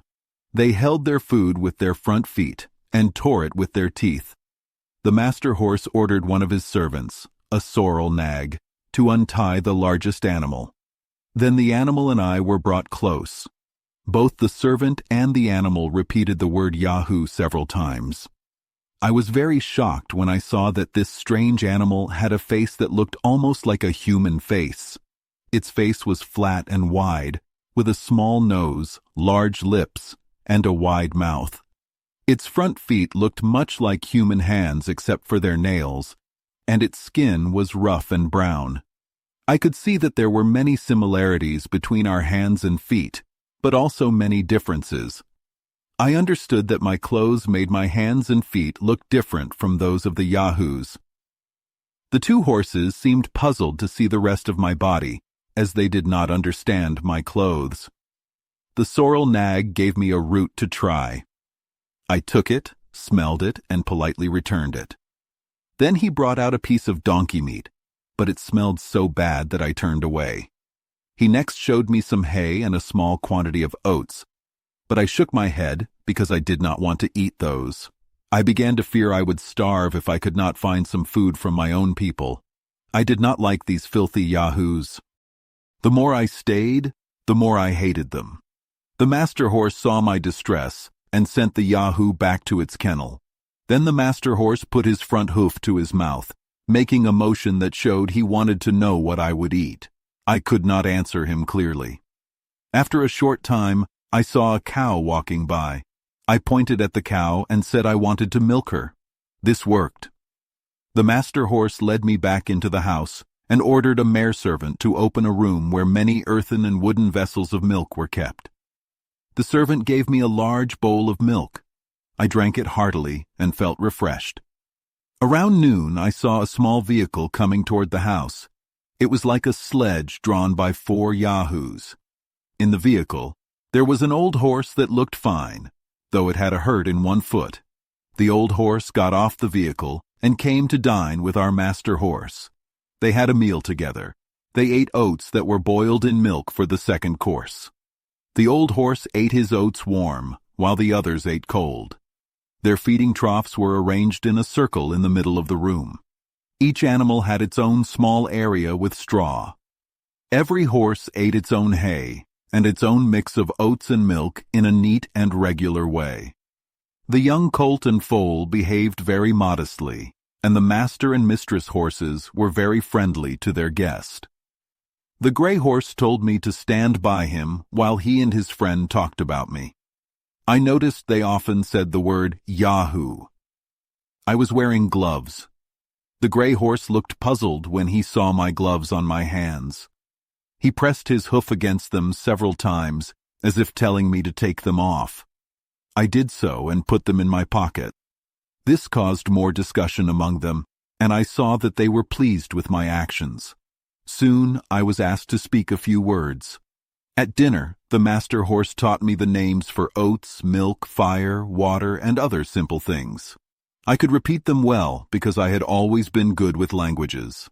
They held their food with their front feet and tore it with their teeth. The master horse ordered one of his servants, a sorrel nag, to untie the largest animal. Then the animal and I were brought close. Both the servant and the animal repeated the word Yahoo several times. I was very shocked when I saw that this strange animal had a face that looked almost like a human face. Its face was flat and wide, with a small nose, large lips, and a wide mouth. Its front feet looked much like human hands except for their nails, and its skin was rough and brown. I could see that there were many similarities between our hands and feet, but also many differences. I understood that my clothes made my hands and feet look different from those of the Yahoos. The 2 horses seemed puzzled to see the rest of my body, as they did not understand my clothes. The sorrel nag gave me a root to try. I took it, smelled it, and politely returned it. Then he brought out a piece of donkey meat, but it smelled so bad that I turned away. He next showed me some hay and a small quantity of oats, but I shook my head because I did not want to eat those. I began to fear I would starve if I could not find some food from my own people. I did not like these filthy Yahoos. The more I stayed, the more I hated them. The master horse saw my distress and sent the Yahoo back to its kennel. Then the master horse put his front hoof to his mouth, making a motion that showed he wanted to know what I would eat. I could not answer him clearly. After a short time, I saw a cow walking by. I pointed at the cow and said I wanted to milk her. This worked. The master horse led me back into the house and ordered a mare servant to open a room where many earthen and wooden vessels of milk were kept. The servant gave me a large bowl of milk. I drank it heartily and felt refreshed. Around noon, I saw a small vehicle coming toward the house. It was like a sledge drawn by 4 Yahoos. In the vehicle, there was an old horse that looked fine, though it had a hurt in one foot. The old horse got off the vehicle and came to dine with our master horse. They had a meal together. They ate oats that were boiled in milk for the second course. The old horse ate his oats warm, while the others ate cold. Their feeding troughs were arranged in a circle in the middle of the room. Each animal had its own small area with straw. Every horse ate its own hay and its own mix of oats and milk in a neat and regular way. The young colt and foal behaved very modestly, and the master and mistress horses were very friendly to their guest. The gray horse told me to stand by him while he and his friend talked about me. I noticed they often said the word Yahoo. I was wearing gloves. The gray horse looked puzzled when he saw my gloves on my hands. He pressed his hoof against them several times, as if telling me to take them off. I did so and put them in my pocket. This caused more discussion among them, and I saw that they were pleased with my actions. Soon I was asked to speak a few words. At dinner, the master horse taught me the names for oats, milk, fire, water, and other simple things. I could repeat them well because I had always been good with languages.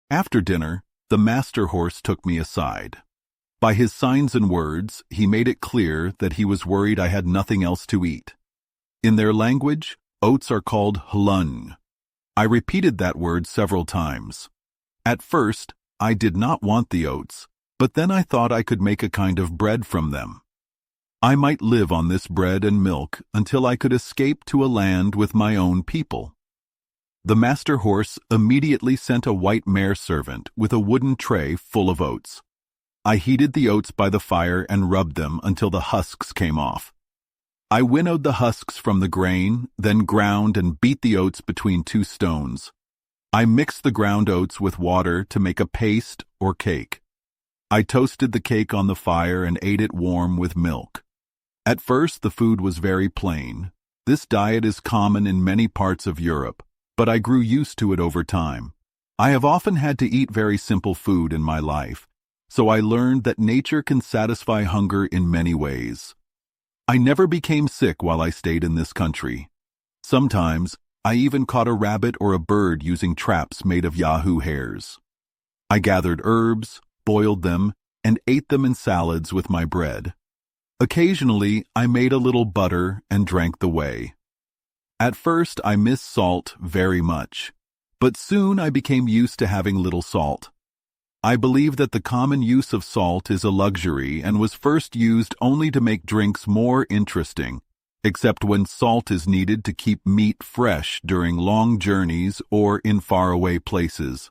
After dinner, the master horse took me aside. By his signs and words, he made it clear that he was worried I had nothing else to eat. In their language, oats are called hlung. I repeated that word several times. At first, I did not want the oats, but then I thought I could make a kind of bread from them. I might live on this bread and milk until I could escape to a land with my own people. The master horse immediately sent a white mare servant with a wooden tray full of oats. I heated the oats by the fire and rubbed them until the husks came off. I winnowed the husks from the grain, then ground and beat the oats between two stones. I mixed the ground oats with water to make a paste or cake. I toasted the cake on the fire and ate it warm with milk. At first, the food was very plain. This diet is common in many parts of Europe, but I grew used to it over time. I have often had to eat very simple food in my life, so I learned that nature can satisfy hunger in many ways. I never became sick while I stayed in this country. Sometimes, I even caught a rabbit or a bird using traps made of Yahoo hairs. I gathered herbs, boiled them, and ate them in salads with my bread. Occasionally, I made a little butter and drank the whey. At first, I missed salt very much, but soon I became used to having little salt. I believe that the common use of salt is a luxury and was first used only to make drinks more interesting, except when salt is needed to keep meat fresh during long journeys or in faraway places.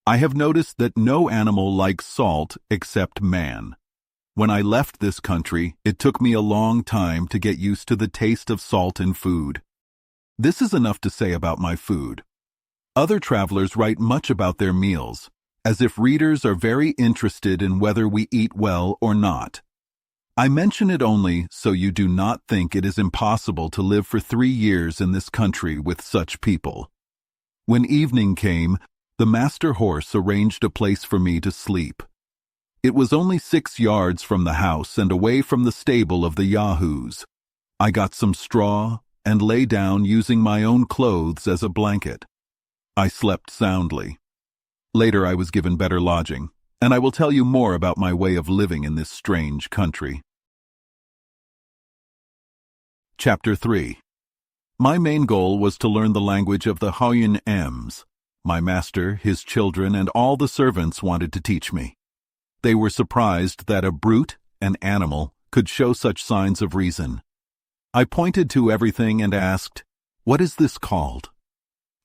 I have noticed that no animal likes salt except man. When I left this country, it took me a long time to get used to the taste of salt in food. This is enough to say about my food. Other travelers write much about their meals, as if readers are very interested in whether we eat well or not. I mention it only so you do not think it is impossible to live for 3 years in this country with such people. When evening came, the master horse arranged a place for me to sleep. It was only 6 yards from the house and away from the stable of the Yahoos. I got some straw and lay down using my own clothes as a blanket. I slept soundly. Later I was given better lodging, and I will tell you more about my way of living in this strange country. Chapter 3. My main goal was to learn the language of the Houyhnhnms. My master, his children, and all the servants wanted to teach me. They were surprised that a brute, an animal, could show such signs of reason. I pointed to everything and asked, "What is this called?"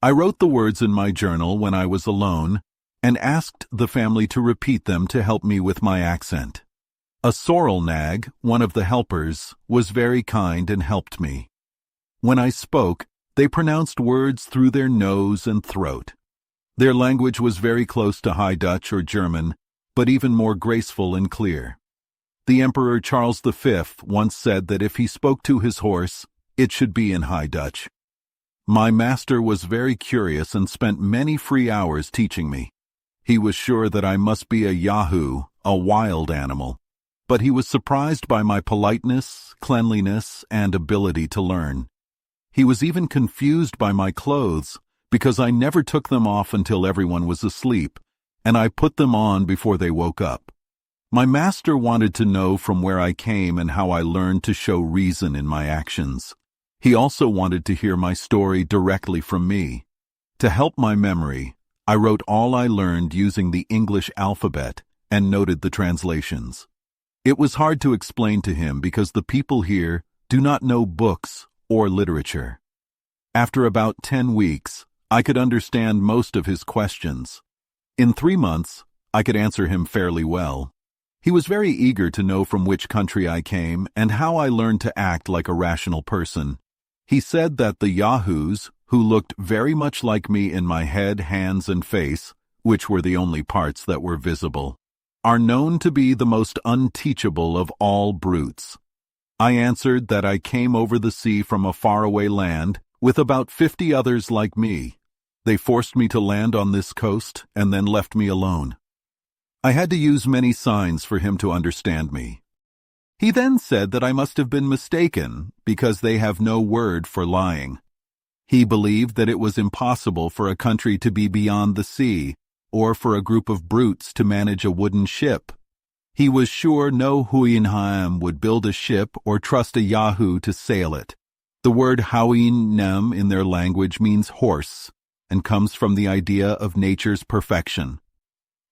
I wrote the words in my journal when I was alone and asked the family to repeat them to help me with my accent. A sorrel nag, one of the helpers, was very kind and helped me. When I spoke, they pronounced words through their nose and throat. Their language was very close to High Dutch or German, but even more graceful and clear. The Emperor Charles V once said that if he spoke to his horse, it should be in High Dutch. My master was very curious and spent many free hours teaching me. He was sure that I must be a Yahoo, a wild animal, but he was surprised by my politeness, cleanliness, and ability to learn. He was even confused by my clothes, because I never took them off until everyone was asleep, and I put them on before they woke up. My master wanted to know from where I came and how I learned to show reason in my actions. He also wanted to hear my story directly from me. To help my memory, I wrote all I learned using the English alphabet and noted the translations. It was hard to explain to him because the people here do not know books or literature. After about 10 weeks, I could understand most of his questions. In 3 months, I could answer him fairly well. He was very eager to know from which country I came and how I learned to act like a rational person. He said that the Yahoos, who looked very much like me in my head, hands, and face, which were the only parts that were visible, are known to be the most unteachable of all brutes. I answered that I came over the sea from a faraway land with about 50 others like me. They forced me to land on this coast and then left me alone. I had to use many signs for him to understand me. He then said that I must have been mistaken because they have no word for lying. He believed that it was impossible for a country to be beyond the sea or for a group of brutes to manage a wooden ship. He was sure no Huinheim would build a ship or trust a Yahoo to sail it. The word Huinem in their language means horse and comes from the idea of nature's perfection.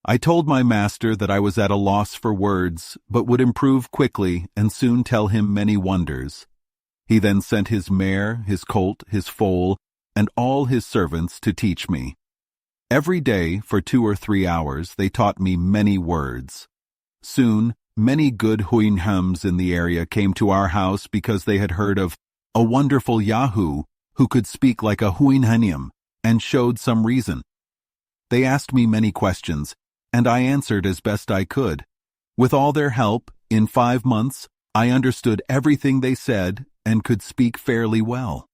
I told my master that I was at a loss for words, but would improve quickly and soon tell him many wonders. He then sent his mare, his colt, his foal, and all his servants to teach me. Every day, for 2 or 3 hours, they taught me many words. Soon, many good Huinhems in the area came to our house because they had heard of a wonderful Yahoo who could speak like a Huinhenim and showed some reason. They asked me many questions, and I answered as best I could. With all their help, in 5 months, I understood everything they said and could speak fairly well.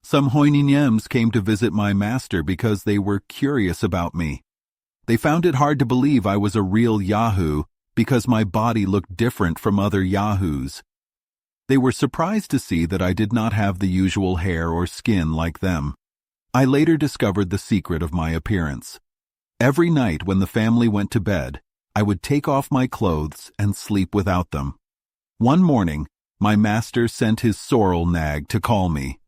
Some Huinhems came to visit my master because they were curious about me. They found it hard to believe I was a real Yahoo because my body looked different from other Yahoos. They were surprised to see that I did not have the usual hair or skin like them. I later discovered the secret of my appearance. Every night when the family went to bed, I would take off my clothes and sleep without them. One morning, my master sent his sorrel nag to call me.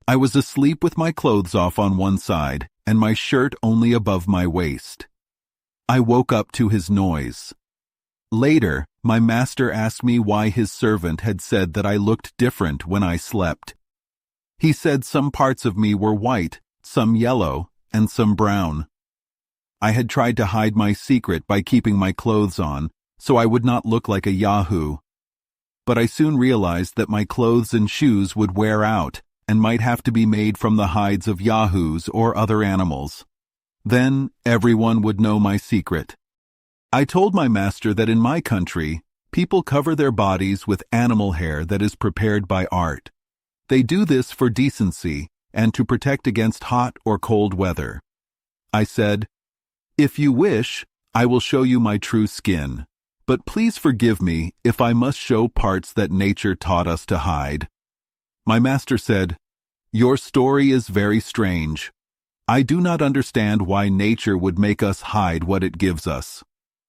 I was asleep with my clothes off on one side and my shirt only above my waist. I woke up to his noise. Later, my master asked me why his servant had said that I looked different when I slept. He said some parts of me were white, some yellow, and some brown. I had tried to hide my secret by keeping my clothes on, so I would not look like a Yahoo. But I soon realized that my clothes and shoes would wear out and might have to be made from the hides of Yahoos or other animals. Then everyone would know my secret. I told my master that in my country, people cover their bodies with animal hair that is prepared by art. They do this for decency and to protect against hot or cold weather. I said, "If you wish, I will show you my true skin, but please forgive me if I must show parts that nature taught us to hide." My master said, "Your story is very strange. I do not understand why nature would make us hide what it gives us.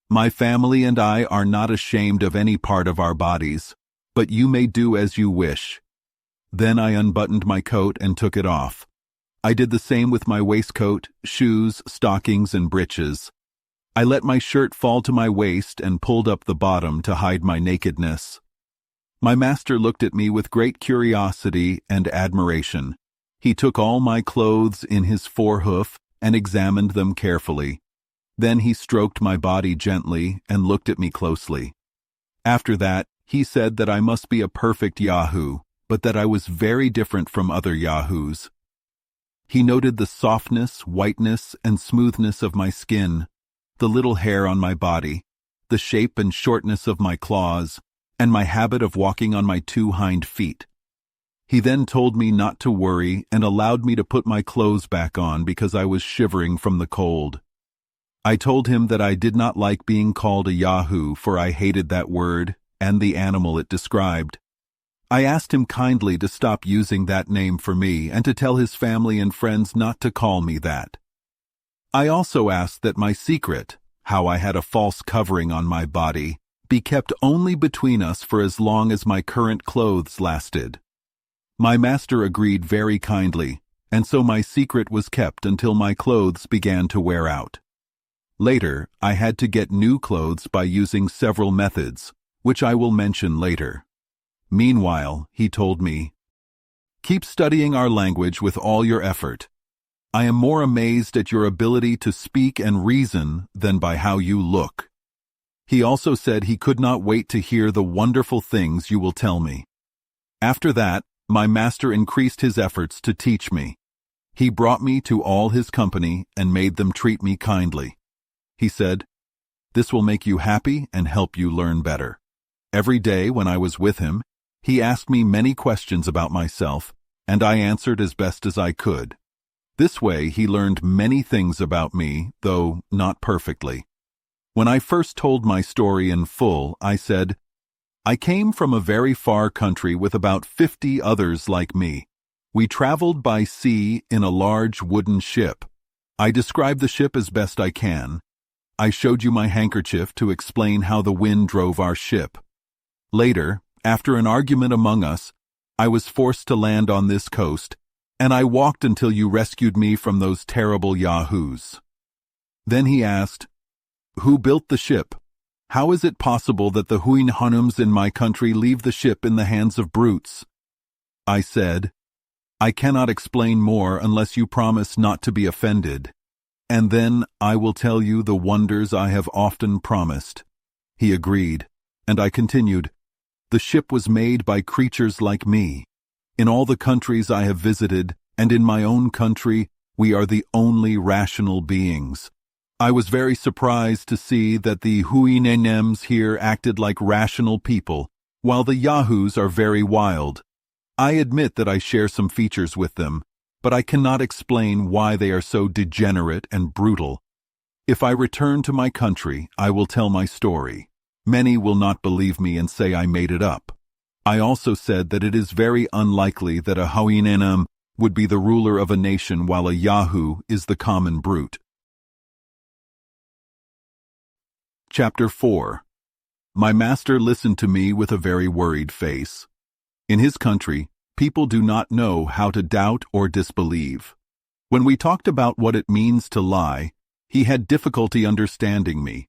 My family and I are not ashamed of any part of our bodies, but you may do as you wish." Then I unbuttoned my coat and took it off. I did the same with my waistcoat, shoes, stockings, and breeches. I let my shirt fall to my waist and pulled up the bottom to hide my nakedness. My master looked at me with great curiosity and admiration. He took all my clothes in his forehoof and examined them carefully. Then he stroked my body gently and looked at me closely. After that, he said that I must be a perfect Yahoo, but that I was very different from other Yahoos. He noted the softness, whiteness, and smoothness of my skin, the little hair on my body, the shape and shortness of my claws, and my habit of walking on my 2 hind feet. He then told me not to worry and allowed me to put my clothes back on because I was shivering from the cold. I told him that I did not like being called a Yahoo, for I hated that word and the animal it described. I asked him kindly to stop using that name for me and to tell his family and friends not to call me that. I also asked that my secret, how I had a false covering on my body, be kept only between us for as long as my current clothes lasted. My master agreed very kindly, and so my secret was kept until my clothes began to wear out. Later, I had to get new clothes by using several methods, which I will mention later. Meanwhile, he told me, "Keep studying our language with all your effort. I am more amazed at your ability to speak and reason than by how you look." He also said he could not wait to hear the wonderful things you will tell me. After that, my master increased his efforts to teach me. He brought me to all his company and made them treat me kindly. He said, "This will make you happy and help you learn better." Every day when I was with him, he asked me many questions about myself, and I answered as best as I could. This way he learned many things about me, though not perfectly. When I first told my story in full, I said, "I came from a very far country with about 50 others like me. We traveled by sea in a large wooden ship. I describe the ship as best I can. I showed you my handkerchief to explain how the wind drove our ship. Later, after an argument among us, I was forced to land on this coast, and I walked until you rescued me from those terrible Yahoos." Then he asked, "Who built the ship? How is it possible that the Huin Hanums in my country leave the ship in the hands of brutes?" I said, "I cannot explain more unless you promise not to be offended, and then I will tell you the wonders I have often promised." He agreed, and I continued, "The ship was made by creatures like me. In all the countries I have visited, and in my own country, we are the only rational beings. I was very surprised to see that the Huinenems here acted like rational people, while the Yahoos are very wild. I admit that I share some features with them, but I cannot explain why they are so degenerate and brutal. If I return to my country, I will tell my story. Many will not believe me and say I made it up. I also said that it is very unlikely that a Huinenem would be the ruler of a nation while a Yahoo is the common brute." Chapter 4. My master listened to me with a very worried face. In his country, people do not know how to doubt or disbelieve. When we talked about what it means to lie, he had difficulty understanding me.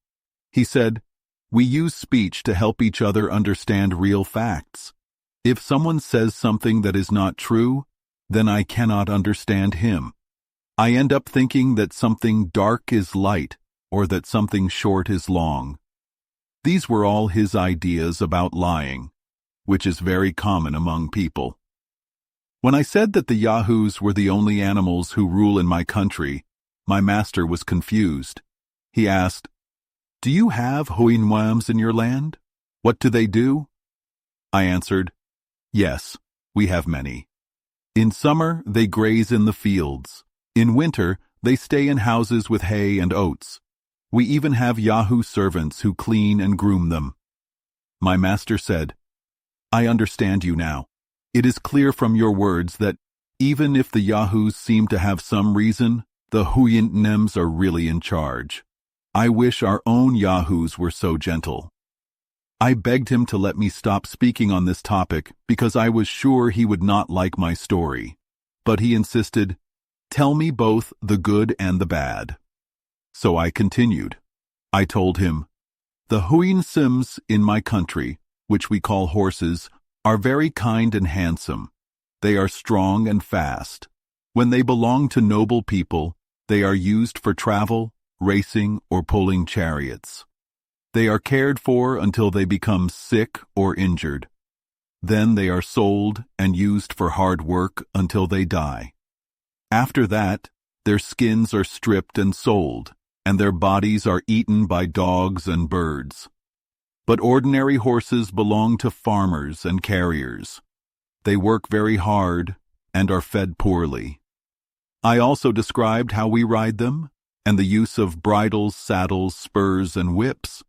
He said, "We use speech to help each other understand real facts. If someone says something that is not true, then I cannot understand him. I end up thinking that something dark is light, or that something short is long." These were all his ideas about lying, which is very common among people. When I said that the Yahoos were the only animals who rule in my country, my master was confused. He asked, "Do you have Huinwams in your land? What do they do?" I answered, "Yes, we have many. In summer, they graze in the fields. In winter, they stay in houses with hay and oats. We even have Yahoo servants who clean and groom them." My master said, "I understand you now. It is clear from your words that even if the Yahoos seem to have some reason, the Huinnems are really in charge. I wish our own Yahoos were so gentle." I begged him to let me stop speaking on this topic because I was sure he would not like my story. But he insisted, "Tell me both the good and the bad." So I continued. I told him, "The Huinsims in my country, which we call horses, are very kind and handsome. They are strong and fast. When they belong to noble people, they are used for travel, racing, or pulling chariots. They are cared for until they become sick or injured. Then they are sold and used for hard work until they die. After that, their skins are stripped and sold, and their bodies are eaten by dogs and birds. But ordinary horses belong to farmers and carriers. They work very hard and are fed poorly." I also described how we ride them, and the use of bridles, saddles, spurs, and whips.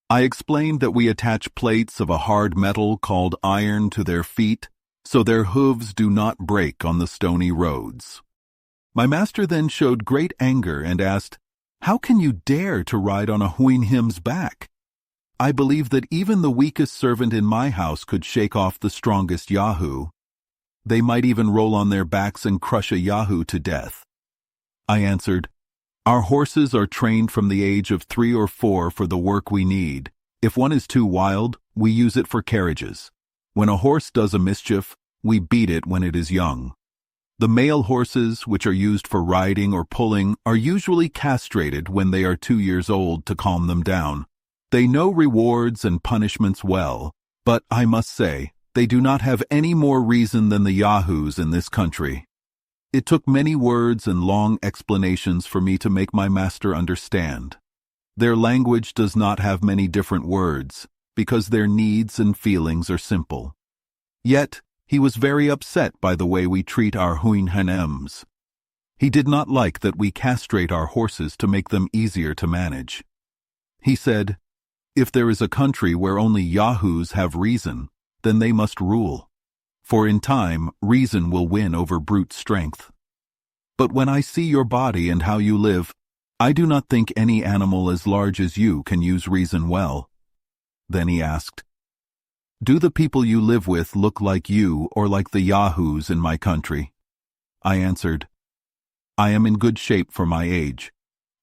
I explained that we attach plates of a hard metal called iron to their feet, so their hooves do not break on the stony roads. My master then showed great anger and asked, "How can you dare to ride on a Huinhim's back? I believe that even the weakest servant in my house could shake off the strongest Yahoo. They might even roll on their backs and crush a Yahoo to death." I answered, "Our horses are trained from the age of 3 or 4 for the work we need. If one is too wild, we use it for carriages. When a horse does a mischief, we beat it when it is young. The male horses, which are used for riding or pulling, are usually castrated when they are 2 years old to calm them down. They know rewards and punishments well, but I must say, they do not have any more reason than the Yahoos in this country." It took many words and long explanations for me to make my master understand. Their language does not have many different words, because their needs and feelings are simple. Yet, he was very upset by the way we treat our Huinhanems. He did not like that we castrate our horses to make them easier to manage. He said, "If there is a country where only Yahoos have reason, then they must rule. For in time, reason will win over brute strength. But when I see your body and how you live, I do not think any animal as large as you can use reason well. Then he asked, Do the people you live with look like you or like the yahoos in my country? I answered, I am in good shape for my age,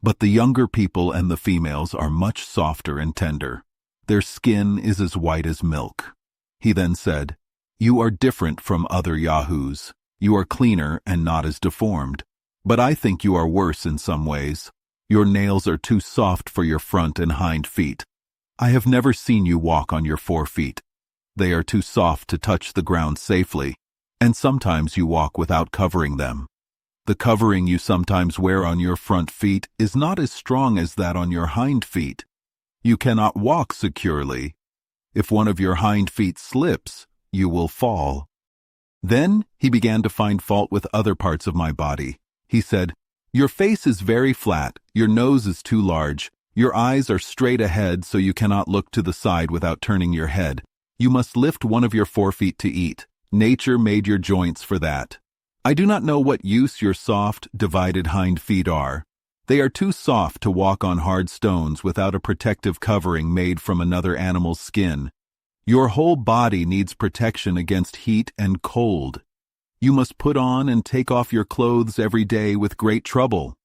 but the younger people and the females are much softer and tender. Their skin is as white as milk. He then said, You are different from other yahoos. You are cleaner and not as deformed. But I think you are worse in some ways. Your nails are too soft for your front and hind feet. I have never seen you walk on your 4 feet. They are too soft to touch the ground safely, and sometimes you walk without covering them. The covering you sometimes wear on your front feet is not as strong as that on your hind feet. You cannot walk securely. If one of your hind feet slips, you will fall. Then he began to find fault with other parts of my body. He said, Your face is very flat, your nose is too large, your eyes are straight ahead so you cannot look to the side without turning your head. You must lift one of your 4 feet to eat. Nature made your joints for that. I do not know what use your soft, divided hind feet are. They are too soft to walk on hard stones without a protective covering made from another animal's skin. Your whole body needs protection against heat and cold. You must put on and take off your clothes every day with great trouble.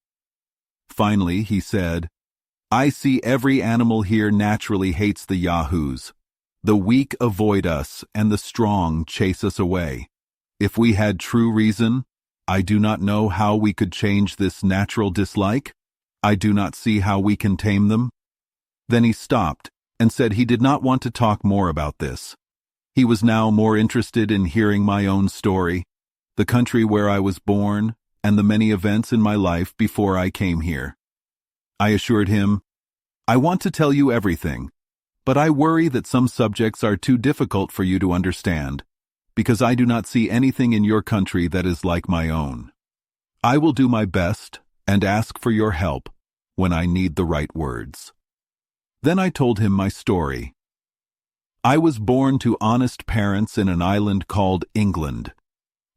Finally, he said, I see every animal here naturally hates the yahoos. The weak avoid us, and the strong chase us away. If we had true reason, I do not know how we could change this natural dislike. I do not see how we can tame them. Then he stopped and said he did not want to talk more about this. He was now more interested in hearing my own story, the country where I was born, and the many events in my life before I came here. I assured him, I want to tell you everything, but I worry that some subjects are too difficult for you to understand, because I do not see anything in your country that is like my own. I will do my best and ask for your help when I need the right words. Then I told him my story. I was born to honest parents in an island called England.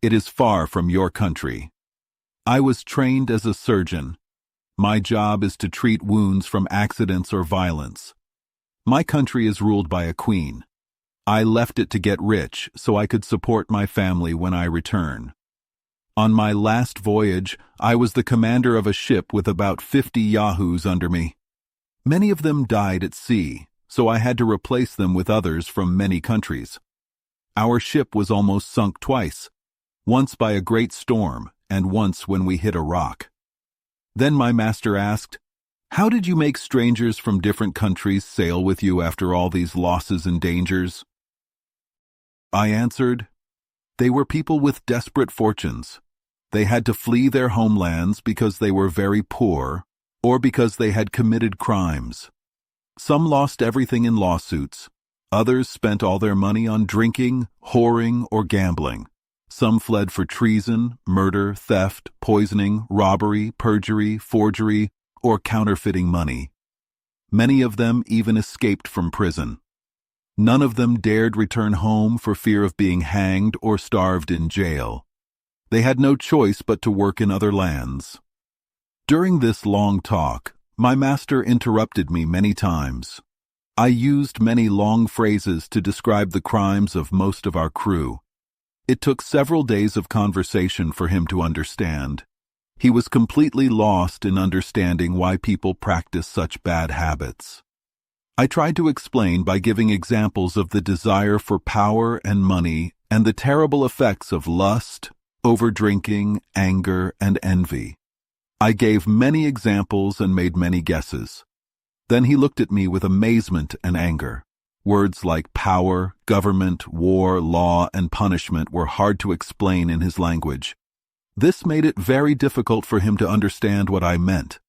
It is far from your country. I was trained as a surgeon. My job is to treat wounds from accidents or violence. My country is ruled by a queen. I left it to get rich so I could support my family when I return. On my last voyage, I was the commander of a ship with about 50 yahoos under me. Many of them died at sea, so I had to replace them with others from many countries. Our ship was almost sunk twice, once by a great storm and once when we hit a rock. Then my master asked, How did you make strangers from different countries sail with you after all these losses and dangers? I answered, They were people with desperate fortunes. They had to flee their homelands because they were very poor or because they had committed crimes. Some lost everything in lawsuits. Others spent all their money on drinking, whoring, or gambling. Some fled for treason, murder, theft, poisoning, robbery, perjury, forgery, or counterfeiting money. Many of them even escaped from prison. None of them dared return home for fear of being hanged or starved in jail. They had no choice but to work in other lands. During this long talk, my master interrupted me many times. I used many long phrases to describe the crimes of most of our crew. It took several days of conversation for him to understand. He was completely lost in understanding why people practice such bad habits. I tried to explain by giving examples of the desire for power and money and the terrible effects of lust, overdrinking, anger, and envy. I gave many examples and made many guesses. Then he looked at me with amazement and anger. Words like power, government, war, law, and punishment were hard to explain in his language. This made it very difficult for him to understand what I meant.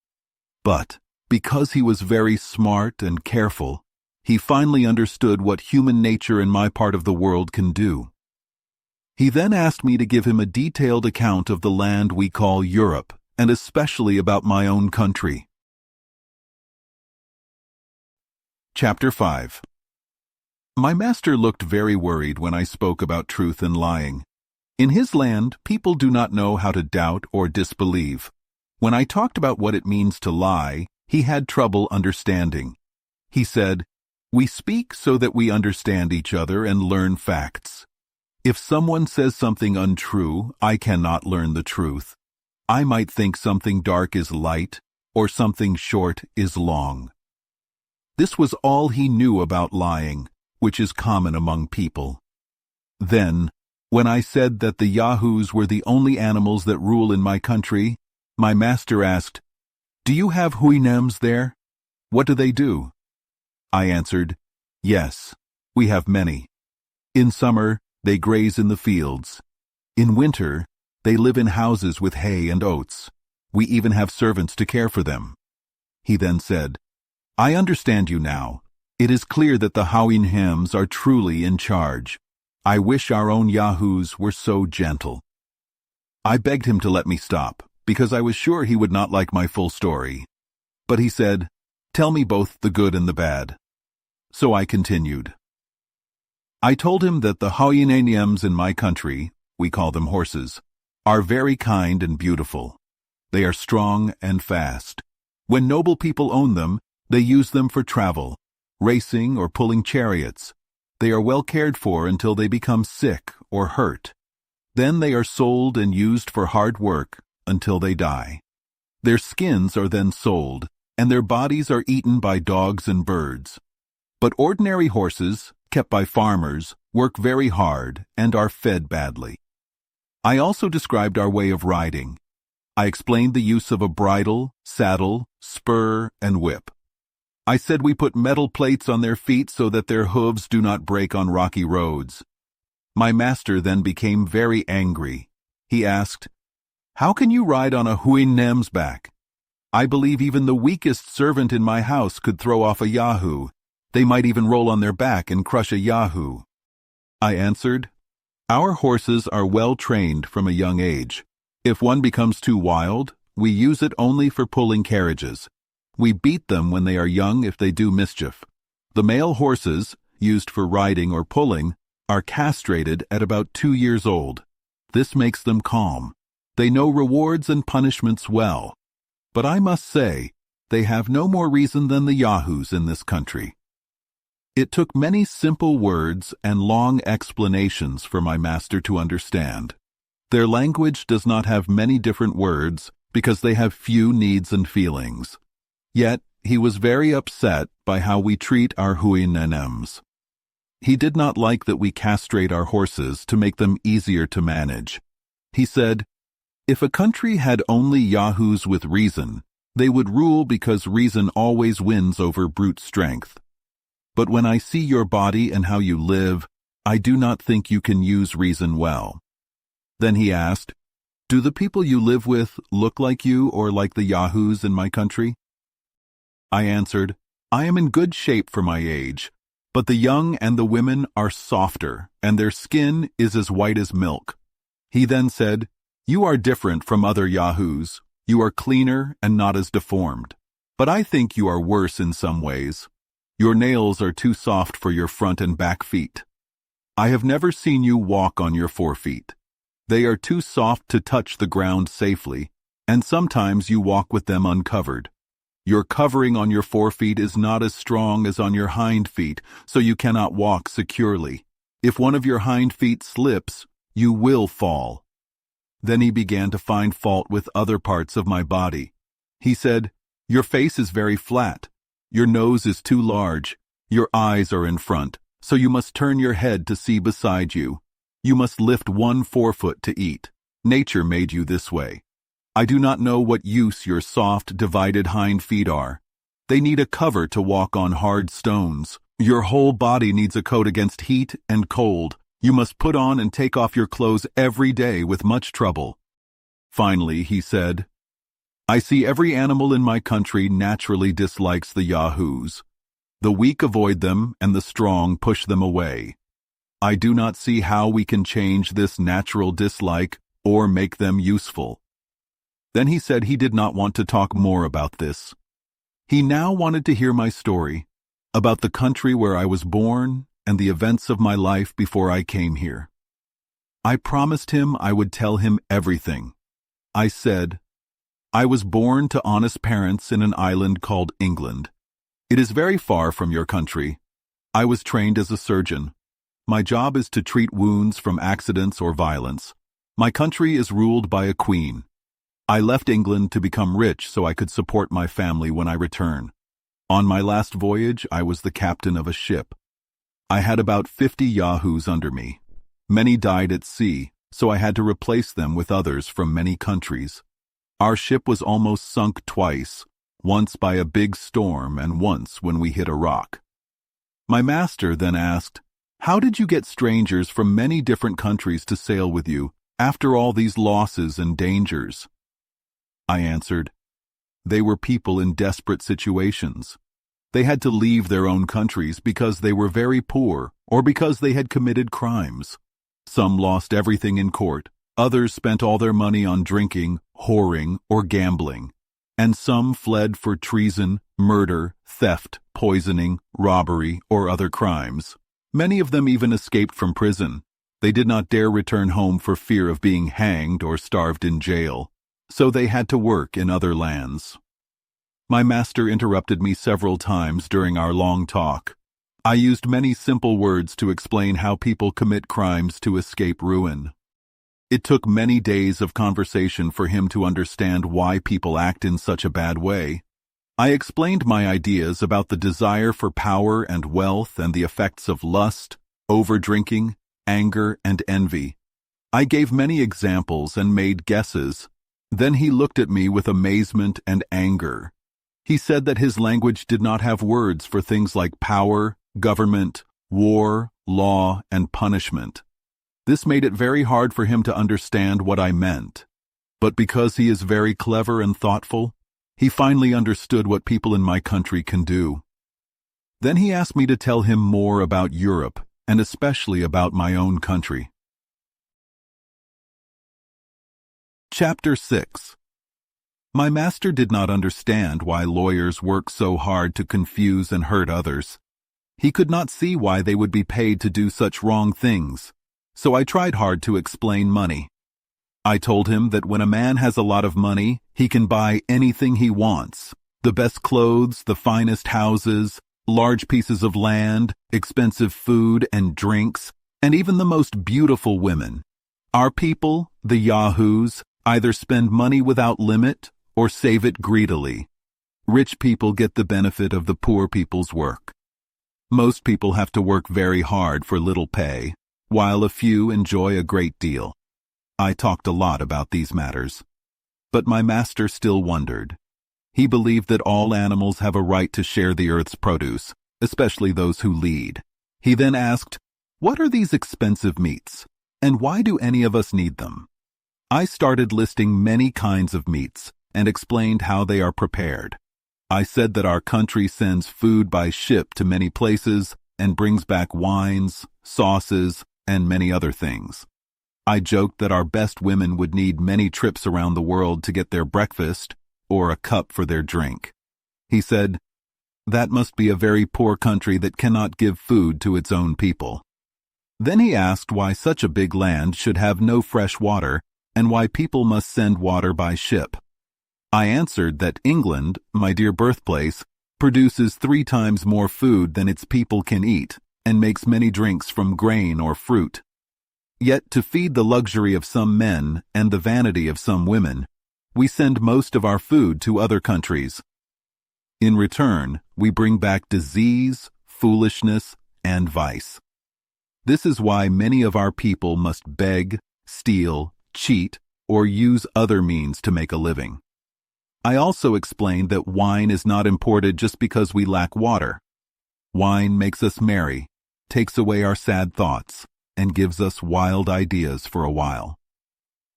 But, because he was very smart and careful, he finally understood what human nature in my part of the world can do. He then asked me to give him a detailed account of the land we call Europe, and especially about my own country. Chapter 5. My master looked very worried when I spoke about truth and lying. In his land, people do not know how to doubt or disbelieve. When I talked about what it means to lie, he had trouble understanding. He said, "We speak so that we understand each other and learn facts. If someone says something untrue, I cannot learn the truth. I might think something dark is light, or something short is long." This was all he knew about lying, which is common among people. Then, when I said that the Yahoos were the only animals that rule in my country, my master asked, "Do you have huinems there? What do they do?" I answered, "Yes, we have many. In summer, they graze in the fields. In winter, they live in houses with hay and oats. We even have servants to care for them." He then said, "I understand you now. It is clear that the huinems are truly in charge. I wish our own Yahoos were so gentle." I begged him to let me stop, because I was sure he would not like my full story. But he said, "Tell me both the good and the bad." So I continued. I told him that the huinems in my country, we call them horses, are very kind and beautiful. They are strong and fast. When noble people own them, they use them for travel, racing or pulling chariots. They are well cared for until they become sick or hurt. Then they are sold and used for hard work until they die. Their skins are then sold, and their bodies are eaten by dogs and birds. But ordinary horses, kept by farmers, work very hard and are fed badly. I also described our way of riding. I explained the use of a bridle, saddle, spur, and whip. I said we put metal plates on their feet so that their hooves do not break on rocky roads. My master then became very angry. He asked, "How can you ride on a huinem's back? I believe even the weakest servant in my house could throw off a Yahoo. They might even roll on their back and crush a Yahoo." I answered, "Our horses are well trained from a young age. If one becomes too wild, we use it only for pulling carriages. We beat them when they are young if they do mischief. The male horses, used for riding or pulling, are castrated at about 2 years old. This makes them calm. They know rewards and punishments well. But I must say, they have no more reason than the Yahoos in this country." It took many simple words and long explanations for my master to understand. Their language does not have many different words because they have few needs and feelings. Yet, he was very upset by how we treat our huinems. He did not like that we castrate our horses to make them easier to manage. He said, "If a country had only Yahoos with reason, they would rule because reason always wins over brute strength. But when I see your body and how you live, I do not think you can use reason well." Then he asked, "Do the people you live with look like you or like the Yahoos in my country?" I answered, "I am in good shape for my age, but the young and the women are softer, and their skin is as white as milk." He then said, "You are different from other Yahoos. You are cleaner and not as deformed. But I think you are worse in some ways. Your nails are too soft for your front and back feet. I have never seen you walk on your forefeet. They are too soft to touch the ground safely, and sometimes you walk with them uncovered. Your covering on your forefeet is not as strong as on your hind feet, so you cannot walk securely. If one of your hind feet slips, you will fall." Then he began to find fault with other parts of my body. He said, "Your face is very flat. Your nose is too large. Your eyes are in front, so you must turn your head to see beside you. You must lift one forefoot to eat. Nature made you this way. I do not know what use your soft, divided hind feet are. They need a cover to walk on hard stones. Your whole body needs a coat against heat and cold. You must put on and take off your clothes every day with much trouble." Finally, he said, "I see every animal in my country naturally dislikes the Yahoos. The weak avoid them and the strong push them away. I do not see how we can change this natural dislike or make them useful." Then he said he did not want to talk more about this. He now wanted to hear my story, about the country where I was born and the events of my life before I came here. I promised him I would tell him everything. I said, I was born to honest parents in an island called England. It is very far from your country. I was trained as a surgeon. My job is to treat wounds from accidents or violence. My country is ruled by a queen. I left England to become rich so I could support my family when I return. On my last voyage, I was the captain of a ship. I had about 50 yahoos under me. Many died at sea, so I had to replace them with others from many countries. Our ship was almost sunk twice, once by a big storm and once when we hit a rock. My master then asked, "How did you get strangers from many different countries to sail with you after all these losses and dangers?" I answered, "They were people in desperate situations. They had to leave their own countries because they were very poor or because they had committed crimes. Some lost everything in court, others spent all their money on drinking, whoring, or gambling, and some fled for treason, murder, theft, poisoning, robbery, or other crimes. Many of them even escaped from prison. They did not dare return home for fear of being hanged or starved in jail, so they had to work in other lands." My master interrupted me several times during our long talk. I used many simple words to explain how people commit crimes to escape ruin. It took many days of conversation for him to understand why people act in such a bad way. I explained my ideas about the desire for power and wealth and the effects of lust, overdrinking, anger, and envy. I gave many examples and made guesses. Then he looked at me with amazement and anger. He said that his language did not have words for things like power, government, war, law, and punishment. This made it very hard for him to understand what I meant. But because he is very clever and thoughtful, he finally understood what people in my country can do. Then he asked me to tell him more about Europe, and especially about my own country. Chapter 6. My master did not understand why lawyers work so hard to confuse and hurt others. He could not see why they would be paid to do such wrong things, so I tried hard to explain money. I told him that when a man has a lot of money, he can buy anything he wants: the best clothes, the finest houses, large pieces of land, expensive food and drinks, and even the most beautiful women. Our people, the yahoos, either spend money without limit or save it greedily. Rich people get the benefit of the poor people's work. Most people have to work very hard for little pay, while a few enjoy a great deal. I talked a lot about these matters. But my master still wondered. He believed that all animals have a right to share the earth's produce, especially those who lead. He then asked, "What are these expensive meats, and why do any of us need them?" I started listing many kinds of meats and explained how they are prepared. I said that our country sends food by ship to many places and brings back wines, sauces, and many other things. I joked that our best women would need many trips around the world to get their breakfast or a cup for their drink. He said, "That must be a very poor country that cannot give food to its own people." Then he asked why such a big land should have no fresh water and why people must send water by ship. I answered that England, my dear birthplace, produces 3 times more food than its people can eat and makes many drinks from grain or fruit. Yet to feed the luxury of some men and the vanity of some women, we send most of our food to other countries. In return, we bring back disease, foolishness, and vice. This is why many of our people must beg, steal, cheat, or use other means to make a living. I also explained that wine is not imported just because we lack water. Wine makes us merry, takes away our sad thoughts, and gives us wild ideas for a while.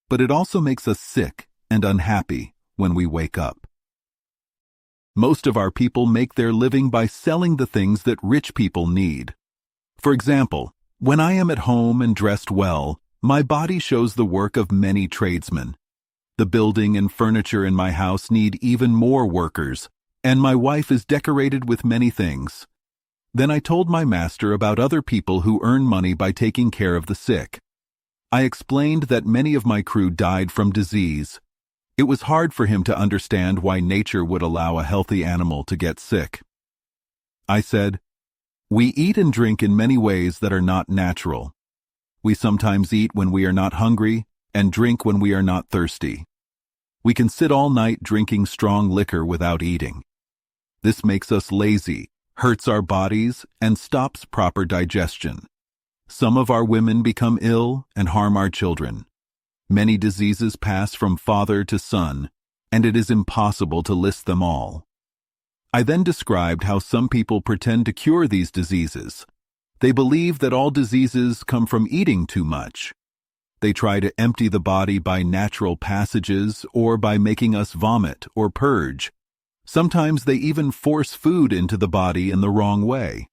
But it also makes us sick and unhappy when we wake up. Most of our people make their living by selling the things that rich people need. For example, when I am at home and dressed well, my body shows the work of many tradesmen. The building and furniture in my house need even more workers, and my wife is decorated with many things. Then I told my master about other people who earn money by taking care of the sick. I explained that many of my crew died from disease. It was hard for him to understand why nature would allow a healthy animal to get sick. I said, "We eat and drink in many ways that are not natural. We sometimes eat when we are not hungry and drink when we are not thirsty. We can sit all night drinking strong liquor without eating. This makes us lazy, hurts our bodies, and stops proper digestion. Some of our women become ill and harm our children. Many diseases pass from father to son, and it is impossible to list them all." I then described how some people pretend to cure these diseases. They believe that all diseases come from eating too much. They try to empty the body by natural passages or by making us vomit or purge. Sometimes they even force food into the body in the wrong way.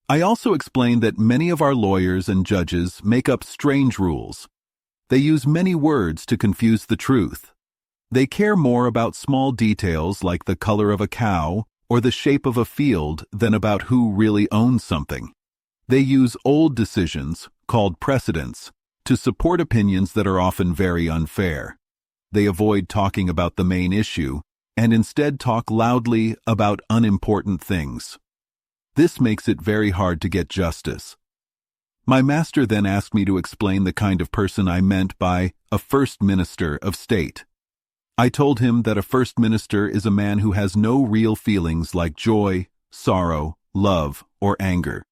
I also explained that many of our lawyers and judges make up strange rules. They use many words to confuse the truth. They care more about small details like the color of a cow or the shape of a field than about who really owns something. They use old decisions, called precedents, to support opinions that are often very unfair. They avoid talking about the main issue and instead talk loudly about unimportant things. This makes it very hard to get justice. My master then asked me to explain the kind of person I meant by a first minister of state. I told him that a first minister is a man who has no real feelings like joy, sorrow, love, or anger.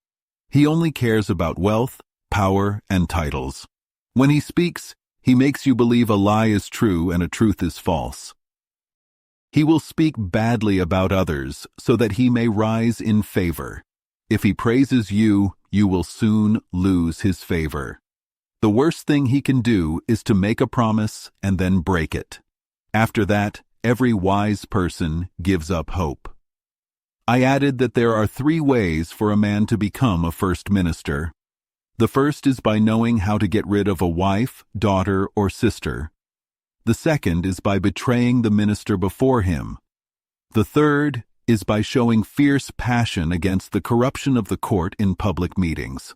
He only cares about wealth, power, and titles. When he speaks, he makes you believe a lie is true and a truth is false. He will speak badly about others so that he may rise in favor. If he praises you, you will soon lose his favor. The worst thing he can do is to make a promise and then break it. After that, every wise person gives up hope. I added that there are 3 ways for a man to become a first minister. The first is by knowing how to get rid of a wife, daughter, or sister. The second is by betraying the minister before him. The third is by showing fierce passion against the corruption of the court in public meetings.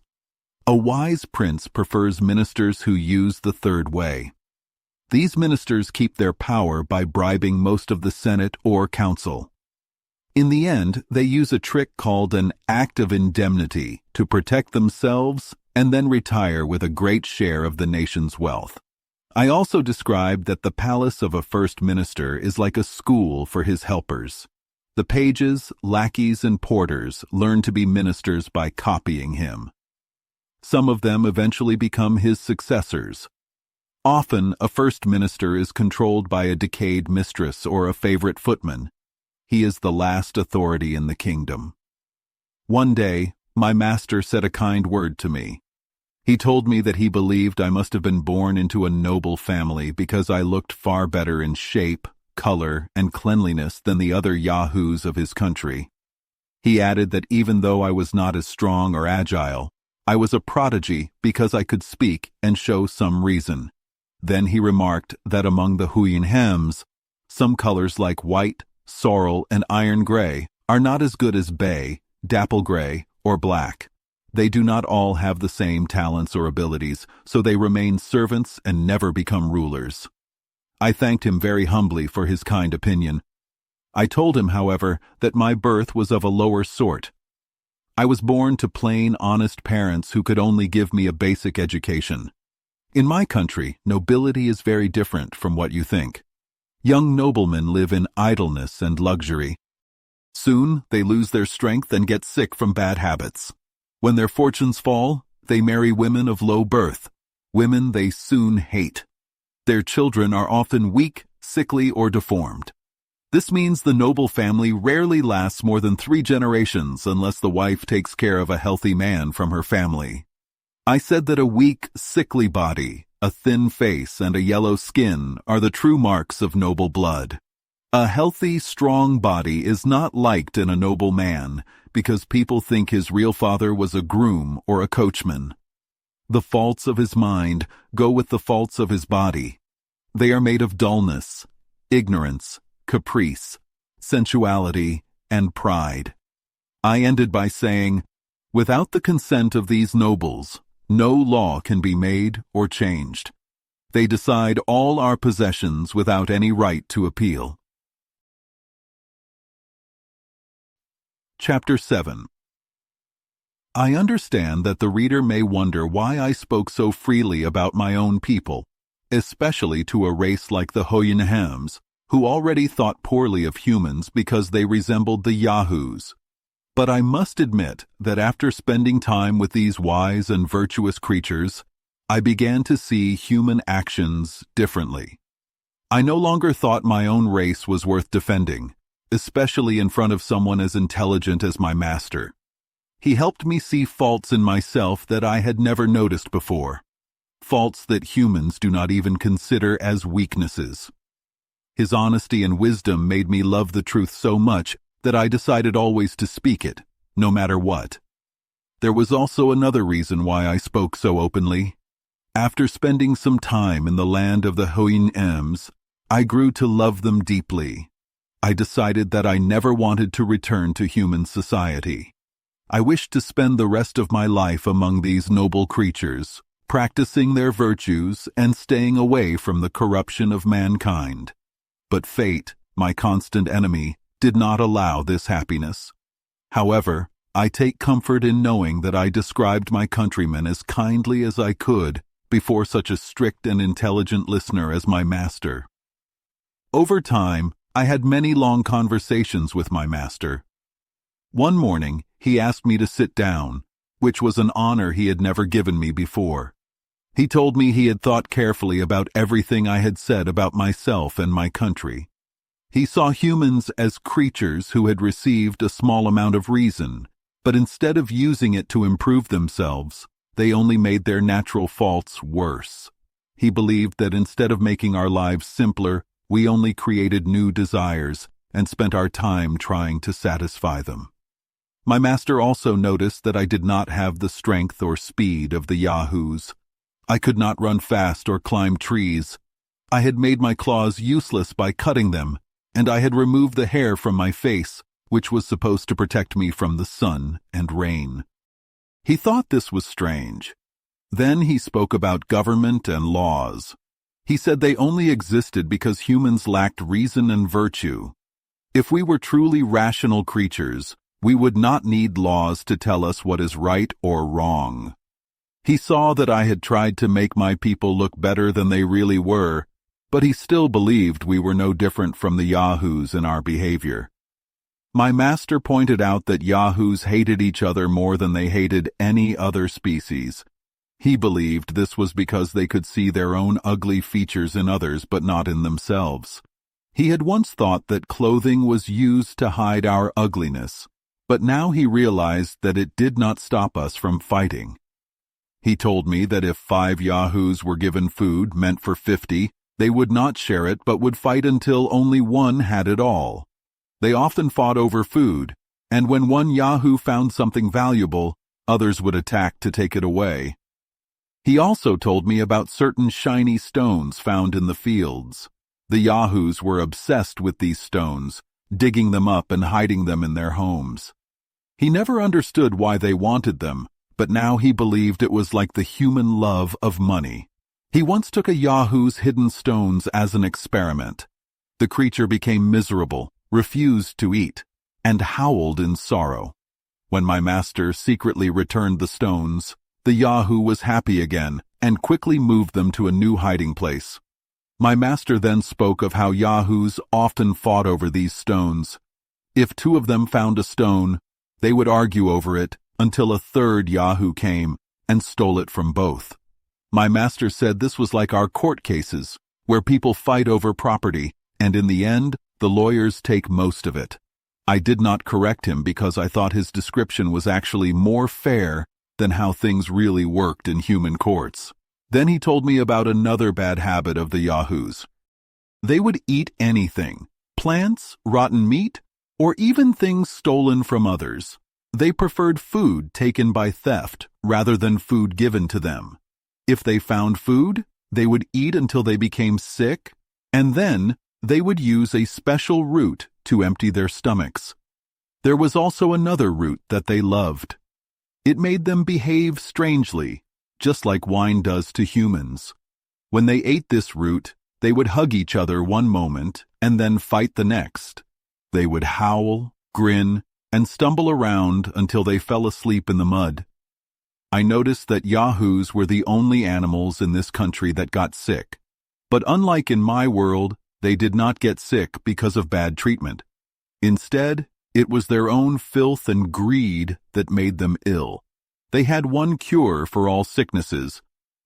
A wise prince prefers ministers who use the third way. These ministers keep their power by bribing most of the Senate or council. In the end, they use a trick called an act of indemnity to protect themselves and then retire with a great share of the nation's wealth. I also described that the palace of a first minister is like a school for his helpers. The pages, lackeys, and porters learn to be ministers by copying him. Some of them eventually become his successors. Often, a first minister is controlled by a decayed mistress or a favorite footman. He is the last authority in the kingdom. One day, my master said a kind word to me. He told me that he believed I must have been born into a noble family because I looked far better in shape, color, and cleanliness than the other yahoos of his country. He added that even though I was not as strong or agile, I was a prodigy because I could speak and show some reason. Then he remarked that among the Huyinhems, some colors like white, sorrel, and iron gray are not as good as bay, dapple gray, or black. They do not all have the same talents or abilities, so they remain servants and never become rulers. I thanked him very humbly for his kind opinion. I told him, however, that my birth was of a lower sort. I was born to plain, honest parents who could only give me a basic education. In my country, nobility is very different from what you think. Young noblemen live in idleness and luxury. Soon, they lose their strength and get sick from bad habits. When their fortunes fall, they marry women of low birth, women they soon hate. Their children are often weak, sickly, or deformed. This means the noble family rarely lasts more than 3 generations unless the wife takes care of a healthy man from her family. I said that a weak, sickly body, a thin face, and a yellow skin are the true marks of noble blood. A healthy, strong body is not liked in a noble man because people think his real father was a groom or a coachman. The faults of his mind go with the faults of his body. They are made of dullness, ignorance, caprice, sensuality, and pride. I ended by saying, without the consent of these nobles, no law can be made or changed. They decide all our possessions without any right to appeal. Chapter 7. I understand that the reader may wonder why I spoke so freely about my own people, especially to a race like the Houyhnhnms, who already thought poorly of humans because they resembled the Yahoos. But I must admit that after spending time with these wise and virtuous creatures, I began to see human actions differently. I no longer thought my own race was worth defending, especially in front of someone as intelligent as my master. He helped me see faults in myself that I had never noticed before, faults that humans do not even consider as weaknesses. His honesty and wisdom made me love the truth so much that I decided always to speak it, no matter what. There was also another reason why I spoke so openly. After spending some time in the land of the Houyhnhnms, I grew to love them deeply. I decided that I never wanted to return to human society. I wished to spend the rest of my life among these noble creatures, practicing their virtues and staying away from the corruption of mankind. But fate, my constant enemy, did not allow this happiness. However, I take comfort in knowing that I described my countrymen as kindly as I could before such a strict and intelligent listener as my master. Over time, I had many long conversations with my master. One morning, he asked me to sit down, which was an honor he had never given me before. He told me he had thought carefully about everything I had said about myself and my country. He saw humans as creatures who had received a small amount of reason, but instead of using it to improve themselves, they only made their natural faults worse. He believed that instead of making our lives simpler, we only created new desires and spent our time trying to satisfy them. My master also noticed that I did not have the strength or speed of the Yahoos. I could not run fast or climb trees. I had made my claws useless by cutting them, and I had removed the hair from my face, which was supposed to protect me from the sun and rain. He thought this was strange. Then he spoke about government and laws. He said they only existed because humans lacked reason and virtue. If we were truly rational creatures, we would not need laws to tell us what is right or wrong. He saw that I had tried to make my people look better than they really were, but he still believed we were no different from the Yahoos in our behavior. My master pointed out that Yahoos hated each other more than they hated any other species. He believed this was because they could see their own ugly features in others but not in themselves. He had once thought that clothing was used to hide our ugliness, but now he realized that it did not stop us from fighting. He told me that if 5 Yahoos were given food meant for 50, they would not share it but would fight until only one had it all. They often fought over food, and when one Yahoo found something valuable, others would attack to take it away. He also told me about certain shiny stones found in the fields. The Yahoos were obsessed with these stones, digging them up and hiding them in their homes. He never understood why they wanted them, but now he believed it was like the human love of money. He once took a Yahoo's hidden stones as an experiment. The creature became miserable, refused to eat, and howled in sorrow. When my master secretly returned the stones, the Yahoo was happy again and quickly moved them to a new hiding place. My master then spoke of how Yahoos often fought over these stones. If 2 of them found a stone, they would argue over it until a 3rd Yahoo came and stole it from both. My master said this was like our court cases, where people fight over property, and in the end, the lawyers take most of it. I did not correct him because I thought his description was actually more fair than how things really worked in human courts. Then he told me about another bad habit of the Yahoos. They would eat anything, plants, rotten meat, or even things stolen from others. They preferred food taken by theft rather than food given to them. If they found food, they would eat until they became sick, and then they would use a special root to empty their stomachs. There was also another root that they loved. It made them behave strangely, just like wine does to humans. When they ate this root, they would hug each other one moment and then fight the next. They would howl, grin, and stumble around until they fell asleep in the mud. I noticed that yahoos were the only animals in this country that got sick. But unlike in my world, they did not get sick because of bad treatment. Instead, it was their own filth and greed that made them ill. They had one cure for all sicknesses,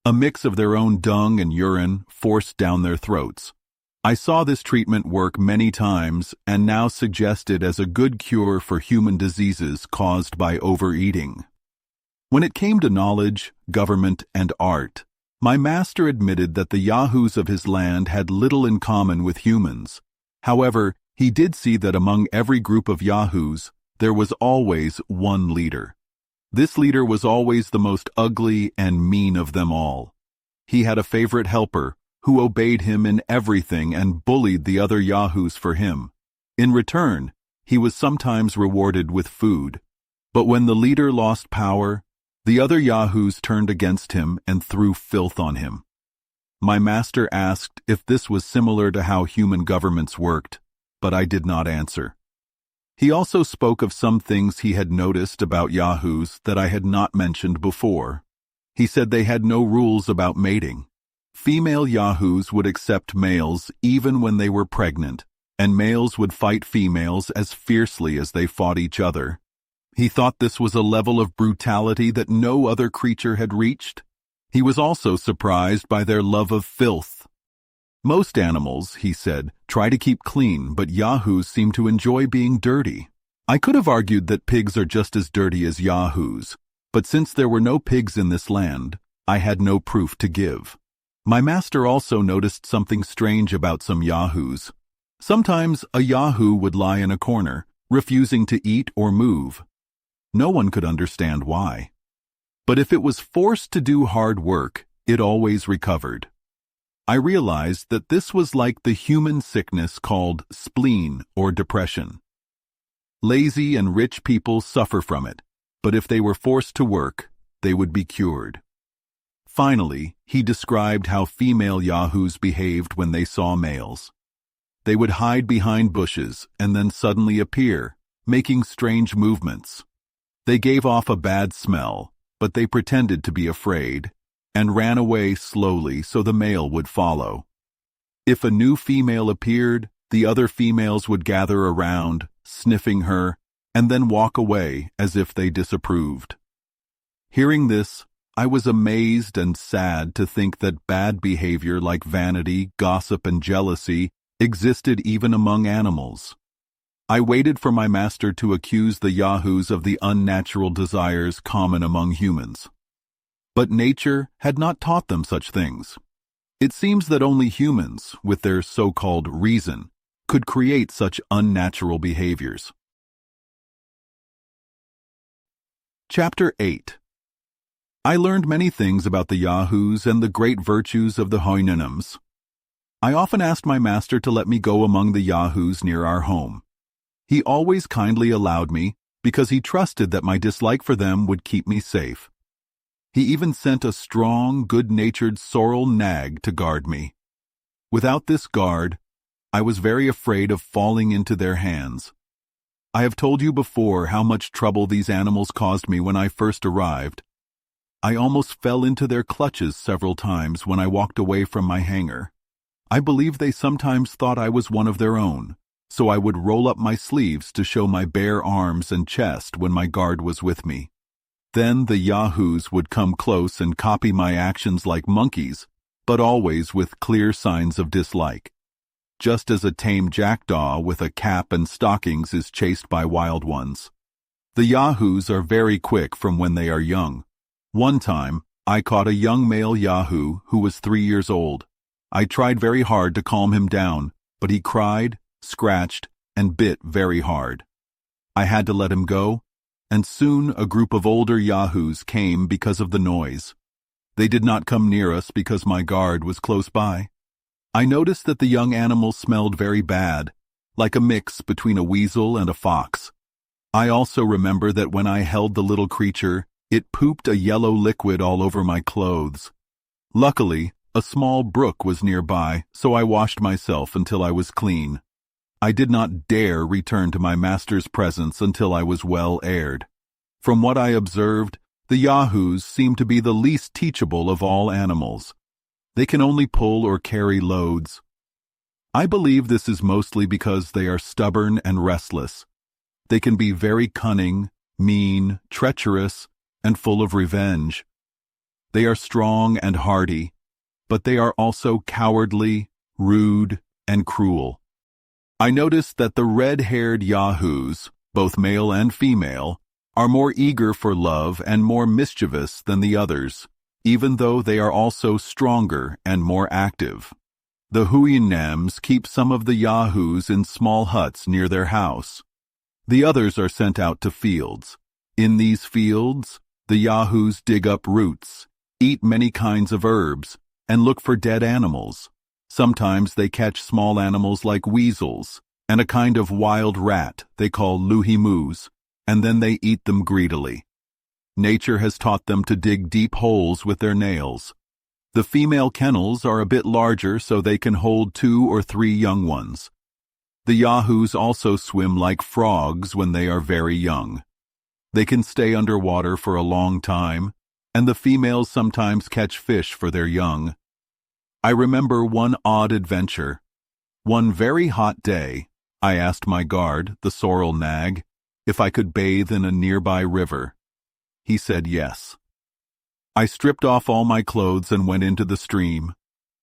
a mix of their own dung and urine forced down their throats. I saw this treatment work many times and now suggest it as a good cure for human diseases caused by overeating. When it came to knowledge, government, and art, my master admitted that the yahoos of his land had little in common with humans. However, he did see that among every group of yahoos, there was always one leader. This leader was always the most ugly and mean of them all. He had a favorite helper who obeyed him in everything and bullied the other yahoos for him. In return, he was sometimes rewarded with food. But when the leader lost power, the other yahoos turned against him and threw filth on him. My master asked if this was similar to how human governments worked, but I did not answer. He also spoke of some things he had noticed about yahoos that I had not mentioned before. He said they had no rules about mating. Female yahoos would accept males even when they were pregnant, and males would fight females as fiercely as they fought each other. He thought this was a level of brutality that no other creature had reached. He was also surprised by their love of filth. Most animals, he said, try to keep clean, but yahoos seem to enjoy being dirty. I could have argued that pigs are just as dirty as yahoos, but since there were no pigs in this land, I had no proof to give. My master also noticed something strange about some yahoos. Sometimes a yahoo would lie in a corner, refusing to eat or move. No one could understand why. But if it was forced to do hard work, it always recovered. I realized that this was like the human sickness called spleen or depression. Lazy and rich people suffer from it, but if they were forced to work, they would be cured. Finally, he described how female yahoos behaved when they saw males. They would hide behind bushes and then suddenly appear, making strange movements. They gave off a bad smell, but they pretended to be afraid, and ran away slowly so the male would follow. If a new female appeared, the other females would gather around, sniffing her, and then walk away as if they disapproved. Hearing this, I was amazed and sad to think that bad behavior like vanity, gossip, and jealousy existed even among animals. I waited for my master to accuse the yahoos of the unnatural desires common among humans. But nature had not taught them such things. It seems that only humans, with their so-called reason, could create such unnatural behaviors. Chapter 8. I learned many things about the yahoos and the great virtues of the Houyhnhnms. I often asked my master to let me go among the yahoos near our home. He always kindly allowed me because he trusted that my dislike for them would keep me safe. He even sent a strong, good-natured sorrel nag to guard me. Without this guard, I was very afraid of falling into their hands. I have told you before how much trouble these animals caused me when I first arrived. I almost fell into their clutches several times when I walked away from my hangar. I believe they sometimes thought I was one of their own, so I would roll up my sleeves to show my bare arms and chest when my guard was with me. Then the yahoos would come close and copy my actions like monkeys, but always with clear signs of dislike. Just as a tame jackdaw with a cap and stockings is chased by wild ones. The yahoos are very quick from when they are young. One time, I caught a young male yahoo who was 3 years old. I tried very hard to calm him down, but he cried, scratched, and bit very hard. I had to let him go, and soon a group of older yahoos came because of the noise. They did not come near us because my guard was close by. I noticed that the young animal smelled very bad, like a mix between a weasel and a fox. I also remember that when I held the little creature, it pooped a yellow liquid all over my clothes. Luckily, A small brook was nearby, so I washed myself until I was clean. I did not dare return to my master's presence until I was well aired. From what I observed, the yahoos seem to be the least teachable of all animals. They can only pull or carry loads. I believe this is mostly because they are stubborn and restless. They can be very cunning, mean, treacherous, and full of revenge. They are strong and hardy, but they are also cowardly, rude, and cruel. I noticed that the red-haired yahoos, both male and female, are more eager for love and more mischievous than the others, even though they are also stronger and more active. The Huinams keep some of the yahoos in small huts near their house. The others are sent out to fields. In these fields, the yahoos dig up roots, eat many kinds of herbs, and look for dead animals. Sometimes they catch small animals like weasels and a kind of wild rat they call luhimus, and then they eat them greedily. Nature has taught them to dig deep holes with their nails. The female kennels are a bit larger so they can hold 2 or 3 young ones. The yahoos also swim like frogs when they are very young. They can stay underwater for a long time, and the females sometimes catch fish for their young. I remember one odd adventure. One very hot day, I asked my guard, the sorrel nag, if I could bathe in a nearby river. He said yes. I stripped off all my clothes and went into the stream.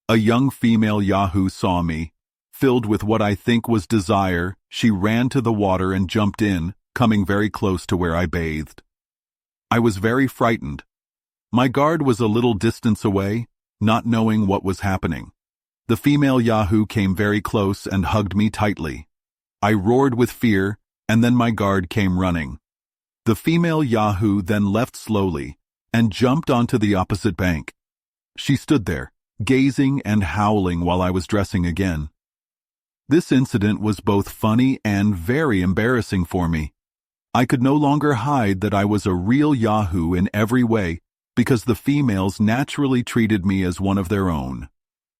A young female yahoo saw me. Filled with what I think was desire, she ran to the water and jumped in, coming very close to where I bathed. I was very frightened. My guard was a little distance away, not knowing what was happening. The female yahoo came very close and hugged me tightly. I roared with fear, and then my guard came running. The female yahoo then left slowly and jumped onto the opposite bank. She stood there, gazing and howling while I was dressing again. This incident was both funny and very embarrassing for me. I could no longer hide that I was a real yahoo in every way because the females naturally treated me as one of their own.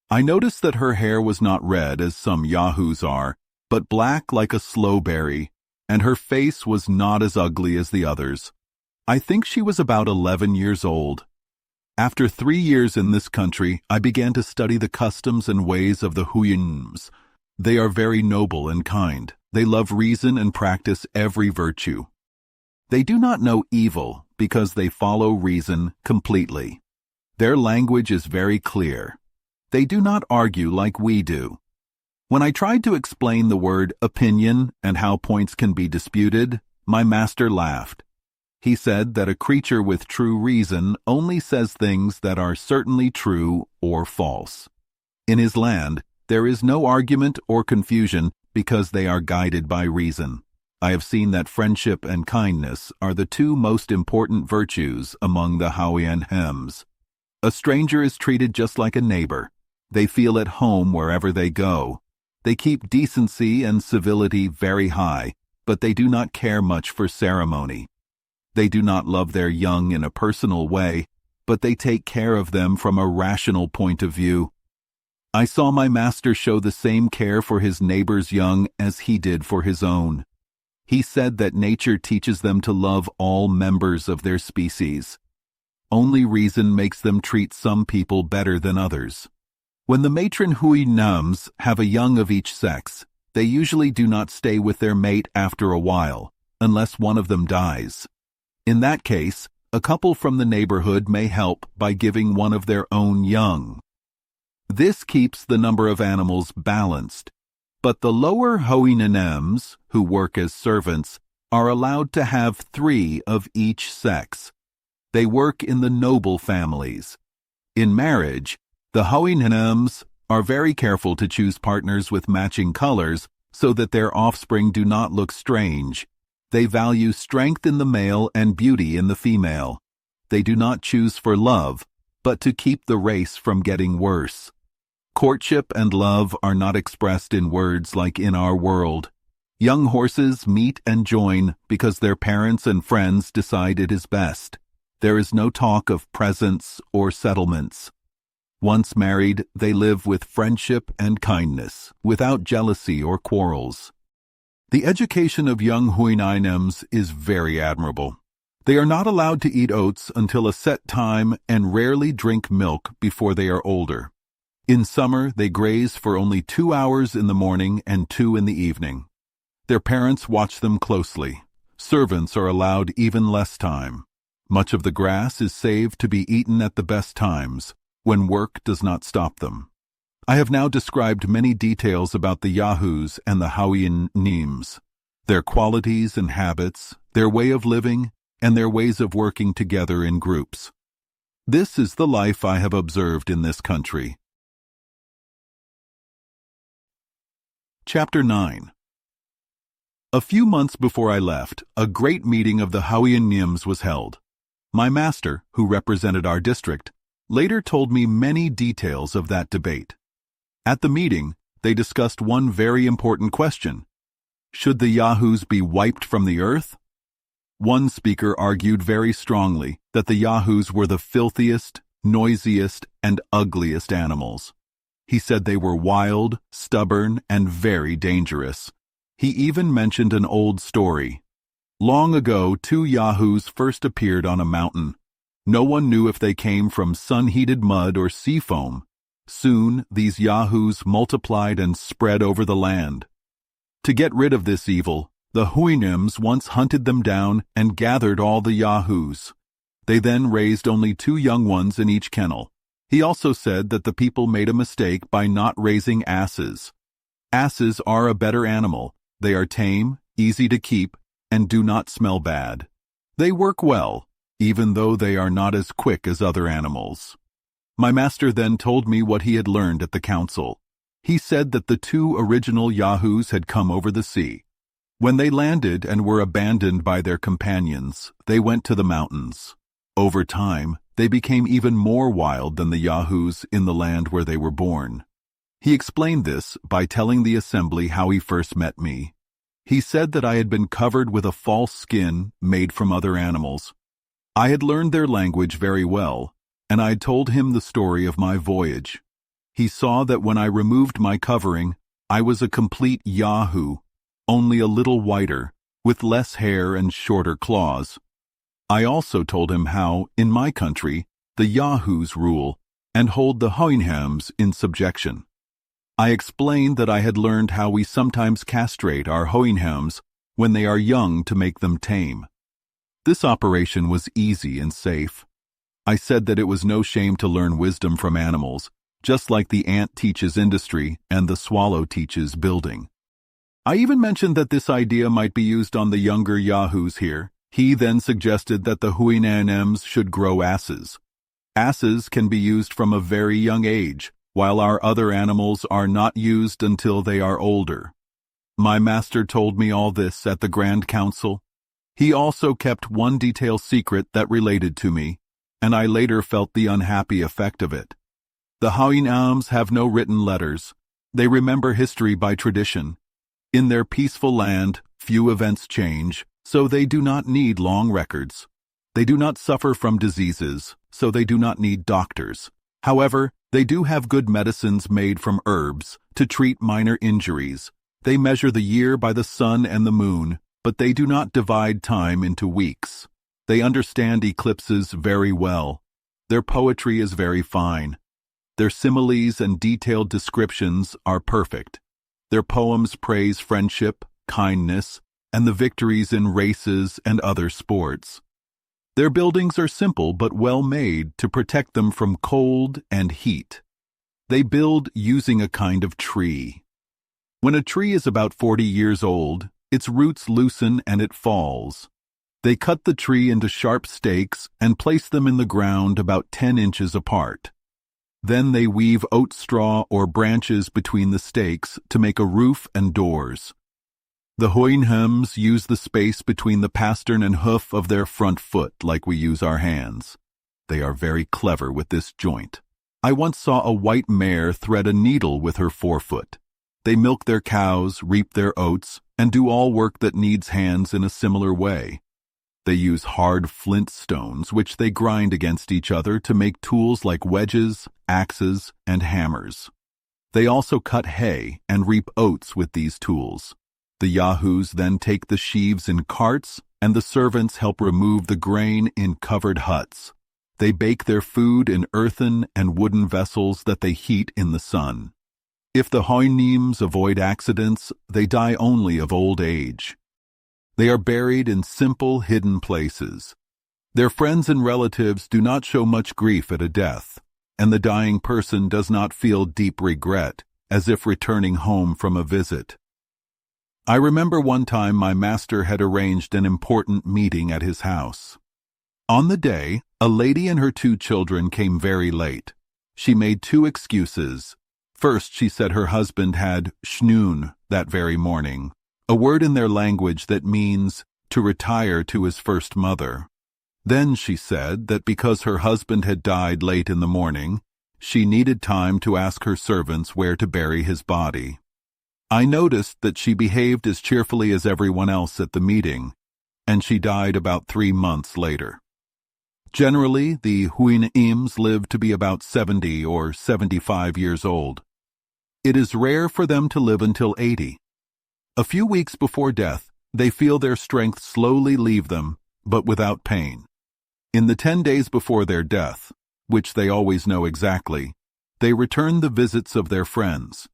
I noticed that her hair was not red as some yahoos are, but black like a slowberry, and her face was not as ugly as the others. I think she was about 11 years old. After 3 years in this country, I began to study the customs and ways of the Huinams. They are very noble and kind. They love reason and practice every virtue. They do not know evil because they follow reason completely. Their language is very clear. They do not argue like we do. When I tried to explain the word opinion and how points can be disputed, my master laughed. He said that a creature with true reason only says things that are certainly true or false. In his land, there is no argument or confusion because they are guided by reason. I have seen that friendship and kindness are the 2 most important virtues among the Huinams. A stranger is treated just like a neighbor. They feel at home wherever they go. They keep decency and civility very high, but they do not care much for ceremony. They do not love their young in a personal way, but they take care of them from a rational point of view. I saw my master show the same care for his neighbor's young as he did for his own. He said that nature teaches them to love all members of their species. Only reason makes them treat some people better than others. When the matron Huinams have a young of each sex, they usually do not stay with their mate after a while, unless one of them dies. In that case, a couple from the neighborhood may help by giving one of their own young. This keeps the number of animals balanced, but the lower Huinams, who work as servants, are allowed to have 3 of each sex. They work in the noble families. In marriage, the Huinams are very careful to choose partners with matching colors so that their offspring do not look strange. They value strength in the male and beauty in the female. They do not choose for love, but to keep the race from getting worse. Courtship and love are not expressed in words like in our world. Young horses meet and join because their parents and friends decide it is best. There is no talk of presents or settlements. Once married, they live with friendship and kindness, without jealousy or quarrels. The education of young Huinainims is very admirable. They are not allowed to eat oats until a set time and rarely drink milk before they are older. In summer, they graze for only 2 hours in the morning and 2 in the evening. Their parents watch them closely. Servants are allowed even less time. Much of the grass is saved to be eaten at the best times, when work does not stop them. I have now described many details about the Yahoos and the Huinainims, their qualities and habits, their way of living, and their ways of working together in groups. This is the life I have observed in this country. Chapter 9. A few months before I left, a great meeting of the Huinainims was held. My master, who represented our district, later told me many details of that debate. At the meeting, they discussed one very important question. Should the Yahoos be wiped from the earth? One speaker argued very strongly that the Yahoos were the filthiest, noisiest, and ugliest animals. He said they were wild, stubborn, and very dangerous. He even mentioned an old story. Long ago, 2 Yahoos first appeared on a mountain. No one knew if they came from sun-heated mud or sea foam. Soon, these Yahoos multiplied and spread over the land. To get rid of this evil, the Huinainims once hunted them down and gathered all the Yahoos. They then raised only 2 young ones in each kennel. He also said that the people made a mistake by not raising asses. Asses are a better animal. They are tame, easy to keep, and do not smell bad. They work well, even though they are not as quick as other animals. My master then told me what he had learned at the council. He said that the 2 original Yahoos had come over the sea. When they landed and were abandoned by their companions, they went to the mountains. Over time, they became even more wild than the Yahoos in the land where they were born. He explained this by telling the assembly how he first met me. He said that I had been covered with a false skin made from other animals. I had learned their language very well, and I had told him the story of my voyage. He saw that when I removed my covering, I was a complete Yahoo, only a little whiter, with less hair and shorter claws. I also told him how, in my country, the Yahoos rule and hold the Huinainims in subjection. I explained that I had learned how we sometimes castrate our Huinainims when they are young to make them tame. This operation was easy and safe. I said that it was no shame to learn wisdom from animals, just like the ant teaches industry and the swallow teaches building. I even mentioned that this idea might be used on the younger Yahoos here. He then suggested that the Huinainims should grow asses. Asses can be used from a very young age, while our other animals are not used until they are older. My master told me all this at the Grand Council. He also kept one detail secret that related to me, and I later felt the unhappy effect of it. The Huinainims have no written letters. They remember history by tradition. In their peaceful land, few events change, so they do not need long records. They do not suffer from diseases, so they do not need doctors. However, they do have good medicines made from herbs to treat minor injuries. They measure the year by the sun and the moon, but they do not divide time into weeks. They understand eclipses very well. Their poetry is very fine. Their similes and detailed descriptions are perfect. Their poems praise friendship, kindness, and the victories in races and other sports. Their buildings are simple but well made to protect them from cold and heat. They build using a kind of tree. When a tree is about 40 years old, its roots loosen and it falls. They cut the tree into sharp stakes and place them in the ground about 10 inches apart. Then they weave oat straw or branches between the stakes to make a roof and doors. The Huinainims use the space between the pastern and hoof of their front foot like we use our hands. They are very clever with this joint. I once saw a white mare thread a needle with her forefoot. They milk their cows, reap their oats, and do all work that needs hands in a similar way. They use hard flint stones, which they grind against each other to make tools like wedges, axes, and hammers. They also cut hay and reap oats with these tools. The Yahoos then take the sheaves in carts, and the servants help remove the grain in covered huts. They bake their food in earthen and wooden vessels that they heat in the sun. If the Houyhnhnms avoid accidents, they die only of old age. They are buried in simple, hidden places. Their friends and relatives do not show much grief at a death, and the dying person does not feel deep regret, as if returning home from a visit. I remember one time my master had arranged an important meeting at his house. On the day, a lady and her 2 children came very late. She made 2 excuses. First, she said her husband had schnoon that very morning, a word in their language that means to retire to his first mother. Then she said that because her husband had died late in the morning, she needed time to ask her servants where to bury his body. I noticed that she behaved as cheerfully as everyone else at the meeting, and she died about 3 months later. Generally, the Houyhnhnms live to be about 70 or 75 years old. It is rare for them to live until 80. A few weeks before death, they feel their strength slowly leave them, but without pain. In the 10 days before their death, which they always know exactly, they return the visits of their friends.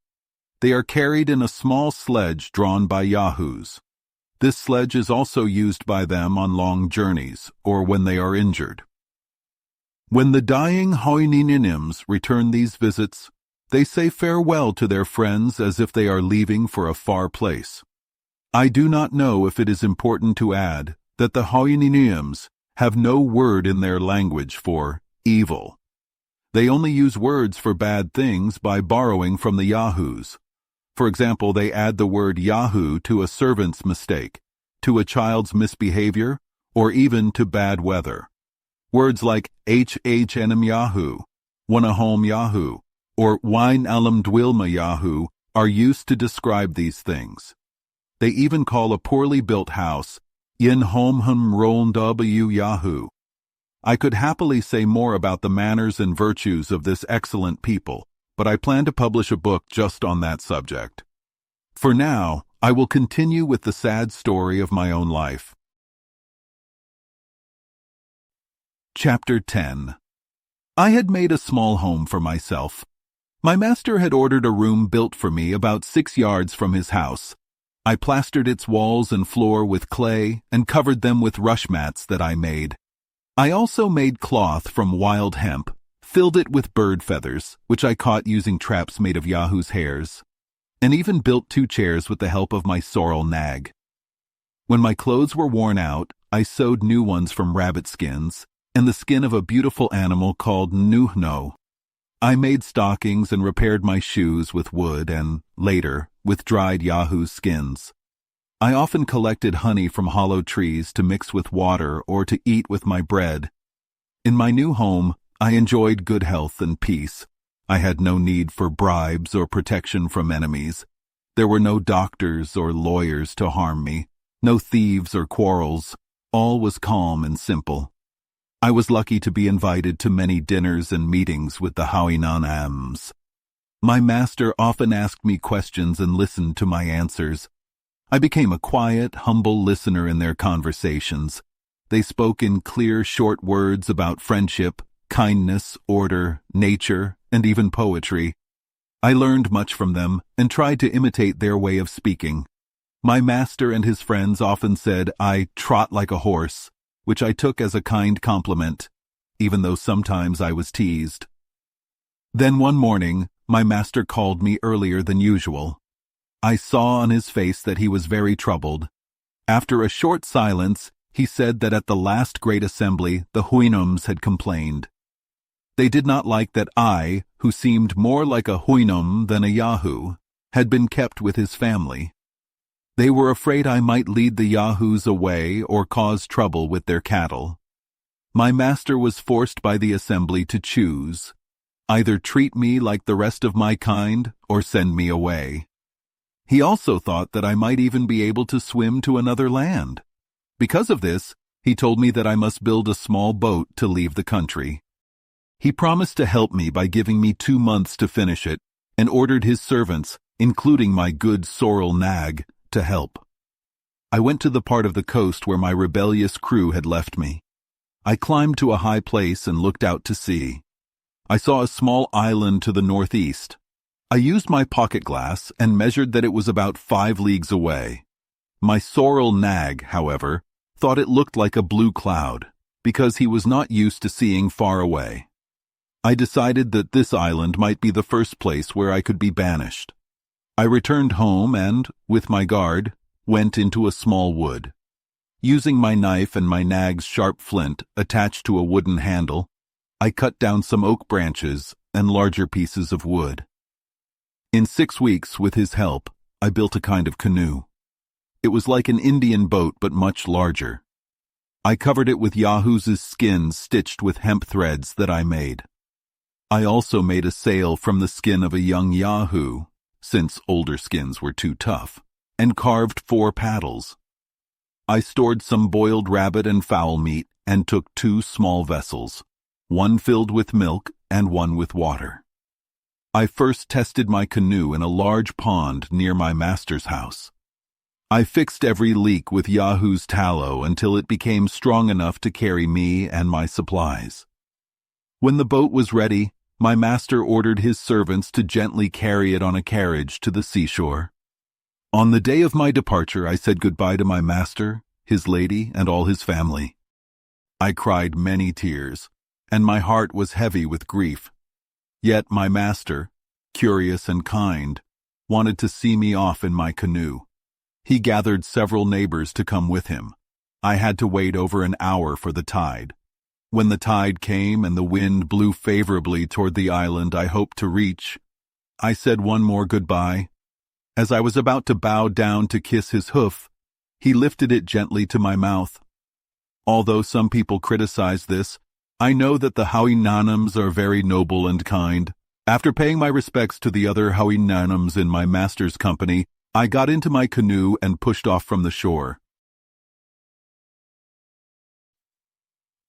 They are carried in a small sledge drawn by Yahoos. This sledge is also used by them on long journeys or when they are injured. When the dying Houyhnhnms return these visits, they say farewell to their friends as if they are leaving for a far place. I do not know if it is important to add that the Houyhnhnms have no word in their language for evil. They only use words for bad things by borrowing from the Yahoos. For example, they add the word Yahoo to a servant's mistake, to a child's misbehavior, or even to bad weather. Words like HHNM Yahoo, Wanahome Yahoo, or Wine Alam Dwilma Yahoo are used to describe these things. They even call a poorly built house Yin Homham Roln W Yahoo. I could happily say more about the manners and virtues of this excellent people, but I plan to publish a book just on that subject. For now, I will continue with the sad story of my own life. Chapter 10. I had made a small home for myself. My master had ordered a room built for me about 6 yards from his house. I plastered its walls and floor with clay and covered them with rush mats that I made. I also made cloth from wild hemp, filled it with bird feathers, which I caught using traps made of Yahoo's hairs, and even built 2 chairs with the help of my sorrel nag. When my clothes were worn out, I sewed new ones from rabbit skins and the skin of a beautiful animal called Nuhno. I made stockings and repaired my shoes with wood and, later, with dried Yahoo's skins. I often collected honey from hollow trees to mix with water or to eat with my bread. In my new home, I enjoyed good health and peace. I had no need for bribes or protection from enemies. There were no doctors or lawyers to harm me, no thieves or quarrels. All was calm and simple. I was lucky to be invited to many dinners and meetings with the Houyhnhnms. My master often asked me questions and listened to my answers. I became a quiet, humble listener in their conversations. They spoke in clear, short words about friendship, kindness, order, nature, and even poetry. I learned much from them and tried to imitate their way of speaking. My master and his friends often said I trot like a horse, which I took as a kind compliment, even though sometimes I was teased. Then one morning, my master called me earlier than usual. I saw on his face that he was very troubled. After a short silence, he said that at the last great assembly, the Houyhnhnms had complained. They did not like that I, who seemed more like a Houyhnhnm than a Yahoo, had been kept with his family. They were afraid I might lead the Yahoos away or cause trouble with their cattle. My master was forced by the assembly to choose, either treat me like the rest of my kind or send me away. He also thought that I might even be able to swim to another land. Because of this, He told me that I must build a small boat to leave the country. He promised to help me by giving me 2 months to finish it, and ordered his servants, including my good sorrel nag, to help. I went to the part of the coast where my rebellious crew had left me. I climbed to a high place and looked out to sea. I saw a small island to the northeast. I used my pocket glass and measured that it was about 5 leagues away. My sorrel nag, however, thought it looked like a blue cloud, because he was not used to seeing far away. I decided that this island might be the first place where I could be banished. I returned home and, with my guard, went into a small wood. Using my knife and my nag's sharp flint attached to a wooden handle, I cut down some oak branches and larger pieces of wood. In 6 weeks, with his help, I built a kind of canoe. It was like an Indian boat but much larger. I covered it with Yahoo's skins stitched with hemp threads that I made. I also made a sail from the skin of a young Yahoo, since older skins were too tough, and carved 4 paddles. I stored some boiled rabbit and fowl meat and took 2 small vessels, one filled with milk and one with water. I first tested my canoe in a large pond near my master's house. I fixed every leak with Yahoo's tallow until it became strong enough to carry me and my supplies. When the boat was ready, my master ordered his servants to gently carry it on a carriage to the seashore. On the day of my departure, I said goodbye to my master, his lady, and all his family. I cried many tears, and my heart was heavy with grief. Yet my master, curious and kind, wanted to see me off in my canoe. He gathered several neighbors to come with him. I had to wait over an hour for the tide. When the tide came and the wind blew favorably toward the island I hoped to reach, I said one more goodbye. As I was about to bow down to kiss his hoof, he lifted it gently to my mouth. Although some people criticize this, I know that the Hawaiianams are very noble and kind. After paying my respects to the other Hawaiianams in my master's company, I got into my canoe and pushed off from the shore.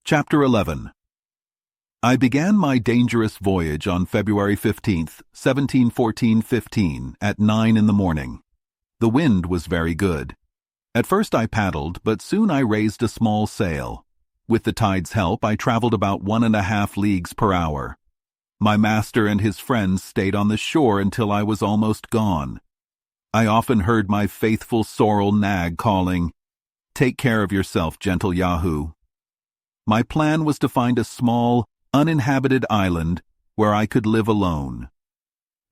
Chapter 11. I began my dangerous voyage on February 15th, 1714-15, at 9 in the morning. The wind was very good. At first I paddled, but soon I raised a small sail. With the tide's help, I traveled about 1.5 leagues per hour. My master and his friends stayed on the shore until I was almost gone. I often heard my faithful sorrel nag calling, "Take care of yourself, gentle Yahoo." My plan was to find a small, uninhabited island where I could live alone.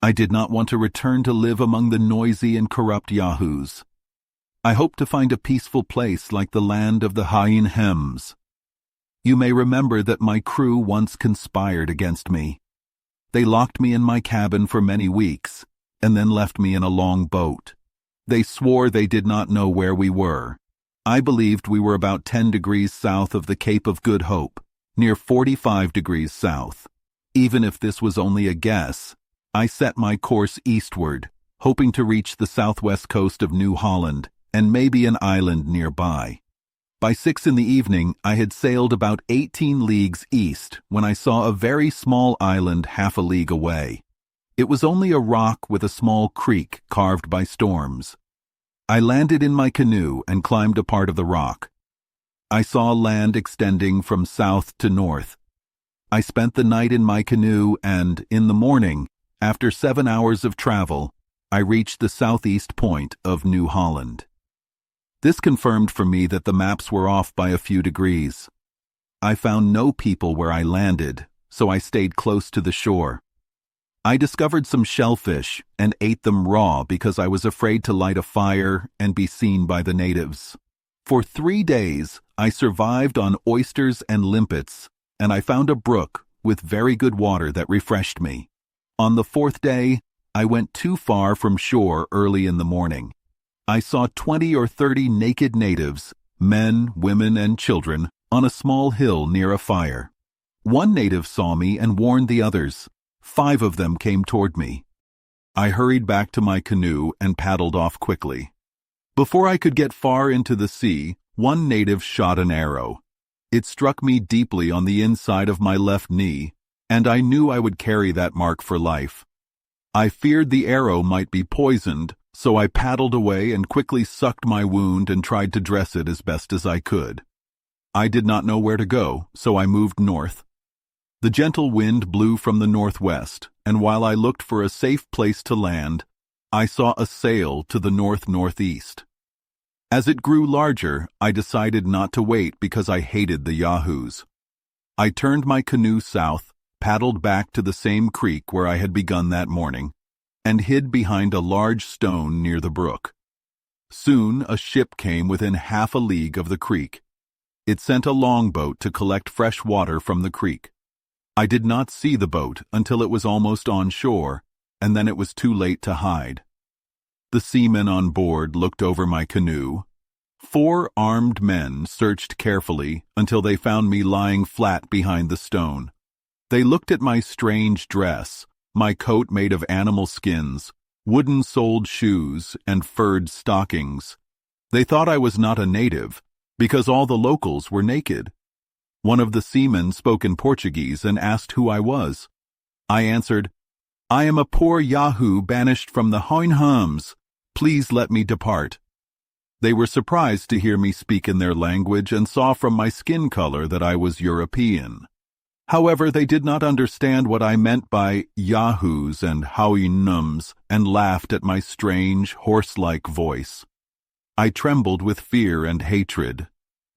I did not want to return to live among the noisy and corrupt Yahoos. I hoped to find a peaceful place like the land of the Hawaiians. You may remember that my crew once conspired against me. They locked me in my cabin for many weeks, and then left me in a long boat. They swore they did not know where we were. I believed we were about 10 degrees south of the Cape of Good Hope, near 45 degrees south. Even if this was only a guess, I set my course eastward, hoping to reach the southwest coast of New Holland and maybe an island nearby. By 6 in the evening, I had sailed about 18 leagues east when I saw a very small island half a league away. It was only a rock with a small creek carved by storms. I landed in my canoe and climbed a part of the rock. I saw land extending from south to north. I spent the night in my canoe and, in the morning, after 7 hours of travel, I reached the southeast point of New Holland. This confirmed for me that the maps were off by a few degrees. I found no people where I landed, so I stayed close to the shore. I discovered some shellfish and ate them raw because I was afraid to light a fire and be seen by the natives. For 3 days, I survived on oysters and limpets, and I found a brook with very good water that refreshed me. On the 4th day, I went too far from shore early in the morning. I saw 20 or 30 naked natives, men, women, and children, on a small hill near a fire. One native saw me and warned the others. 5 of them came toward me. I hurried back to my canoe and paddled off quickly. Before I could get far into the sea, one native shot an arrow. It struck me deeply on the inside of my left knee, and I knew I would carry that mark for life. I feared the arrow might be poisoned, so I paddled away and quickly sucked my wound and tried to dress it as best as I could. I did not know where to go, so I moved north. The gentle wind blew from the northwest, and while I looked for a safe place to land, I saw a sail to the north-northeast. As it grew larger, I decided not to wait because I hated the Yahoos. I turned my canoe south, paddled back to the same creek where I had begun that morning, and hid behind a large stone near the brook. Soon a ship came within half a league of the creek. It sent a longboat to collect fresh water from the creek. I did not see the boat until it was almost on shore, and then it was too late to hide. The seamen on board looked over my canoe. 4 armed men searched carefully until they found me lying flat behind the stone. They looked at my strange dress, my coat made of animal skins, wooden-soled shoes, and furred stockings. They thought I was not a native, because all the locals were naked. One of the seamen spoke in Portuguese and asked who I was. I answered, "I am a poor Yahoo banished from the Hoinhums. Please let me depart." They were surprised to hear me speak in their language and saw from my skin color that I was European. However, they did not understand what I meant by Yahoos and Hoinhums and laughed at my strange, horse-like voice. I trembled with fear and hatred.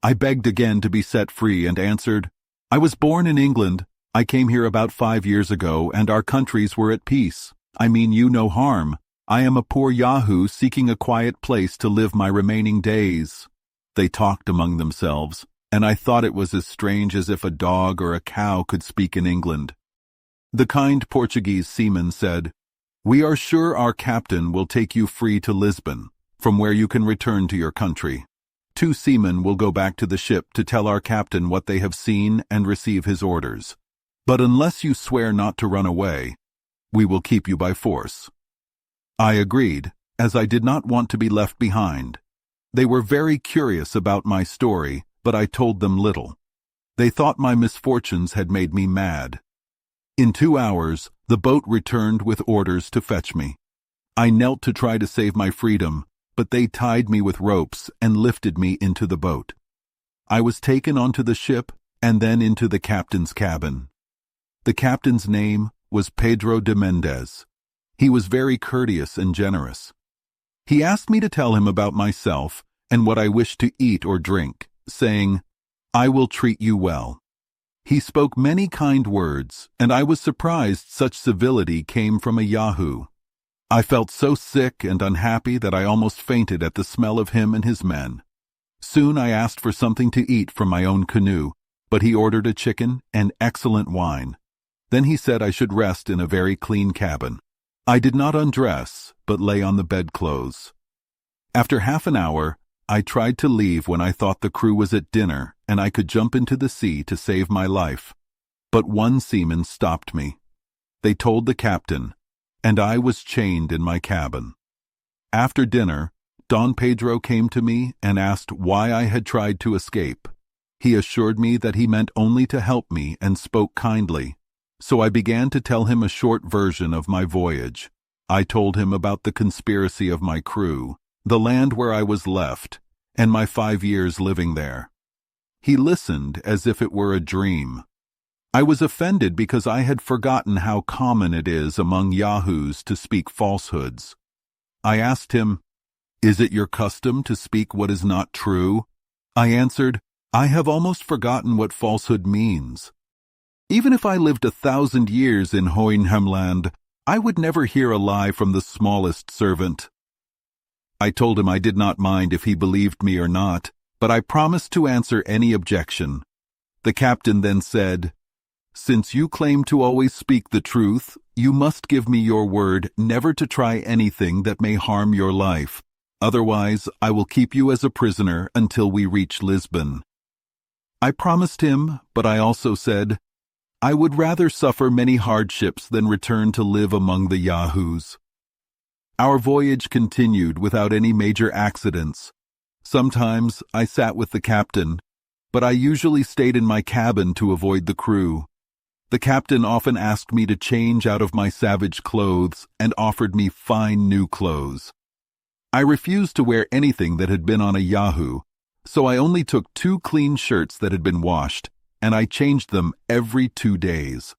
I begged again to be set free and answered, "I was born in England. I came here about 5 years ago, and our countries were at peace. I mean you no harm. I am a poor Yahoo seeking a quiet place to live my remaining days." They talked among themselves, and I thought it was as strange as if a dog or a cow could speak in England. The kind Portuguese seaman said, "We are sure our captain will take you free to Lisbon, from where you can return to your country. 2 seamen will go back to the ship to tell our captain what they have seen and receive his orders. But unless you swear not to run away, we will keep you by force." I agreed, as I did not want to be left behind. They were very curious about my story, but I told them little. They thought my misfortunes had made me mad. In 2 hours, the boat returned with orders to fetch me. I knelt to try to save my freedom, but they tied me with ropes and lifted me into the boat. I was taken onto the ship and then into the captain's cabin. The captain's name was Pedro de Mendez. He was very courteous and generous. He asked me to tell him about myself and what I wished to eat or drink, saying, "I will treat you well." He spoke many kind words, and I was surprised such civility came from a Yahoo. I felt so sick and unhappy that I almost fainted at the smell of him and his men. Soon I asked for something to eat from my own canoe, but he ordered a chicken and excellent wine. Then he said I should rest in a very clean cabin. I did not undress, but lay on the bedclothes. After half an hour, I tried to leave when I thought the crew was at dinner and I could jump into the sea to save my life. But one seaman stopped me. They told the captain, and I was chained in my cabin. After dinner, Don Pedro came to me and asked why I had tried to escape. He assured me that he meant only to help me and spoke kindly. So I began to tell him a short version of my voyage. I told him about the conspiracy of my crew, the land where I was left, and my 5 years living there. He listened as if it were a dream. I was offended because I had forgotten how common it is among Yahoos to speak falsehoods. I asked him, "Is it your custom to speak what is not true?" I answered, "I have almost forgotten what falsehood means. Even if I lived 1,000 years in Hoinhamland, I would never hear a lie from the smallest servant." I told him I did not mind if he believed me or not, but I promised to answer any objection. The captain then said, "Since you claim to always speak the truth, you must give me your word never to try anything that may harm your life. Otherwise, I will keep you as a prisoner until we reach Lisbon." I promised him, but I also said, I would rather suffer many hardships than return to live among the Yahoos. Our voyage continued without any major accidents. Sometimes I sat with the captain, but I usually stayed in my cabin to avoid the crew. The captain often asked me to change out of my savage clothes and offered me fine new clothes. I refused to wear anything that had been on a Yahoo, so I only took 2 clean shirts that had been washed, and I changed them every 2 days.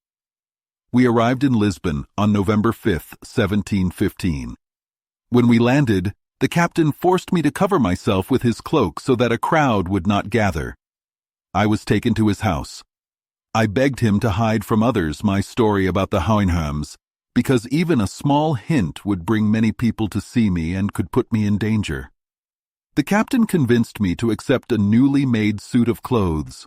We arrived in Lisbon on November 5, 1715. When we landed, the captain forced me to cover myself with his cloak so that a crowd would not gather. I was taken to his house. I begged him to hide from others my story about the Houyhnhams, because even a small hint would bring many people to see me and could put me in danger. The captain convinced me to accept a newly made suit of clothes.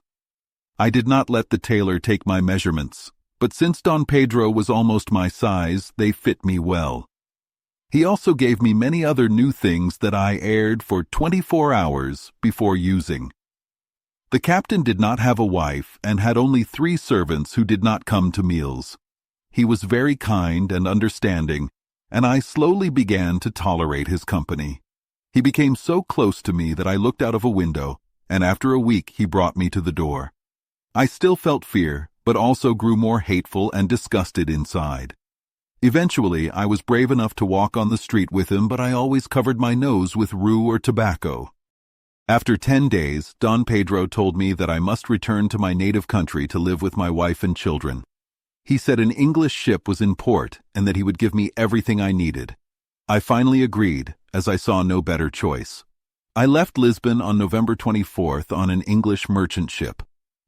I did not let the tailor take my measurements, but since Don Pedro was almost my size, they fit me well. He also gave me many other new things that I aired for 24 hours before using. The captain did not have a wife and had only 3 servants who did not come to meals. He was very kind and understanding, and I slowly began to tolerate his company. He became so close to me that I looked out of a window, and after a week he brought me to the door. I still felt fear, but also grew more hateful and disgusted inside. Eventually, I was brave enough to walk on the street with him, but I always covered my nose with rue or tobacco. After 10 days, Don Pedro told me that I must return to my native country to live with my wife and children. He said an English ship was in port and that he would give me everything I needed. I finally agreed, as I saw no better choice. I left Lisbon on November 24th on an English merchant ship.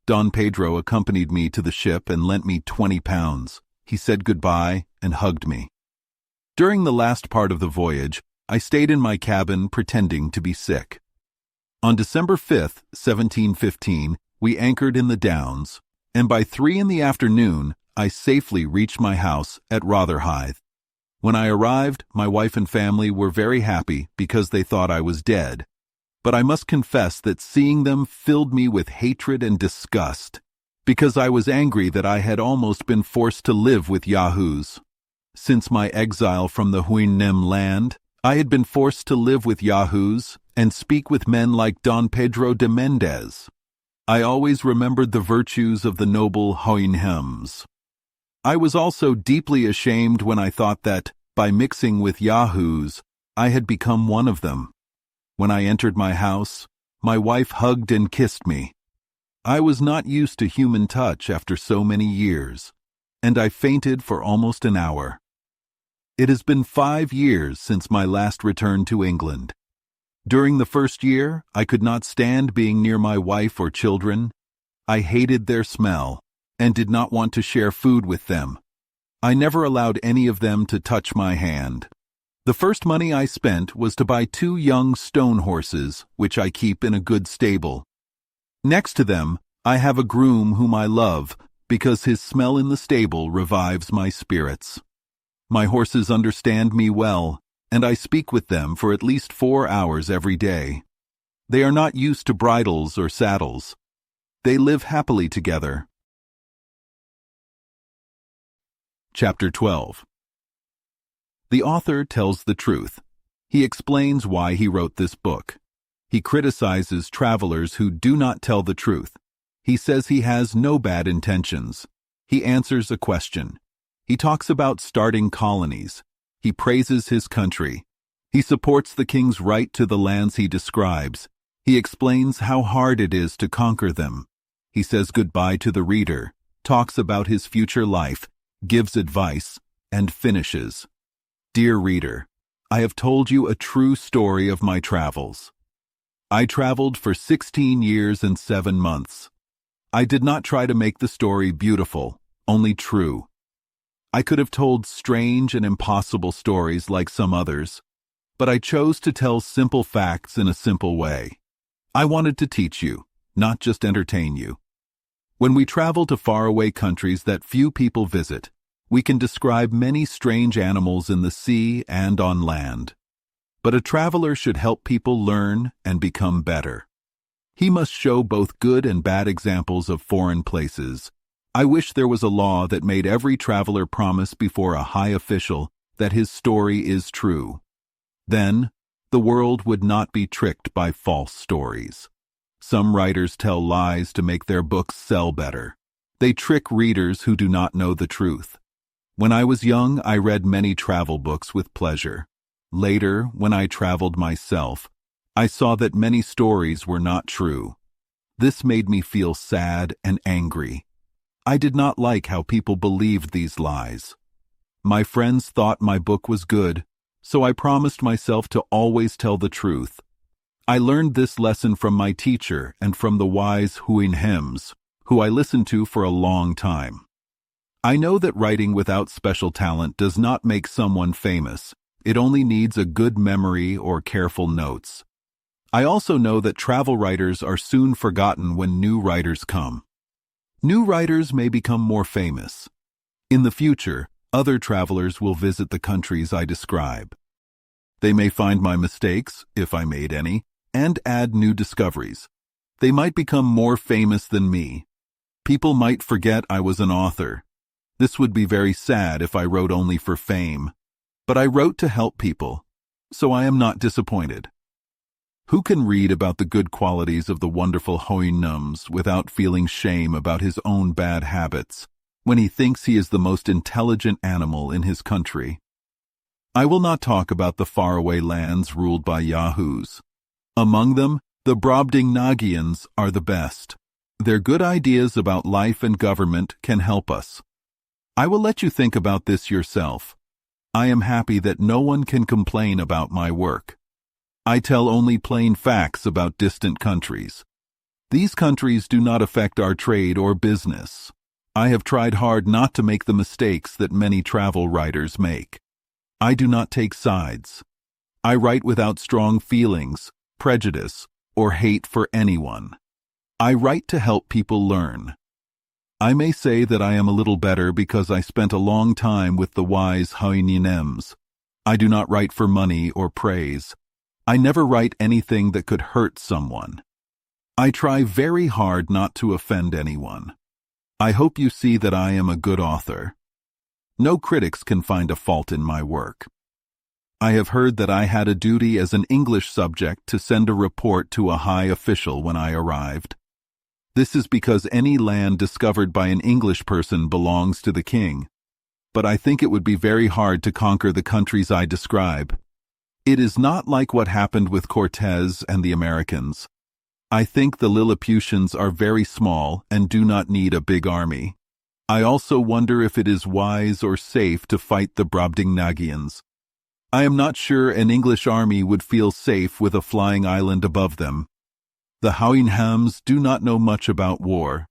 Don Pedro accompanied me to the ship and lent me 20 pounds. He said goodbye and hugged me. During the last part of the voyage, I stayed in my cabin pretending to be sick. On December 5, 1715, we anchored in the Downs, and by 3 in the afternoon, I safely reached my house at Rotherhithe. When I arrived, my wife and family were very happy because they thought I was dead. But I must confess that seeing them filled me with hatred and disgust, because I was angry that I had almost been forced to live with Yahoos. Since my exile from the Houyhnhnm land, I had been forced to live with Yahoos and speak with men like Don Pedro de Mendez. I always remembered the virtues of the noble Houyhnhnms. I was also deeply ashamed when I thought that, by mixing with Yahoos, I had become one of them. When I entered my house, my wife hugged and kissed me. I was not used to human touch after so many years, and I fainted for almost an hour. It has been 5 years since my last return to England. During the first year, I could not stand being near my wife or children. I hated their smell and did not want to share food with them. I never allowed any of them to touch my hand. The first money I spent was to buy 2 young stone horses, which I keep in a good stable. Next to them, I have a groom whom I love because his smell in the stable revives my spirits. My horses understand me well, and I speak with them for at least 4 hours every day. They are not used to bridles or saddles. They live happily together. Chapter 12. The author tells the truth. He explains why he wrote this book. He criticizes travelers who do not tell the truth. He says he has no bad intentions. He answers a question. He talks about starting colonies. He praises his country. He supports the king's right to the lands he describes. He explains how hard it is to conquer them. He says goodbye to the reader, talks about his future life, gives advice, and finishes. Dear reader, I have told you a true story of my travels. I traveled for 16 years and 7 months. I did not try to make the story beautiful, only true. I could have told strange and impossible stories like some others, but I chose to tell simple facts in a simple way. I wanted to teach you, not just entertain you. When we travel to faraway countries that few people visit, we can describe many strange animals in the sea and on land. But a traveler should help people learn and become better. He must show both good and bad examples of foreign places. I wish there was a law that made every traveler promise before a high official that his story is true. Then, the world would not be tricked by false stories. Some writers tell lies to make their books sell better. They trick readers who do not know the truth. When I was young, I read many travel books with pleasure. Later, when I traveled myself, I saw that many stories were not true. This made me feel sad and angry. I did not like how people believed these lies. My friends thought my book was good, so I promised myself to always tell the truth. I learned this lesson from my teacher and from the wise Huin Hems, who I listened to for a long time. I know that writing without special talent does not make someone famous. It only needs a good memory or careful notes. I also know that travel writers are soon forgotten when new writers come. New writers may become more famous. In the future, other travelers will visit the countries I describe. They may find my mistakes, if I made any, and add new discoveries. They might become more famous than me. People might forget I was an author. This would be very sad if I wrote only for fame. But I wrote to help people, so I am not disappointed. Who can read about the good qualities of the wonderful Houyhnhnms without feeling shame about his own bad habits, when he thinks he is the most intelligent animal in his country? I will not talk about the faraway lands ruled by Yahoos. Among them, the Brobdingnagians are the best. Their good ideas about life and government can help us. I will let you think about this yourself. I am happy that no one can complain about my work. I tell only plain facts about distant countries. These countries do not affect our trade or business. I have tried hard not to make the mistakes that many travel writers make. I do not take sides. I write without strong feelings, prejudice, or hate for anyone. I write to help people learn. I may say that I am a little better because I spent a long time with the wise Houyhnhnms. I do not write for money or praise. I never write anything that could hurt someone. I try very hard not to offend anyone. I hope you see that I am a good author. No critics can find a fault in my work. I have heard that I had a duty as an English subject to send a report to a high official when I arrived. This is because any land discovered by an English person belongs to the king. But I think it would be very hard to conquer the countries I describe. It is not like what happened with Cortez and the Americans. I think the Lilliputians are very small and do not need a big army. I also wonder if it is wise or safe to fight the Brobdingnagians. I am not sure an English army would feel safe with a flying island above them. The Houyhnhnms do not know much about war.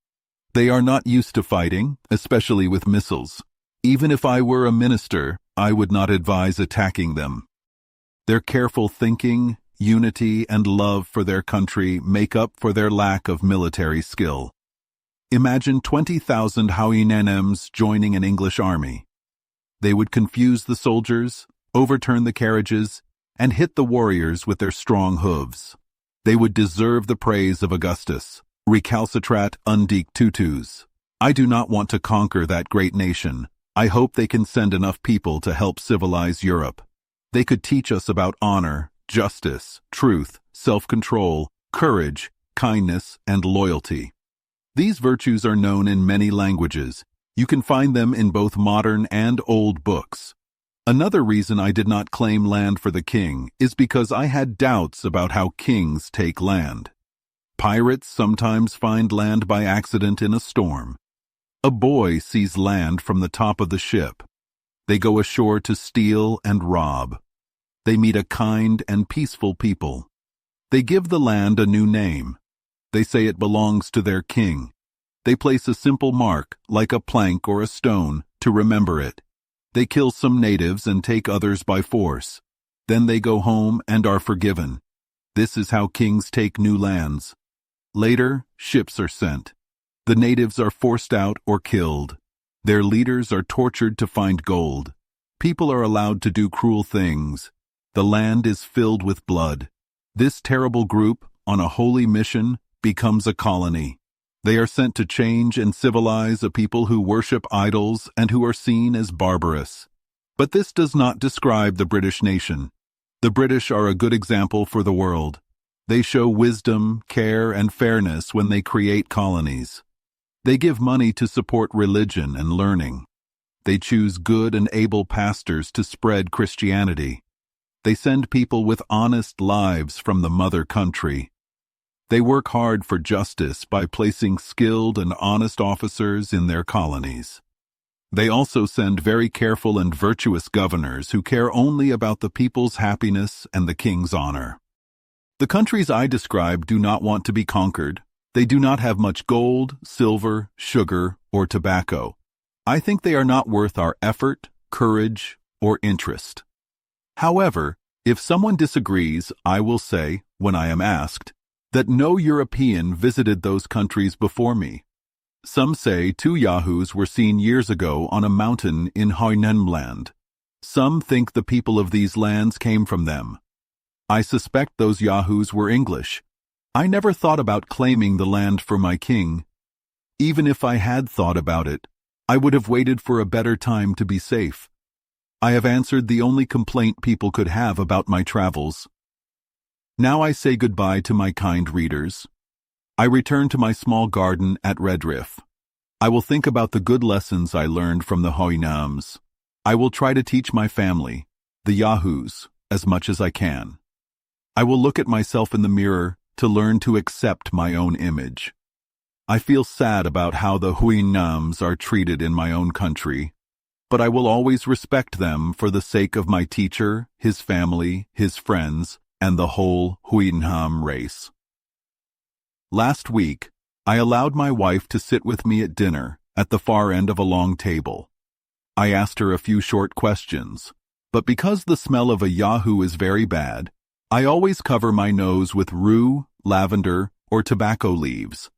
They are not used to fighting, especially with missiles. Even if I were a minister, I would not advise attacking them. Their careful thinking, unity, and love for their country make up for their lack of military skill. Imagine 20,000 Houyhnhnms joining an English army. They would confuse the soldiers, overturn the carriages, and hit the warriors with their strong hooves. They would deserve the praise of Augustus, recalcitrat undique tutus. I do not want to conquer that great nation. I hope they can send enough people to help civilize Europe. They could teach us about honor, justice, truth, self-control, courage, kindness, and loyalty. These virtues are known in many languages. You can find them in both modern and old books. Another reason I did not claim land for the king is because I had doubts about how kings take land. Pirates sometimes find land by accident in a storm. A boy sees land from the top of the ship. They go ashore to steal and rob. They meet a kind and peaceful people. They give the land a new name. They say it belongs to their king. They place a simple mark, like a plank or a stone, to remember it. They kill some natives and take others by force. Then they go home and are forgiven. This is how kings take new lands. Later, ships are sent. The natives are forced out or killed. Their leaders are tortured to find gold. People are allowed to do cruel things. The land is filled with blood. This terrible group, on a holy mission, becomes a colony. They are sent to change and civilize a people who worship idols and who are seen as barbarous. But this does not describe the British nation. The British are a good example for the world. They show wisdom, care, and fairness when they create colonies. They give money to support religion and learning. They choose good and able pastors to spread Christianity. They send people with honest lives from the mother country. They work hard for justice by placing skilled and honest officers in their colonies. They also send very careful and virtuous governors who care only about the people's happiness and the king's honor. The countries I describe do not want to be conquered. They do not have much gold, silver, sugar, or tobacco. I think they are not worth our effort, courage, or interest. However, if someone disagrees, I will say, when I am asked, that no European visited those countries before me. Some say 2 Yahoos were seen years ago on a mountain in Hoinemland. Some think the people of these lands came from them. I suspect those Yahoos were English. I never thought about claiming the land for my king. Even if I had thought about it, I would have waited for a better time to be safe. I have answered the only complaint people could have about my travels. Now I say goodbye to my kind readers. I return to my small garden at Redriff. I will think about the good lessons I learned from the Hoinams. I will try to teach my family, the Yahoos, as much as I can. I will look at myself in the mirror to learn to accept my own image. I feel sad about how the Hoinams are treated in my own country, but I will always respect them for the sake of my teacher, his family, his friends, and the whole Hoinam race. Last week, I allowed my wife to sit with me at dinner at the far end of a long table. I asked her a few short questions, but because the smell of a Yahoo is very bad, I always cover my nose with rue, lavender, or tobacco leaves.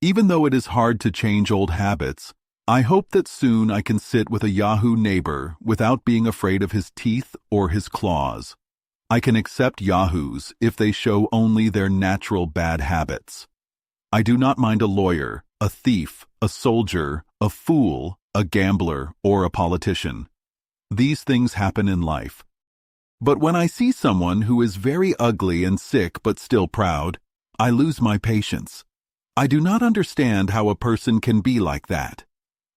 Even though it is hard to change old habits, I hope that soon I can sit with a Yahoo neighbor without being afraid of his teeth or his claws. I can accept Yahoos if they show only their natural bad habits. I do not mind a lawyer, a thief, a soldier, a fool, a gambler, or a politician. These things happen in life. But when I see someone who is very ugly and sick but still proud, I lose my patience. I do not understand how a person can be like that.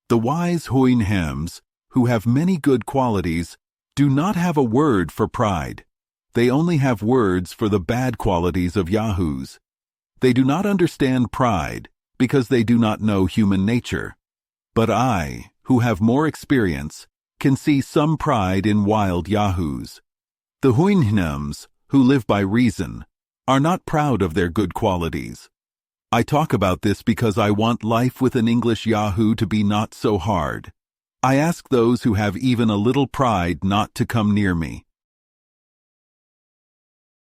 The wise Hoinhems, who have many good qualities, do not have a word for pride. They only have words for the bad qualities of Yahoos. They do not understand pride because they do not know human nature. But I, who have more experience, can see some pride in wild Yahoos. The Hoinhems, who live by reason, are not proud of their good qualities. I talk about this because I want life with an English Yahoo to be not so hard. I ask those who have even a little pride not to come near me.